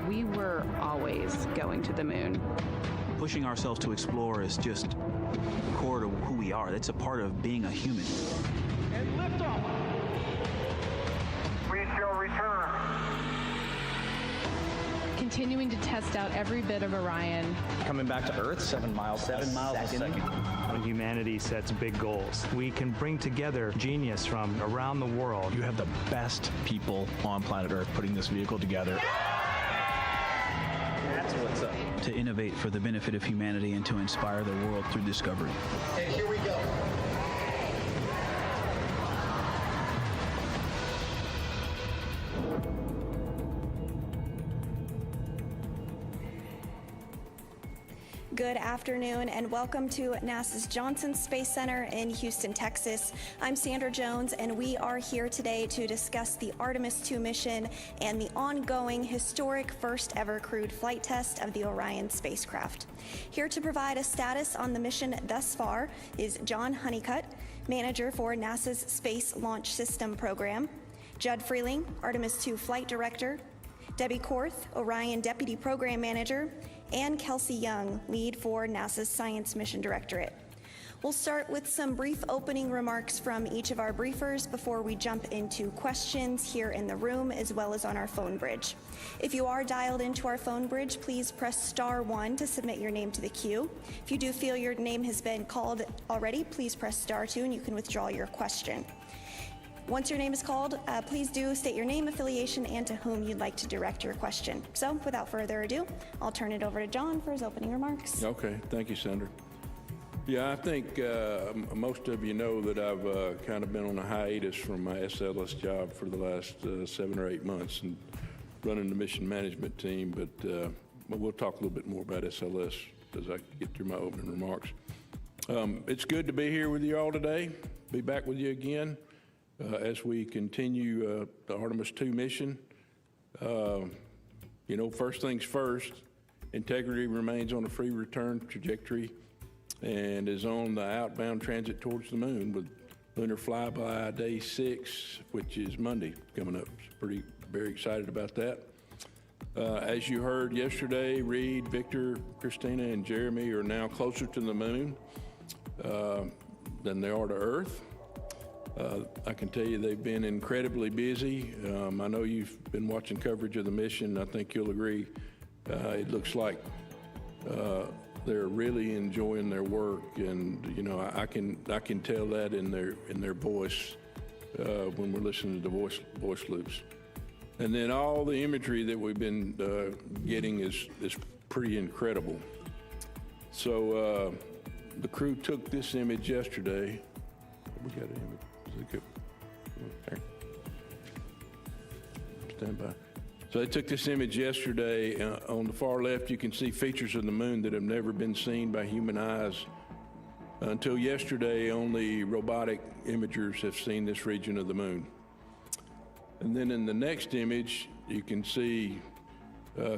We were always going to the moon. Pushing ourselves to explore is just core to who we are. That's a part of being a human. And liftoff. We shall return. Continuing to test out every bit of Orion. Coming back to Earth, 7 miles a second. When humanity sets big goals, we can bring together genius from around the world. You have the best people on planet Earth putting this vehicle together. That's what's up. To innovate for the benefit of humanity and to inspire the world through discovery. And here we go. Good afternoon and welcome to NASA's Johnson Space Center in Houston, Texas. I'm Sandra Jones and we are here today to discuss the Artemis II mission and the ongoing historic first ever crewed flight test of the Orion spacecraft. Here to provide a status on the mission thus far is John Honeycutt, manager for NASA's Space Launch System program, Judd Freeling, Artemis II flight director, Debbie Korth, Orion deputy program manager, and Kelsey Young, lead for NASA's Science Mission Directorate. We'll start with some brief opening remarks from each of our briefers before we jump into questions here in the room as well as on our phone bridge. If you are dialed into our phone bridge, please press *1 to submit your name to the queue. If you do feel your name has been called already, please press *2 and you can withdraw your question. Once your name is called, please do state your name, affiliation, and to whom you'd like to direct your question. So without further ado, I'll turn it over to John for his opening remarks. Okay, thank you, Sandra. Yeah, I think most of you know that I've kind of been on a hiatus from my SLS job for the last 7 or 8 months and running the mission management team, but we'll talk a little bit more about SLS as I get through my opening remarks. It's good to be here with you all today, be back with you again. As we continue the Artemis II mission. First things first, Integrity remains on a free return trajectory and is on the outbound transit towards the moon with Lunar flyby day 6, which is Monday coming up. Very excited about that. As you heard yesterday, Reid, Victor, Christina, and Jeremy are now closer to the moon than they are to Earth. I can tell you they've been incredibly busy. I know you've been watching coverage of the mission. I think you'll agree. It looks like they're really enjoying their work, and I can tell that in their voice when we're listening to the voice loops. And then all the imagery that we've been getting is pretty incredible. So the crew took this image yesterday. We got an image. There. Stand by. So they took this image yesterday. On the far left, you can see features of the moon that have never been seen by human eyes. Until yesterday, only robotic imagers have seen this region of the moon. And then in the next image, you can see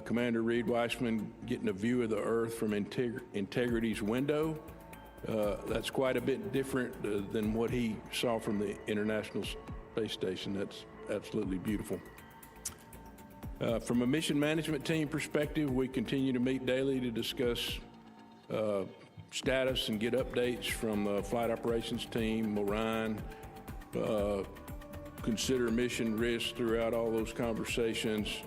Commander Reid Wiseman getting a view of the Earth from Integrity's window. That's quite a bit different than what he saw from the International Space Station. That's absolutely beautiful. From a mission management team perspective, we continue to meet daily to discuss status and get updates from the flight operations team, Orion, consider mission risk throughout all those conversations.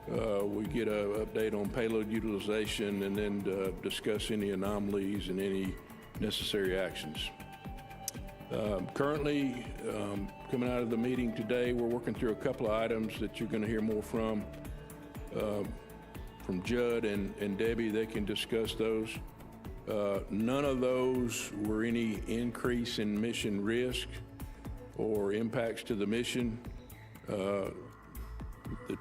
We get an update on payload utilization and then discuss any anomalies and any necessary actions. Currently, coming out of the meeting today, we're working through a couple of items that you're going to hear more from Judd and Debbie. They can discuss those. None of those were any increase in mission risk or impacts to the mission. The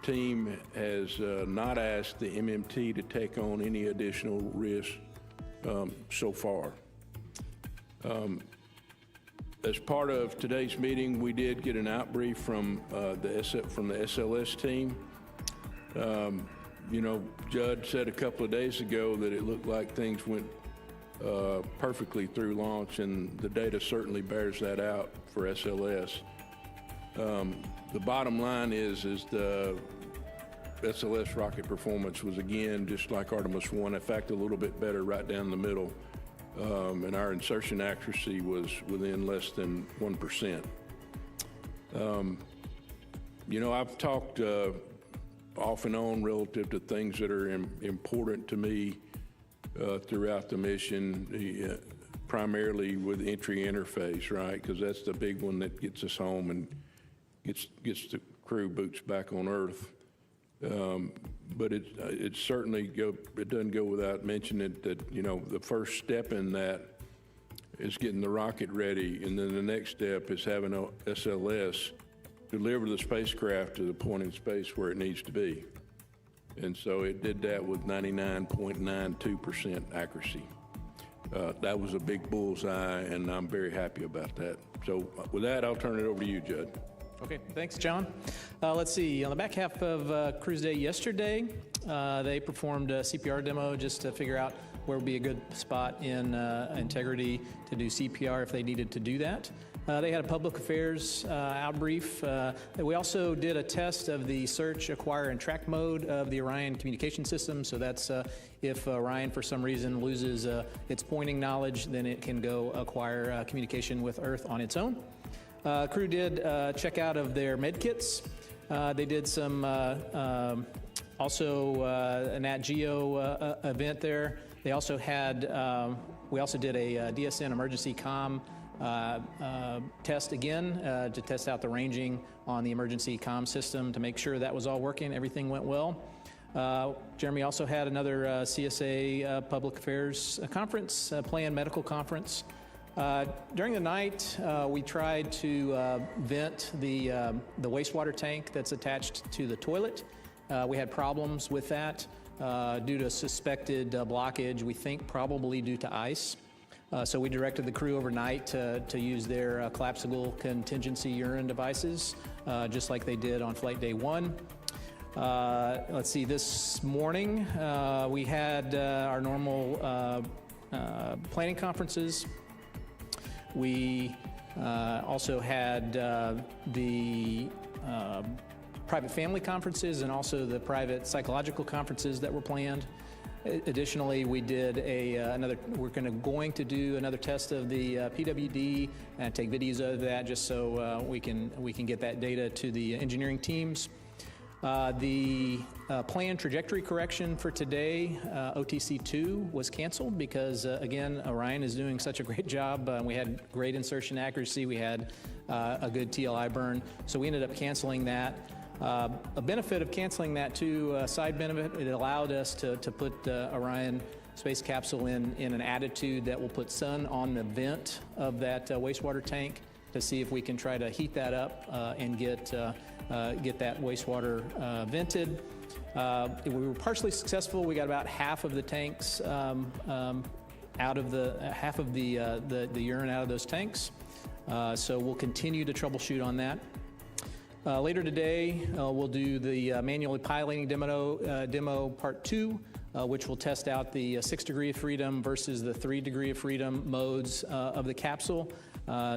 team has not asked the MMT to take on any additional risk so far. As part of today's meeting, we did get an outbrief from the SLS team. Judd said a couple of days ago that it looked like things went perfectly through launch, and the data certainly bears that out for SLS. The bottom line is the SLS rocket performance was, again, just like Artemis I, in fact, a little bit better right down the middle, and our insertion accuracy was within less than 1%. You know, I've talked off and on relative to things that are important to me throughout the mission, primarily with entry interface, right? Because that's the big one that gets us home and gets the crew boots back on Earth. But it certainly it doesn't go without mentioning that, you know, the first step in that is getting the rocket ready, and then the next step is having a SLS deliver the spacecraft to the point in space where it needs to be. And so it did that with 99.92% accuracy. That was a big bullseye, and I'm very happy about that. So with that, I'll turn it over to you, Judd. Okay, thanks, John. Let's see, on the back half of Cruise Day yesterday, they performed a CPR demo just to figure out where would be a good spot in Integrity to do CPR if they needed to do that. They had a public affairs outbrief. We also did a test of the search, acquire, and track mode of the Orion communication system. So that's if Orion, for some reason, loses its pointing knowledge, then it can go acquire communication with Earth on its own. Crew did check out of their med kits. They did some also a Nat Geo event there. They also had, we also did a DSN emergency comm test again to test out the ranging on the emergency comm system to make sure that was all working, everything went well. Jeremy also had another CSA public affairs conference, planned medical conference. During the night, we tried to vent the wastewater tank that's attached to the toilet. We had problems with that due to suspected blockage, we think probably due to ice. So we directed the crew overnight to use their collapsible contingency urine devices, just like they did on flight day 1. Let's see, this morning we had our normal planning conferences. We also had the private family conferences and also the private psychological conferences that were planned. Additionally, we did we're going to do another test of the PWD and take videos of that just so we can get that data to the engineering teams. The planned trajectory correction for today, OTC-2, was canceled because, again, Orion is doing such a great job. We had great insertion accuracy. We had a good TLI burn. So we ended up canceling that. A benefit of canceling that, too, side benefit, it allowed us to put Orion space capsule in an attitude that will put sun on the vent of that wastewater tank to see if we can try to heat that up and get that wastewater vented. We were partially successful. We got about half of the tanks out of the urine out of those tanks. So we'll continue to troubleshoot on that. Later today, we'll do the manually piloting demo part 2, which will test out the 6 degree of freedom versus the 3 degree of freedom modes of the capsule,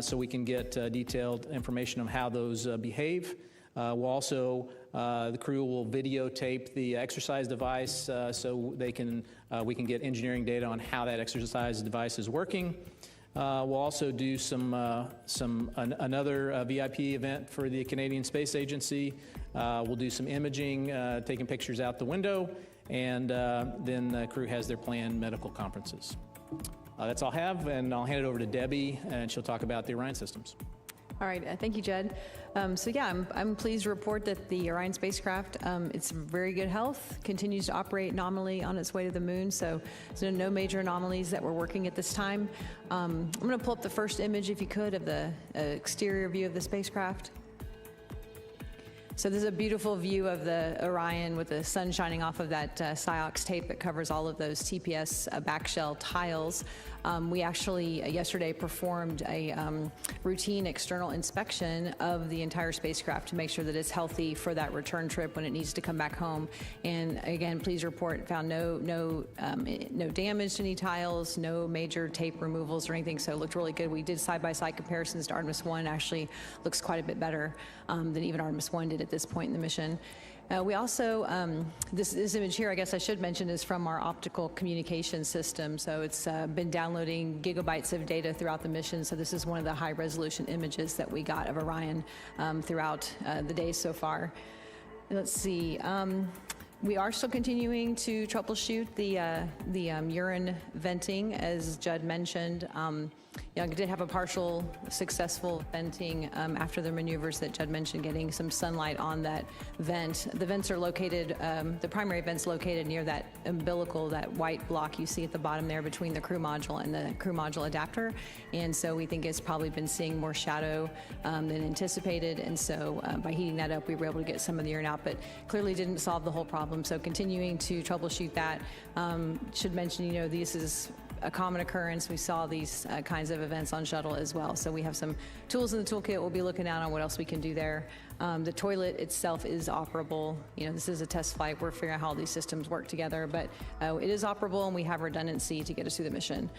so we can get detailed information on how those behave. We'll also, the crew will videotape the exercise device so we can get engineering data on how that exercise device is working. We'll also do another VIP event for the Canadian Space Agency. We'll do some imaging, taking pictures out the window, and then the crew has their planned medical conferences. That's all I have, and I'll hand it over to Debbie, and she'll talk about the Orion systems. All right, thank you, Judd. So yeah, I'm pleased to report that the Orion spacecraft, it's in very good health, continues to operate nominally on its way to the moon, so there's no major anomalies that we're working at this time. I'm gonna pull up the first image, if you could, of the exterior view of the spacecraft. So this is a beautiful view of the Orion with the sun shining off of that SIOX tape that covers all of those TPS backshell tiles. We actually yesterday performed a routine external inspection of the entire spacecraft to make sure that it's healthy for that return trip when it needs to come back home. And again, please report, found no damage to any tiles, no major tape removals or anything, so it looked really good. We did side-by-side comparisons to Artemis 1, actually looks quite a bit better than even Artemis 1 did at this point in the mission. We also, this image here, I guess I should mention, is from our optical communication system. So it's been downloading gigabytes of data throughout the mission. So this is one of the high resolution images that we got of Orion throughout the day so far. Let's see. We are still continuing to troubleshoot the urine venting, as Judd mentioned. I did have a partial successful venting after the maneuvers that Judd mentioned, getting some sunlight on that vent. The vents are located, the primary vent's located near that umbilical, that white block you see at the bottom there between the crew module and the crew module adapter. And so we think it's probably been seeing more shadow than anticipated. And so by heating that up, we were able to get some of the urine out, but clearly didn't solve the whole problem. So continuing to troubleshoot that. Should mention, this is a common occurrence. We saw these kinds of events on shuttle as well. So we have some tools in the toolkit. We'll be looking out on what else we can do there. The toilet itself is operable. This is a test flight. We're figuring out how all these systems work together, but it is operable, and we have redundancy to get us through the mission.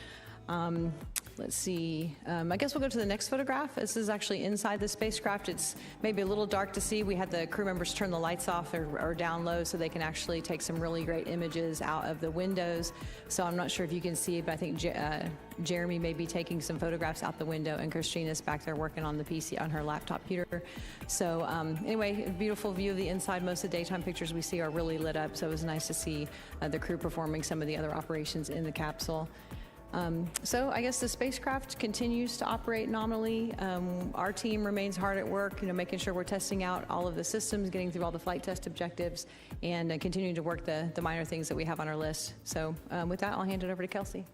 Let's see, I guess we'll go to the next photograph. This is actually inside the spacecraft. It's maybe a little dark to see. We had the crew members turn the lights off or down low so they can actually take some really great images out of the windows. So I'm not sure if you can see, but I think Jeremy may be taking some photographs out the window, and Christina's back there working on the PC on her laptop computer. So anyway, a beautiful view of the inside. Most of the daytime pictures we see are really lit up, so it was nice to see the crew performing some of the other operations in the capsule. So I guess the spacecraft continues to operate nominally. Our team remains hard at work, making sure we're testing out all of the systems, getting through all the flight test objectives, and continuing to work the minor things that we have on our list. So with that, I'll hand it over to Kelsey.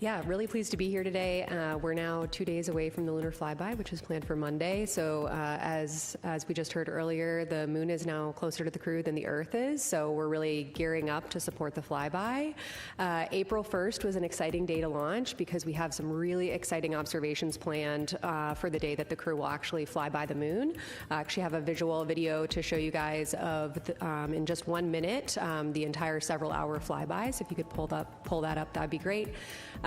Yeah, really pleased to be here today. We're now 2 days away from the lunar flyby, which is planned for Monday. So as we just heard earlier, the moon is now closer to the crew than the Earth is. So we're really gearing up to support the flyby. April 1st was an exciting day to launch because we have some really exciting observations planned for the day that the crew will actually fly by the moon. I actually have a visual video to show you guys of, in just 1 minute, the entire several-hour flyby. So if you could pull that up, that'd be great.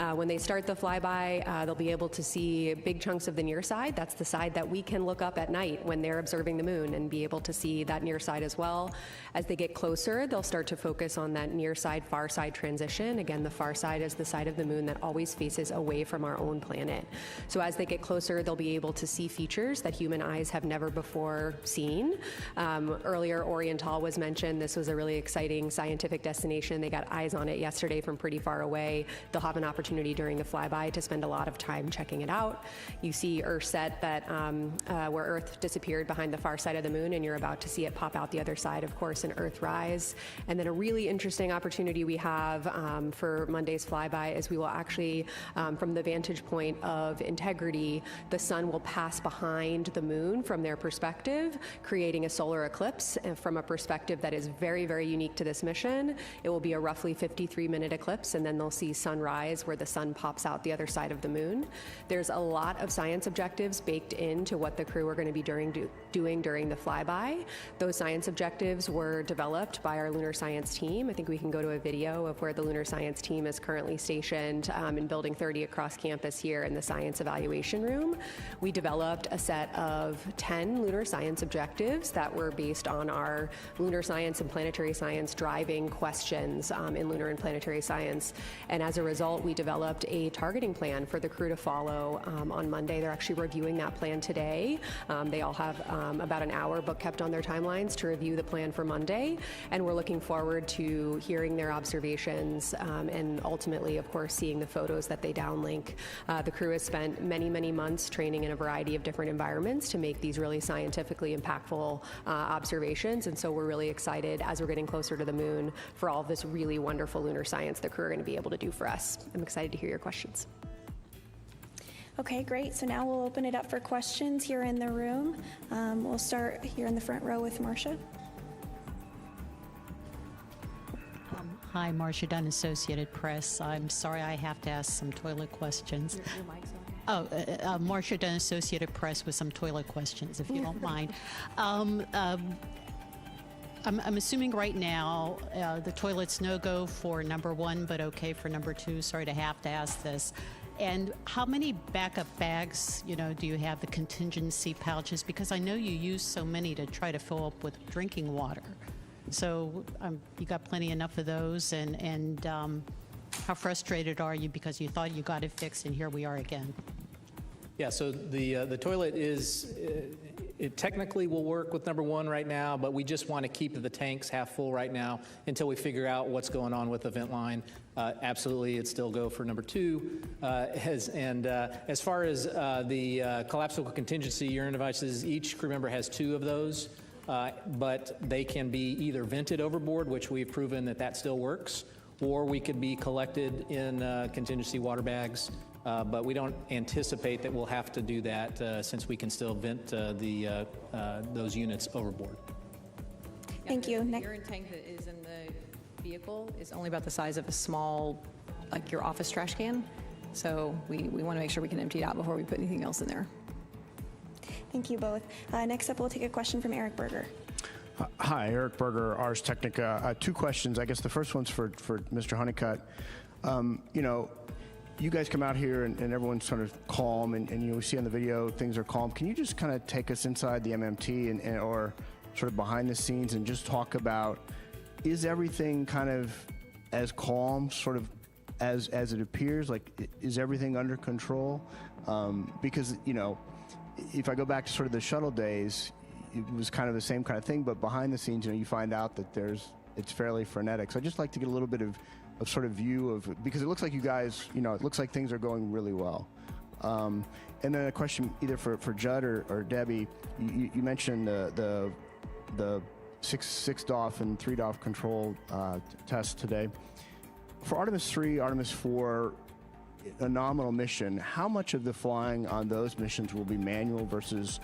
When they start the flyby, they'll be able to see big chunks of the near side. That's the side that we can look up at night when they're observing the moon, and be able to see that near side as well. As they get closer, they'll start to focus on that near side, far side transition. Again, the far side is the side of the moon that always faces away from our own planet. So as they get closer, they'll be able to see features that human eyes have never before seen. Earlier, Oriental was mentioned. This was a really exciting scientific destination. They got eyes on it yesterday from pretty far away. They'll have an opportunity during the flyby to spend a lot of time checking it out. You see Earthset, that where Earth disappeared behind the far side of the moon, and you're about to see it pop out the other side, of course, in Earthrise. And then a really interesting opportunity we have for Monday's flyby is we will actually, from the vantage point of Integrity, the sun will pass behind the moon from their perspective, creating a solar eclipse. And from a perspective that is very, very unique to this mission, it will be a roughly 53-minute eclipse, and then they'll see sunrise where the sun pops out the other side of the moon. There's a lot of science objectives baked into what the crew are going to be doing during the flyby. Those science objectives were developed by our lunar science team. I think we can go to a video of where the lunar science team is currently stationed in Building 30 across campus here in the science evaluation room. We developed a set of 10 lunar science objectives that were based on our lunar science and planetary science driving questions in lunar and planetary science. And as a result, we developed a targeting plan for the crew to follow on Monday. They're actually reviewing that plan today. They all have about an hour book kept on their timelines to review the plan for Monday, and we're looking forward to hearing their observations and ultimately, of course, seeing the photos that they downlink. The crew has spent many, many months training in a variety of different environments to make these really scientifically impactful observations, and so we're really excited as we're getting closer to the moon for all of this really wonderful lunar science the crew are going to be able to do for us. I'm excited to hear your questions. Okay, great. So now we'll open it up for questions here in the room. We'll start here in the front row with Marcia. Hi, Marcia Dunn, Associated Press. I'm sorry I have to ask some toilet questions. Your mic's on. Marcia Dunn, Associated Press, with some toilet questions, if you don't mind. I'm assuming right now the toilet's no-go for number 1, but okay for number 2. Sorry to have to ask this. And how many backup bags, do you have, the contingency pouches? Because I know you use so many to try to fill up with drinking water. So you got plenty enough of those, and how frustrated are you because you thought you got it fixed and here we are again? Yeah, so the toilet it technically will work with number 1 right now, but we just want to keep the tanks half full right now until we figure out what's going on with the vent line. Absolutely, it'd still go for number 2. As far as the collapsible contingency urine devices, each crew member has 2 of those, but they can be either vented overboard, which we've proven that still works, or we could be collected in contingency water bags. But we don't anticipate that we'll have to do that since we can still vent those units overboard. Thank you. The urine tank that is in the vehicle is only about the size of a small, like your office trash can. So we want to make sure we can empty it out before we put anything else in there. Thank you both. Next up, we'll take a question from Eric Berger. Hi, Eric Berger, Ars Technica. 2 questions. I guess the first one's for Mr. Honeycutt. You guys come out here and everyone's sort of calm, and we see on the video things are calm. Can you just kind of take us inside the MMT or sort of behind the scenes and just talk about, is everything kind of as calm sort of as it appears? Like, is everything under control? Because, if I go back to sort of the shuttle days, it was kind of the same kind of thing, but behind the scenes, you find out that it's fairly frenetic. So I'd just like to get a little bit of sort of view of, because it looks like you guys, it looks like things are going really well. And then a question either for Judd or Debbie. You mentioned the 6 DOF and 3 DOF control tests today. For Artemis 3, Artemis 4, a nominal mission, how much of the flying on those missions will be manual versus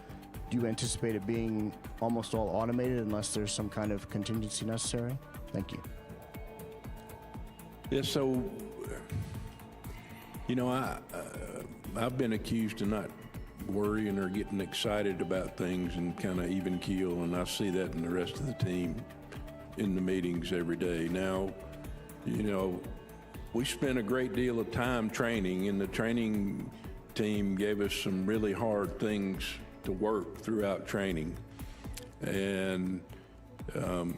do you anticipate it being almost all automated unless there's some kind of contingency necessary? Thank you. Yeah, so, I've been accused of not worrying or getting excited about things and kind of even keel, and I see that in the rest of the team in the meetings every day. Now, we spent a great deal of time training, and the training team gave us some really hard things to work throughout training. And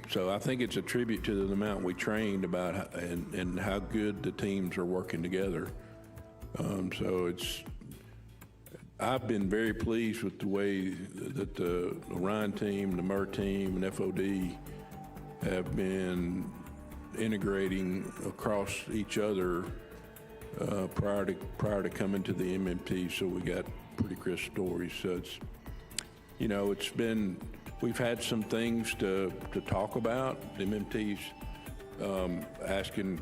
so I think it's a tribute to the amount we trained about and how good the teams are working together. I've been very pleased with the way that the Orion team, the MER team, and FOD have been integrating across each other prior to coming to the MMT. So we got pretty crisp stories. So we've had some things to talk about. The MMT's asking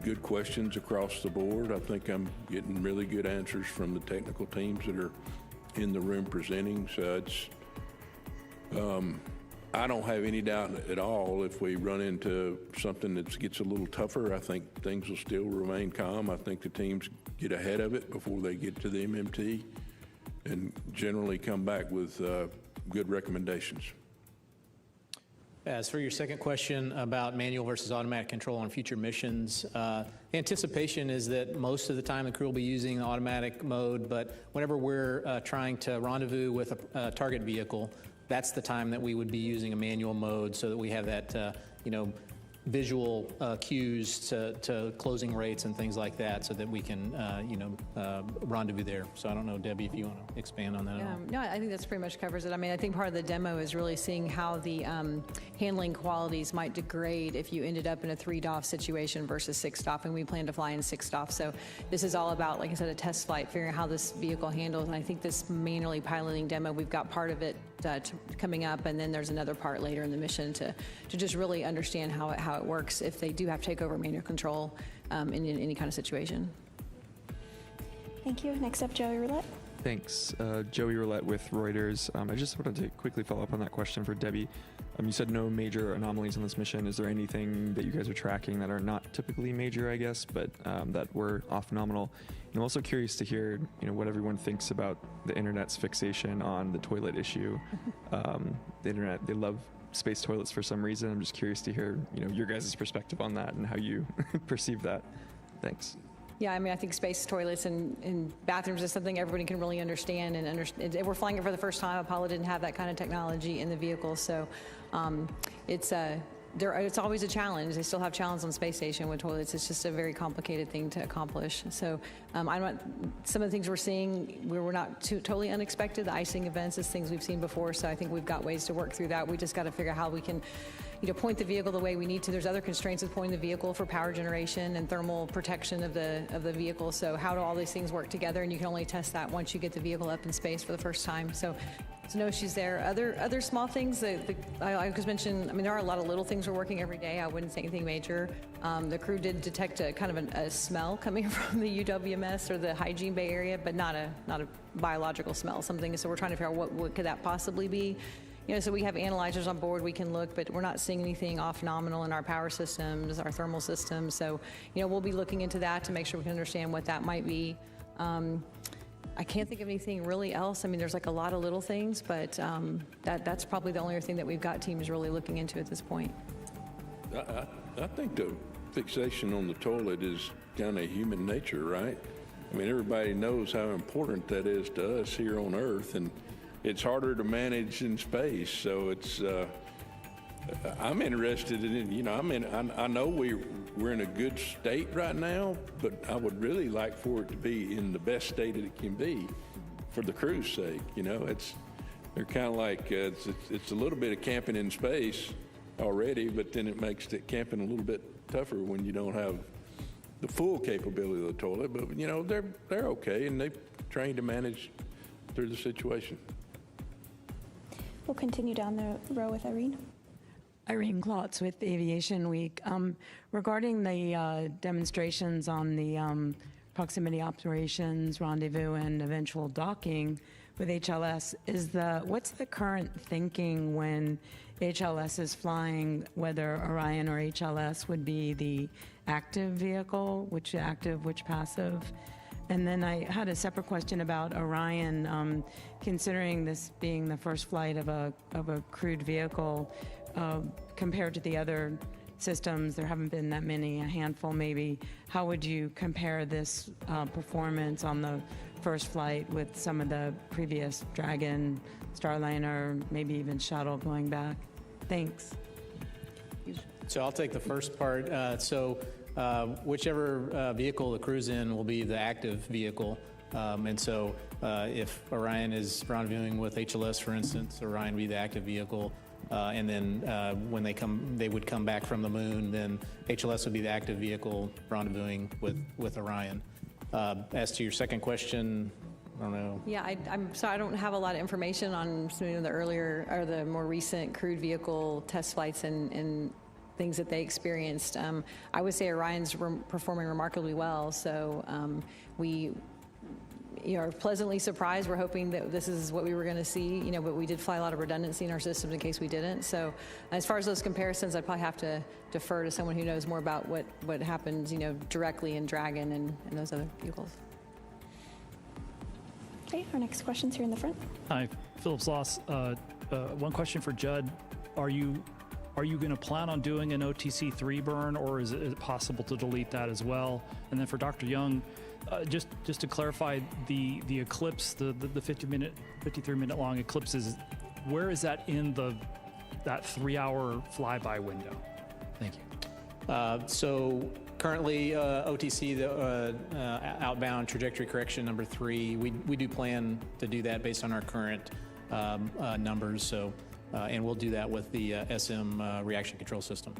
good questions across the board. I think I'm getting really good answers from the technical teams that are in the room presenting. So I don't have any doubt at all if we run into something that gets a little tougher. I think things will still remain calm. I think the teams get ahead of it before they get to the MMT and generally come back with good recommendations. As for your second question about manual versus automatic control on future missions, anticipation is that most of the time the crew will be using the automatic mode, but whenever we're trying to rendezvous with a target vehicle, that's the time that we would be using a manual mode so that we have that, visual cues to closing rates and things like that so that we can, rendezvous there. So I don't know, Debbie, if you want to expand on that at all. No, I think that's pretty much covers it. I mean, I think part of the demo is really seeing how the handling qualities might degrade if you ended up in a 3 DOF situation versus 6 DOF, and we plan to fly in 6 DOF. So this is all about, like I said, a test flight, figuring out how this vehicle handles. And I think this manually piloting demo, we've got part of it coming up, and then there's another part later in the mission to just really understand how it works if they do have to take over manual control in any kind of situation. Thank you. Next up, Joey Roulette. Thanks. Joey Roulette with Reuters. I just wanted to quickly follow up on that question for Debbie. You said no major anomalies on this mission. Is there anything that you guys are tracking that are not typically major, I guess, but that were off nominal? And I'm also curious to hear, what everyone thinks about the internet's fixation on the toilet issue. The internet, they love space toilets for some reason. I'm just curious to hear, your guys' perspective on that and how you perceive that. Thanks. Yeah, I mean, I think space toilets and bathrooms is something everybody can really understand. And we're flying it for the first time. Apollo didn't have that kind of technology in the vehicle, so it's always a challenge. They still have challenges on the space station with toilets. It's just a very complicated thing to accomplish. So some of the things we're seeing, we're not totally unexpected. The icing events is things we've seen before. So I think we've got ways to work through that. We just got to figure out how we can point the vehicle the way we need to. There's other constraints with pointing the vehicle for power generation and thermal protection of the vehicle. So how do all these things work together? And you can only test that once you get the vehicle up in space for the first time. So there's no issues there. Other small things I just mentioned, I mean, there are a lot of little things we're working every day. I wouldn't say anything major. The crew did detect a kind of a smell coming from the UWMS or the hygiene bay area, but not a biological smell, something. So we're trying to figure out what could that possibly be. So we have analyzers on board, we can look, but we're not seeing anything off nominal in our power systems, our thermal systems. So, we'll be looking into that to make sure we can understand what that might be. I can't think of anything really else. I mean, there's like a lot of little things, but that's probably the only other thing that we've got teams really looking into at this point. I think the fixation on the toilet is kind of human nature, right? I mean, everybody knows how important that is to us here on Earth, and it's harder to manage in space. So it's, I'm interested in, I know we're in a good state right now, but I would really like for it to be in the best state that it can be for the crew's sake. They're kind of like, it's a little bit of camping in space already, but then it makes the camping a little bit tougher when you don't have the full capability of the toilet. But, they're okay, and they've trained to manage through the situation. We'll continue down the row with Irene. Irene Klotz with Aviation Week. Regarding the demonstrations on the proximity operations, rendezvous, and eventual docking with HLS, what's the current thinking when HLS is flying, whether Orion or HLS would be the active vehicle, which active, which passive? And then I had a separate question about Orion, considering this being the first flight of a crewed vehicle, compared to the other systems, there haven't been that many, a handful maybe. How would you compare this performance on the first flight with some of the previous Dragon, Starliner, maybe even Shuttle going back? Thanks. So I'll take the first part. Whichever vehicle the crew's in will be the active vehicle. And so if Orion is rendezvousing with HLS, for instance, Orion would be the active vehicle. And then when they would come back from the moon, then HLS would be the active vehicle rendezvousing with Orion. As to your second question, I don't know. Yeah, I'm sorry, I don't have a lot of information on some of the earlier or the more recent crewed vehicle test flights and things that they experienced. I would say Orion's performing remarkably well, so we are pleasantly surprised. We're hoping that this is what we were going to see, but we did fly a lot of redundancy in our systems in case we didn't. So as far as those comparisons, I'd probably have to defer to someone who knows more about what happens, directly in Dragon and those other vehicles. Okay, our next question's here in the front. Hi, Philip Sloss. One question for Judd. Are you going to plan on doing an OTC-3 burn, or is it possible to delete that as well? And then for Dr. Young, just to clarify, the eclipse, the 53-minute long eclipses, where is that in that 3-hour flyby window? Thank you. So currently, OTC, the outbound trajectory correction number 3, we do plan to do that based on our current numbers. So, and we'll do that with the SM reaction control system.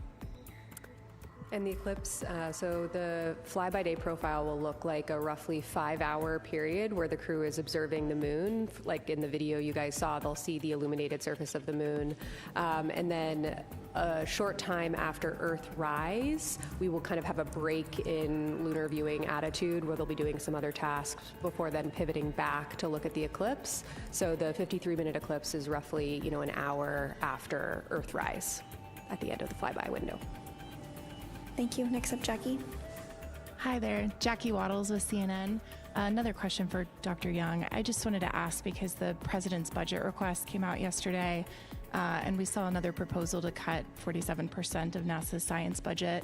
And the eclipse, so the fly-by-day profile will look like a roughly 5-hour period where the crew is observing the moon. Like in the video you guys saw, they'll see the illuminated surface of the moon. And then a short time after Earthrise, we will kind of have a break in lunar viewing attitude where they'll be doing some other tasks before then pivoting back to look at the eclipse. So the 53-minute eclipse is roughly, an hour after Earthrise at the end of the flyby window. Thank you. Next up, Jackie. Hi there, Jackie Waddles with CNN. Another question for Dr. Young. I just wanted to ask, because the president's budget request came out yesterday, and we saw another proposal to cut 47% of NASA's science budget.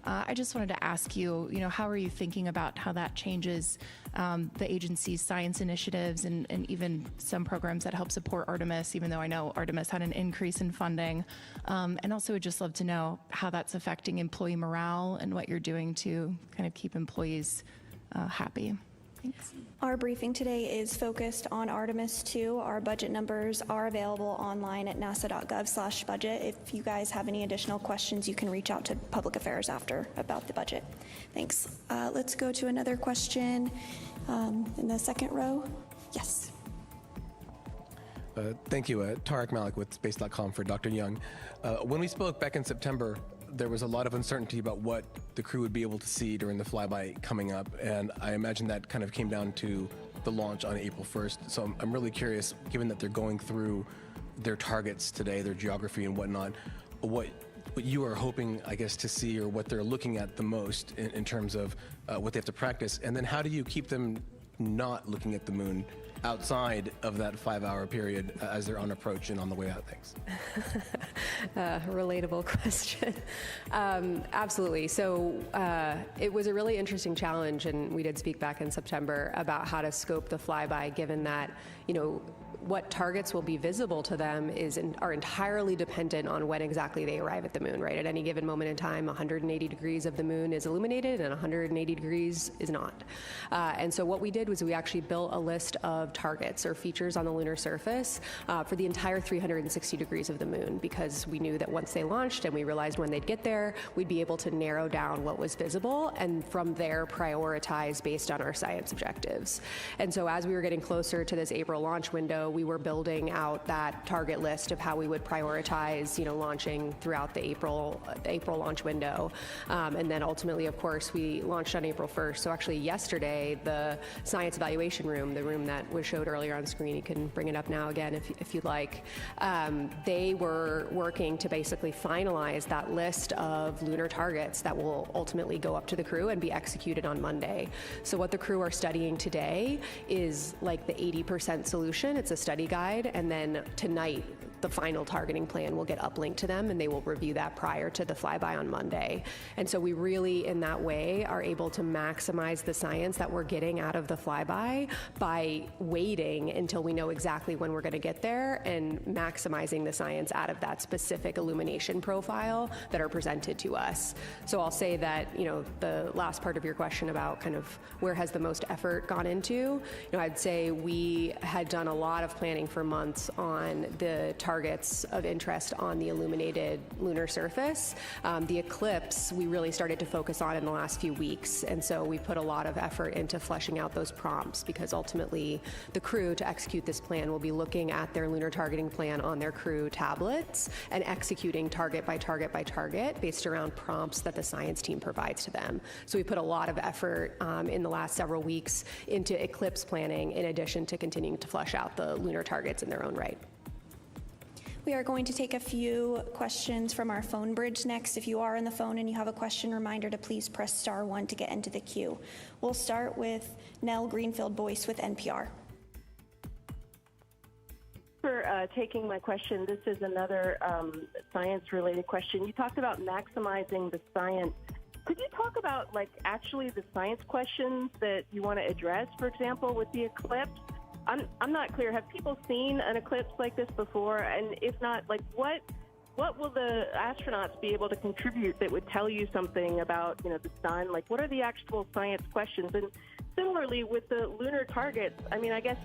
I just wanted to ask you, how are you thinking about how that changes the agency's science initiatives and even some programs that help support Artemis, even though I know Artemis had an increase in funding. And also would just love to know how that's affecting employee morale and what you're doing to kind of keep employees happy. Thanks. Our briefing today is focused on Artemis II. Our budget numbers are available online at nasa.gov/budget. If you guys have any additional questions, you can reach out to Public Affairs after about the budget. Thanks. Let's go to another question in the second row. Yes. Thank you. Tarek Malik with Space.com for Dr. Young. When we spoke back in September, there was a lot of uncertainty about what the crew would be able to see during the flyby coming up, and I imagine that kind of came down to the launch on April 1st. So I'm really curious, given that they're going through their targets today, their geography and whatnot, what you are hoping, I guess, to see, or what they're looking at the most in terms of what they have to practice, and then how do you keep them not looking at the moon outside of that 5-hour period as they're on approach and on the way out? Thanks. Relatable question. Absolutely. So it was a really interesting challenge, and we did speak back in September about how to scope the flyby, given that, what targets will be visible to them are entirely dependent on when exactly they arrive at the moon, right? At any given moment in time, 180 degrees of the moon is illuminated and 180 degrees is not. And so what we did was we actually built a list of targets or features on the lunar surface for the entire 360 degrees of the moon, because we knew that once they launched and we realized when they'd get there, we'd be able to narrow down what was visible and from there prioritize based on our science objectives. And so as we were getting closer to this April launch window, we were building out that target list of how we would prioritize, launching throughout the April launch window. And then ultimately, of course, we launched on April 1st. So actually yesterday, the science evaluation room, the room that was showed earlier on screen, you can bring it up now again if you'd like, they were working to basically finalize that list of lunar targets that will ultimately go up to the crew and be executed on Monday. So what the crew are studying today is like the 80% solution. It's a study guide, and then tonight the final targeting plan will get uplinked to them, and they will review that prior to the flyby on Monday. And so we really, in that way, are able to maximize the science that we're getting out of the flyby by waiting until we know exactly when we're going to get there and maximizing the science out of that specific illumination profile that are presented to us. So I'll say that, the last part of your question about kind of where has the most effort gone into, I'd say we had done a lot of planning for months on the targets of interest on the illuminated lunar surface. The eclipse we really started to focus on in the last few weeks, and so we put a lot of effort into fleshing out those prompts, because ultimately the crew, to execute this plan, will be looking at their lunar targeting plan on their crew tablets and executing target by target by target based around prompts that the science team provides to them. So we put a lot of effort in the last several weeks into eclipse planning, in addition to continuing to flesh out the lunar targets in their own right. We are going to take a few questions from our phone bridge next. If you are on the phone and you have a question, reminder to please press *1 to get into the queue. We'll start with Nell Greenfield-Boyce with NPR. For taking my question. This is another science-related question. You talked about maximizing the science. Could you talk about, actually the science questions that you want to address, for example, with the eclipse? I'm not clear. Have people seen an eclipse like this before? And if not, what will the astronauts be able to contribute that would tell you something about, the sun? What are the actual science questions? And similarly, with the lunar targets, I mean, I guess,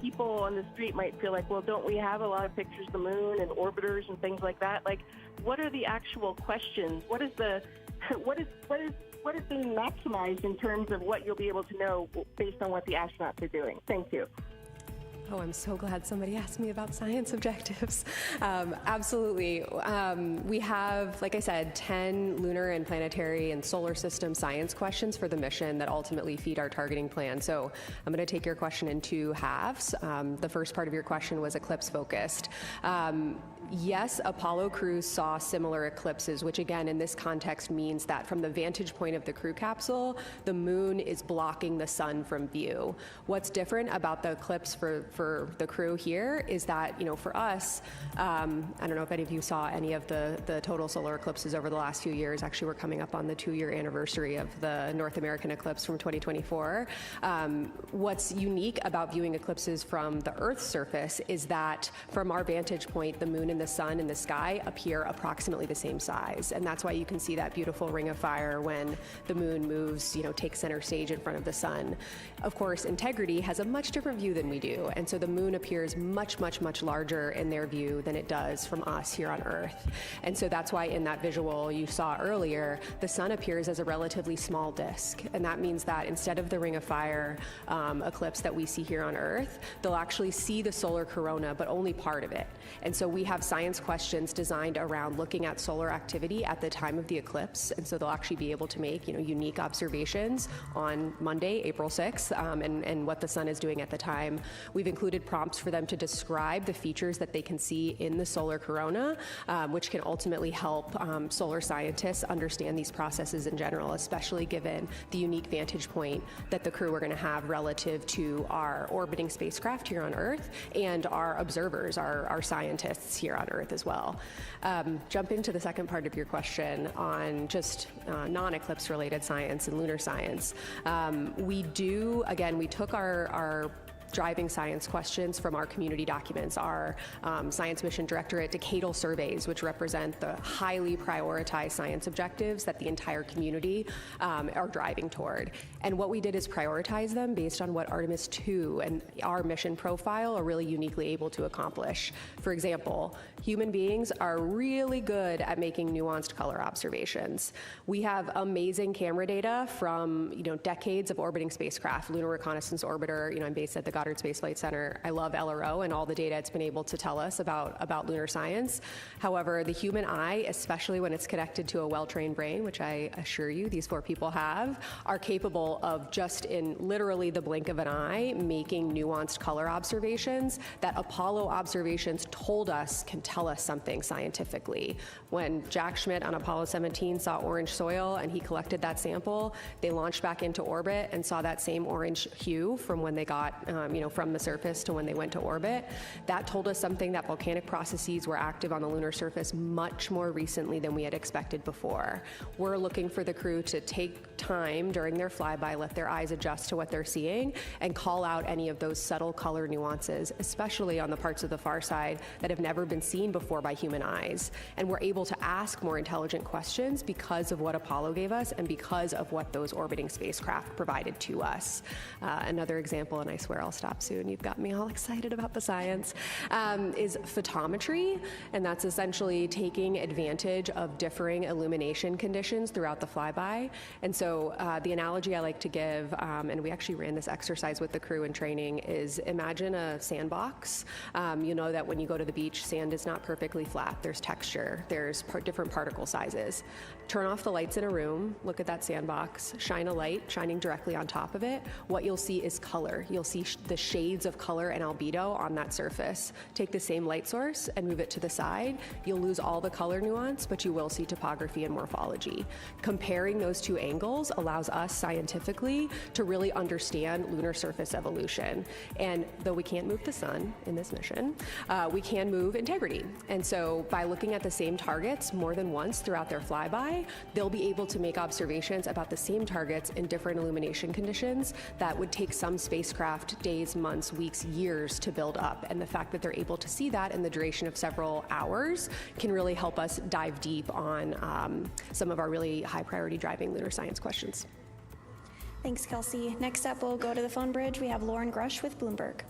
people on the street might feel like, well, don't we have a lot of pictures of the moon and orbiters and things like that? Like, what are the actual questions? What is being maximized in terms of what you'll be able to know based on what the astronauts are doing? Thank you. Oh, I'm so glad somebody asked me about science objectives. Absolutely. We have, like I said, 10 lunar and planetary and solar system science questions for the mission that ultimately feed our targeting plan. So I'm going to take your question in two halves. The first part of your question was eclipse focused. Yes, Apollo crews saw similar eclipses, which again, in this context means that from the vantage point of the crew capsule, the moon is blocking the sun from view. What's different about the eclipse for the crew here is that, for us, I don't know if any of you saw any of the total solar eclipses over the last few years. Actually, we're coming up on the 2-year anniversary of the North American eclipse from 2024. What's unique about viewing eclipses from the Earth's surface is that from our vantage point, the moon and the sun in the sky appear approximately the same size. And that's why you can see that beautiful ring of fire when the moon moves, takes center stage in front of the sun. Of course, Integrity has a much different view than we do. And so the moon appears much, much, much larger in their view than it does from us here on Earth. And so that's why in that visual you saw earlier, the sun appears as a relatively small disk. And that means that instead of the ring of fire eclipse that we see here on Earth, they'll actually see the solar corona, but only part of it. And so we have science questions designed around looking at solar activity at the time of the eclipse. And so they'll actually be able to make, unique observations on Monday, April 6th, and what the sun is doing at the time. We've included prompts for them to describe the features that they can see in the solar corona, which can ultimately help solar scientists understand these processes in general, especially given the unique vantage point that the crew are going to have relative to our orbiting spacecraft here on Earth and our observers, our scientists here on Earth as well. Jumping to the second part of your question on just non-eclipse related science and lunar science, we took our driving science questions from our community documents, our Science Mission Directorate decadal surveys, which represent the highly prioritized science objectives that the entire community are driving toward. And what we did is prioritize them based on what Artemis II and our mission profile are really uniquely able to accomplish. For example, human beings are really good at making nuanced color observations. We have amazing camera data from decades of orbiting spacecraft, Lunar Reconnaissance Orbiter. I'm based at the Goddard Space Flight Center. I love LRO and all the data it's been able to tell us about lunar science. However, the human eye, especially when it's connected to a well-trained brain, which I assure you these 4 people have, are capable of just in literally the blink of an eye making nuanced color observations that Apollo observations told us can tell us something scientifically. When Jack Schmitt on Apollo 17 saw orange soil and he collected that sample, they launched back into orbit and saw that same orange hue from when they got from the surface to when they went to orbit. That told us something that volcanic processes were active on the lunar surface much more recently than we had expected before. We're looking for the crew to take time during their flyby, let their eyes adjust to what they're seeing, and call out any of those subtle color nuances, especially on the parts of the far side that have never been seen before by human eyes. And we're able to ask more intelligent questions because of what Apollo gave us and because of what those orbiting spacecraft provided to us. Another example, and I swear I'll stop soon, you've got me all excited about the science, is photometry, and that's essentially taking advantage of differing illumination conditions throughout the flyby. And so the analogy I like to give, and we actually ran this exercise with the crew in training, is imagine a sandbox. You know that when you go to the beach, sand is not perfectly flat. There's texture, there's different particle sizes. Turn off the lights in a room, look at that sandbox, shine a light shining directly on top of it. What you'll see is color. You'll see the shades of color and albedo on that surface. Take the same light source and move it to the side. You'll lose all the color nuance, but you will see topography and morphology. Comparing those two angles allows us scientifically to really understand lunar surface evolution. And though we can't move the sun in this mission, we can move Integrity. And so by looking at the same targets more than once throughout their flyby, they'll be able to make observations about the same targets in different illumination conditions that would take some spacecraft days, months, weeks, years to build up. And the fact that they're able to see that in the duration of several hours can really help us dive deep on some of our really high priority driving lunar science questions. Thanks, Kelsey. Next up, we'll go to the phone bridge. We have Lauren Grush with Bloomberg.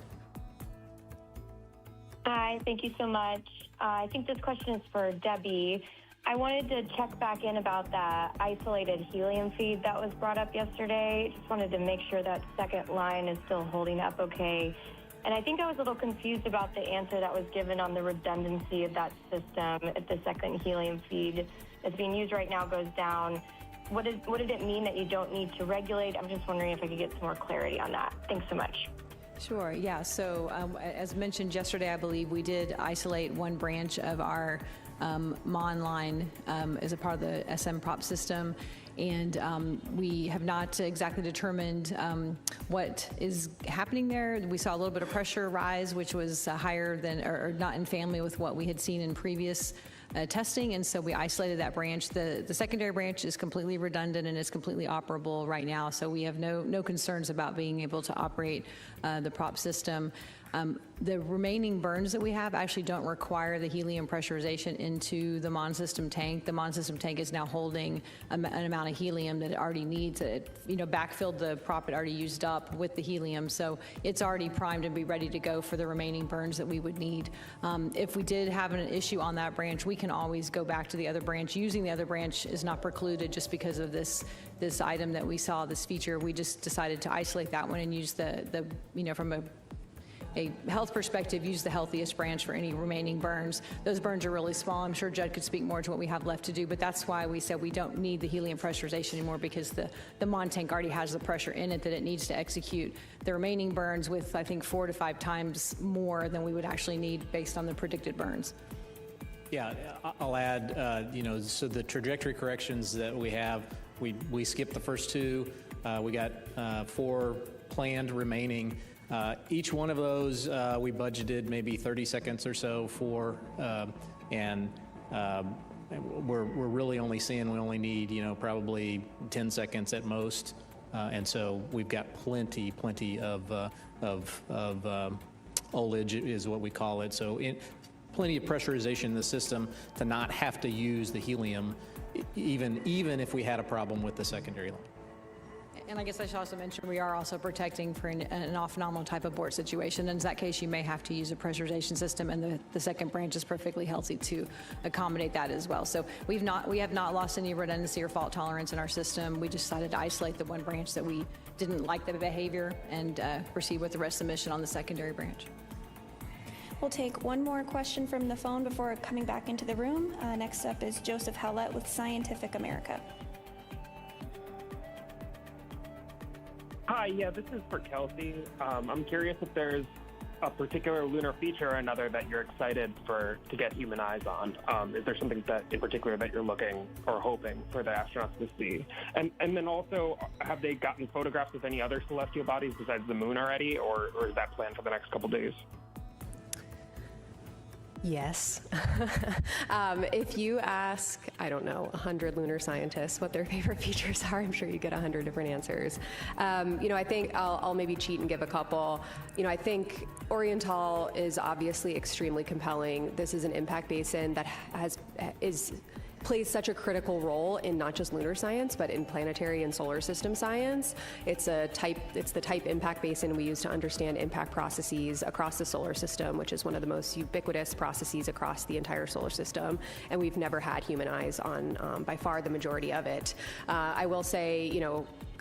Hi, thank you so much. I think this question is for Debbie. I wanted to check back in about that isolated helium feed that was brought up yesterday. Just wanted to make sure that second line is still holding up okay. And I think I was a little confused about the answer that was given on the redundancy of that system if the second helium feed that's being used right now goes down. What did it mean that you don't need to regulate? I'm just wondering if I could get some more clarity on that. Thanks so much. Sure, yeah. So as mentioned yesterday, I believe we did isolate one branch of our MON line as a part of the SM prop system. And we have not exactly determined what is happening there. We saw a little bit of pressure rise, which was higher than, or not in family with what we had seen in previous testing, and so we isolated that branch. The secondary branch is completely redundant and is completely operable right now, so we have no concerns about being able to operate the prop system. The remaining burns that we have actually don't require the helium pressurization into the MON system tank. The MON system tank is now holding an amount of helium that it already needs. It backfilled the prop it already used up with the helium, so it's already primed and be ready to go for the remaining burns that we would need. If we did have an issue on that branch, we can always go back to the other branch. Using the other branch is not precluded just because of this item that we saw, this feature. We just decided to isolate that one and use the from a health perspective, use the healthiest branch for any remaining burns. Those burns are really small. I'm sure Judd could speak more to what we have left to do, but that's why we said we don't need the helium pressurization anymore, because the MON tank already has the pressure in it that it needs to execute the remaining burns with, I think, 4 to 5 times more than we would actually need based on the predicted burns. Yeah, I'll add, so the trajectory corrections that we have, we skipped the first 2. We got 4 planned remaining. Each one of those we budgeted maybe 30 seconds or so for, and we're really only seeing we only need probably 10 seconds at most, and so we've got plenty of ullage is what we call it. So plenty of pressurization in the system to not have to use the helium, even if we had a problem with the secondary line. And I guess I should also mention we are also protecting for an off-nominal type of board situation. In that case, you may have to use a pressurization system, and the second branch is perfectly healthy to accommodate that as well. So we have not lost any redundancy or fault tolerance in our system. We just decided to isolate the one branch that we didn't like the behavior and proceed with the rest of the mission on the secondary branch. We'll take one more question from the phone before coming back into the room. Next up is Joseph Howlett with Scientific America. Hi, yeah, this is for Kelsey. I'm curious if there's a particular lunar feature or another that you're excited to get human eyes on. Is there something that in particular that you're looking or hoping for the astronauts to see? And then also, have they gotten photographs of any other celestial bodies besides the moon already, or is that planned for the next couple days? Yes. If you ask, 100 lunar scientists what their favorite features are, I'm sure you get 100 different answers. I think I'll maybe cheat and give a couple. I think Oriental is obviously extremely compelling. This is an impact basin that plays such a critical role in not just lunar science, but in planetary and solar system science. It's the type impact basin we use to understand impact processes across the solar system, which is one of the most ubiquitous processes across the entire solar system. And we've never had human eyes on by far the majority of it. I will say,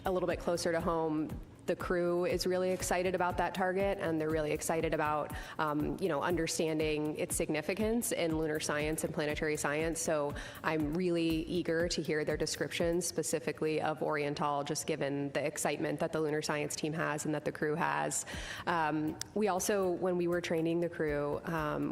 a little bit closer to home, the crew is really excited about that target, and they're really excited about, understanding its significance in lunar science and planetary science. So I'm really eager to hear their descriptions specifically of Oriental, just given the excitement that the lunar science team has and that the crew has. We also, when we were training the crew,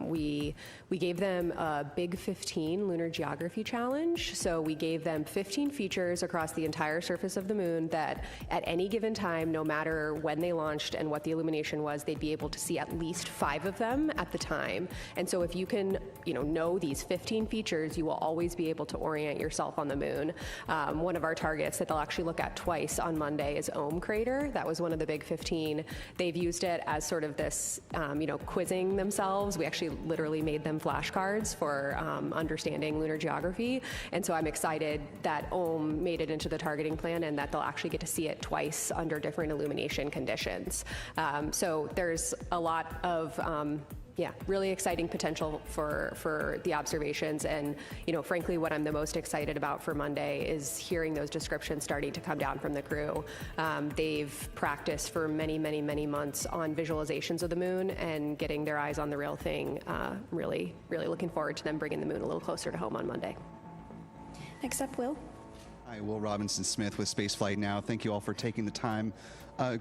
we gave them a Big 15 lunar geography challenge. So we gave them 15 features across the entire surface of the moon that at any given time, no no matter when they launched and what the illumination was, they'd be able to see at least 5 of them at the time. And so if you can, know these 15 features, you will always be able to orient yourself on the moon. One of our targets that they'll actually look at twice on Monday is Ohm Crater. That was one of the big 15. They've used it as sort of this, quizzing themselves. We actually literally made them flashcards for understanding lunar geography. And so I'm excited that Ohm made it into the targeting plan and that they'll actually get to see it twice under different illumination conditions. So there's a lot of really exciting potential for the observations. And, frankly, what I'm the most excited about for Monday is hearing those descriptions starting to come down from the crew. They've practiced for many, many, many months on visualizations of the moon and getting their eyes on the real thing. Really, really looking forward to them bringing the moon a little closer to home on Monday. Next up, Will. Hi, Will Robinson-Smith with Spaceflight Now. Thank you all for taking the time.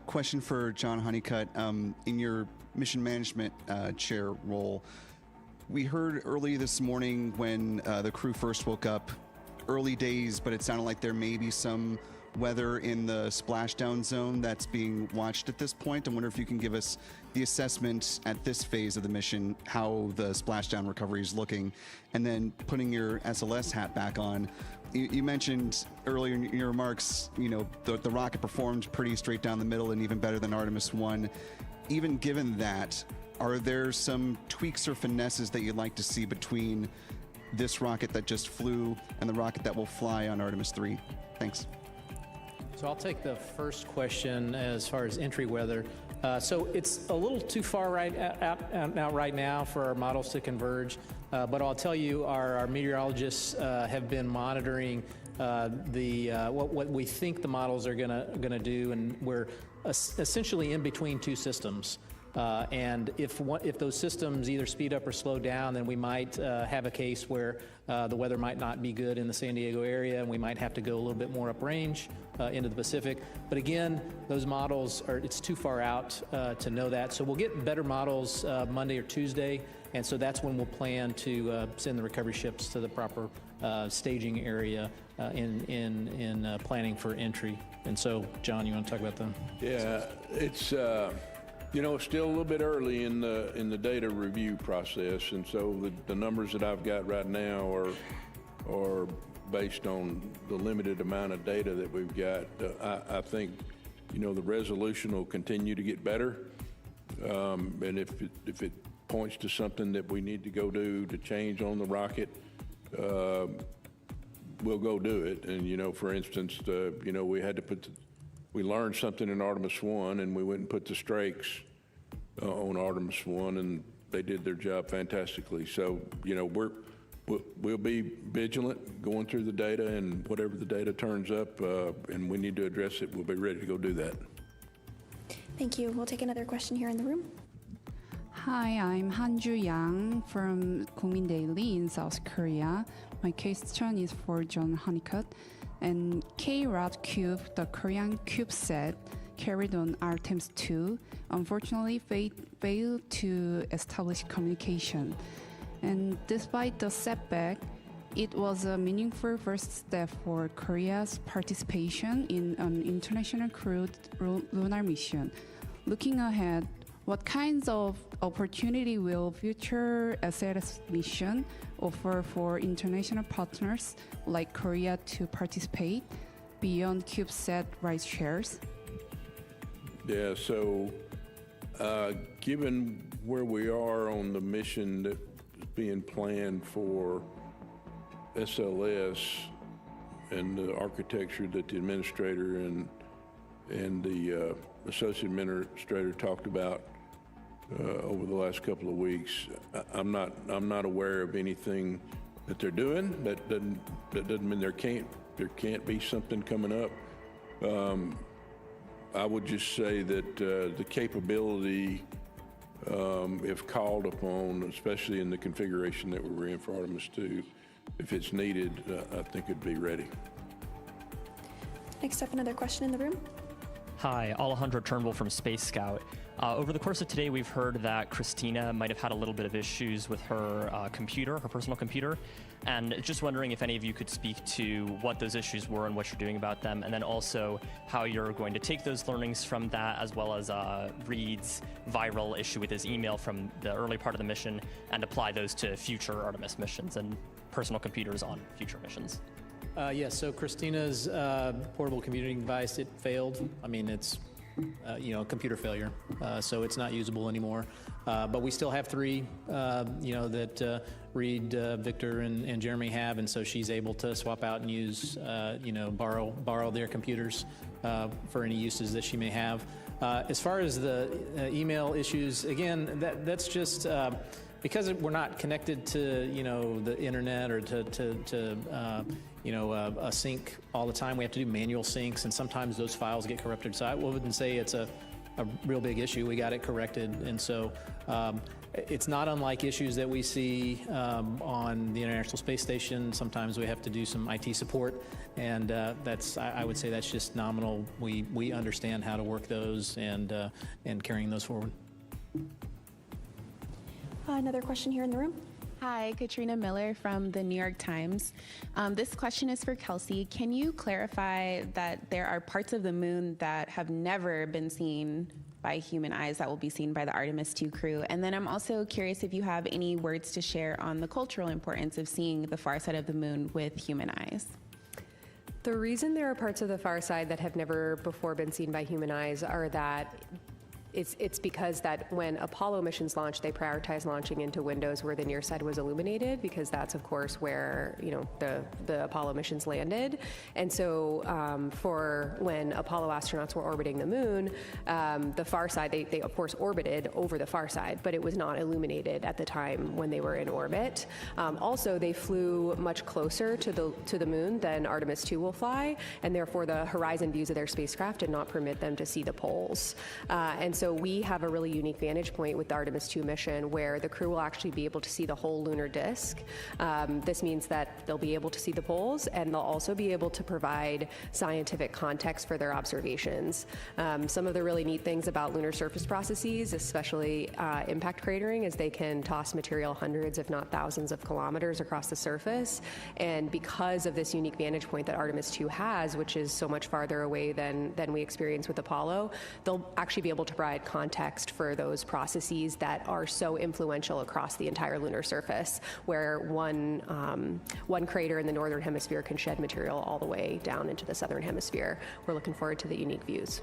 Question for John Honeycutt. In your mission management chair role, we heard early this morning when the crew first woke up, early days, but it sounded like there may be some weather in the splashdown zone that's being watched at this point. I wonder if you can give us the assessment at this phase of the mission, how the splashdown recovery is looking, and then putting your SLS hat back on. You mentioned earlier in your remarks, the rocket performed pretty straight down the middle and even better than Artemis I. Even given that, are there some tweaks or finesses that you'd like to see between this rocket that just flew and the rocket that will fly on Artemis III? Thanks. So I'll take the first question as far as entry weather. So it's a little too far out right now for our models to converge, but I'll tell you our meteorologists have been monitoring what we think the models are gonna do, and we're essentially in between two systems. And if those systems either speed up or slow down, then we might have a case where the weather might not be good in the San Diego area, and we might have to go a little bit more uprange into the Pacific. But again, those models it's too far out to know that. So we'll get better models Monday or Tuesday, and so that's when we'll plan to send the recovery ships to the proper staging area in planning for entry. And so, John, you want to talk about them? Yeah, it's still a little bit early in the data review process, and so the numbers that I've got right now are based on the limited amount of data that we've got. I think the resolution will continue to get better, and if it points to something that we need to go do to change on the rocket, we'll go do it. And for instance, we had to we learned something in Artemis I, and we went and put the strakes on Artemis I, and they did their job fantastically. So, we'll be vigilant going through the data, and whatever the data turns up and we need to address it, we'll be ready to go do that. Thank you. We'll take another question here in the room. Hi, I'm Hanju Yang from Korean Daily in South Korea. My question is for John Honeycutt. And K-Rod Cube, the Korean CubeSat carried on Artemis II, unfortunately failed to establish communication. And despite the setback, it was a meaningful first step for Korea's participation in an international crewed lunar mission. Looking ahead, what kinds of opportunity will future SLS mission offer for international partners like Korea to participate beyond CubeSat ride shares? Yeah, so given where we are on the mission that's being planned for SLS and the architecture that the administrator and the associate administrator talked about over the last couple of weeks, I'm not aware of anything that they're doing. That doesn't mean there can't be something coming up. I would just say that the capability, if called upon, especially in the configuration that we were in for Artemis II, if it's needed, I think it'd be ready. Next up, another question in the room. Hi, Alejandro Turnbull from Space Scout. Over the course of today, we've heard that Christina might have had a little bit of issues with her computer, her personal computer, and just wondering if any of you could speak to what those issues were and what you're doing about them, and then also how you're going to take those learnings from that, as well as Reid's viral issue with his email from the early part of the mission, and apply those to future Artemis missions and personal computers on future missions. Yes, so Christina's portable computing device, it failed. I mean, it's computer failure, so it's not usable anymore. But we still have three, that Reid, Victor, and Jeremy have, and so she's able to swap out and use, borrow their computers for any uses that she may have. As far as the email issues, again, that's just because we're not connected to the internet or to a sync all the time. We have to do manual syncs, and sometimes those files get corrupted. So I wouldn't say it's a real big issue. We got it corrected, and so it's not unlike issues that we see on the International Space Station. Sometimes we have to do some IT support, and I would say that's just nominal. We understand how to work those and carrying those forward. Another question here in the room. Hi, Katrina Miller from the New York Times. This question is for Kelsey. Can you clarify that there are parts of the moon that have never been seen by human eyes that will be seen by the Artemis II crew? And then I'm also curious if you have any words to share on the cultural importance of seeing the far side of the moon with human eyes. The reason there are parts of the far side that have never before been seen by human eyes are that it's because that when Apollo missions launched, they prioritized launching into windows where the near side was illuminated, because that's of course where the Apollo missions landed. And so for when Apollo astronauts were orbiting the moon, the far side, they of course orbited over the far side, but it was not illuminated at the time when they were in orbit. Also, they flew much closer to the moon than Artemis II will fly, and therefore the horizon views of their spacecraft did not permit them to see the poles. And so we have a really unique vantage point with the Artemis II mission where the crew will actually be able to see the whole lunar disk. This means that they'll be able to see the poles, and they'll also be able to provide scientific context for their observations. Some of the really neat things about lunar surface processes, especially impact cratering, is they can toss material hundreds, if not thousands of kilometers across the surface. And because of this unique vantage point that Artemis II has, which is so much farther away than we experience with Apollo, they'll actually be able to provide context for those processes that are so influential across the entire lunar surface, where one crater in the northern hemisphere can shed material all the way down into the southern hemisphere. We're looking forward to the unique views.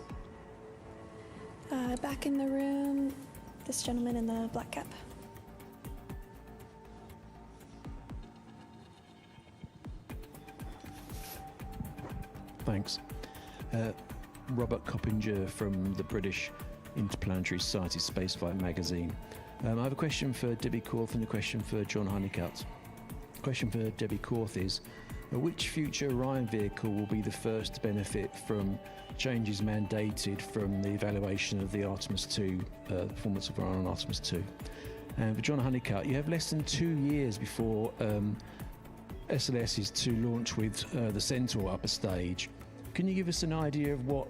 Back in the room, this gentleman in the black cap. Thanks. Robert Coppinger from the British Interplanetary Society Spaceflight magazine. I have a question for Debbie Korth and a question for John Honeycutt. The question for Debbie Korth is, which future Orion vehicle will be the first to benefit from changes mandated from the evaluation of the Artemis II, performance of Orion on Artemis II? And for John Honeycutt, you have less than 2 years before SLS is to launch with the Centaur upper stage. Can you give us an idea of what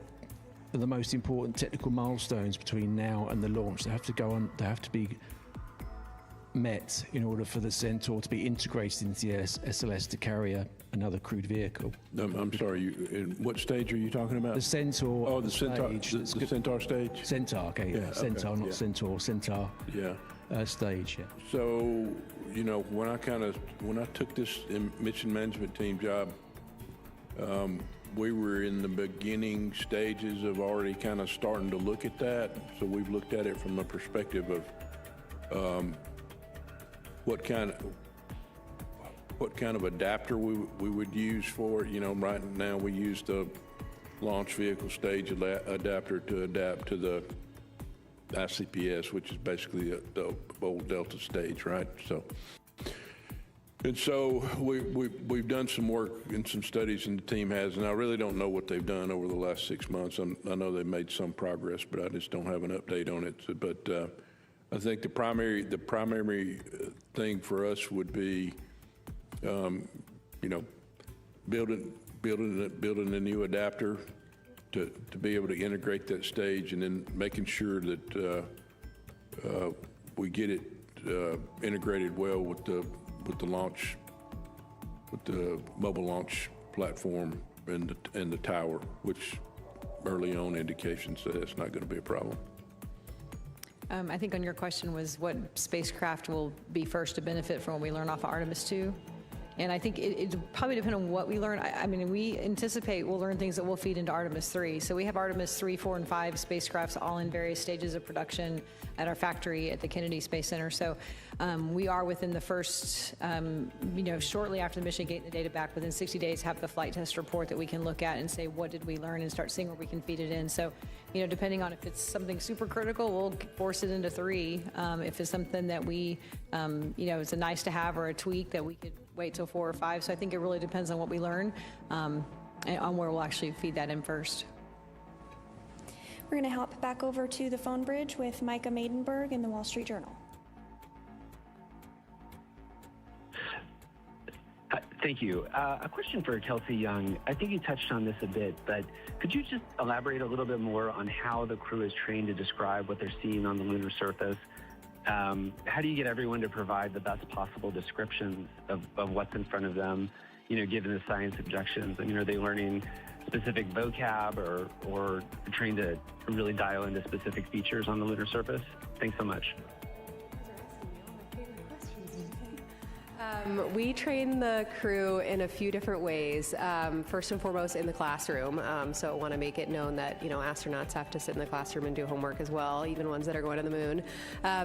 are the most important technical milestones between now and the launch? They have to be met in order for the Centaur to be integrated into the SLS to carry another crewed vehicle. I'm sorry, in what stage are you talking about? The Centaur. Oh, the Centaur. The Centaur stage. Centaur, okay. Yeah, Centaur, okay, not yeah. Centaur. Centaur. Yeah. Stage. Yeah. So, when I took this mission management team job, we were in the beginning stages of already kind of starting to look at that. So we've looked at it from the perspective of what kind of adapter we would use for it. Right now we use the launch vehicle stage adapter to adapt to the ICPS, which is basically the old Delta stage, right? So we've done some work and some studies, and the team has, and I really don't know what they've done over the last 6 months. I know they've made some progress, but I just don't have an update on it. But I think the primary thing for us would be, building a new adapter to be able to integrate that stage, and then making sure that we get it integrated well with the launch, with the mobile launch platform and the tower, which early on indications that it's not going to be a problem. I think on your question was what spacecraft will be first to benefit from what we learn off of Artemis II. And I think it probably depends on what we learn. I mean, we anticipate we'll learn things that will feed into Artemis 3. So we have Artemis 3, 4, and 5 spacecrafts all in various stages of production at our factory at the Kennedy Space Center. So we are within the first, shortly after the mission, getting the data back within 60 days, have the flight test report that we can look at and say, what did we learn, and start seeing where we can feed it in. So, depending on if it's something super critical, we'll force it into 3. If it's something that we, it's a nice to have or a tweak that we could wait till 4 or 5. So I think it really depends on what we learn and on where we'll actually feed that in first. We're going to hop back over to the phone bridge with Micah Maidenberg in the Wall Street Journal. Thank you. A question for Kelsey Young. I think you touched on this a bit, but could you just elaborate a little bit more on how the crew is trained to describe what they're seeing on the lunar surface? How do you get everyone to provide the best possible descriptions of what's in front of them, given the science objections? I mean, are they learning specific vocab or trained to really dial into specific features on the lunar surface? Thanks so much. We train the crew in a few different ways. First and foremost, in the classroom. So I want to make it known that astronauts have to sit in the classroom and do homework as well, even ones that are going to the moon.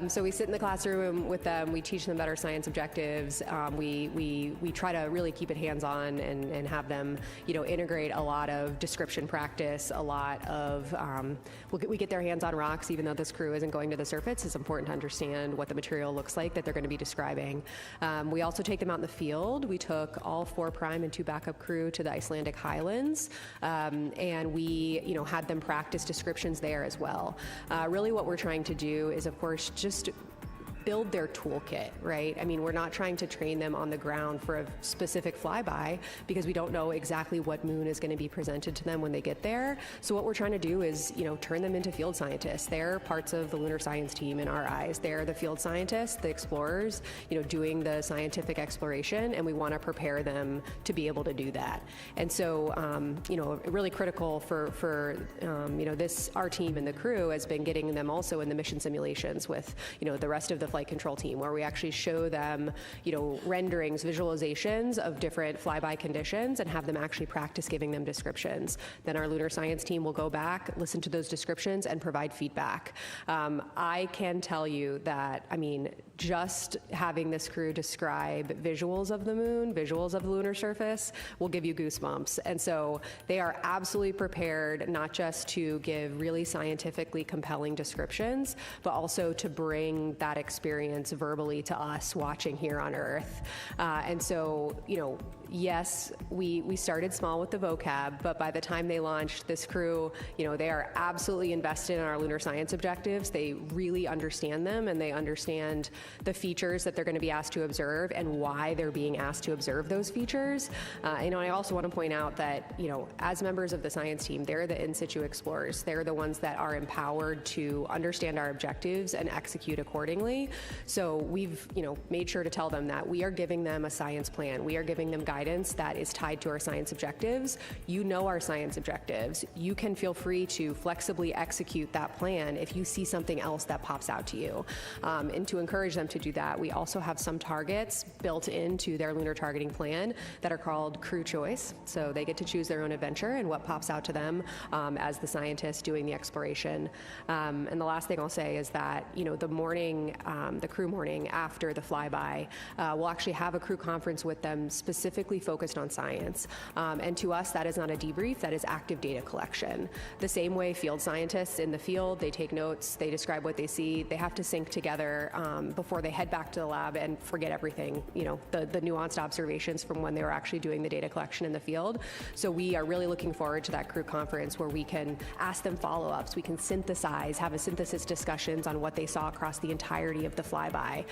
So we sit in the classroom with them. We teach them about our science objectives. We try to really keep it hands-on and have them integrate a lot of description practice, a lot of we get their hands on rocks. Even though this crew isn't going to the surface, it's important to understand what the material looks like that they're going to be describing. We also take them out in the field. We took all 4 prime and 2 backup crew to the Icelandic Highlands, and we had them practice descriptions there as well. Really what we're trying to do is, of course, just build their toolkit, right? I mean, we're not trying to train them on the ground for a specific flyby because we don't know exactly what moon is going to be presented to them when they get there. So what we're trying to do is, turn them into field scientists. They're parts of the lunar science team in our eyes. They're the field scientists, the explorers, doing the scientific exploration, and we want to prepare them to be able to do that. And so, really critical for this, our team and the crew has been getting them also in the mission simulations with, the rest of the flight control team, where we actually show them, renderings, visualizations of different flyby conditions and have them actually practice giving them descriptions. Then our lunar science team will go back, listen to those descriptions, and provide feedback. I can tell you that, just having this crew describe visuals of the moon, visuals of the lunar surface, will give you goosebumps. And so they are absolutely prepared not just to give really scientifically compelling descriptions, but also to bring that experience verbally to us watching here on Earth. And so, yes, we started small with the vocab, but by the time they launched, this crew, they are absolutely invested in our lunar science objectives. They really understand them, and they understand the features that they're going to be asked to observe and why they're being asked to observe those features. I also want to point out that, as members of the science team, they're the in situ explorers. They're the ones that are empowered to understand our objectives and execute accordingly. So we've, made sure to tell them that we are giving them a science plan. We are giving them guidance that is tied to our science objectives. Our science objectives. You can feel free to flexibly execute that plan if you see something else that pops out to you. And to encourage them to do that, we also have some targets built into their lunar targeting plan that are called crew choice. So they get to choose their own adventure and what pops out to them as the scientists doing the exploration. And the last thing I'll say is that, the morning, the crew morning after the flyby, we'll actually have a crew conference with them specifically focused on science. And to us, that is not a debrief, that is active data collection. The same way field scientists in the field, they take notes, they describe what they see, they have to sync together before they head back to the lab and forget everything, the nuanced observations from when they were actually doing the data collection in the field. So we are really looking forward to that crew conference where we can ask them follow-ups, we can synthesize, have a synthesis discussions on what they saw across the entirety of the flyby.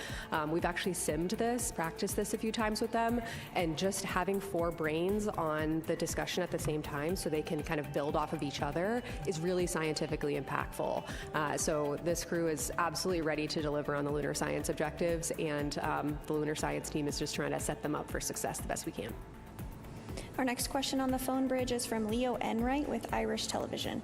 We've actually simmed this, practiced this a few times with them, and just having 4 brains on the discussion at the same time so they can kind of build off of each other is really scientifically impactful. So this crew is absolutely ready to deliver on the lunar science objectives, and the lunar science team is just trying to set them up for success the best we can. Our next question on the phone bridge is from Leo Enright with Irish Television.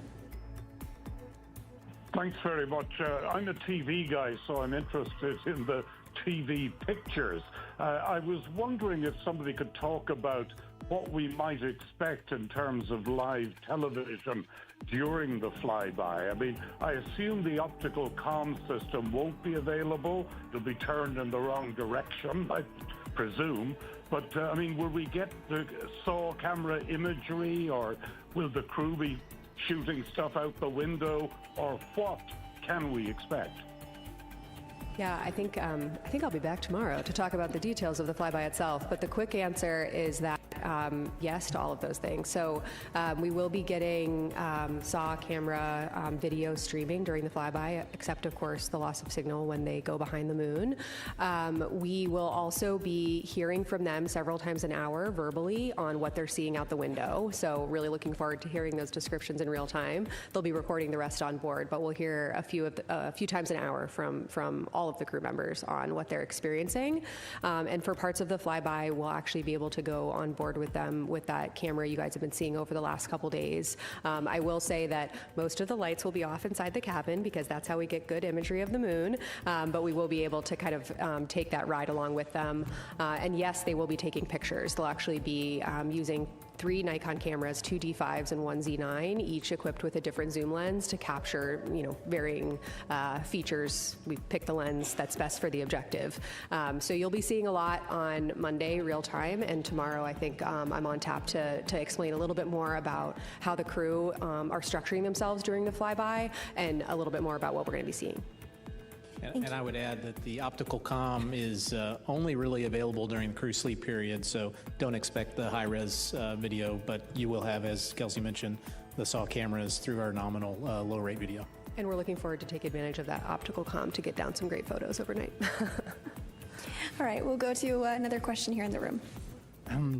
Thanks very much. I'm a TV guy, so I'm interested in the TV pictures. I was wondering if somebody could talk about what we might expect in terms of live television during the flyby. I mean, I assume the optical comm system won't be available. It'll be turned in the wrong direction, I presume. But, I mean, will we get the SAW camera imagery, or will the crew be shooting stuff out the window, or what can we expect? Yeah, I think I'll be back tomorrow to talk about the details of the flyby itself. But the quick answer is that yes to all of those things. So we will be getting SAW camera video streaming during the flyby, except of course the loss of signal when they go behind the moon. We will also be hearing from them several times an hour verbally on what they're seeing out the window. So really looking forward to hearing those descriptions in real time. They'll be recording the rest on board, but we'll hear a few times an hour from all of the crew members on what they're experiencing. And for parts of the flyby, we'll actually be able to go on board with them with that camera you guys have been seeing over the last couple days. I will say that most of the lights will be off inside the cabin because that's how we get good imagery of the moon, but we will be able to kind of take that ride along with them. And yes, they will be taking pictures. They'll actually be using 3 Nikon cameras, 2 D5s and 1 Z9, each equipped with a different zoom lens to capture, varying features. We pick the lens that's best for the objective. So you'll be seeing a lot on Monday, real time, and tomorrow I think I'm on tap to explain a little bit more about how the crew are structuring themselves during the flyby and a little bit more about what we're going to be seeing. And I would add that the optical comm is only really available during the crew sleep period, so don't expect the high-res video, but you will have, as Kelsey mentioned, the SAW cameras through our nominal low-rate video. And we're looking forward to take advantage of that optical comm to get down some great photos overnight. All right, we'll go to another question here in the room.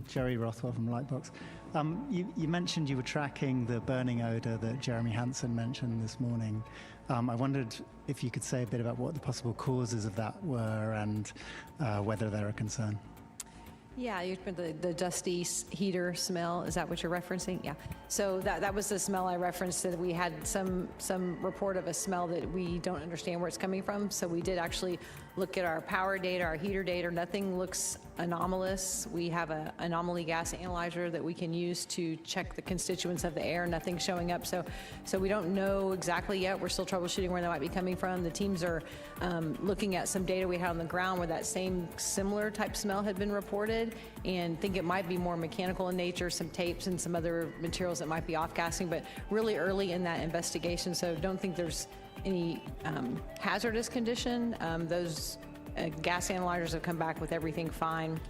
Jerry Rothwell from Lightbox. You mentioned you were tracking the burning odor that Jeremy Hansen mentioned this morning. I wondered if you could say a bit about what the possible causes of that were and whether they're a concern. Yeah, you meant the dusty heater smell. Is that what you're referencing? Yeah. So that was the smell I referenced, that we had some report of a smell that we don't understand where it's coming from. So we did actually look at our power data, our heater data. Nothing looks anomalous. We have an anomaly gas analyzer that we can use to check the constituents of the air. Nothing showing up. So we don't know exactly yet. We're still troubleshooting where they might be coming from. The teams are looking at some data we had on the ground where that same similar type smell had been reported, and think it might be more mechanical in nature, some tapes and some other materials that might be off-gassing, but really early in that investigation, so don't think there's any hazardous condition. Those gas analyzers have come back with everything fine.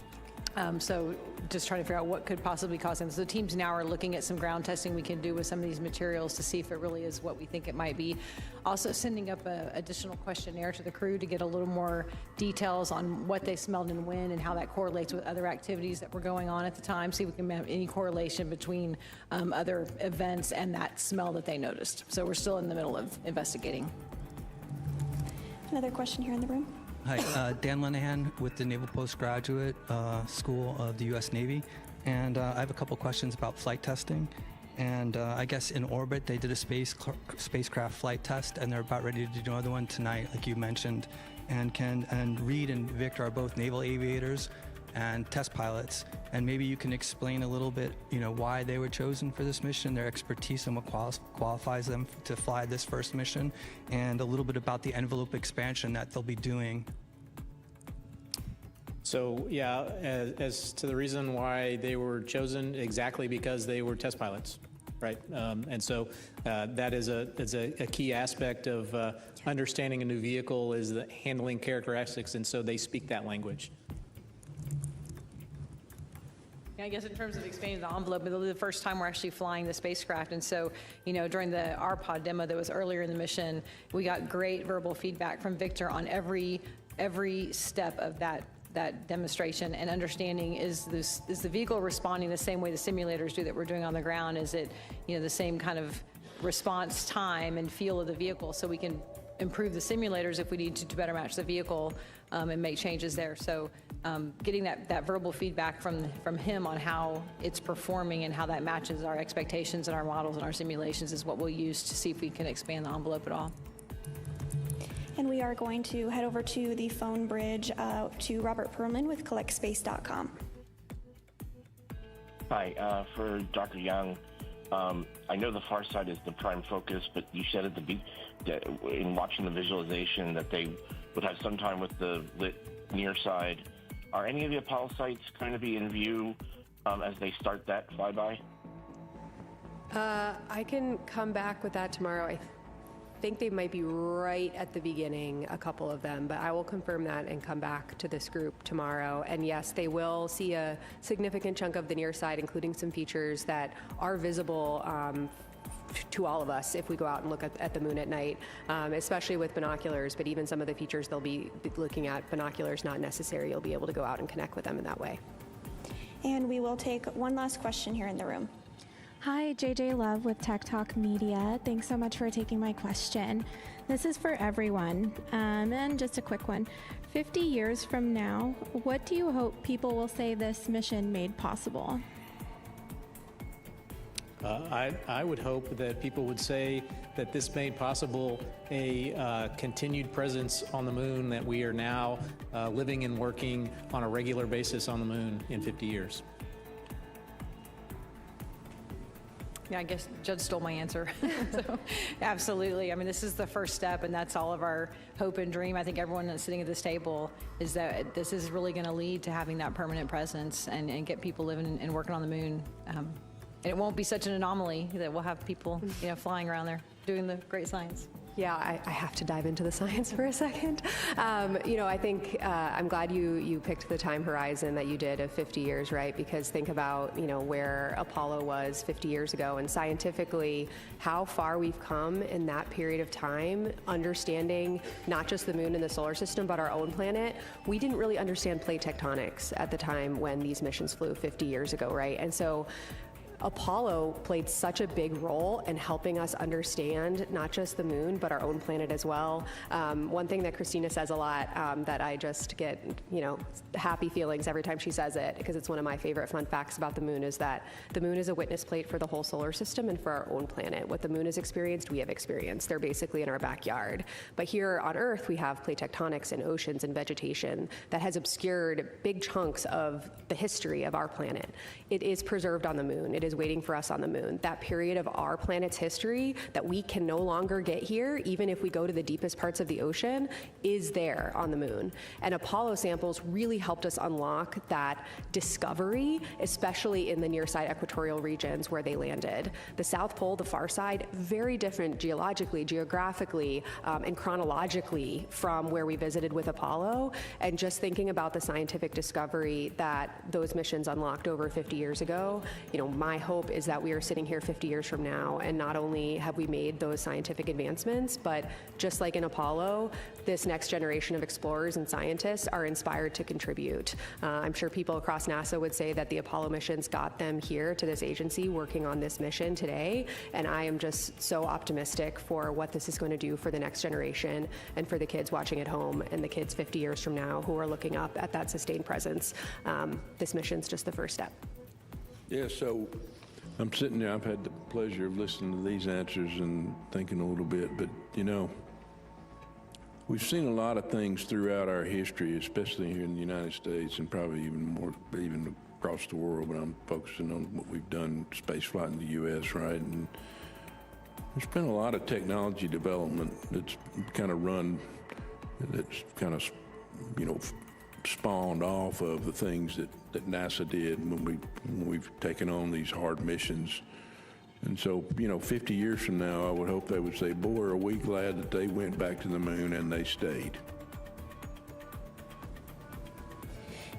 So just trying to figure out what could possibly cause them. So the teams now are looking at some ground testing we can do with some of these materials to see if it really is what we think it might be. Also sending up an additional questionnaire to the crew to get a little more details on what they smelled and when and how that correlates with other activities that were going on at the time. See if we can have any correlation between other events and that smell that they noticed. So we're still in the middle of investigating. Another question here in the room. Hi, Dan Lenahan with the Naval Postgraduate School of the U.S. Navy, and I have a couple questions about flight testing. And I guess in orbit they did a spacecraft flight test, and they're about ready to do another one tonight, like you mentioned. And Reid and Victor are both naval aviators and test pilots, and maybe you can explain a little bit, why they were chosen for this mission, their expertise and what qualifies them to fly this first mission, and a little bit about the envelope expansion that they'll be doing. So yeah, as to the reason why they were chosen, exactly because they were test pilots. right? And so that is a key aspect of understanding a new vehicle is the handling characteristics, and so they speak that language. I guess in terms of expanding the envelope, it'll be the first time we're actually flying the spacecraft. And so, during the RPOD demo that was earlier in the mission, we got great verbal feedback from Victor on every step of that demonstration, and understanding is the vehicle responding the same way the simulators do that we're doing on the ground? Is it, the same kind of response time and feel of the vehicle, so we can improve the simulators if we need to better match the vehicle and make changes there. So getting that verbal feedback from him on how it's performing and how that matches our expectations and our models and our simulations is what we'll use to see if we can expand the envelope at all. And we are going to head over to the phone bridge to Robert Perlman with collectspace.com. Hi, for Dr. Young, I know the far side is the prime focus, but you said at in watching the visualization that they would have some time with the lit near side. Are any of the Apollo sites going to be in view as they start that flyby? I can come back with that tomorrow. I think they might be right at the beginning, a couple of them, but I will confirm that and come back to this group tomorrow. And yes, they will see a significant chunk of the near side, including some features that are visible to all of us if we go out and look at the moon at night, especially with binoculars, but even some of the features they'll be looking at, binoculars not necessary, you'll be able to go out and connect with them in that way. And we will take one last question here in the room. Hi, JJ Love with Tech Talk Media. Thanks so much for taking my question. This is for everyone, and just a quick one. 50 years from now, what do you hope people will say this mission made possible? I would hope that people would say that this made possible a continued presence on the moon, that we are now living and working on a regular basis on the moon in 50 years. Yeah, I guess Judd stole my answer. So, absolutely. I mean, this is the first step, and that's all of our hope and dream. I think everyone that's sitting at this table is that this is really going to lead to having that permanent presence and get people living and working on the moon. And it won't be such an anomaly that we'll have people, flying around there doing the great science. Yeah, I have to dive into the science for a second. I think I'm glad you picked the time horizon that you did of 50 years, right? Because think about, where Apollo was 50 years ago, and scientifically how far we've come in that period of time, understanding not just the moon and the solar system, but our own planet. We didn't really understand plate tectonics at the time when these missions flew 50 years ago, right? And so Apollo played such a big role in helping us understand not just the moon, but our own planet as well. One thing that Christina says a lot that I just get, happy feelings every time she says it, because it's one of my favorite fun facts about the moon, is that the moon is a witness plate for the whole solar system and for our own planet. What the moon has experienced, we have experienced. They're basically in our backyard. But here on Earth, we have plate tectonics and oceans and vegetation that has obscured big chunks of the history of our planet. It is preserved on the moon. It is waiting for us on the moon. That period of our planet's history that we can no longer get here, even if we go to the deepest parts of the ocean, is there on the moon. And Apollo samples really helped us unlock that discovery, especially in the near side equatorial regions where they landed. The South Pole, the far side, very different geologically, geographically, and chronologically from where we visited with Apollo. And just thinking about the scientific discovery that those missions unlocked over 50 years ago, my hope is that we are sitting here 50 years from now, and not only have we made those scientific advancements, but just like in Apollo, this next generation of explorers and scientists are inspired to contribute. I'm sure people across NASA would say that the Apollo missions got them here to this agency working on this mission today, and I am just so optimistic for what this is going to do for the next generation and for the kids watching at home and the kids 50 years from now who are looking up at that sustained presence. This mission's just the first step. Yeah, so I'm sitting there, I've had the pleasure of listening to these answers and thinking a little bit, but we've seen a lot of things throughout our history, especially here in the United States and probably even across the world, but I'm focusing on what we've done space flight in the U.S., right? And there's been a lot of technology development that's kind of spawned off of the things that NASA did when we've taken on these hard missions. And so, 50 years from now, I would hope they would say, boy, are we glad that they went back to the moon and they stayed.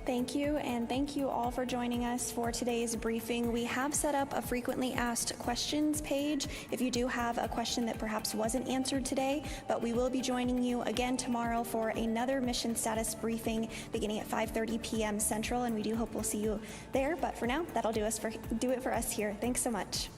Thank you, and thank you all for joining us for today's briefing. We have set up a frequently asked questions page if you do have a question that perhaps wasn't answered today, but we will be joining you again tomorrow for another mission status briefing beginning at 5:30 p.m. Central, and we do hope we'll see you there. But for now, that'll do it for us here. Thanks so much.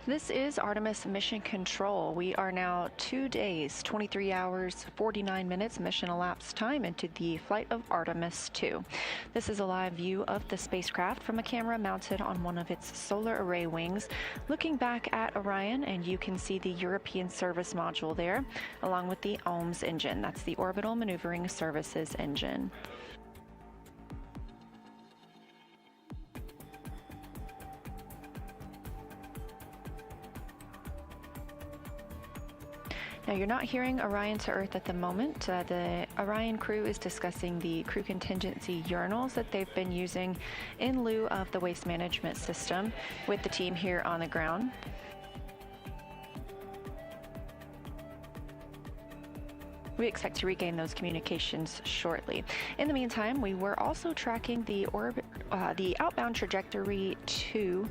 This is Artemis Mission Control. We are now 2 days, 23 hours, 49 minutes mission elapsed time into the flight of Artemis II. This is a live view of the spacecraft from a camera mounted on one of its solar array wings, looking back at Orion, and you can see the European service module there, along with the OMS engine. That's the Orbital Maneuvering Services engine. Now, you're not hearing Orion to Earth at the moment. The Orion crew is discussing the crew contingency urinals that they've been using in lieu of the waste management system with the team here on the ground. We expect to regain those communications shortly. In the meantime, we were also tracking the outbound trajectory to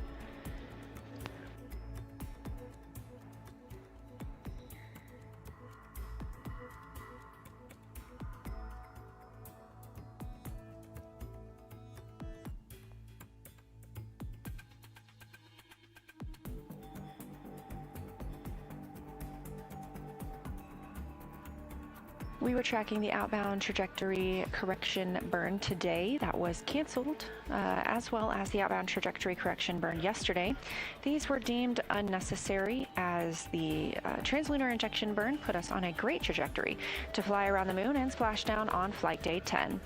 We were tracking the outbound trajectory correction burn today. That was canceled, as well as the outbound trajectory correction burn yesterday. These were deemed unnecessary as the translunar injection burn put us on a great trajectory to fly around the moon and splash down on flight day 10.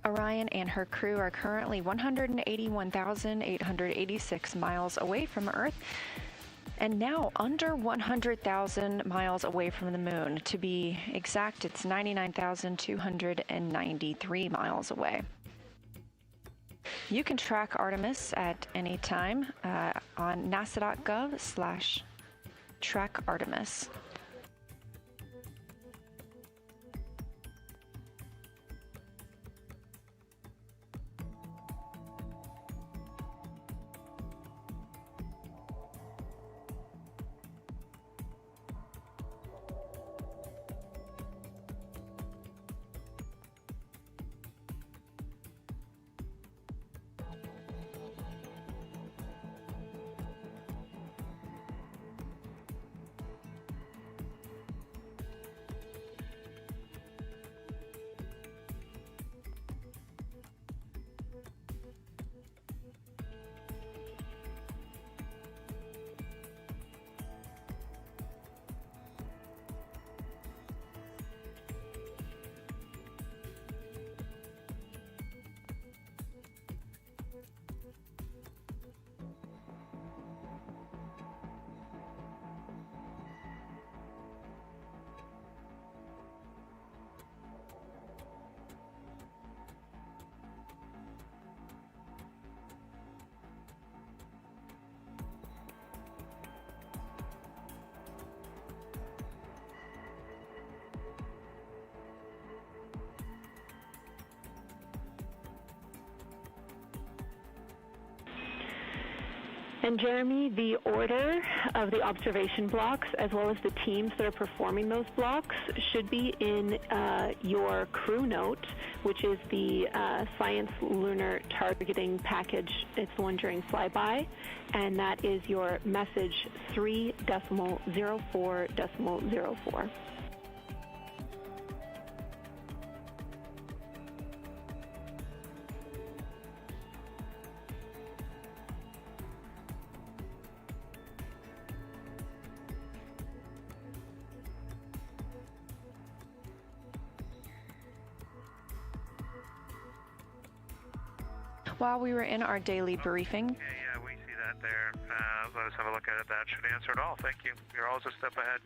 Orion and her crew are currently 181,886 miles away from Earth, and now under 100,000 miles away from the moon. To be exact, it's 99,293 miles away. You can track Artemis at any time on nasa.gov/trackartemis. And Jeremy, the order of the observation blocks, as well as the teams that are performing those blocks, should be in your crew note, which is the Science Lunar Targeting Package. It's the one during flyby, and that is your message 3.04.04. While we were in our daily briefing. Okay, yeah, we see that there. Let us have a look at it. That should answer it all. Thank you. You're always a step ahead.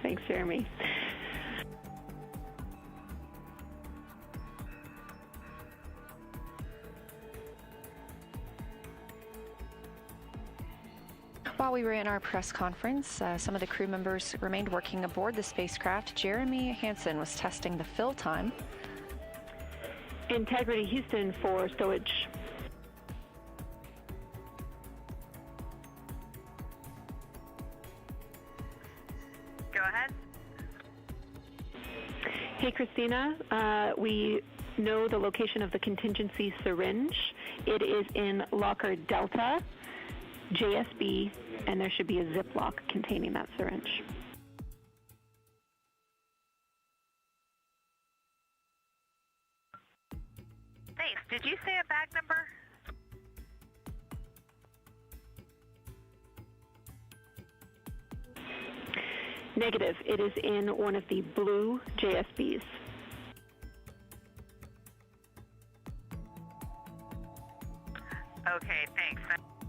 Thanks, Jeremy. While we were in our press conference, some of the crew members remained working aboard the spacecraft. Jeremy Hansen was testing the fill time. Integrity Houston for stowage. Go ahead. Hey, Christina. We know the location of the contingency syringe. It is in locker Delta, JSB, and there should be a Ziploc containing that syringe. Thanks. Did you say a bag number? Negative. It is in one of the blue JSBs. Okay, thanks.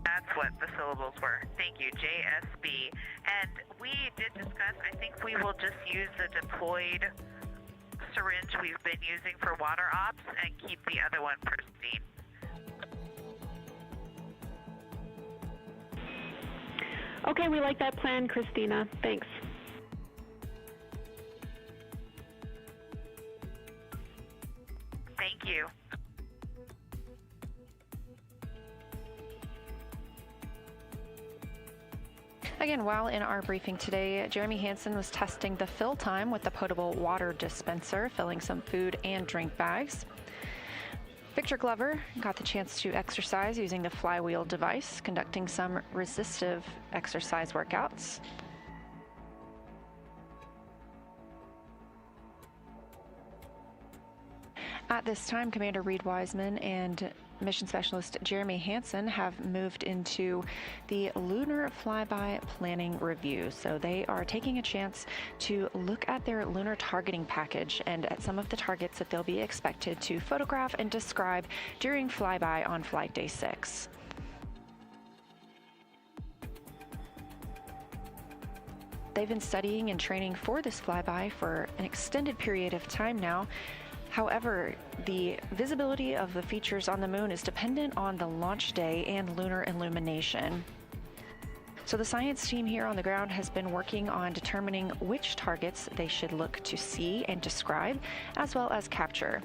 That's what the syllables were. Thank you, JSB. And we did discuss, I think we will just use the deployed syringe we've been using for water ops and keep the other one pristine. Okay, we like that plan, Christina. Thanks. Thank you. Again, while in our briefing today, Jeremy Hansen was testing the fill time with the potable water dispenser, filling some food and drink bags. Victor Glover got the chance to exercise using the flywheel device, conducting some resistive exercise workouts. At this time, Commander Reid Wiseman and Mission Specialist Jeremy Hansen have moved into the Lunar Flyby Planning Review. So they are taking a chance to look at their lunar targeting package and at some of the targets that they'll be expected to photograph and describe during flyby on Flight Day 6. They've been studying and training for this flyby for an extended period of time now, However, the visibility of the features on the moon is dependent on the launch day and lunar illumination. So the science team here on the ground has been working on determining which targets they should look to see and describe, as well as capture.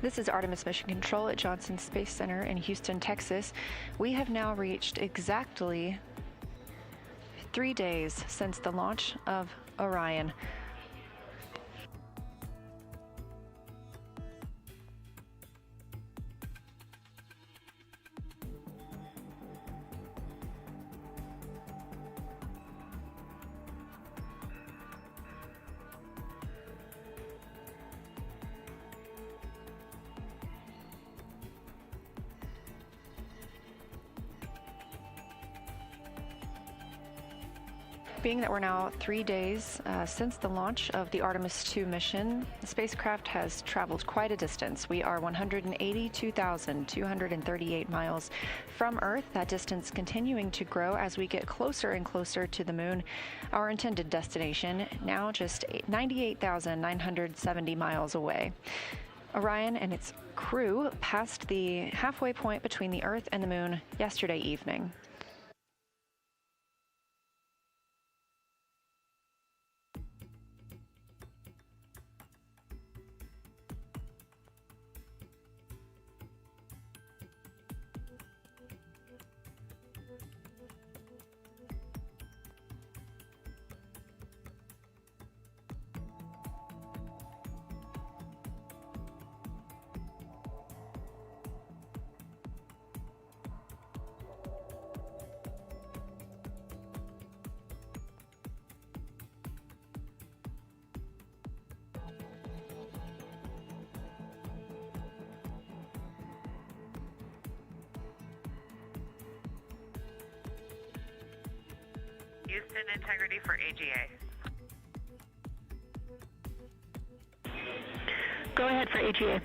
This is Artemis Mission Control at Johnson Space Center in Houston, Texas. We have now reached exactly 3 days since the launch of Orion. Being that we're now 3 days since the launch of the Artemis II mission, the spacecraft has traveled quite a distance. We are 182,238 miles from Earth, that distance continuing to grow as we get closer and closer to the moon. Our intended destination now just 98,970 miles away. Orion and its crew passed the halfway point between the Earth and the moon yesterday evening. Houston Integrity for AGA. Go ahead for AGA.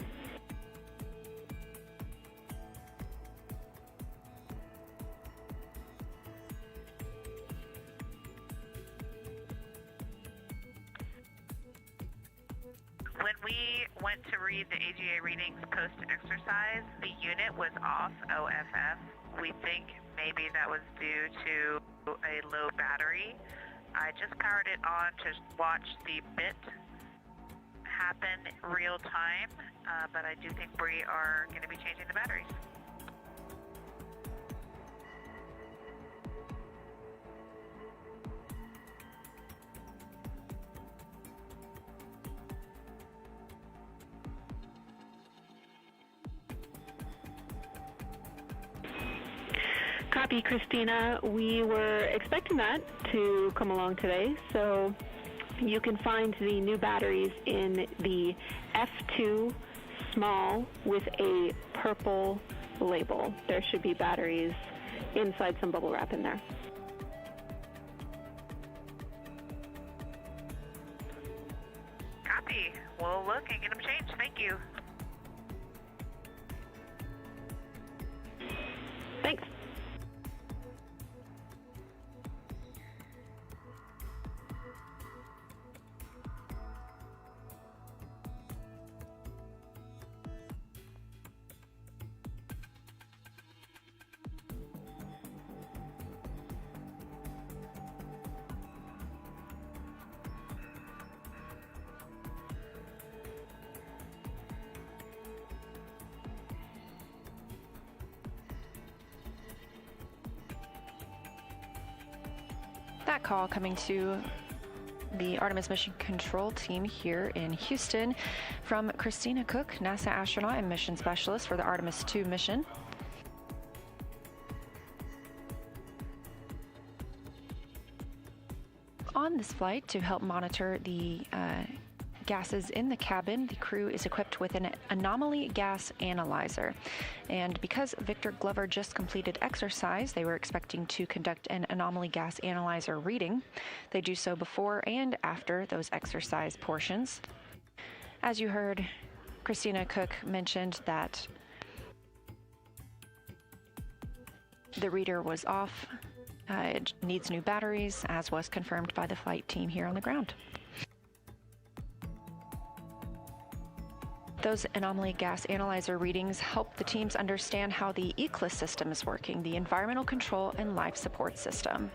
When we went to read the AGA readings post-exercise, the unit was off OFF. We think maybe that was due to a low battery. I just powered it on to watch the bit happen real time, but I do think we are going to be changing the batteries. Copy, Christina. We were expecting that to come along today, so you can find the new batteries in the F2 small with a purple label. There should be batteries inside some bubble wrap in there. Copy. We'll look and get them changed. Thank you. Thanks. That call coming to the Artemis Mission Control Team here in Houston from Christina Cook, NASA astronaut and mission specialist for the Artemis II mission. On this flight, to help monitor the gases in the cabin, the crew is equipped with an anomaly gas analyzer. And because Victor Glover just completed exercise, they were expecting to conduct an anomaly gas analyzer reading. They do so before and after those exercise portions. As you heard, Christina Cook mentioned that the reader was off. It needs new batteries, as was confirmed by the flight team here on the ground. Those anomaly gas analyzer readings help the teams understand how the ECLS system is working, the environmental control and life support system.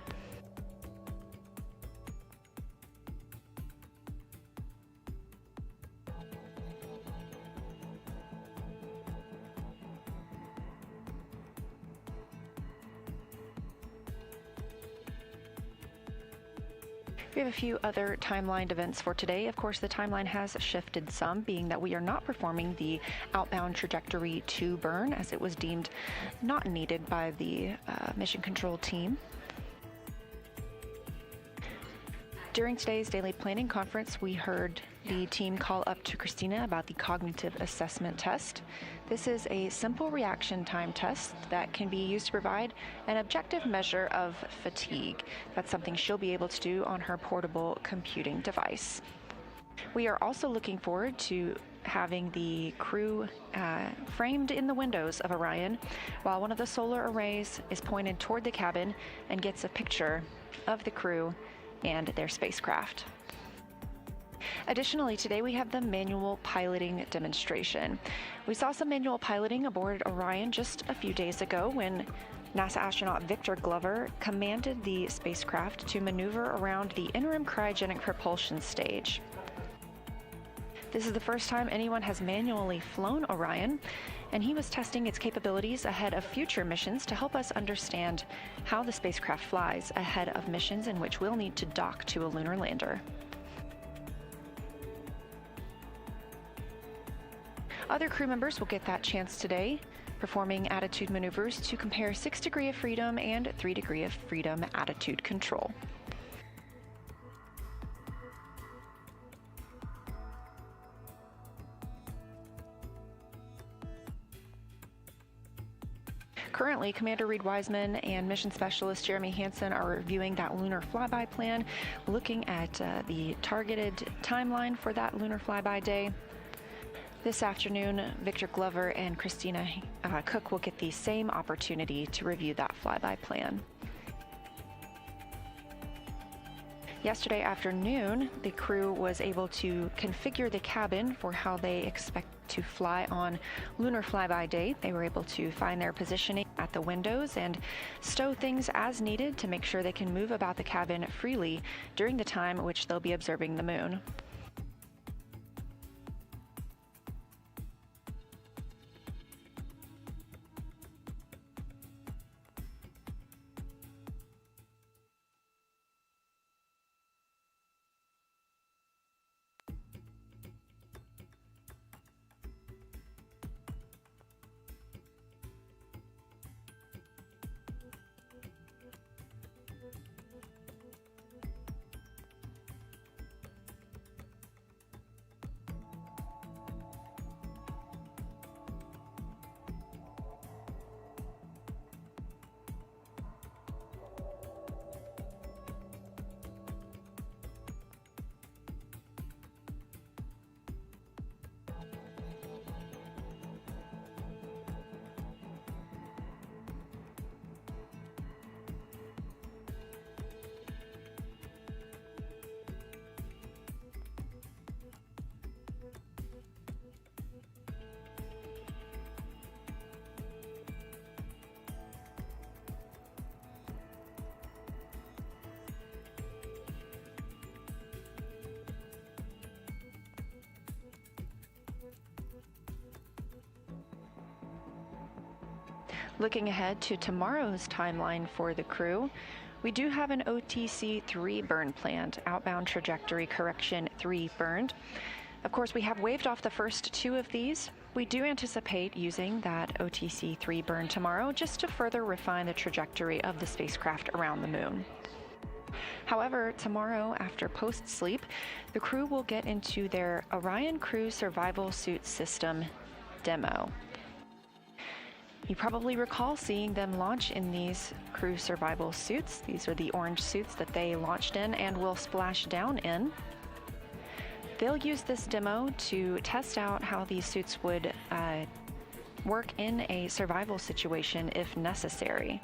We have a few other timelined events for today. Of course, the timeline has shifted some, being that we are not performing the outbound trajectory to burn, as it was deemed not needed by the mission control team. During today's daily planning conference, we heard the team call up to Christina about the cognitive assessment test. This is a simple reaction time test that can be used to provide an objective measure of fatigue. That's something she'll be able to do on her portable computing device. We are also looking forward to having the crew framed in the windows of Orion while one of the solar arrays is pointed toward the cabin and gets a picture of the crew and their spacecraft. Additionally, today we have the manual piloting demonstration. We saw some manual piloting aboard Orion just a few days ago when NASA astronaut Victor Glover commanded the spacecraft to maneuver around the interim cryogenic propulsion stage. This is the first time anyone has manually flown Orion, and he was testing its capabilities ahead of future missions to help us understand how the spacecraft flies ahead of missions in which we'll need to dock to a lunar lander. Other crew members will get that chance today, performing attitude maneuvers to compare 6 degrees of freedom and 3 degrees of freedom attitude control. Currently, Commander Reid Wiseman and Mission Specialist Jeremy Hansen are reviewing that lunar flyby plan, looking at the targeted timeline for that lunar flyby day. This afternoon, Victor Glover and Christina Cook will get the same opportunity to review that flyby plan. Yesterday afternoon, the crew was able to configure the cabin for how they expect to fly on lunar flyby day. They were able to find their positioning at the windows and stow things as needed to make sure they can move about the cabin freely during the time at which they'll be observing the moon. Looking ahead to tomorrow's timeline for the crew, we do have an OTC 3 burn planned, outbound trajectory correction 3 burned. Of course, we have waved off the first 2 of these. We do anticipate using that OTC 3 burn tomorrow just to further refine the trajectory of the spacecraft around the moon. However, tomorrow, after post-sleep, the crew will get into their Orion Crew Survival Suit System demo. You probably recall seeing them launch in these crew survival suits. These are the orange suits that they launched in and will splash down in. They'll use this demo to test out how these suits would work in a survival situation if necessary.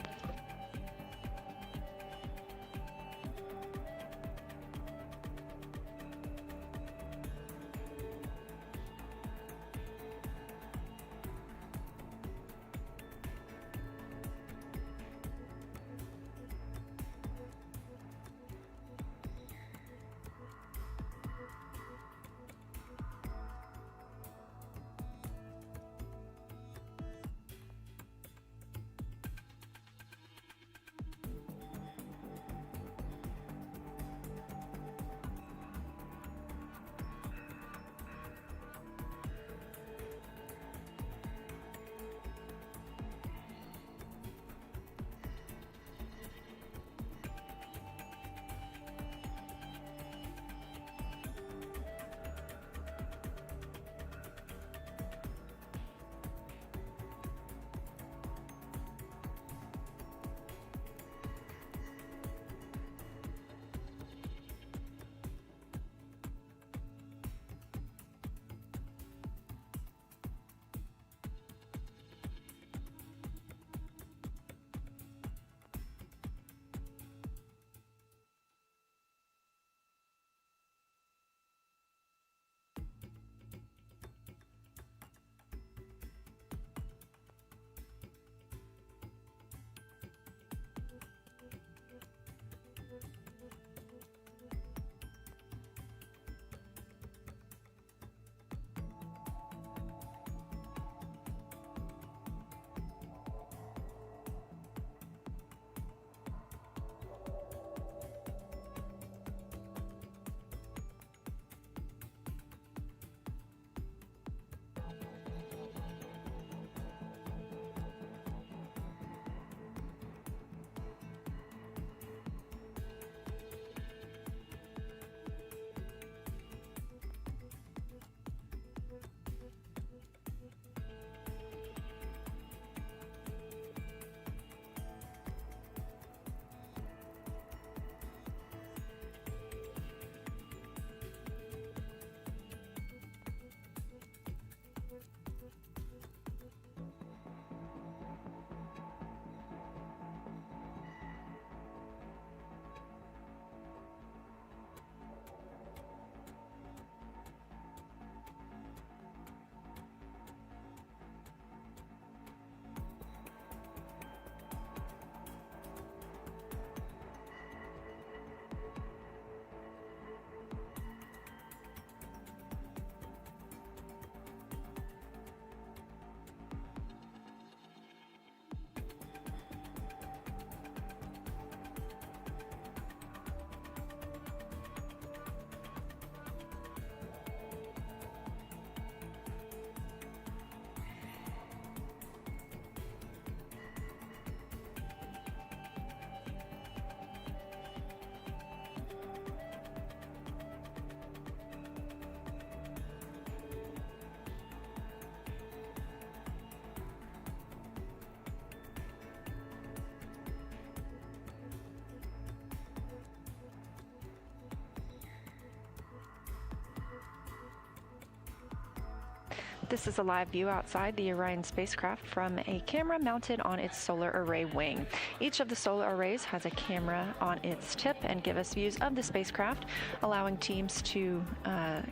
This is a live view outside the Orion spacecraft from a camera mounted on its solar array wing. Each of the solar arrays has a camera on its tip and give us views of the spacecraft, allowing teams to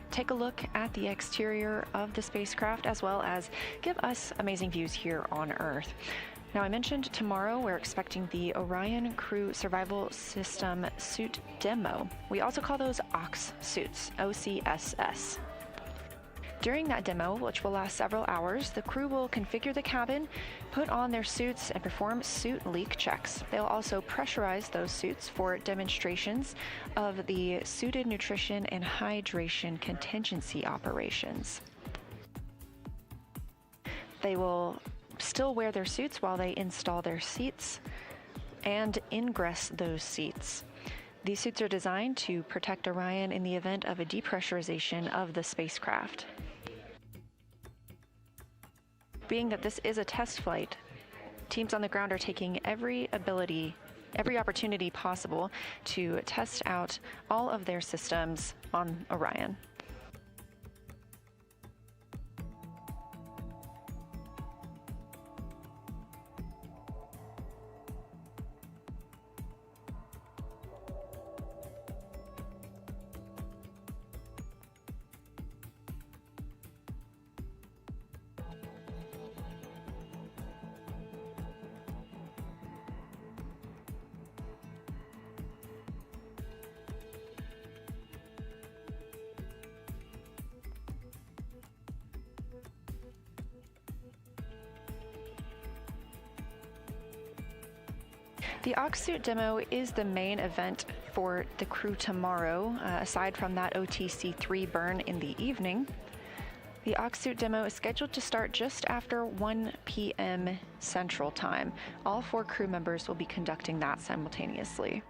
take a look at the exterior of the spacecraft as well as give us amazing views here on Earth. Now, I mentioned tomorrow we're expecting the Orion Crew Survival System Suit Demo. We also call those OCS suits, OCSS. During that demo, which will last several hours, the crew will configure the cabin, put on their suits, and perform suit leak checks. They'll also pressurize those suits for demonstrations of the suited nutrition and hydration contingency operations. They will still wear their suits while they install their seats and ingress those seats. These suits are designed to protect Orion in the event of a depressurization of the spacecraft. Being that this is a test flight, teams on the ground are taking every opportunity possible to test out all of their systems on Orion. The Oxsuit demo is the main event for the crew tomorrow, aside from that OTC-3 burn in the evening. The Oxsuit demo is scheduled to start just after 1 p.m. Central Time. All 4 crew members will be conducting that simultaneously.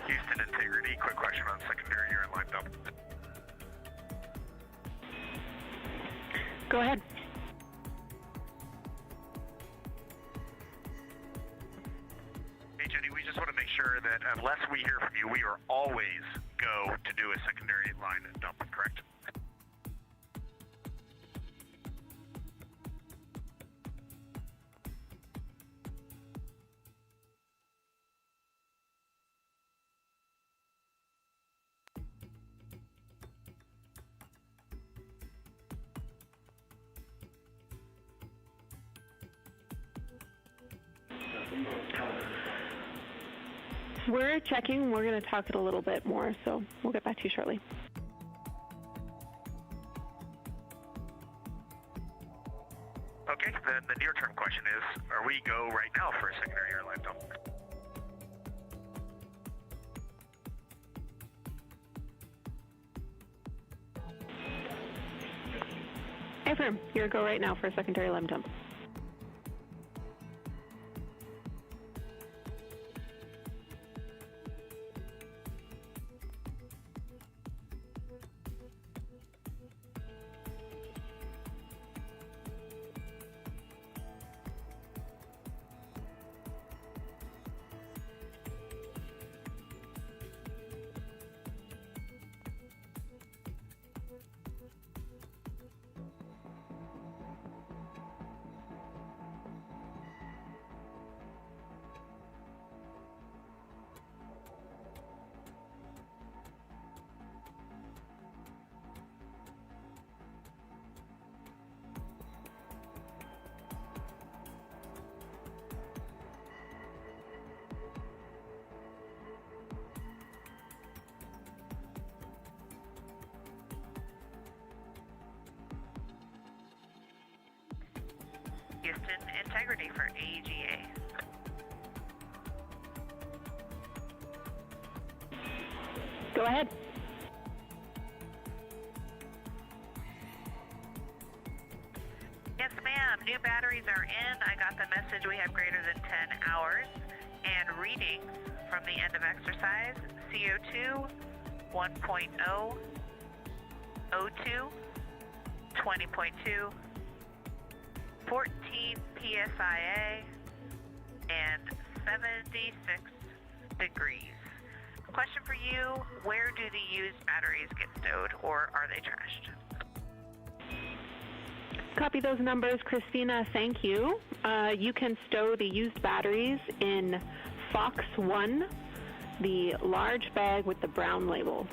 Houston Integrity, quick question on secondary urine line dump. Go ahead. Hey Jenny, we just want to make sure that unless we hear from you, we are always go to do a secondary line dump, correct? We're checking. We're going to talk it a little bit more, so we'll get back to you shortly. Okay, then the near-term question is, are we go right now for a secondary airline dump? Affirm. You're a go right now for a secondary limb dump. Houston Integrity for AEGA. Go ahead. Yes, ma'am. New batteries are in. I got the message we have greater than 10 hours. And readings from the end of exercise, CO2, 1.0, O2, 20.2, 14 PSIA, and 76 degrees. Question for you, where do the used batteries get stowed, or are they trashed? Copy those numbers, Christina. Thank you. You can stow the used batteries in Fox 1, the large bag with the brown label.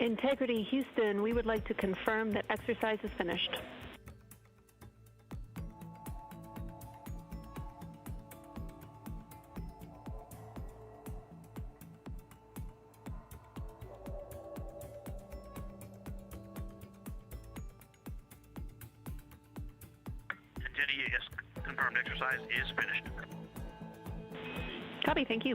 Integrity Houston, we would like to confirm that exercise is finished. And Jenny, yes, confirmed exercise is finished. Copy, thank you.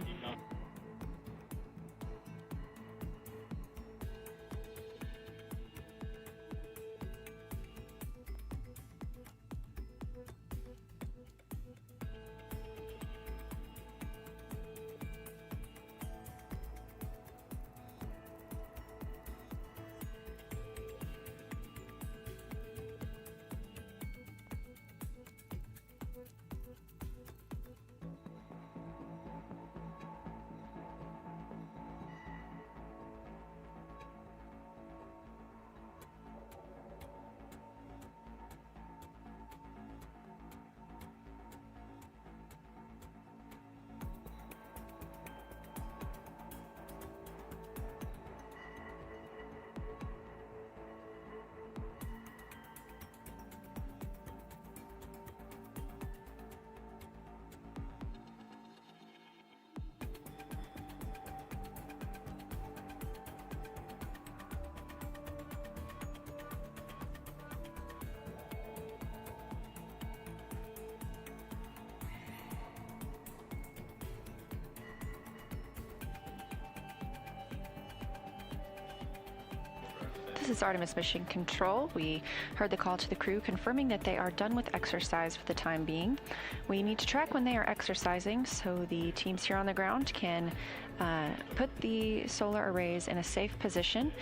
This is Artemis Mission Control. We heard the call to the crew confirming that they are done with exercise for the time being. We need to track when they are exercising so the teams here on the ground can put the solar arrays in a safe position.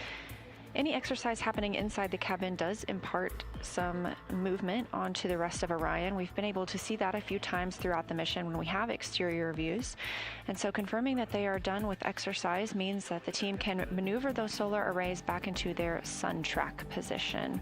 Any exercise happening inside the cabin does impart some movement onto the rest of Orion. We've been able to see that a few times throughout the mission when we have exterior views. And so confirming that they are done with exercise means that the team can maneuver those solar arrays back into their sun track position.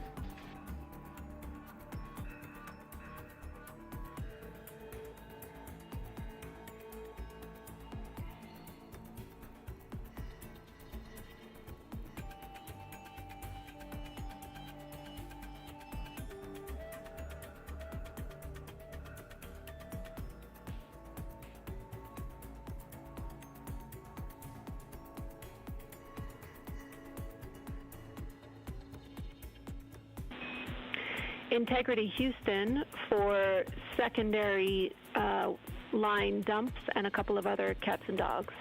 Integrity Houston for secondary line dumps and a couple of other cats and dogs.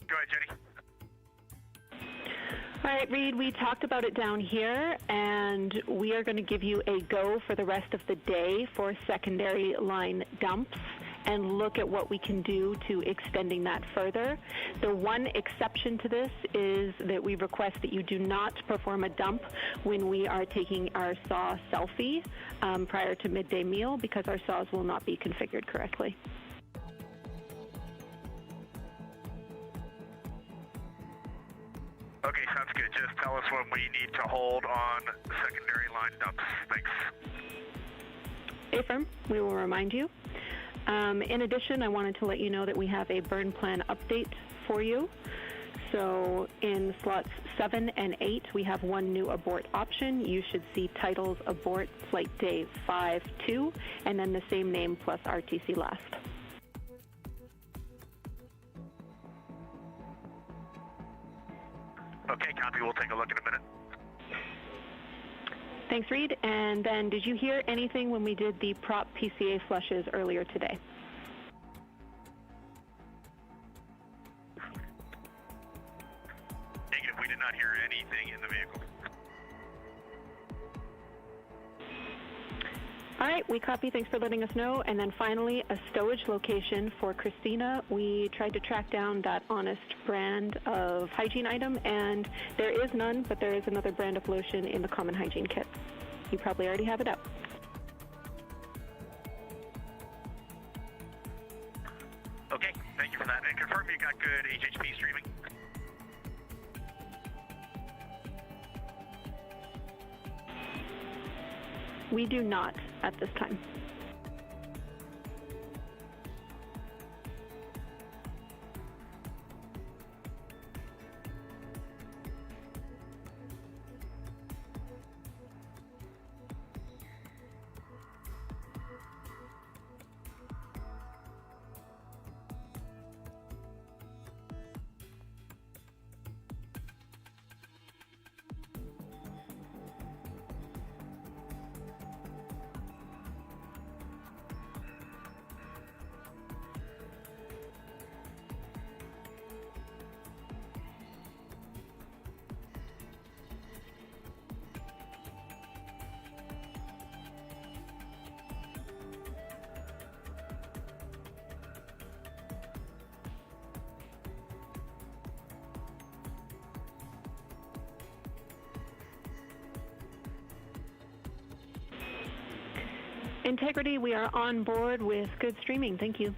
Go ahead, Jenny. All right, Reid, we talked about it down here, and we are going to give you a go for the rest of the day for secondary line dumps and look at what we can do to extending that further. The one exception to this is that we request that you do not perform a dump when we are taking our SAW selfie prior to midday meal, because our SAWs will not be configured correctly. Okay, sounds good. Just tell us when we need to hold on secondary line dumps. Thanks. Affirm, we will remind you. In addition, I wanted to let you know that we have a burn plan update for you. So in slots 7 and 8, we have one new abort option. You should see titles abort flight day 5-2, and then the same name plus RTC last. Okay, copy. We'll take a look in a minute. Thanks, Reid. And then did you hear anything when we did the prop PCA flushes earlier today? Negative. We did not hear anything in the vehicle. All right, we copy. Thanks for letting us know. And then finally, a stowage location for Christina. We tried to track down that Honest brand of hygiene item, and there is none, but there is another brand of lotion in the common hygiene kit. You probably already have it out. Okay, thank you for that. And confirm you got good HHP streaming. We do not at this time. Integrity, we are on board with good streaming. Thank you.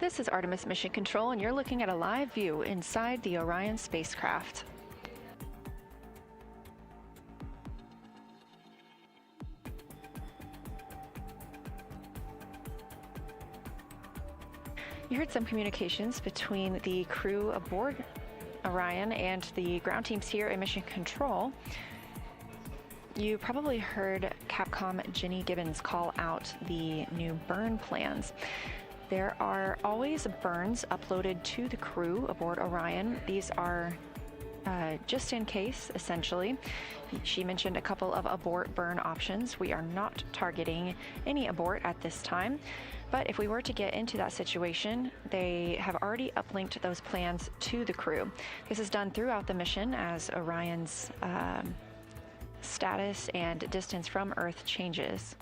This is Artemis Mission Control, and you're looking at a live view inside the Orion spacecraft. You heard some communications between the crew aboard Orion and the ground teams here at Mission Control. You probably heard Capcom Jenny Gibbons call out the new burn plans. There are always burns uploaded to the crew aboard Orion. These are just in case, essentially. She mentioned a couple of abort burn options. We are not targeting any abort at this time, but if we were to get into that situation, they have already uplinked those plans to the crew. This is done throughout the mission as Orion's status and distance from Earth changes.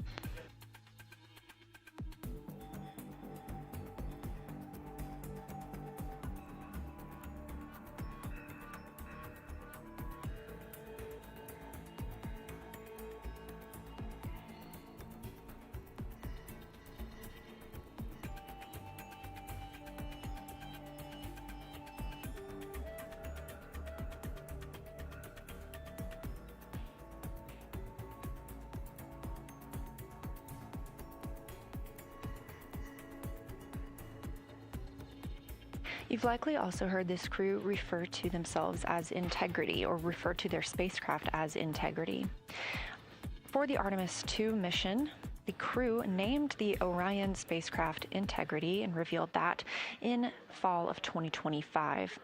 You've likely also heard this crew refer to themselves as Integrity, or refer to their spacecraft as Integrity. For the Artemis II mission, the crew named the Orion spacecraft Integrity and revealed that in fall of 2025.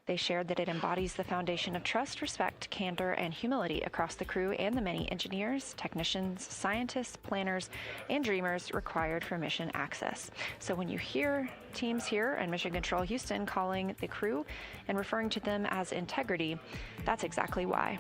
They shared that it embodies the foundation of trust, respect, candor, and humility across the crew and the many engineers, technicians, scientists, planners, and dreamers required for mission access. So when you hear teams here and Mission Control Houston calling the crew and referring to them as Integrity, that's exactly why.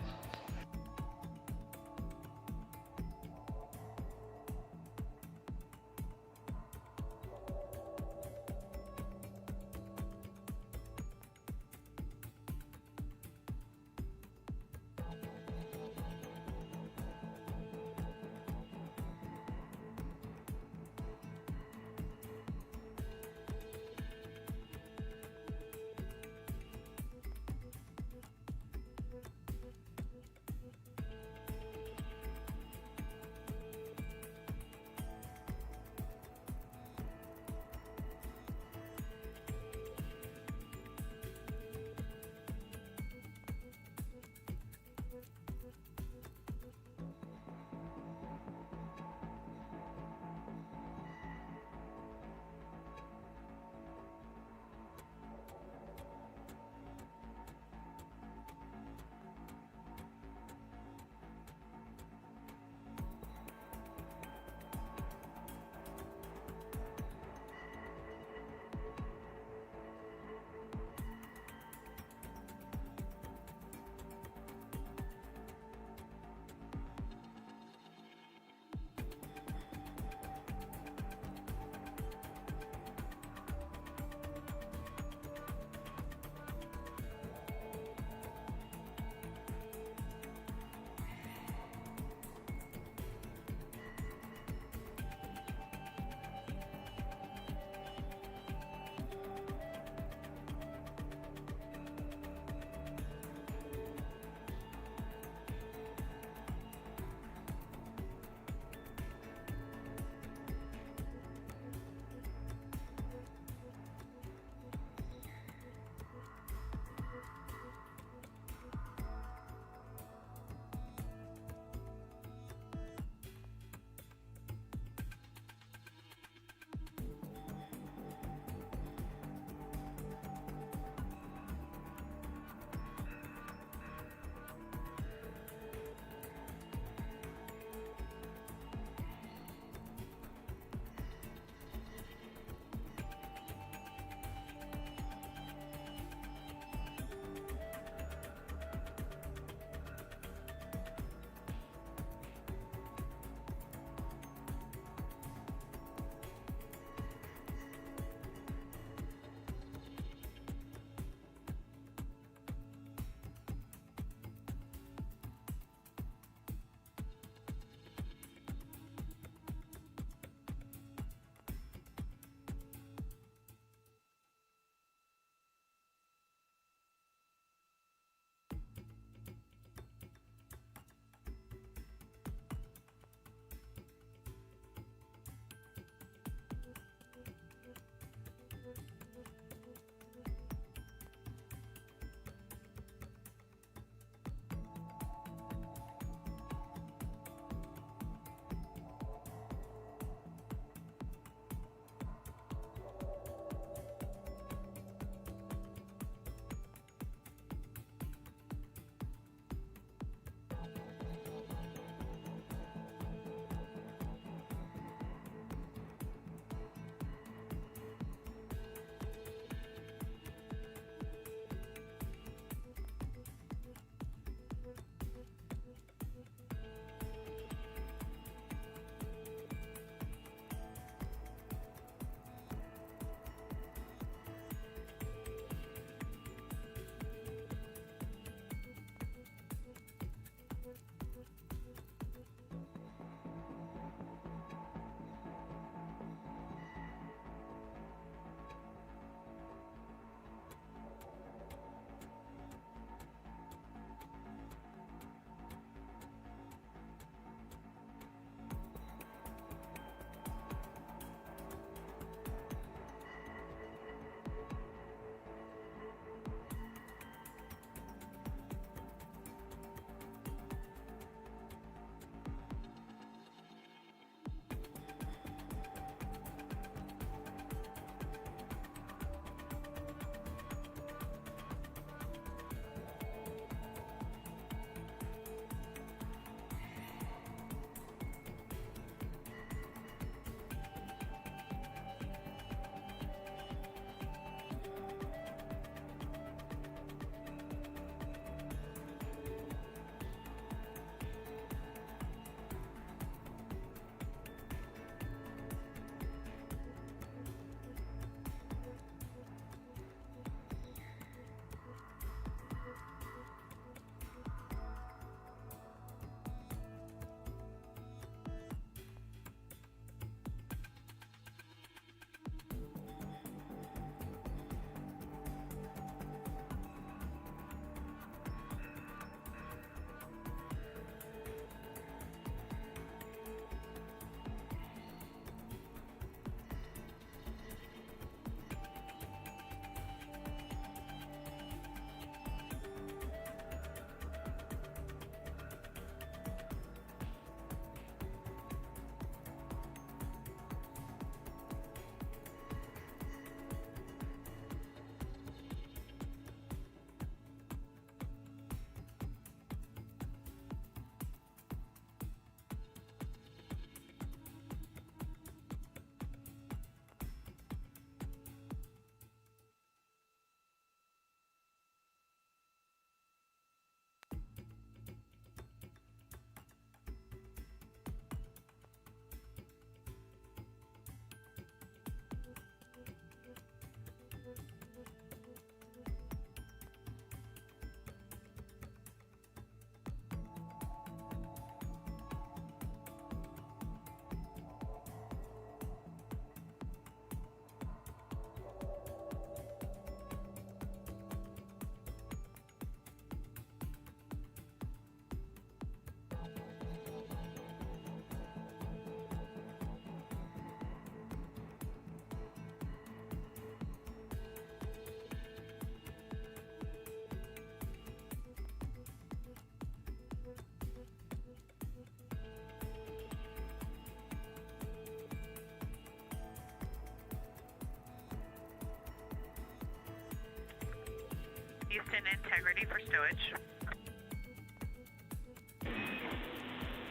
Houston Integrity for stowage.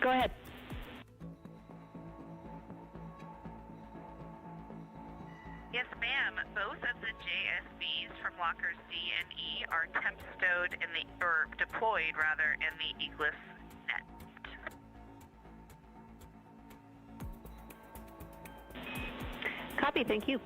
Go ahead. Yes, ma'am. Both of the JSBs from lockers D and E are temp stowed in the, or deployed rather, in the ECLS net. Copy, thank you.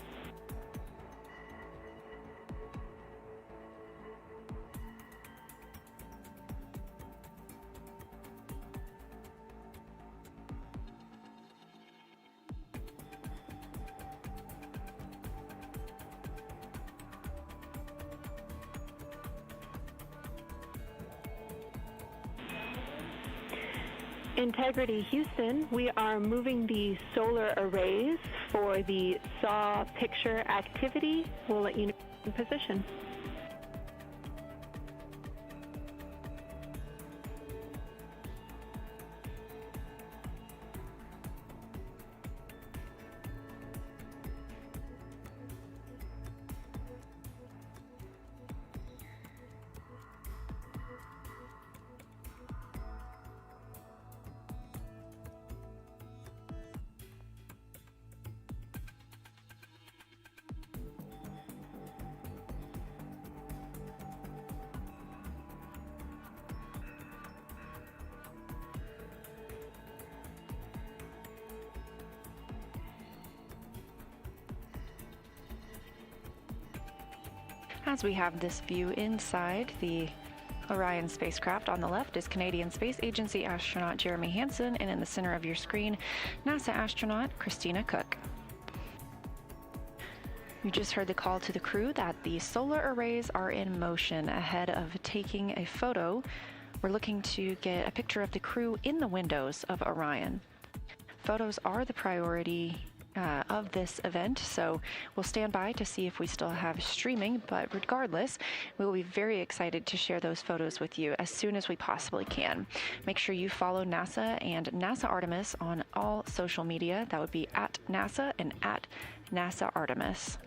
Integrity Houston, we are moving the solar arrays for the SAW picture activity. We'll let you know in position. As we have this view inside the Orion spacecraft, on the left is Canadian Space Agency astronaut Jeremy Hansen, and in the center of your screen, NASA astronaut Christina Cook. You just heard the call to the crew that the solar arrays are in motion. Ahead of taking a photo, we're looking to get a picture of the crew in the windows of Orion. Photos are the priority of this event, so we'll stand by to see if we still have streaming, but regardless, we will be very excited to share those photos with you as soon as we possibly can. Make sure you follow NASA and NASA Artemis on all social media. That would be at NASA and at NASA Artemis.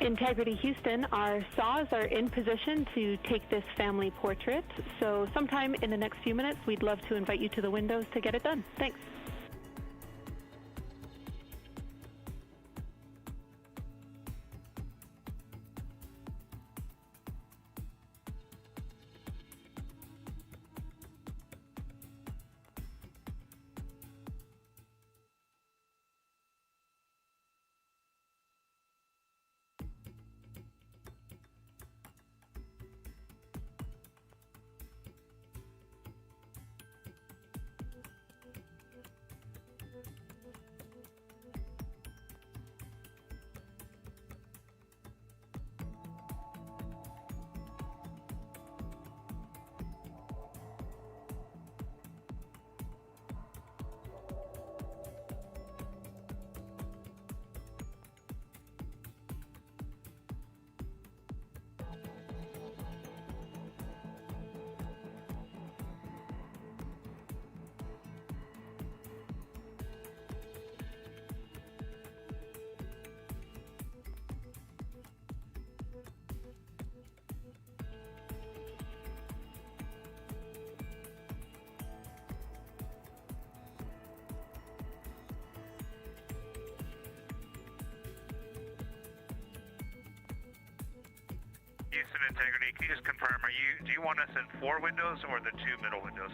Integrity Houston, our saws are in position to take this family portrait. So sometime in the next few minutes, we'd love to invite you to the windows to get it done. Thanks. Houston Integrity, can you just confirm, do you want us in 4 windows or the 2 middle windows?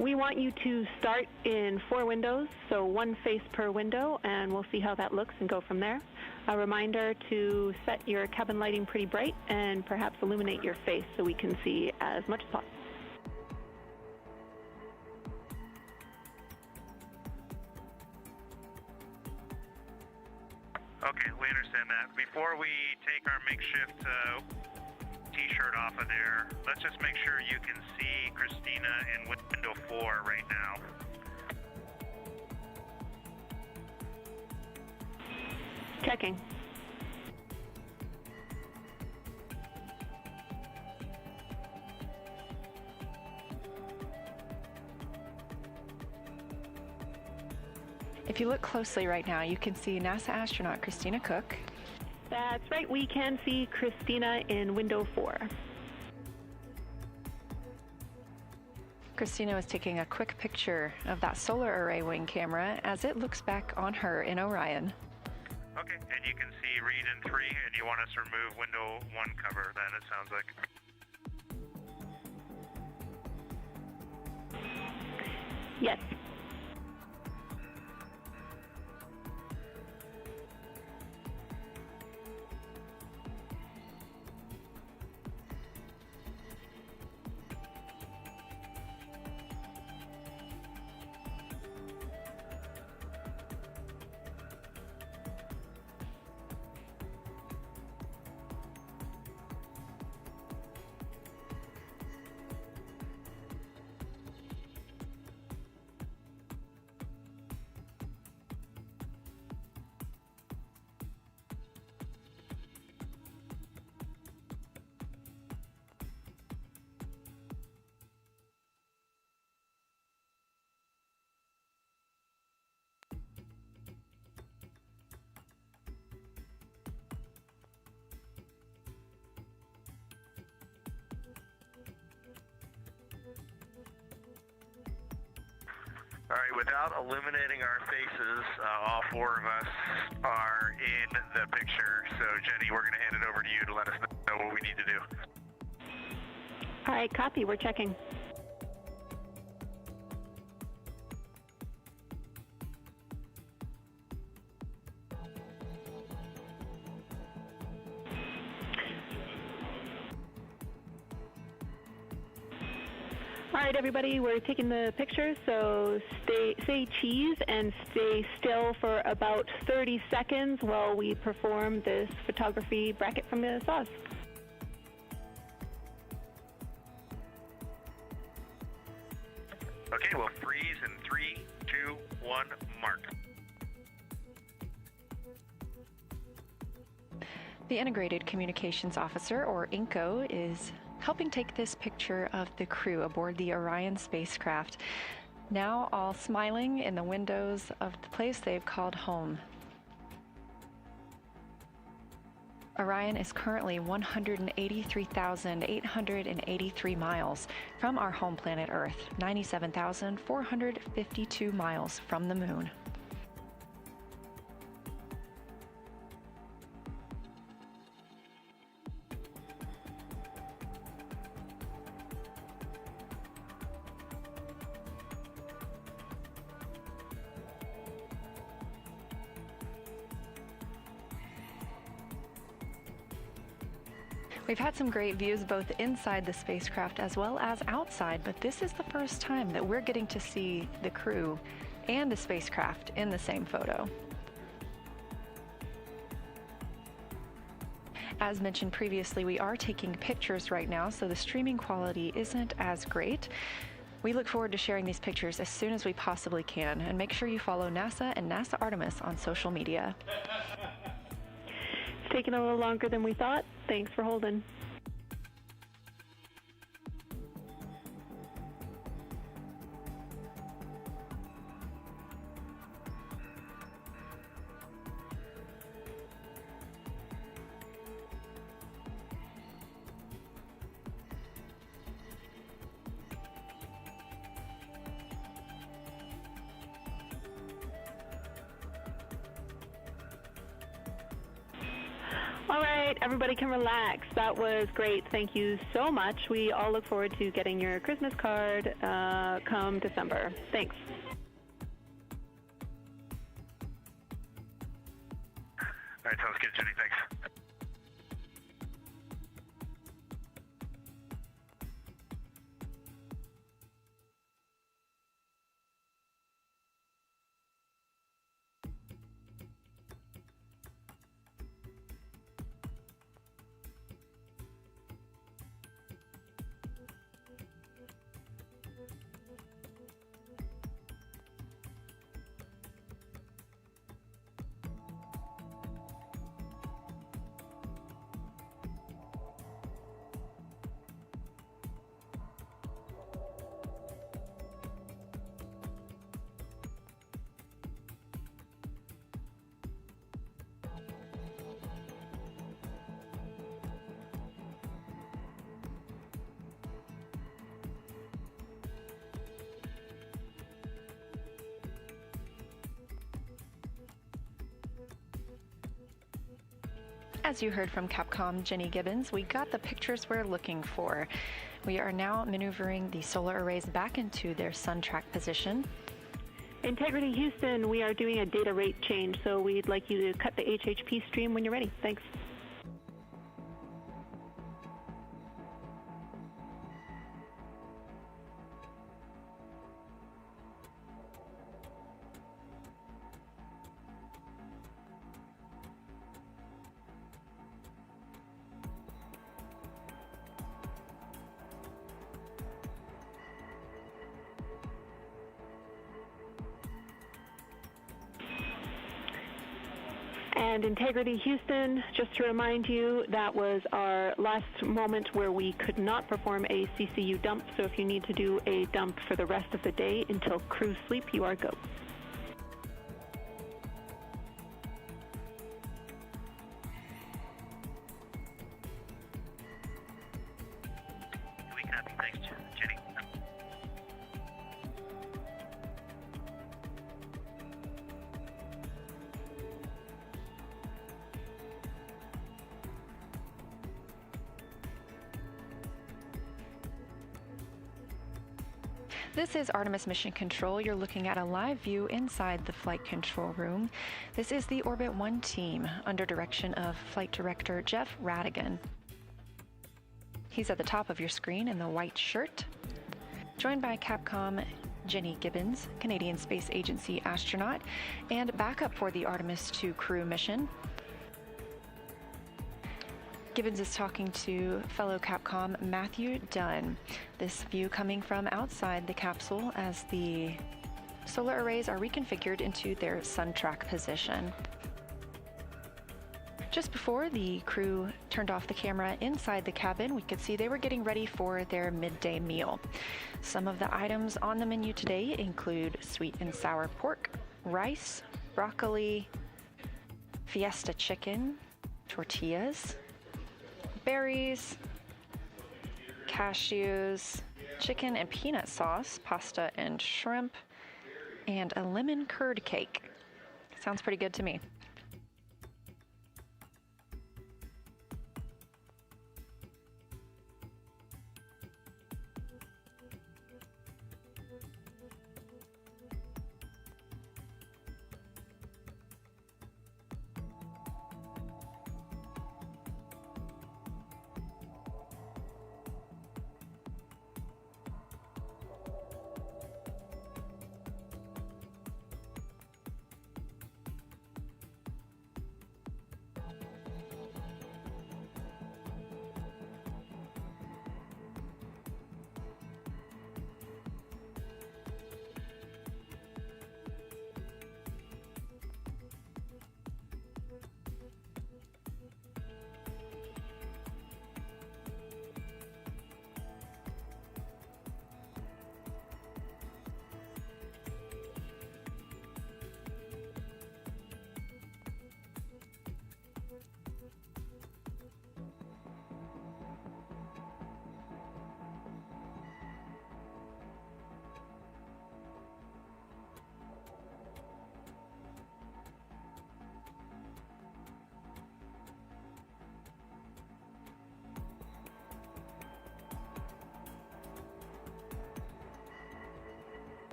We want you to start in 4 windows, so 1 face per window, and we'll see how that looks and go from there. A reminder to set your cabin lighting pretty bright and perhaps illuminate your face so we can see as much as possible. Okay, we understand that. Before we take our makeshift t-shirt off of there, let's just make sure you can see Christina in window 4 right now. Checking. If you look closely right now, you can see NASA astronaut Christina Cook. That's right, we can see Christina in window 4. Christina was taking a quick picture of that solar array wing camera as it looks back on her in Orion. Okay, and you can see Reid in 3, and you want us to remove window 1 cover then, it sounds like. Yes. All right, without illuminating our faces, all 4 of us are in the picture. So, Jenny, we're going to hand it over to you to let us know what we need to do. All right, copy. We're checking. All right, everybody, we're taking the picture, so say cheese and stay still for about 30 seconds while we perform this photography bracket from the saws. Okay, we'll freeze in 3, 2, 1, mark. The Integrated Communications Officer, or INCO, is helping take this picture of the crew aboard the Orion spacecraft. now all smiling in the windows of the place they've called home. Orion is currently 183,883 miles from our home planet Earth, 97,452 miles from the Moon. We've had some great views both inside the spacecraft as well as outside, but this is the first time that we're getting to see the crew and the spacecraft in the same photo. As mentioned previously, we are taking pictures right now, so the streaming quality isn't as great. We look forward to sharing these pictures as soon as we possibly can, and make sure you follow NASA and NASA Artemis on social media. It's taken a little longer than we thought. Thanks for holding. All right, everybody can relax. That was great. Thank you so much. We all look forward to getting your Christmas card come December. Thanks. All right, sounds good, Jenny. Thanks. As you heard from Capcom Jenny Gibbons, we got the pictures we're looking for. We are now maneuvering the solar arrays back into their sun track position. Integrity Houston, we are doing a data rate change, so we'd like you to cut the HHP stream when you're ready. Thanks. And Integrity Houston, just to remind you, that was our last moment where we could not perform a CCU dump, so if you need to do a dump for the rest of the day until crew sleep, you are go. We copy. Thanks, Jenny. This is Artemis Mission Control. You're looking at a live view inside the flight control room. This is the Orbit 1 team under direction of Flight Director Jeff Radigan. He's at the top of your screen in the white shirt, joined by Capcom Jenny Gibbons, Canadian Space Agency astronaut, and backup for the Artemis II crew mission. Gibbons is talking to fellow Capcom Matthew Dunn. This view coming from outside the capsule as the solar arrays are reconfigured into their sun track position. Just before the crew turned off the camera inside the cabin, we could see they were getting ready for their midday meal. Some of the items on the menu today include sweet and sour pork, rice, broccoli, fiesta chicken, tortillas, berries, cashews, chicken and peanut sauce, pasta and shrimp, and a lemon curd cake. Sounds pretty good to me.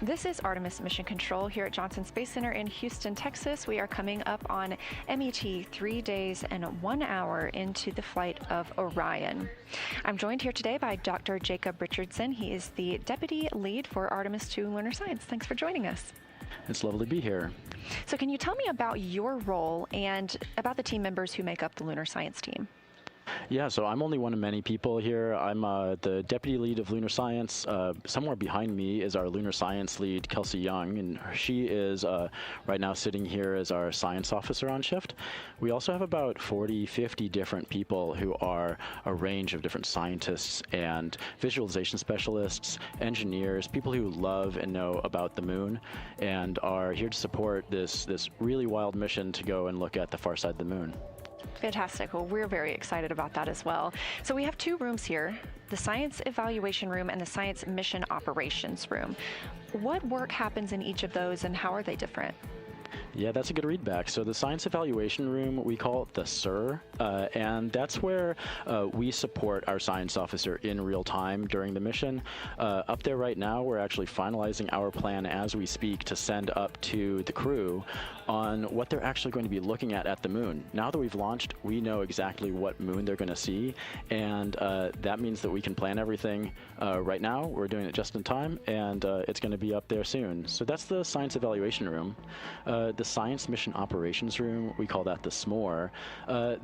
This is Artemis Mission Control here at Johnson Space Center in Houston, Texas. We are coming up on MET 3 days and 1 hour into the flight of Orion. I'm joined here today by Dr. Jacob Richardson. He is the Deputy Lead for Artemis II Lunar Science. Thanks for joining us. It's lovely to be here. So can you tell me about your role and about the team members who make up the Lunar Science team? Yeah, so I'm only one of many people here. I'm the deputy lead of lunar science. Somewhere behind me is our lunar science lead, Kelsey Young, and she is right now sitting here as our science officer on shift. We also have about 40, 50 different people who are a range of different scientists and visualization specialists, engineers, people who love and know about the moon and are here to support this really wild mission to go and look at the far side of the moon. Fantastic. Well, we're very excited about that as well. So we have two rooms here, the Science Evaluation Room and the Science Mission Operations Room. What work happens in each of those and how are they different? Yeah, that's a good readback. So the Science Evaluation Room, we call it the SIR, and that's where we support our science officer in real time during the mission. Up there right now, we're actually finalizing our plan as we speak to send up to the crew on what they're actually going to be looking at the moon. Now that we've launched, we know exactly what moon they're going to see, and that means that we can plan everything right now. We're doing it just in time, and it's going to be up there soon. So that's the Science Evaluation Room. The Science Mission Operations Room, we call that the SMORE.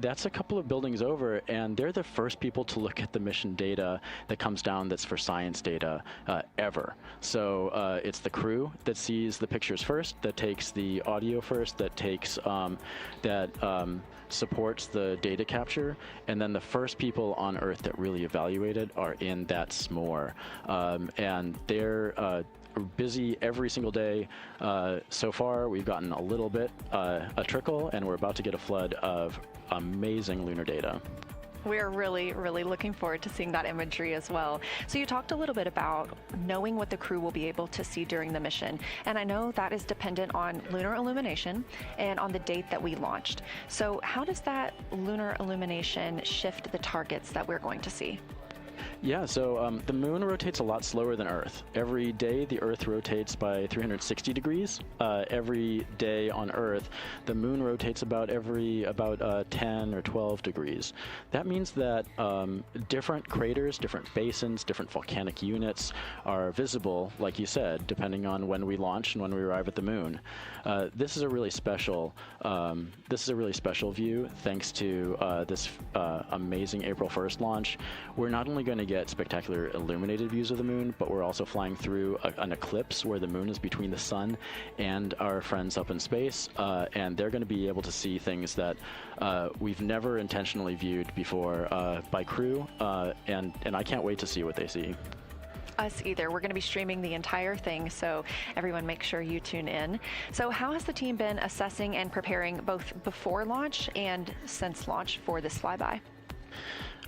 That's a couple of buildings over, and they're the first people to look at the mission data that comes down that's for science data ever. So it's the crew that sees the pictures first, that takes the audio first, that takes supports the data capture, and then the first people on Earth that really evaluate it are in that SMORE. And they're busy every single day. So far, we've gotten a little bit, a trickle, and we're about to get a flood of amazing lunar data. We're really, really looking forward to seeing that imagery as well. So you talked a little bit about knowing what the crew will be able to see during the mission. And I know that is dependent on lunar illumination and on the date that we launched. So how does that lunar illumination shift the targets that we're going to see? Yeah, so the moon rotates a lot slower than Earth. Every day, the Earth rotates by 360 degrees. Every day on Earth, the moon rotates about 10 or 12 degrees. That means that different craters, different basins, different volcanic units are visible, like you said, depending on when we launch and when we arrive at the moon. This is a really special view, thanks to this amazing April 1st launch. We're not only going to get spectacular illuminated views of the moon, but we're also flying through an eclipse where the moon is between the sun and our friends up in space, and they're going to be able to see things that we've never intentionally viewed before by crew, and I can't wait to see what they see. Us either. We're going to be streaming the entire thing, so everyone make sure you tune in. So how has the team been assessing and preparing both before launch and since launch for this flyby?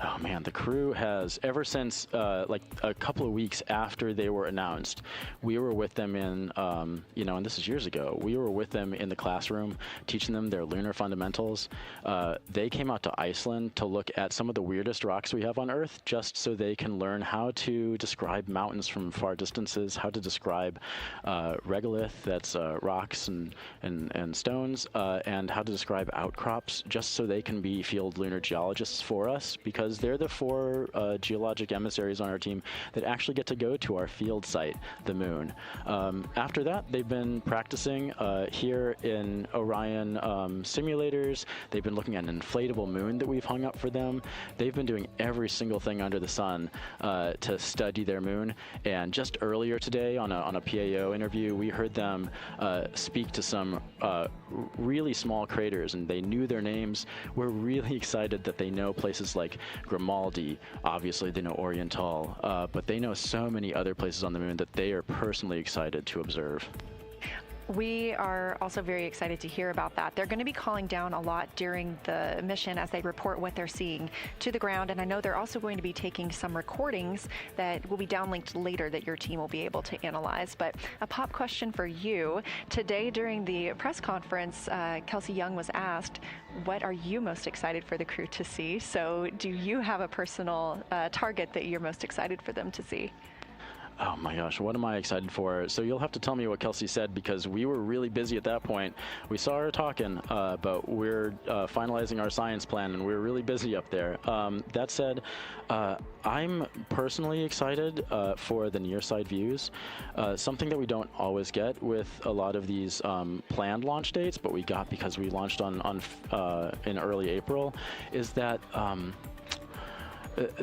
Oh man, the crew has, ever since like a couple of weeks after they were announced, we were with them in, and this is years ago, we were with them in the classroom, teaching them their lunar fundamentals. They came out to Iceland to look at some of the weirdest rocks we have on Earth, just so they can learn how to describe mountains from far distances, how to describe regolith, that's rocks and stones, and how to describe outcrops, just so they can be field lunar geologists for us, because they're the four geologic emissaries on our team that actually get to go to our field site, the moon. After that, they've been practicing here in Orion simulators. They've been looking at an inflatable moon that we've hung up for them. They've been doing every single thing under the sun to study their moon. And just earlier today on a PAO interview, we heard them speak to some really small craters, and they knew their names. We're really excited that they know places like Grimaldi. Obviously, they know Oriental, but they know so many other places on the moon that they are personally excited to observe. We are also very excited to hear about that. They're going to be calling down a lot during the mission as they report what they're seeing to the ground, and I know they're also going to be taking some recordings that will be downlinked later that your team will be able to analyze. But a pop question for you. Today during the press conference, Kelsey Young was asked, what are you most excited for the crew to see? So do you have a personal target that you're most excited for them to see? Oh my gosh, what am I excited for? So you'll have to tell me what Kelsey said, because we were really busy at that point. We saw her talking, but we're finalizing our science plan, and we're really busy up there. That said, I'm personally excited for the near side views. Something that we don't always get with a lot of these planned launch dates, but we got because we launched in early April, is that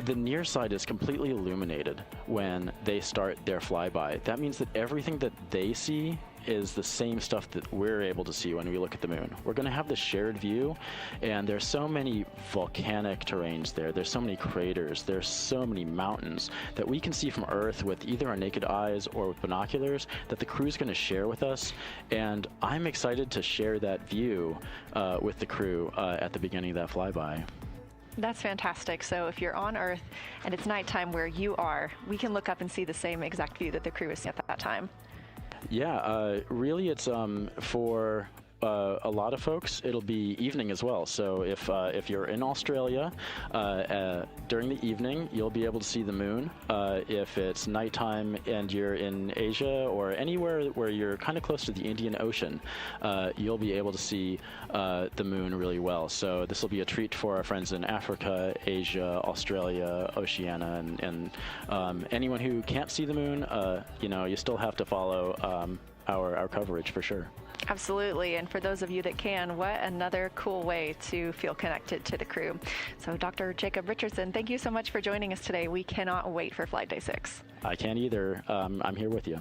the near side is completely illuminated when they start their flyby. That means that everything that they see is the same stuff that we're able to see when we look at the moon. We're going to have the shared view, and there's so many volcanic terrains there. There's so many craters. There's so many mountains that we can see from Earth with either our naked eyes or with binoculars that the crew's going to share with us. And I'm excited to share that view with the crew at the beginning of that flyby. That's fantastic. So if you're on Earth and it's nighttime where you are, we can look up and see the same exact view that the crew is seeing at that time. Yeah, really it's for a lot of folks, it'll be evening as well. So if you're in Australia during the evening, you'll be able to see the moon. If it's nighttime and you're in Asia or anywhere where you're kind of close to the Indian Ocean, you'll be able to see the moon really well. So this will be a treat for our friends in Africa, Asia, Australia, Oceania, and anyone who can't see the moon. You still have to follow our coverage for sure. Absolutely, and for those of you that can, what another cool way to feel connected to the crew. So Dr. Jacob Richardson, thank you so much for joining us today. We cannot wait for Flight Day 6. I can't either. I'm here with you.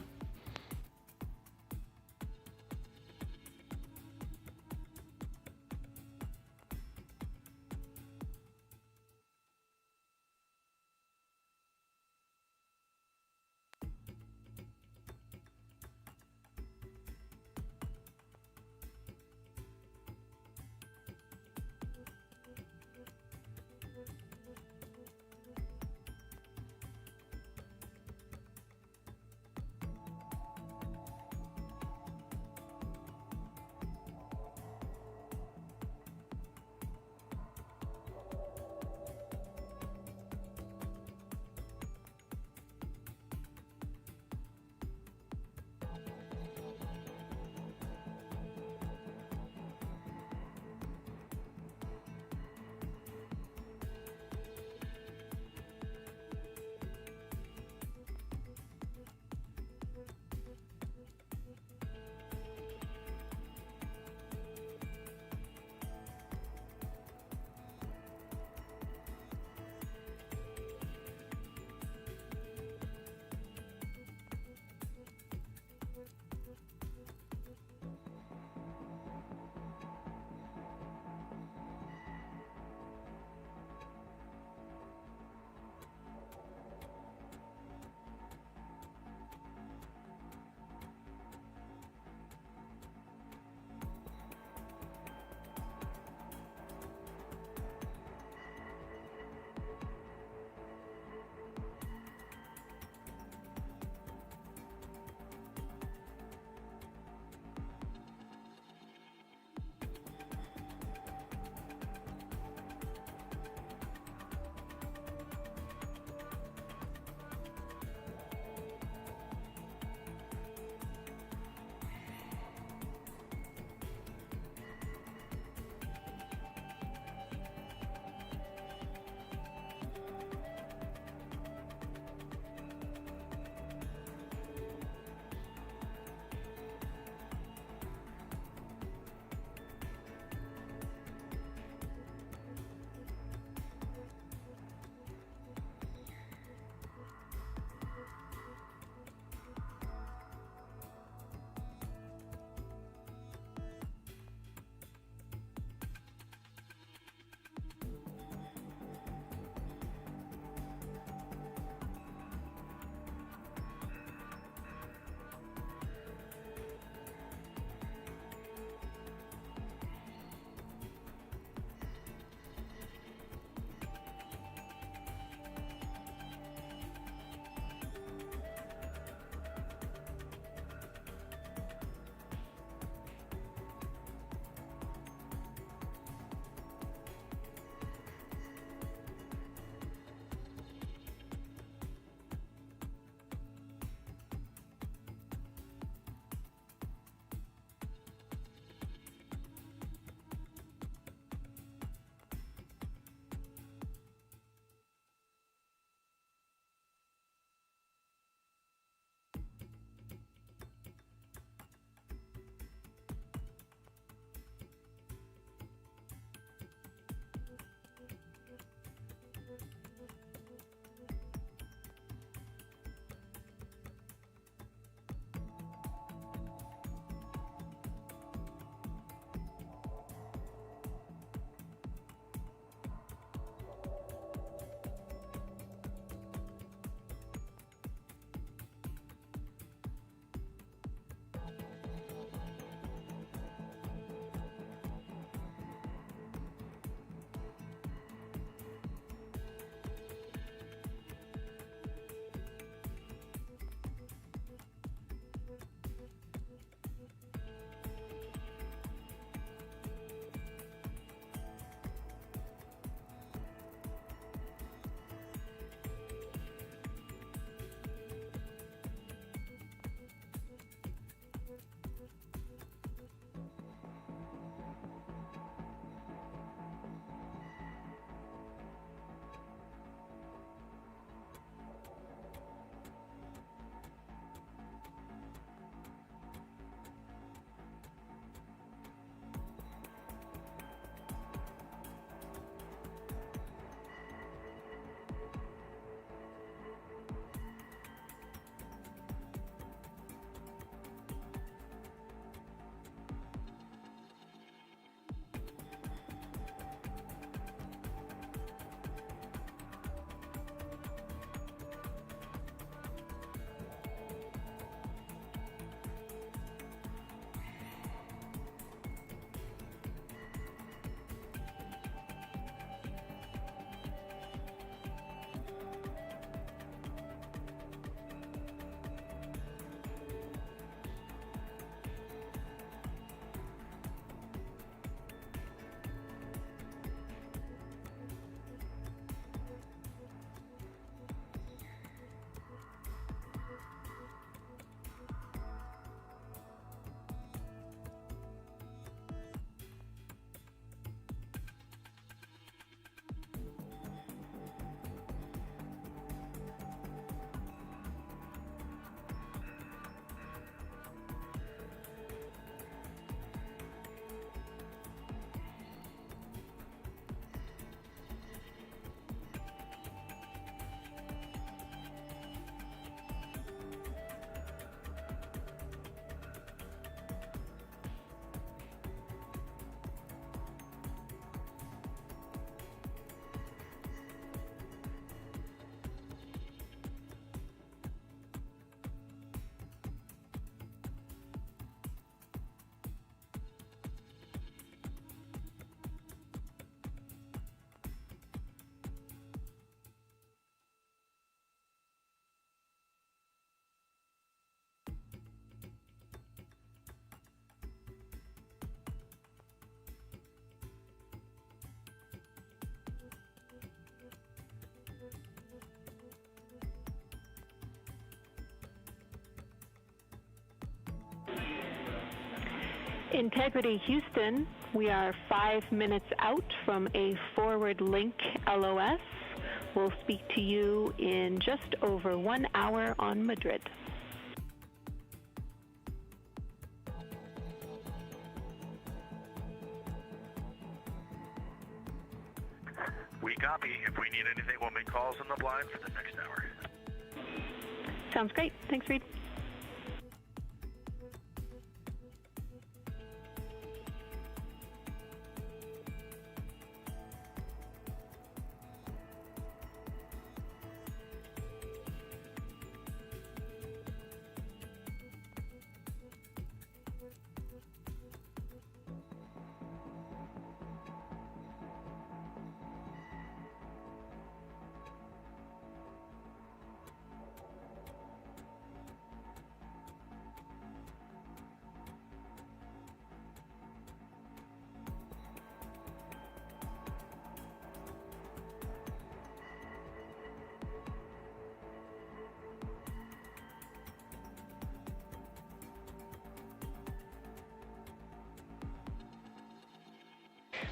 Integrity Houston, we are 5 minutes out from a forward link LOS. We'll speak to you in just over 1 hour on Madrid. We copy. If we need anything, we'll make calls on the blind for the next hour. Sounds great. Thanks, Reid.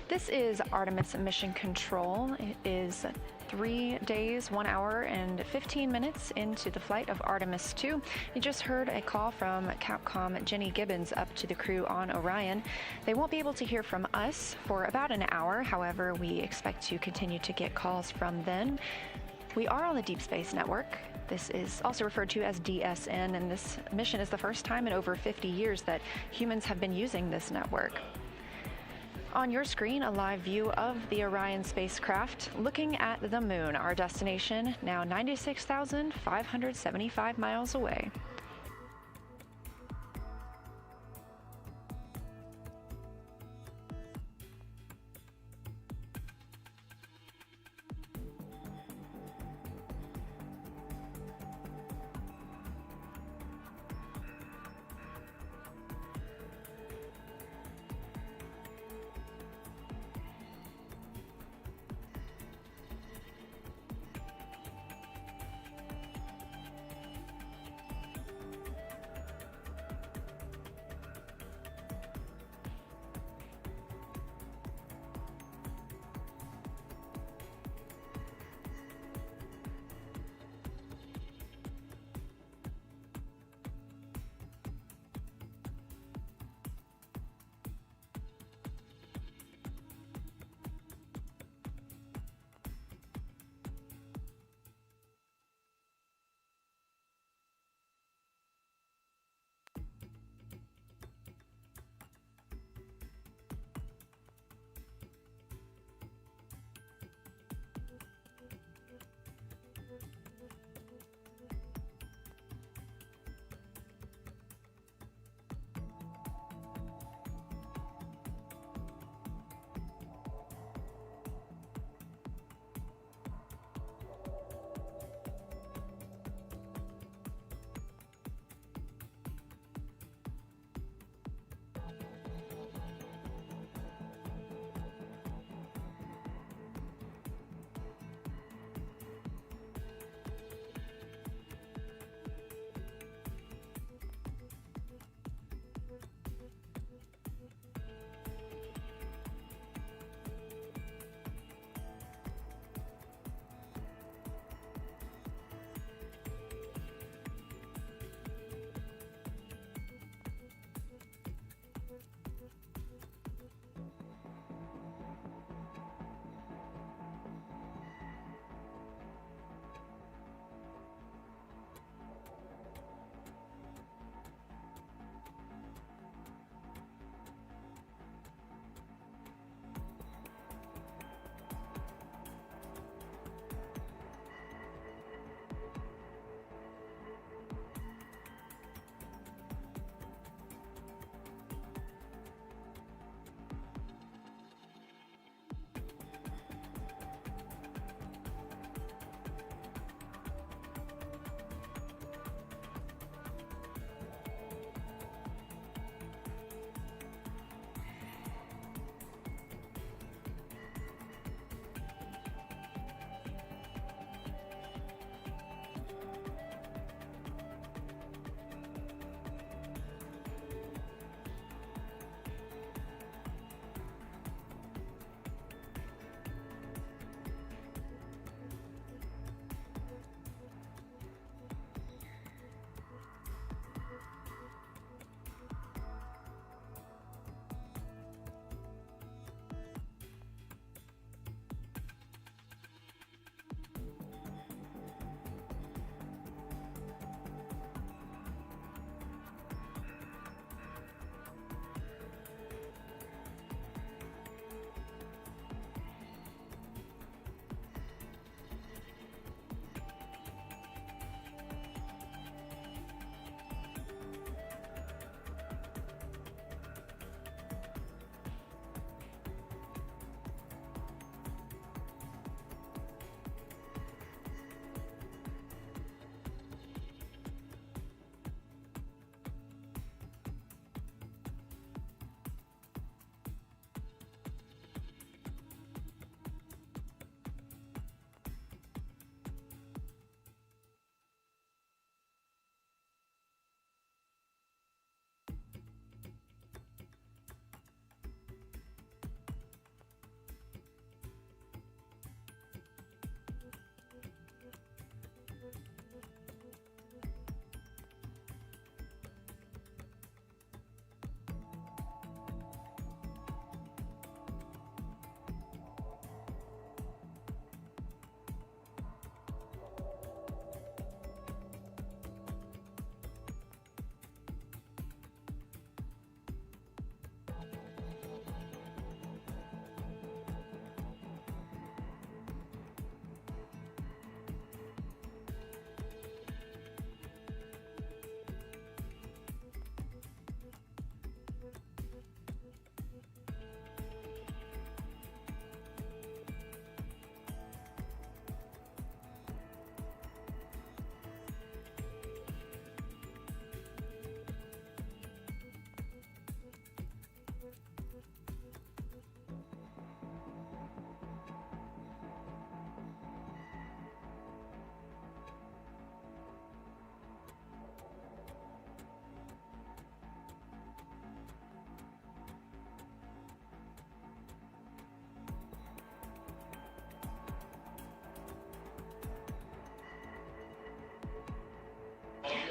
This is Artemis Mission Control. It is 3 days, 1 hour, and 15 minutes into the flight of Artemis II. You just heard a call from Capcom Jenny Gibbons up to the crew on Orion. They won't be able to hear from us for about an hour. However, we expect to continue to get calls from them. We are on the Deep Space Network. This is also referred to as DSN, and this mission is the first time in over 50 years that humans have been using this network. On your screen, a live view of the Orion spacecraft looking at the moon, our destination, now 96,575 miles away.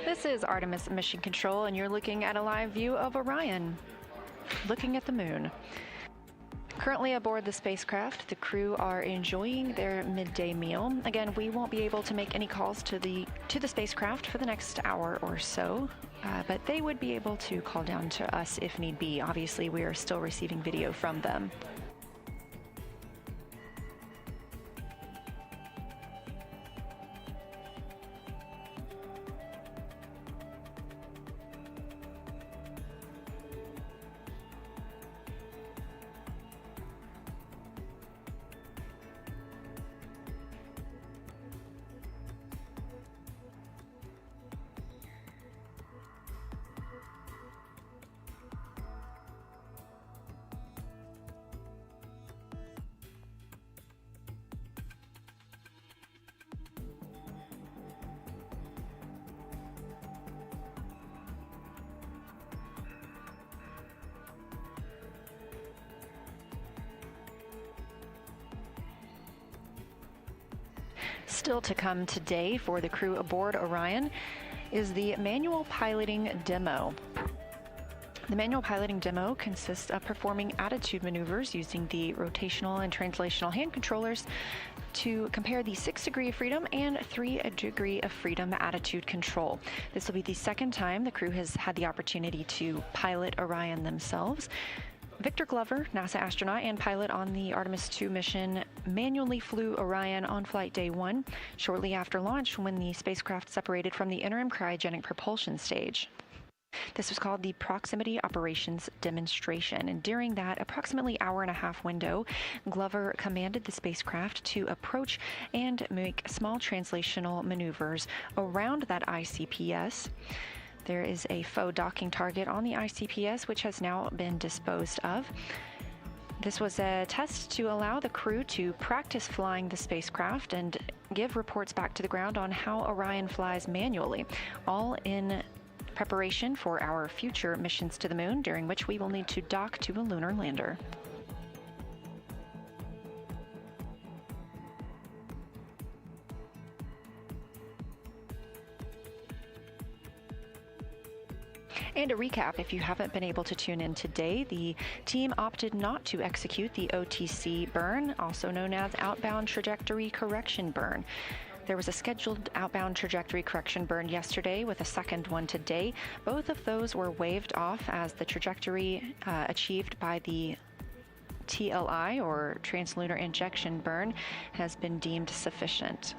This is Artemis Mission Control, and you're looking at a live view of Orion, looking at the moon. Currently aboard the spacecraft, the crew are enjoying their midday meal. Again, we won't be able to make any calls to the spacecraft for the next hour or so, but they would be able to call down to us if need be. Obviously, we are still receiving video from them. Still to come today for the crew aboard Orion is the manual piloting demo. The manual piloting demo consists of performing attitude maneuvers using the rotational and translational hand controllers to compare the 6 degree of freedom and 3 degree of freedom attitude control. This will be the second time the crew has had the opportunity to pilot Orion themselves. Victor Glover, NASA astronaut and pilot on the Artemis II mission, manually flew Orion on flight day 1, shortly after launch when the spacecraft separated from the interim cryogenic propulsion stage. This was called the Proximity Operations Demonstration, and during that approximately hour-and-a-half window, Glover commanded the spacecraft to approach and make small translational maneuvers around that ICPS. There is a faux docking target on the ICPS, which has now been disposed of. This was a test to allow the crew to practice flying the spacecraft and give reports back to the ground on how Orion flies manually, all in preparation for our future missions to the moon, during which we will need to dock to a lunar lander. And a recap, if you haven't been able to tune in today, the team opted not to execute the OTC burn, also known as outbound trajectory correction burn. There was a scheduled outbound trajectory correction burn yesterday with a second one today. Both of those were waived off as the trajectory achieved by the TLI, or translunar injection burn, has been deemed sufficient.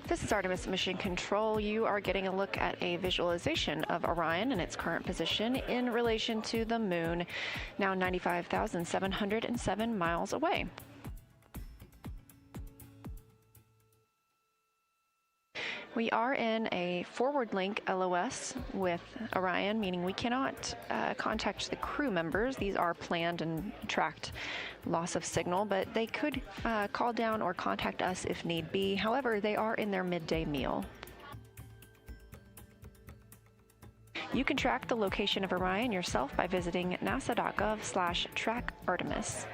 This is Artemis Mission Control. You are getting a look at a visualization of Orion and its current position in relation to the moon, now 95,707 miles away. We are in a forward link LOS with Orion, meaning we cannot contact the crew members. These are planned and tracked loss of signal, but they could call down or contact us if need be. However, they are in their midday meal. You can track the location of Orion yourself by visiting nasa.gov/track-Artemis.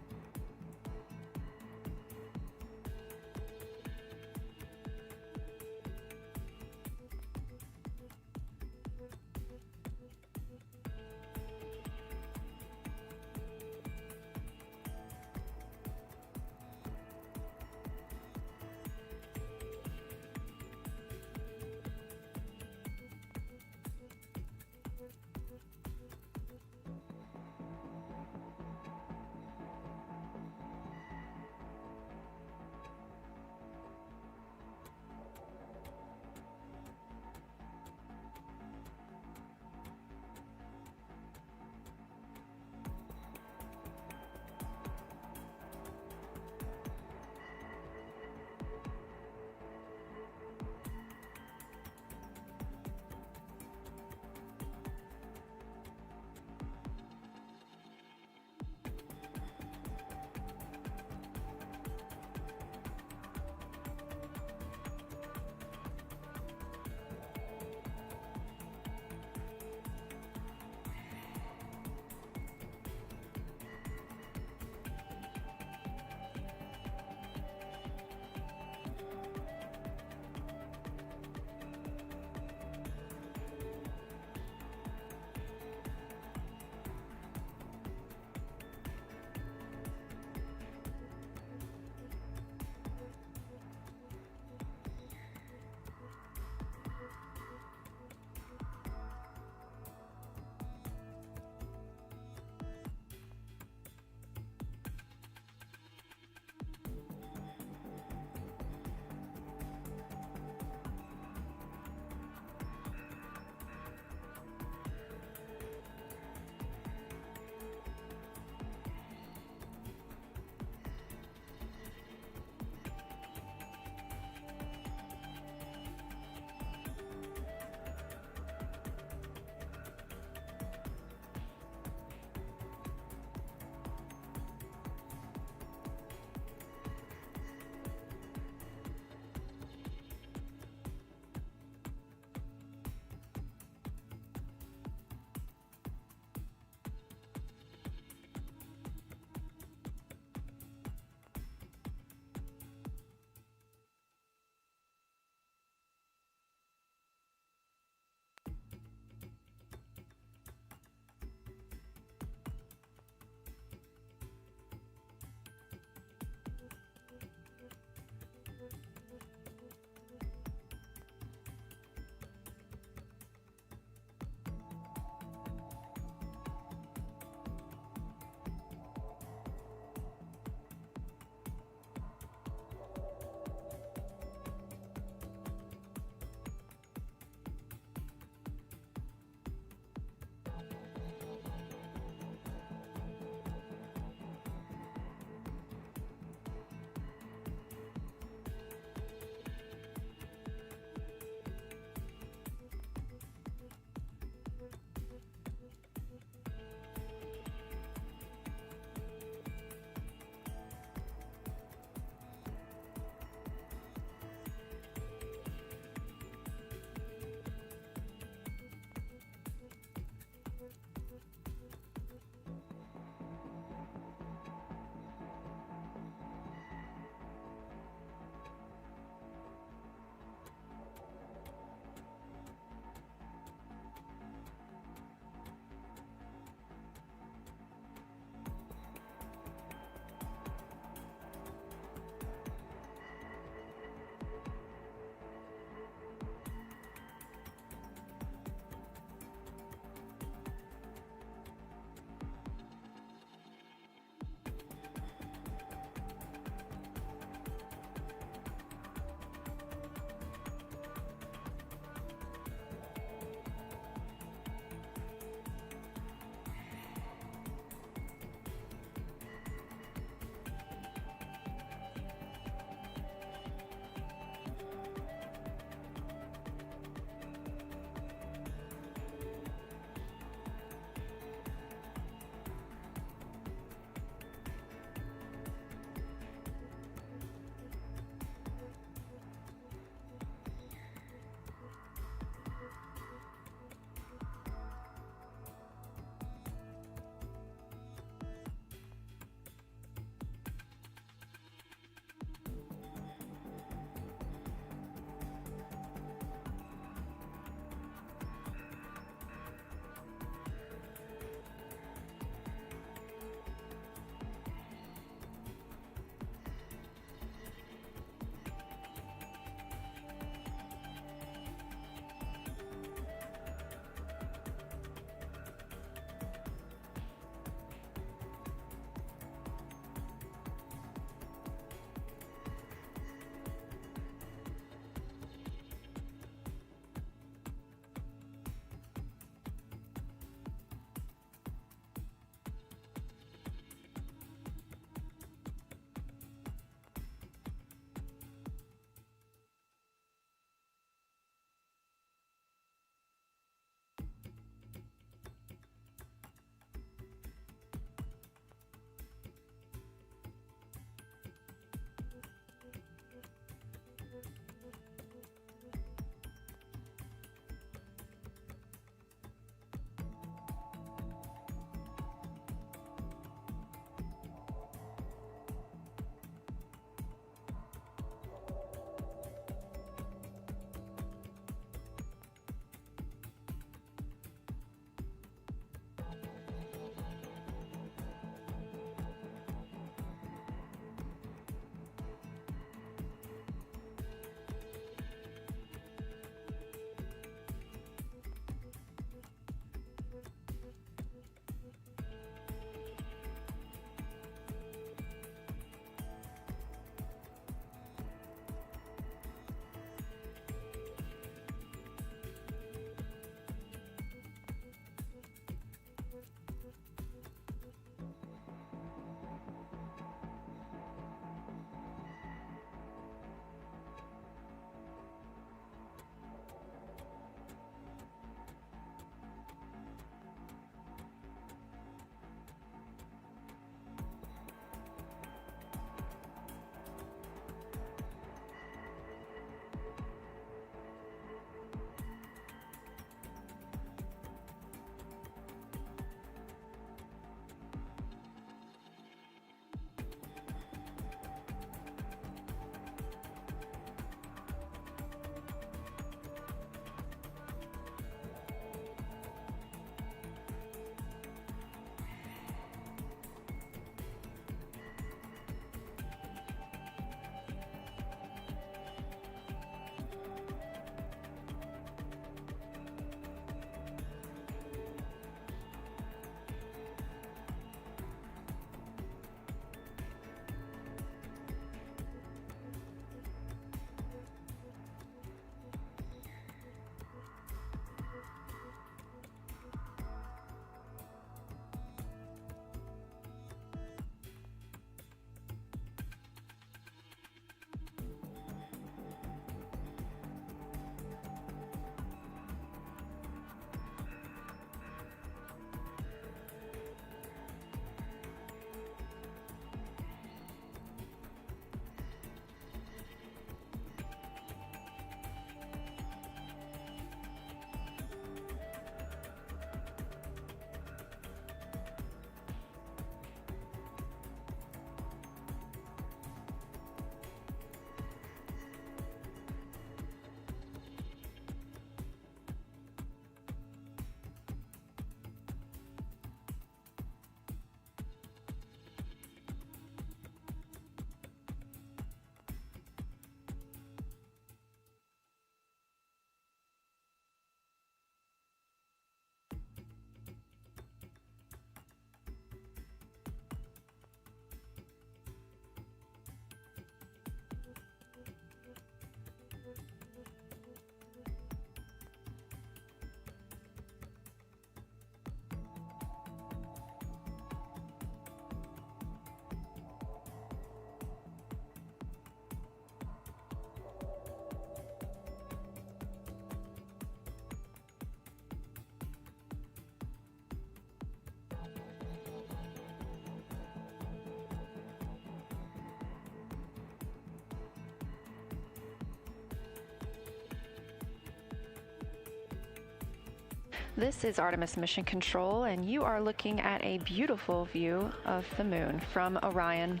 This is Artemis Mission Control, and you are looking at a beautiful view of the moon from Orion.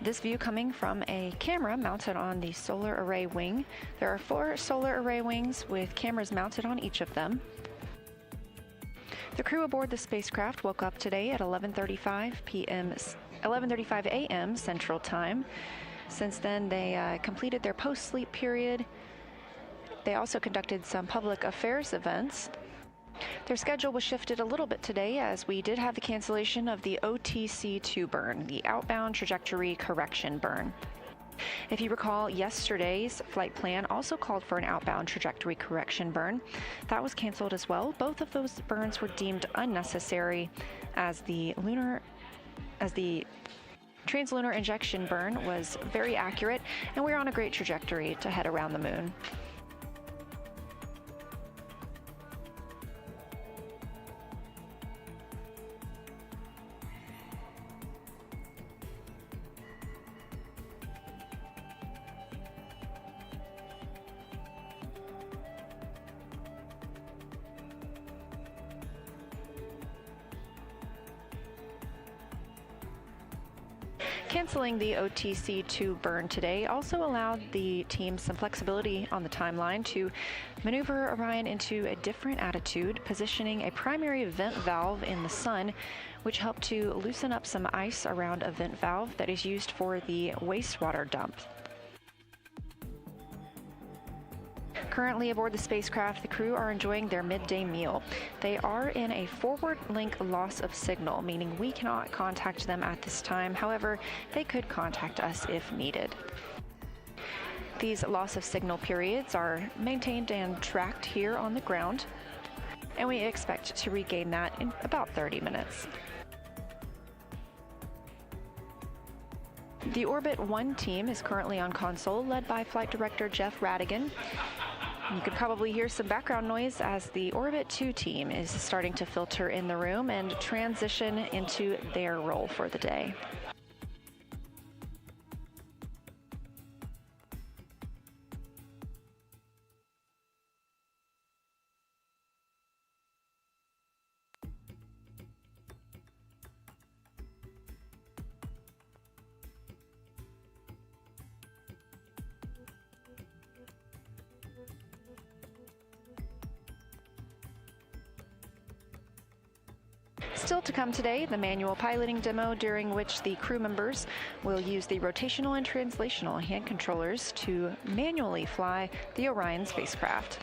This view coming from a camera mounted on the solar array wing. There are 4 solar array wings with cameras mounted on each of them. The crew aboard the spacecraft woke up today at 11:35 a.m. Central Time. Since then, they completed their post-sleep period. They also conducted some public affairs events. Their schedule was shifted a little bit today as we did have the cancellation of the OTC-2 burn, the outbound trajectory correction burn. If you recall, yesterday's flight plan also called for an outbound trajectory correction burn. That was canceled as well. Both of those burns were deemed unnecessary as the translunar injection burn was very accurate, and we're on a great trajectory to head around the moon. Canceling the OTC-2 burn today also allowed the team some flexibility on the timeline to maneuver Orion into a different attitude, positioning a primary vent valve in the sun, which helped to loosen up some ice around a vent valve that is used for the wastewater dump. Currently aboard the spacecraft, the crew are enjoying their midday meal. They are in a forward link loss of signal, meaning we cannot contact them at this time. However, they could contact us if needed. These loss of signal periods are maintained and tracked here on the ground, and we expect to regain that in about 30 minutes. The Orbit 1 team is currently on console, led by Flight Director Jeff Radigan. You could probably hear some background noise as the Orbit 2 team is starting to filter in the room and transition into their role for the day. Still to come today, the manual piloting demo, during which the crew members will use the rotational and translational hand controllers to manually fly the Orion spacecraft.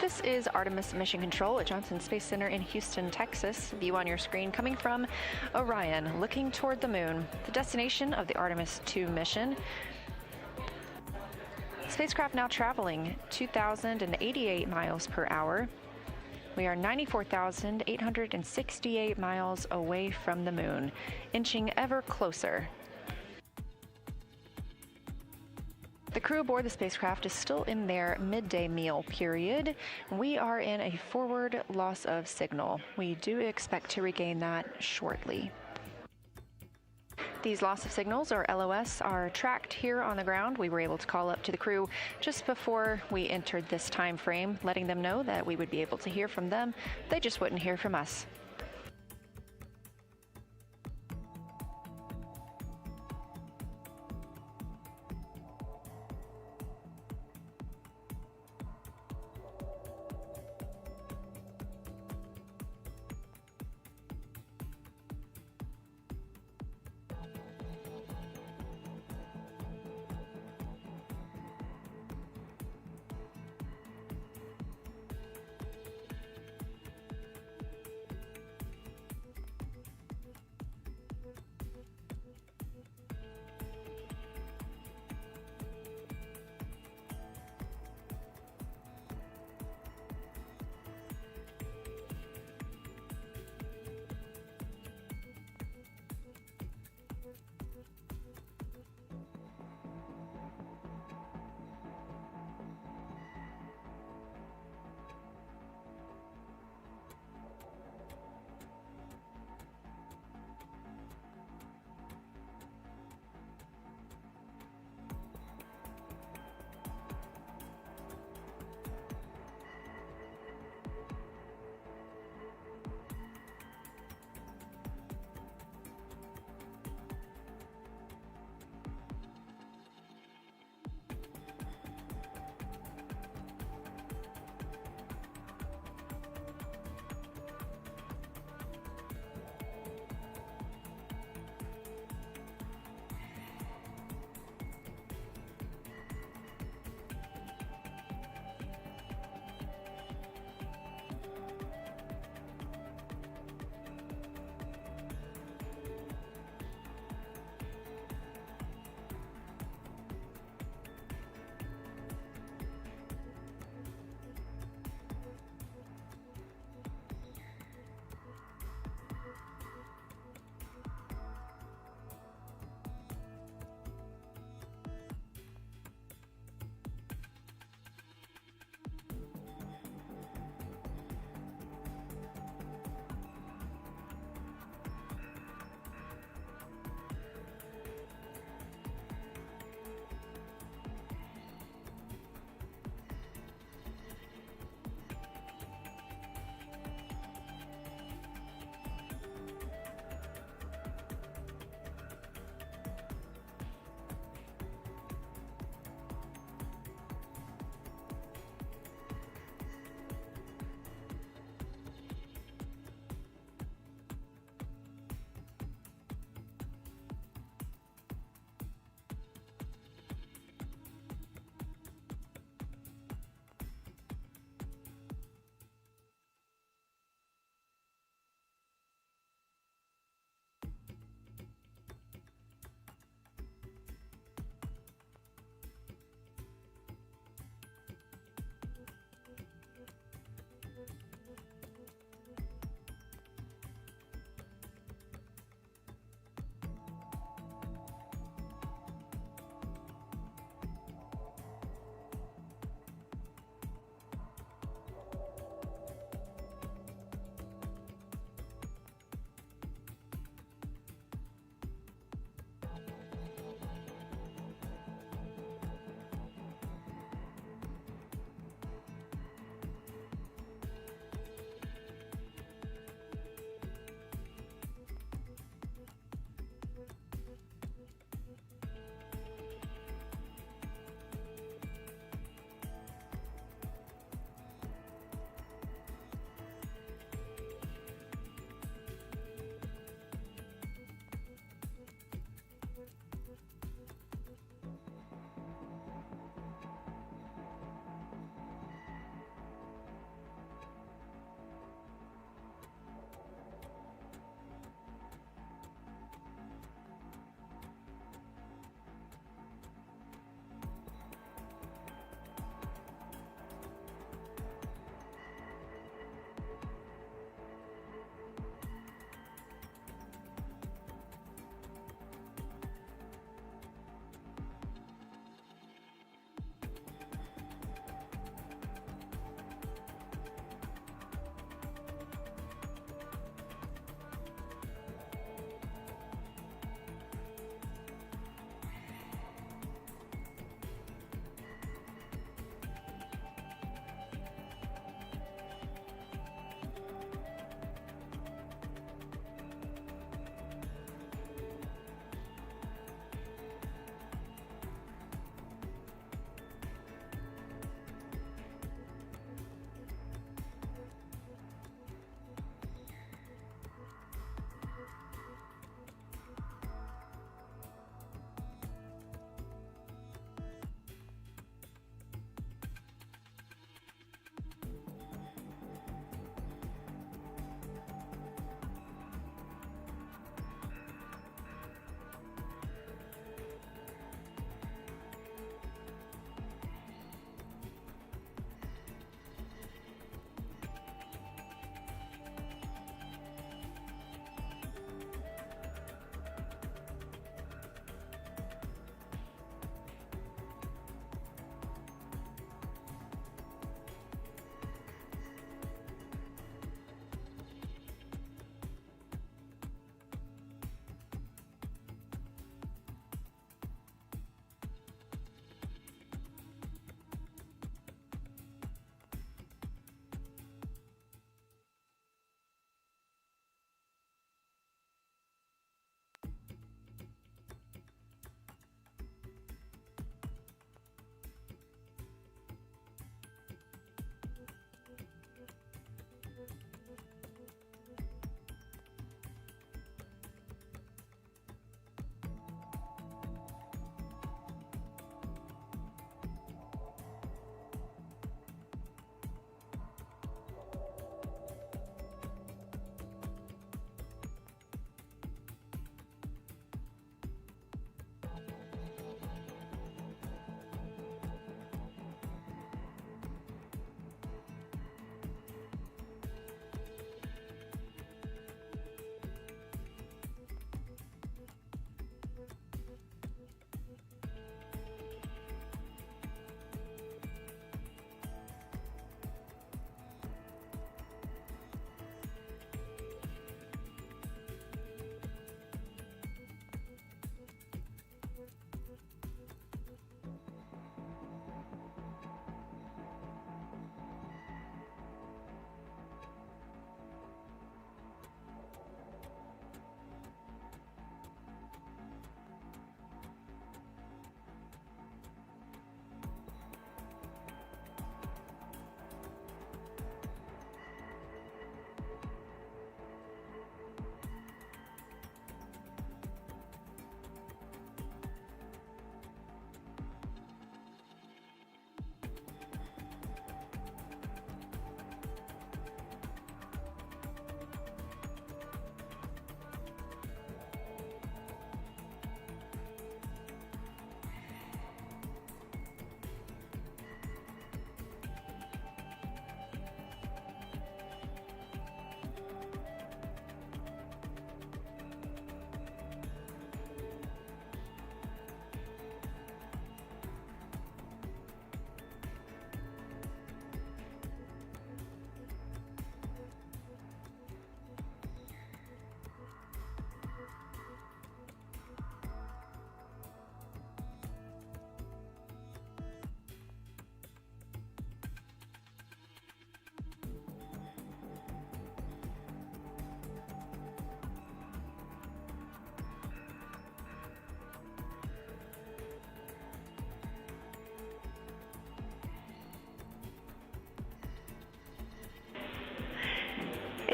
This is Artemis Mission Control at Johnson Space Center in Houston, Texas. View on your screen coming from Orion, looking toward the moon. The destination of the Artemis II mission. Spacecraft now traveling 2,088 miles per hour. We are 94,868 miles away from the moon, inching ever closer. The crew aboard the spacecraft is still in their midday meal period. We are in a forward loss of signal. We do expect to regain that shortly. These loss of signals, or LOS, are tracked here on the ground. We were able to call up to the crew just before we entered this time frame, letting them know that we would be able to hear from them. They just wouldn't hear from us.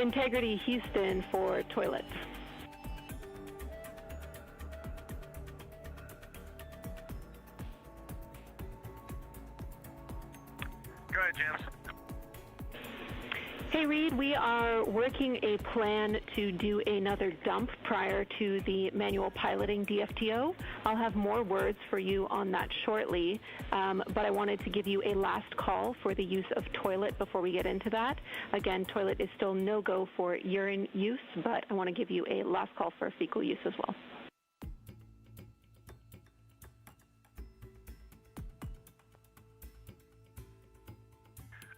Integrity Houston for toilets. Go ahead, James. Hey, Reid, we are working a plan to do another dump prior to the manual piloting DFTO. I'll have more words for you on that shortly, but I wanted to give you a last call for the use of toilet before we get into that. Again, toilet is still no-go for urine use, but I want to give you a last call for fecal use as well.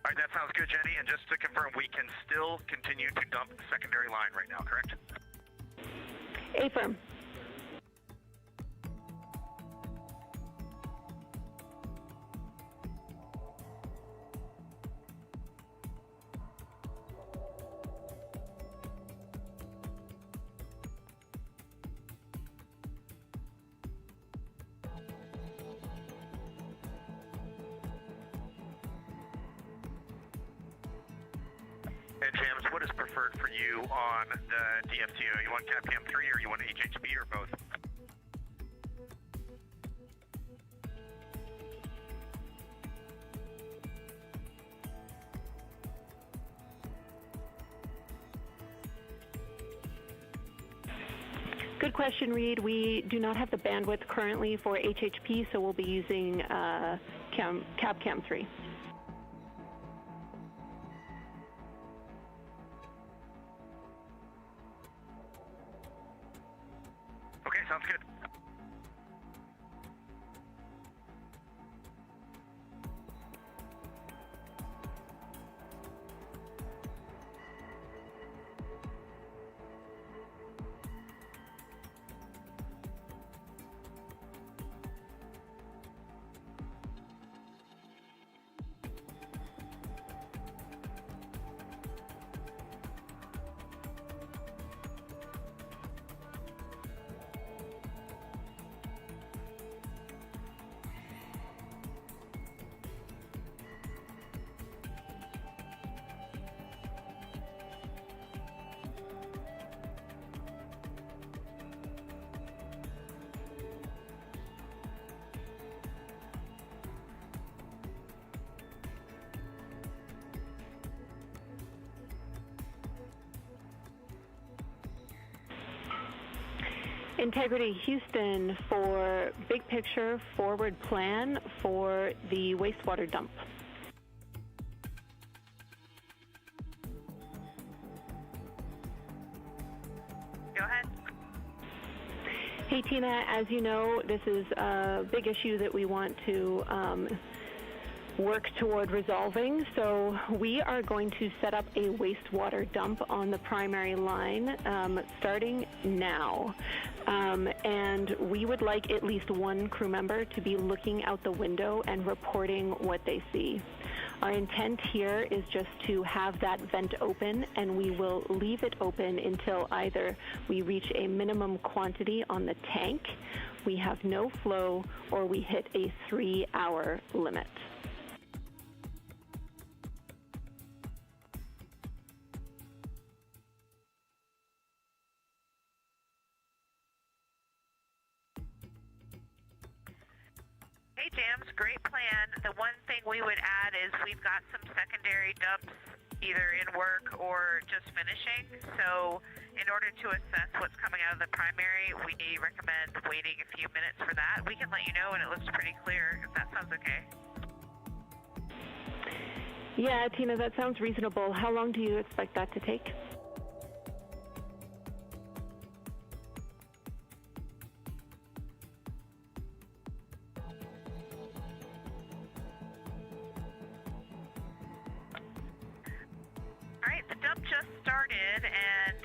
All right, that sounds good, Jenny. And just to confirm, we can still continue to dump the secondary line right now, correct? Affirm. And James, what is preferred for you on the DFTO? You want CAPCAM 3 or you want HHB or both? Good question, Reid. We do not have the bandwidth currently for HHP, so we'll be using CAPCAM 3. Okay, sounds good. Integrity Houston for big picture forward plan for the wastewater dump. Go ahead. Hey, Tina, as you know, this is a big issue that we want to work toward resolving. So we are going to set up a wastewater dump on the primary line starting now. And we would like at least one crew member to be looking out the window and reporting what they see. Our intent here is just to have that vent open, and we will leave it open until either we reach a minimum quantity on the tank, we have no flow, or we hit a 3-hour limit. Hey, James, great plan. The one thing we would add is we've got some secondary dumps either in work or just finishing. So in order to assess what's coming out of the primary, we recommend waiting a few minutes for that. We can let you know when it looks pretty clear, if that sounds okay. Yeah, Tina, that sounds reasonable. How long do you expect that to take? Dump just started, and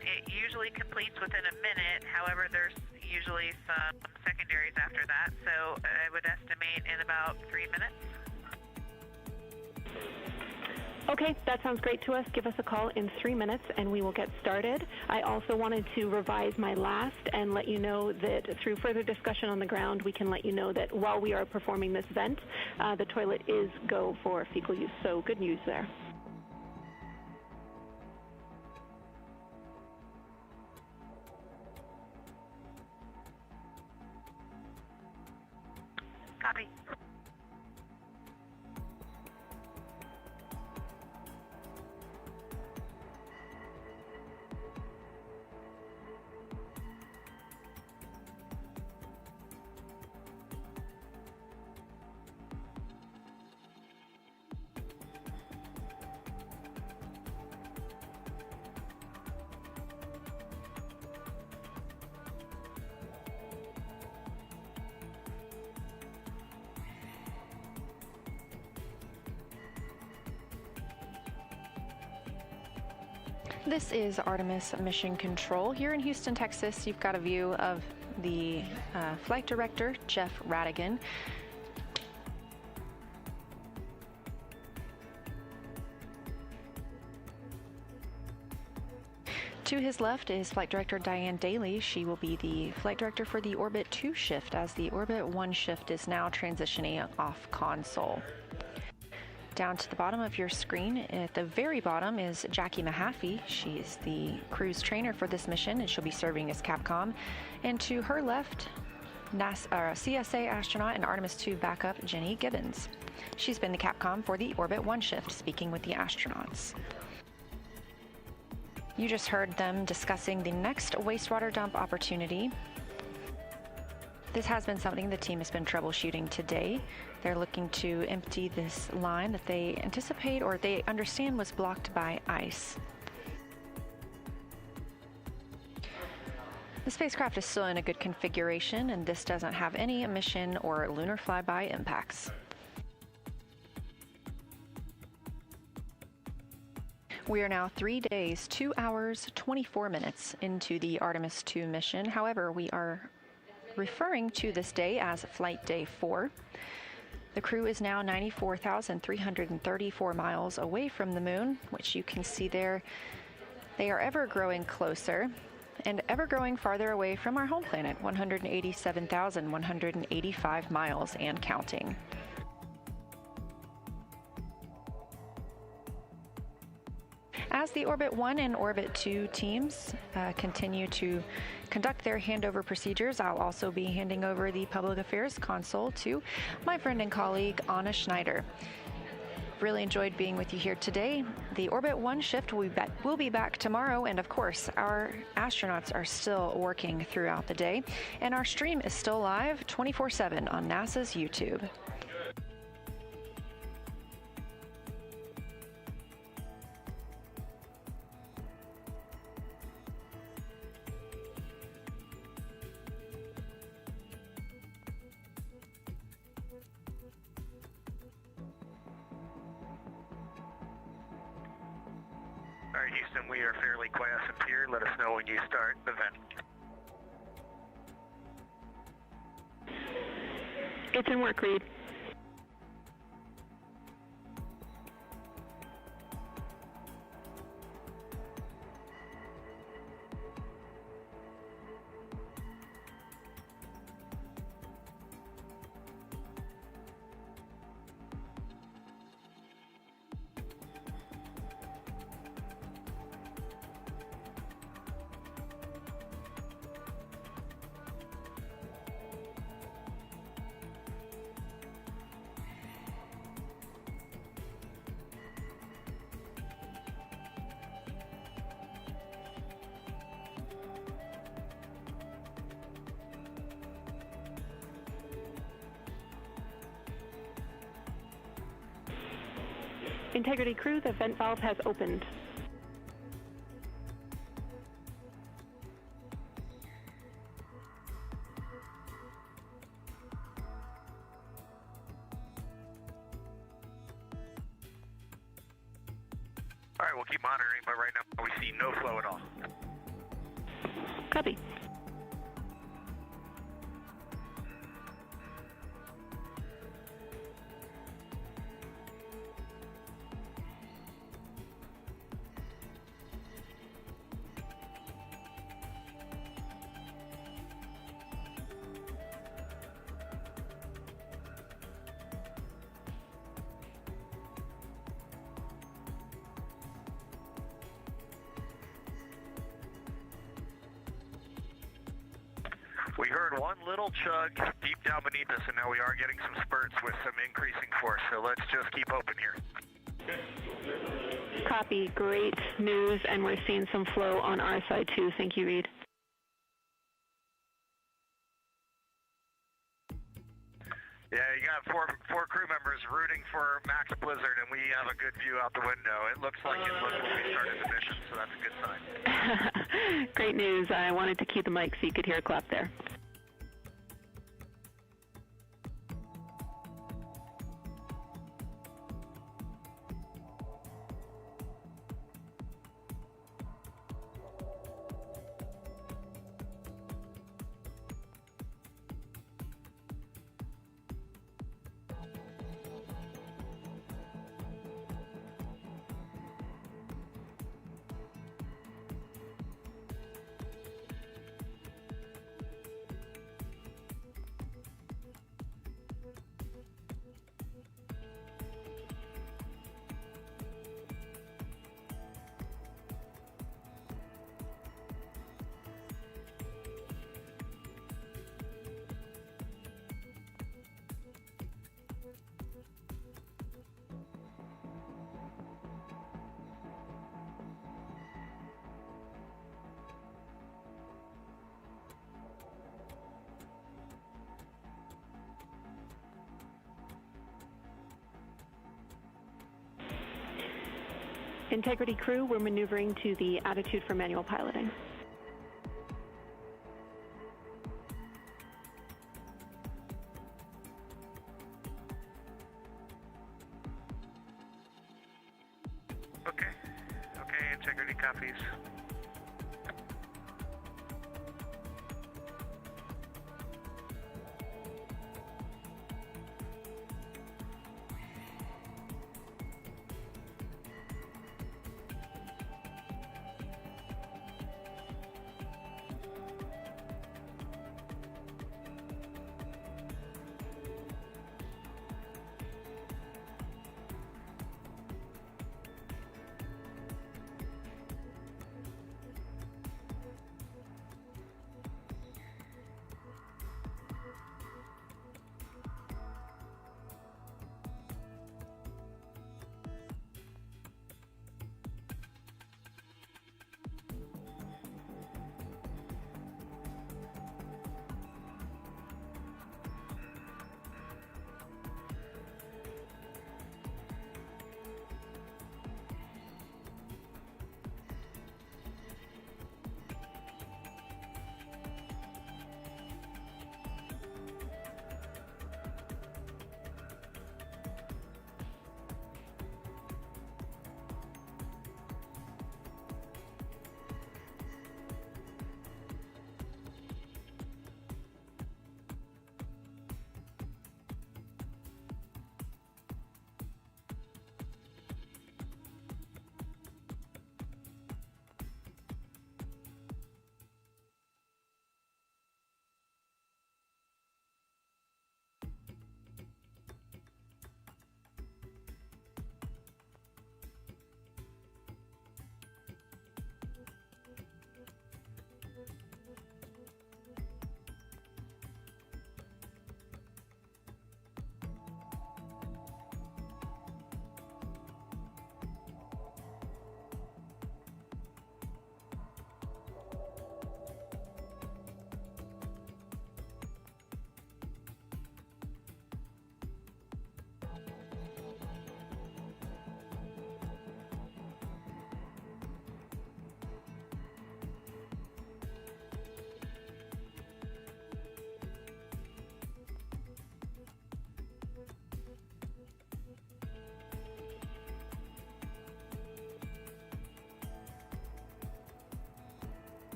it usually completes within a minute. However, there's usually some secondaries after that, so I would estimate in about 3 minutes. Okay, that sounds great to us. Give us a call in 3 minutes and we will get started. I also wanted to revise my last and let you know that through further discussion on the ground, we can let you know that while we are performing this vent, the toilet is go for fecal use. So good news there. This is Artemis Mission Control. Here in Houston, Texas, you've got a view of the flight director, Jeff Radigan. To his left is Flight Director Diane Daly. She will be the Flight Director for the Orbit 2 shift, as the Orbit 1 shift is now transitioning off console. Down to the bottom of your screen, at the very bottom, is Jackie Mahaffey. She is the crew's trainer for this mission, and she'll be serving as Capcom. And to her left, CSA astronaut and Artemis II backup Jenny Gibbons. She's been the Capcom for the Orbit 1 shift, speaking with the astronauts. You just heard them discussing the next wastewater dump opportunity. This has been something the team has been troubleshooting today. They're looking to empty this line that they anticipate or they understand was blocked by ice. The spacecraft is still in a good configuration, and this doesn't have any mission or lunar flyby impacts. We are now 3 days, 2 hours, 24 minutes into the Artemis II mission. However, we are referring to this day as Flight Day 4. The crew is now 94,334 miles away from the moon, which you can see there. They are ever growing closer and ever growing farther away from our home planet, 187,185 miles and counting. As the Orbit 1 and Orbit 2 teams continue to conduct their handover procedures, I'll also be handing over the Public Affairs console to my friend and colleague, Anna Schneider. Really enjoyed being with you here today. The Orbit 1 shift will be back tomorrow, and of course, our astronauts are still working throughout the day, and our stream is still live 24/7 on NASA's YouTube. All right, Houston, we are fairly quiescent here. Let us know when you start the vent. It's in work, Reid. Integrity crew, the vent valve has opened. All right, we'll keep monitoring, but right now we see no flow at all. Copy. We heard one little chug deep down beneath us, and now we are getting some spurts with some increasing force, so let's just keep open here. Copy. Great news, and we're seeing some flow on our side too. Thank you, Reid. Yeah, you got four crew members rooting for Max Blizzard, and we have a good view out the window. It looks like it was when we started the mission, so that's a good sign. Great news. I wanted to keep the mic so you could hear a clap there. Integrity crew, we're maneuvering to the attitude for manual piloting. Okay, Integrity copies.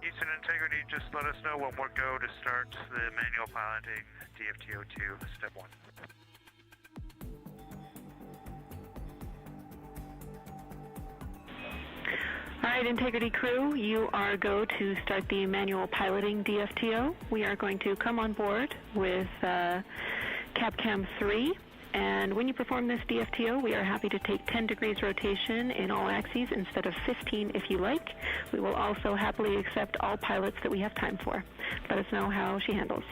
Houston Integrity, just let us know when we're go to start the manual piloting DFTO2, step 1. All right, Integrity crew, you are go to start the manual piloting DFTO. We are going to come on board with CapCam 3. And when you perform this DFTO, we are happy to take 10 degrees rotation in all axes instead of 15 if you like. We will also happily accept all pilots that we have time for. Let us know how she handles.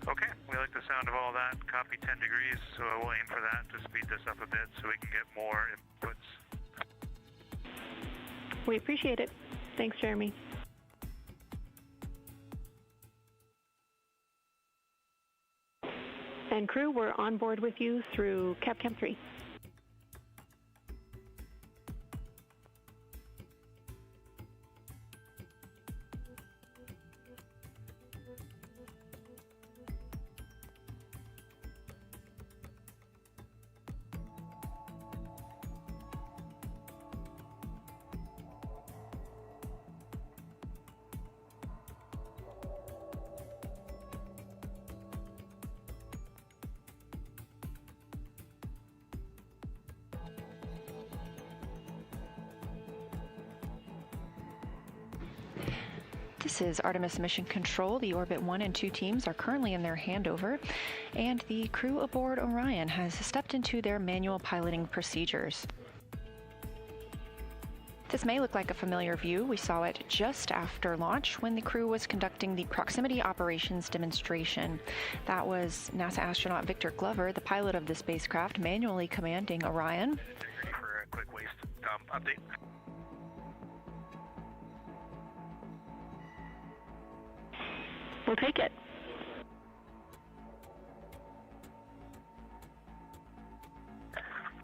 Okay, we like the sound of all that. Copy 10 degrees, so we'll aim for that to speed this up a bit so we can get more inputs. We appreciate it. Thanks, Jeremy. And crew, we're on board with you through CapCam 3. This is Artemis Mission Control. The Orbit 1 and 2 teams are currently in their handover, and the crew aboard Orion has stepped into their manual piloting procedures. This may look like a familiar view. We saw it just after launch when the crew was conducting the proximity operations demonstration. That was NASA astronaut Victor Glover, the pilot of the spacecraft, manually commanding Orion. Ready for a quick waste dump update. We'll take it.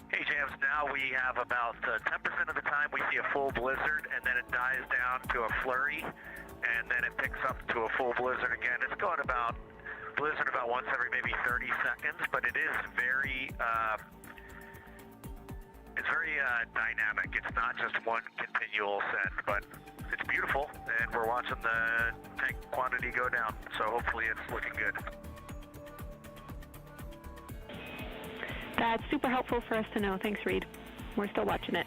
Hey, Jams, now we have about 10% of the time we see a full blizzard, and then it dies down to a flurry, and then it picks up to a full blizzard again. It's going about blizzard about once every maybe 30 seconds, but it is very dynamic. It's not just one continual send, but it's beautiful, and we're watching the tank quantity go down, so hopefully it's looking good. That's super helpful for us to know. Thanks, Reid. We're still watching it.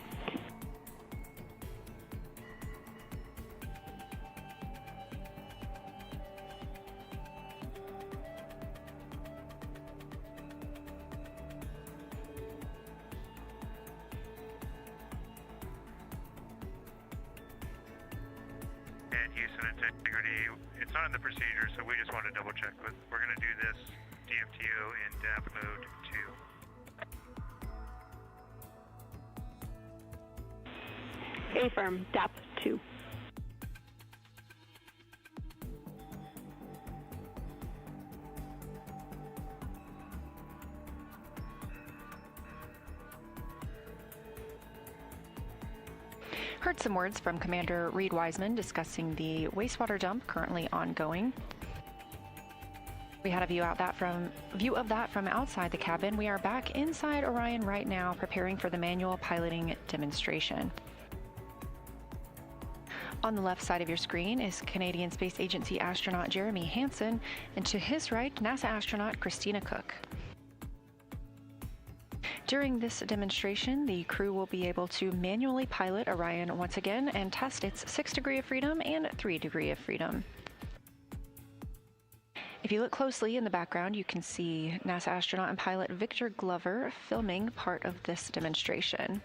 And Houston Integrity, it's not in the procedure, so we just want to double check. But we're going to do this DFTO in DAP mode 2. Affirm, DAP 2. Heard some words from Commander Reid Wiseman discussing the wastewater dump currently ongoing. We had a view of that from outside the cabin. We are back inside Orion right now, preparing for the manual piloting demonstration. On the left side of your screen is Canadian Space Agency astronaut Jeremy Hansen, and to his right, NASA astronaut Christina Cook. During this demonstration, the crew will be able to manually pilot Orion once again and test its 6 degree of freedom and 3 degree of freedom. If you look closely in the background, you can see NASA astronaut and pilot Victor Glover filming part of this demonstration.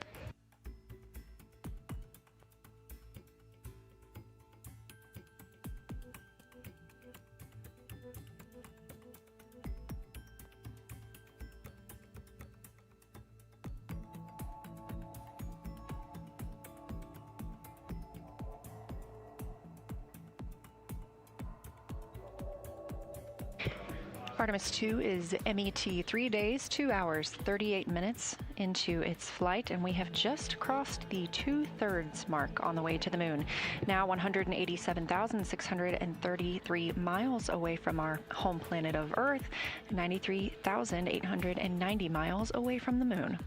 Artemis II is MET 3 days, 2 hours, 38 minutes into its flight, and we have just crossed the 2/3 mark on the way to the moon. Now 187,633 miles away from our home planet of Earth, 93,890 miles away from the moon.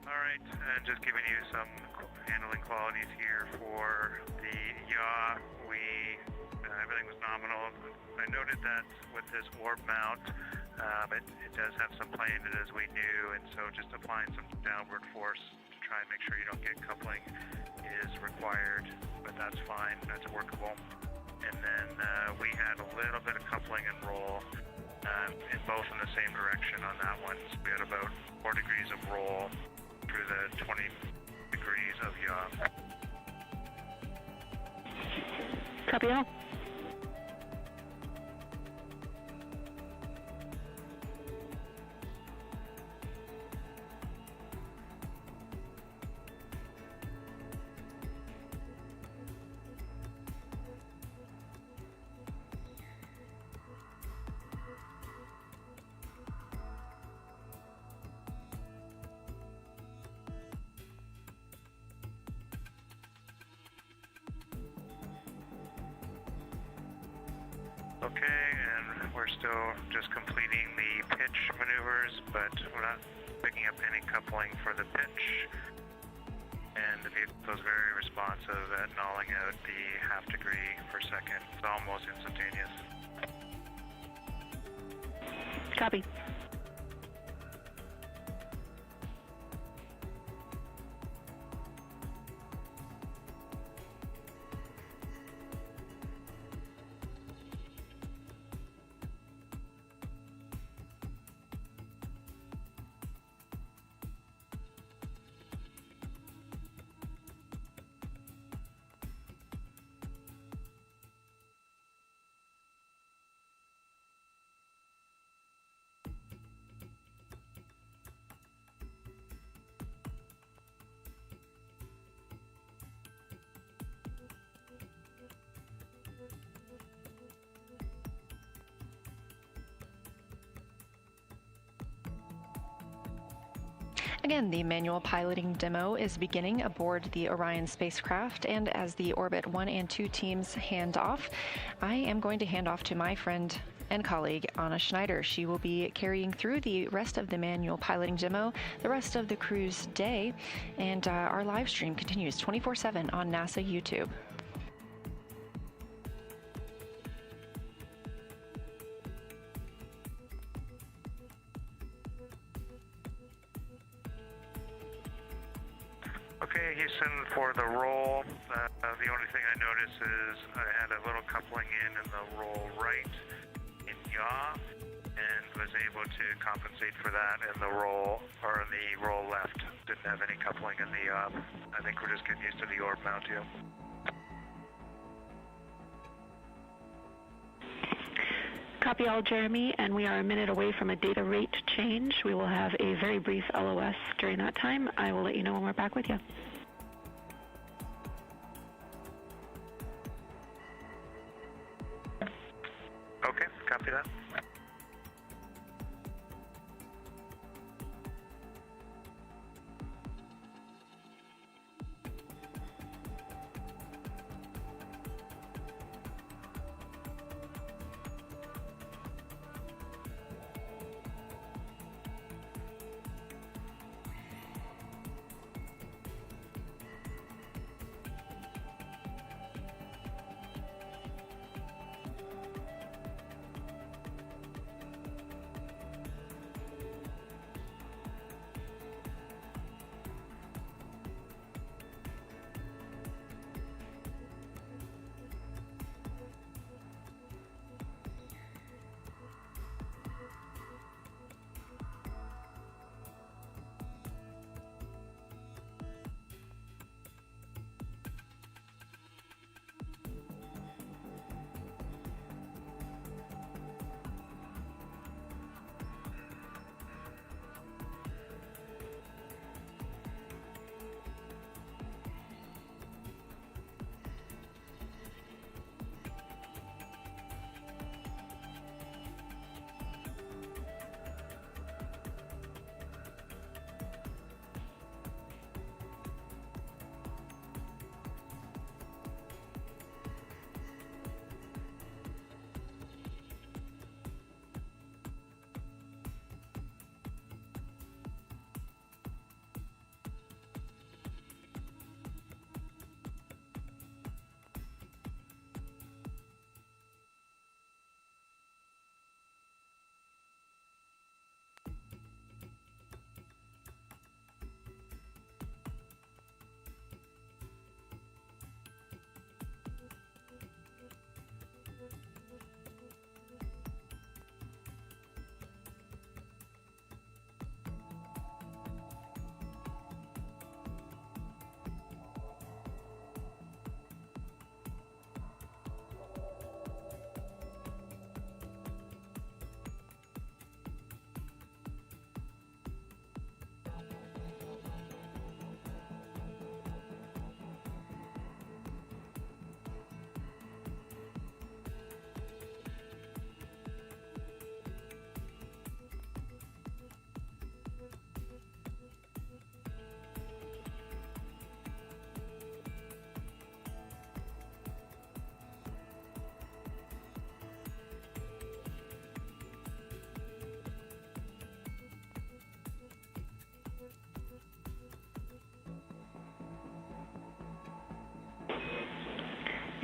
Alright, and just giving you some handling qualities here for the yaw. Everything was nominal. I noted that with this orb mount, It does have some play in it, as we knew, and so just applying some downward force to try and make sure you don't get coupling is required, but that's fine, that's workable. And then we had a little bit of coupling and roll, in both in the same direction on that one. So we had about 4 degrees of roll through the 20 degrees of yaw. Copy all. Okay, and we're still just completing the pitch maneuvers, but we're not picking up any coupling for the pitch. And the vehicle is very responsive at nulling out the half degree per second. It's almost instantaneous. Copy. Again, the manual piloting demo is beginning aboard the Orion spacecraft, and as the Orbit 1 and 2 teams hand off, I am going to hand off to my friend and colleague, Anna Schneider. She will be carrying through the rest of the manual piloting demo, the rest of the crew's day, and our live stream continues 24/7 on NASA YouTube. Okay, Houston, for the roll, the only thing I noticed is I had a little coupling in the roll right in yaw, and was able to compensate for that in the roll, or in the roll left. Didn't have any coupling in the yaw. I think we're just getting used to the orb mount here. Copy all, Jeremy, and we are a minute away from a data rate change. We will have a very brief LOS during that time. I will let you know when we're back with you. Okay, copy that.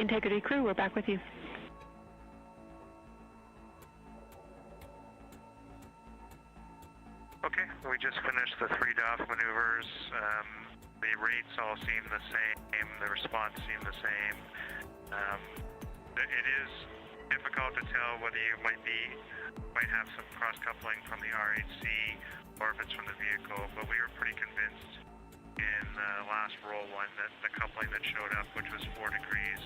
Integrity crew, we're back with you. Okay, we just finished the 3 DOF maneuvers. The rates all seem the same. The response seemed the same. It is difficult to tell whether you might have some cross-coupling from the RHC or if it's from the vehicle, but we were pretty convinced in the last roll one that the coupling that showed up, which was 4 degrees,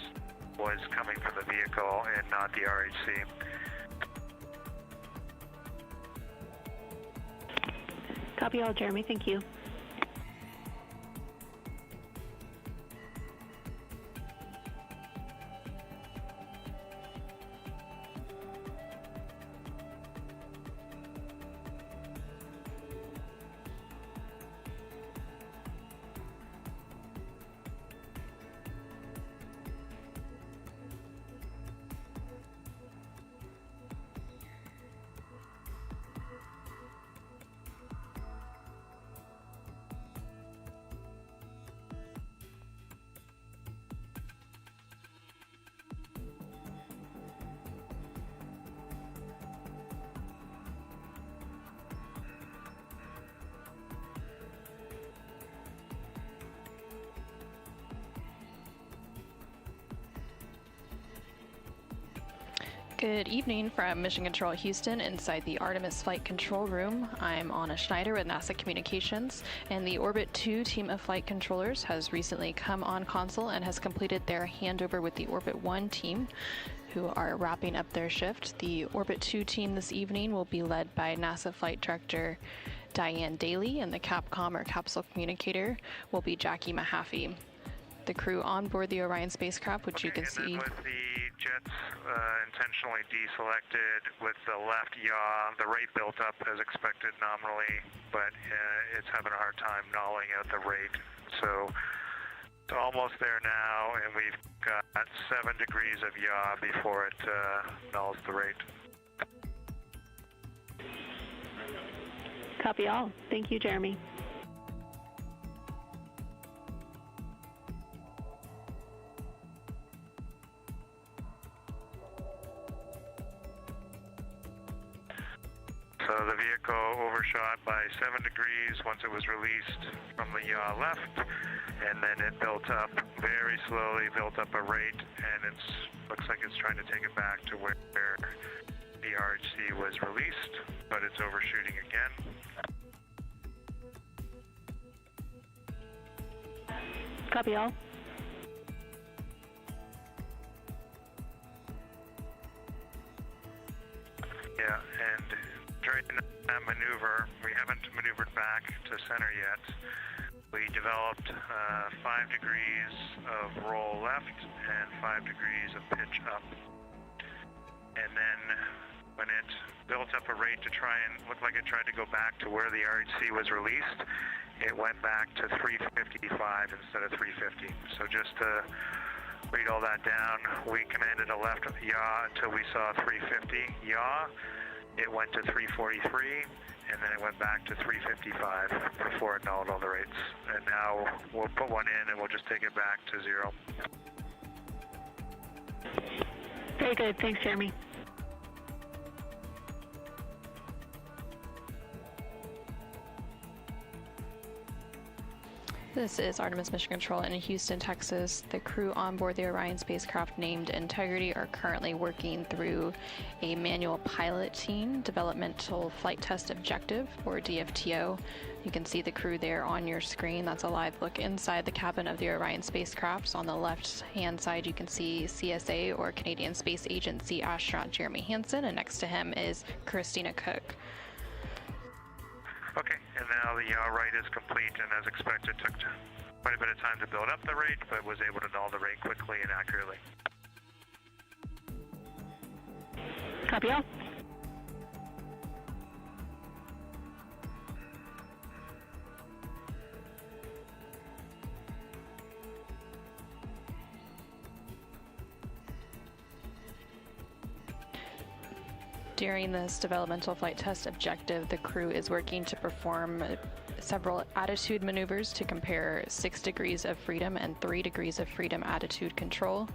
was coming from the vehicle and not the RHC. Copy all, Jeremy. Thank you. Good evening from Mission Control Houston inside the Artemis Flight Control Room. I'm Anna Schneider with NASA Communications, and the Orbit 2 team of flight controllers has recently come on console and has completed their handover with the Orbit 1 team, who are wrapping up their shift. The Orbit 2 team this evening will be led by NASA Flight Director Diane Daly, and the Capcom or capsule communicator will be Jackie Mahaffey. The crew on board the Orion spacecraft, which you can see. With the jets intentionally deselected with the left yaw, the rate built up as expected nominally, but it's having a hard time nulling out the rate. So it's almost there now, and we've got 7 degrees of yaw before it nulls the rate. Copy all. Thank you, Jeremy. So the vehicle overshot by 7 degrees once it was released from the yaw left, and then it built up very slowly, built up a rate, and it looks like it's trying to take it back to where the RHC was released, but it's overshooting again. Copy all. Yeah, and during that maneuver, we haven't maneuvered back to center yet. We developed 5 degrees of roll left and 5 degrees of pitch up. And then when it built up a rate to try and look like it tried to go back to where the RHC was released, it went back to 355 instead of 350. So just to read all that down, we commanded a left yaw until we saw 350 yaw. It went to 343, and then it went back to 355 before it nulled all the rates. And now we'll put one in, and we'll just take it back to 0. Very good. Thanks, Jeremy. This is Artemis Mission Control in Houston, Texas. The crew on board the Orion spacecraft named Integrity are currently working through a manual pilot team developmental flight test objective, or DFTO. You can see the crew there on your screen. That's a live look inside the cabin of the Orion spacecraft. On the left-hand side, you can see CSA, or Canadian Space Agency astronaut Jeremy Hansen, and next to him is Christina Cook. Okay, and now the yaw right is complete, and as expected, took quite a bit of time to build up the rate, but was able to null the rate quickly and accurately. Copy all. During this developmental flight test objective, the crew is working to perform several attitude maneuvers to compare 6 degrees of freedom and 3 degrees of freedom attitude control.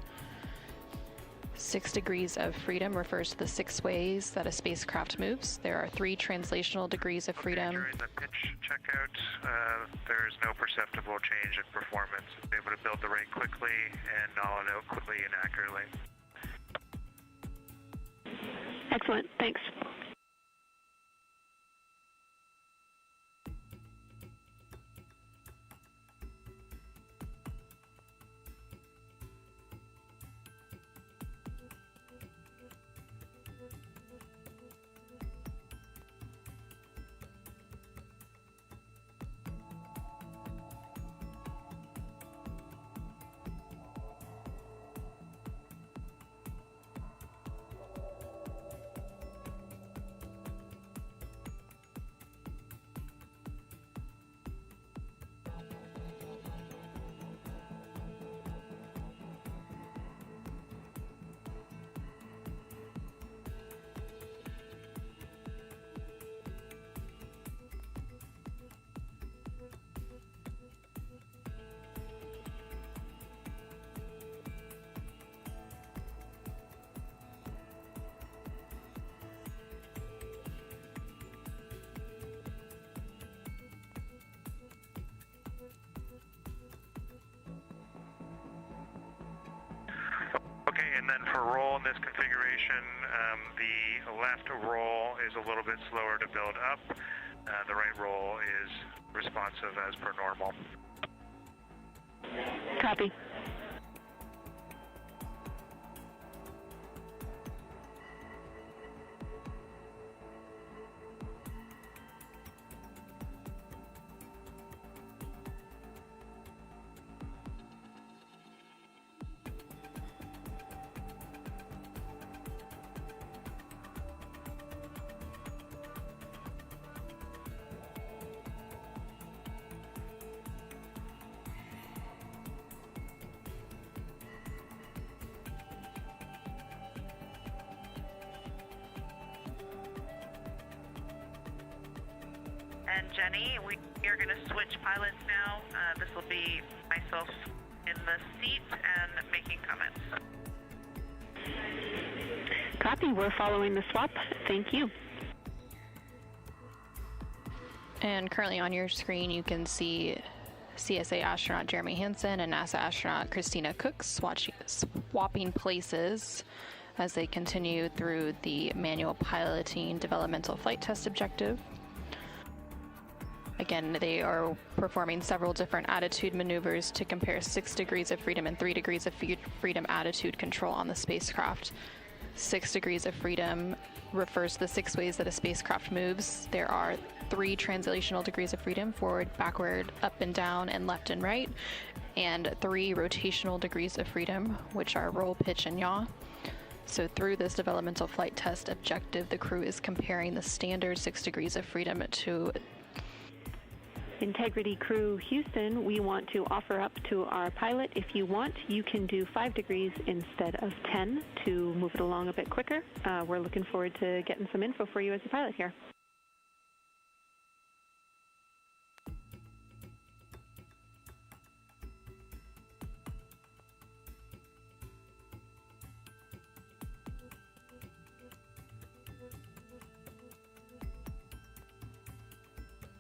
6 degrees of freedom refers to the 6 ways that a spacecraft moves. There are 3 translational degrees of freedom. During the pitch checkout, there is no perceptible change in performance. It's able to build the rate quickly and null it out quickly and accurately. Excellent. Thanks. Okay, and then for roll in this configuration, the left roll is a little bit slower to build up. The right roll is responsive as per normal. Copy. And Jenny, we are going to switch pilots now. This will be myself in the seat and making comments. Copy. We're following the swap. Thank you. And currently on your screen, you can see CSA astronaut Jeremy Hansen and NASA astronaut Christina Cook swapping places as they continue through the manual piloting developmental flight test objective. Again, they are performing several different attitude maneuvers to compare 6 degrees of freedom and 3 degrees of freedom attitude control on the spacecraft. 6 degrees of freedom refers to the 6 ways that a spacecraft moves. There are 3 translational degrees of freedom: forward, backward, up and down, and left and right, and 3 rotational degrees of freedom, which are roll, pitch, and yaw. So through this developmental flight test objective, the crew is comparing the standard 6 degrees of freedom to Integrity Crew Houston, we want to offer up to our pilot, if you want, you can do 5 degrees instead of 10 to move it along a bit quicker. We're looking forward to getting some info for you as a pilot here.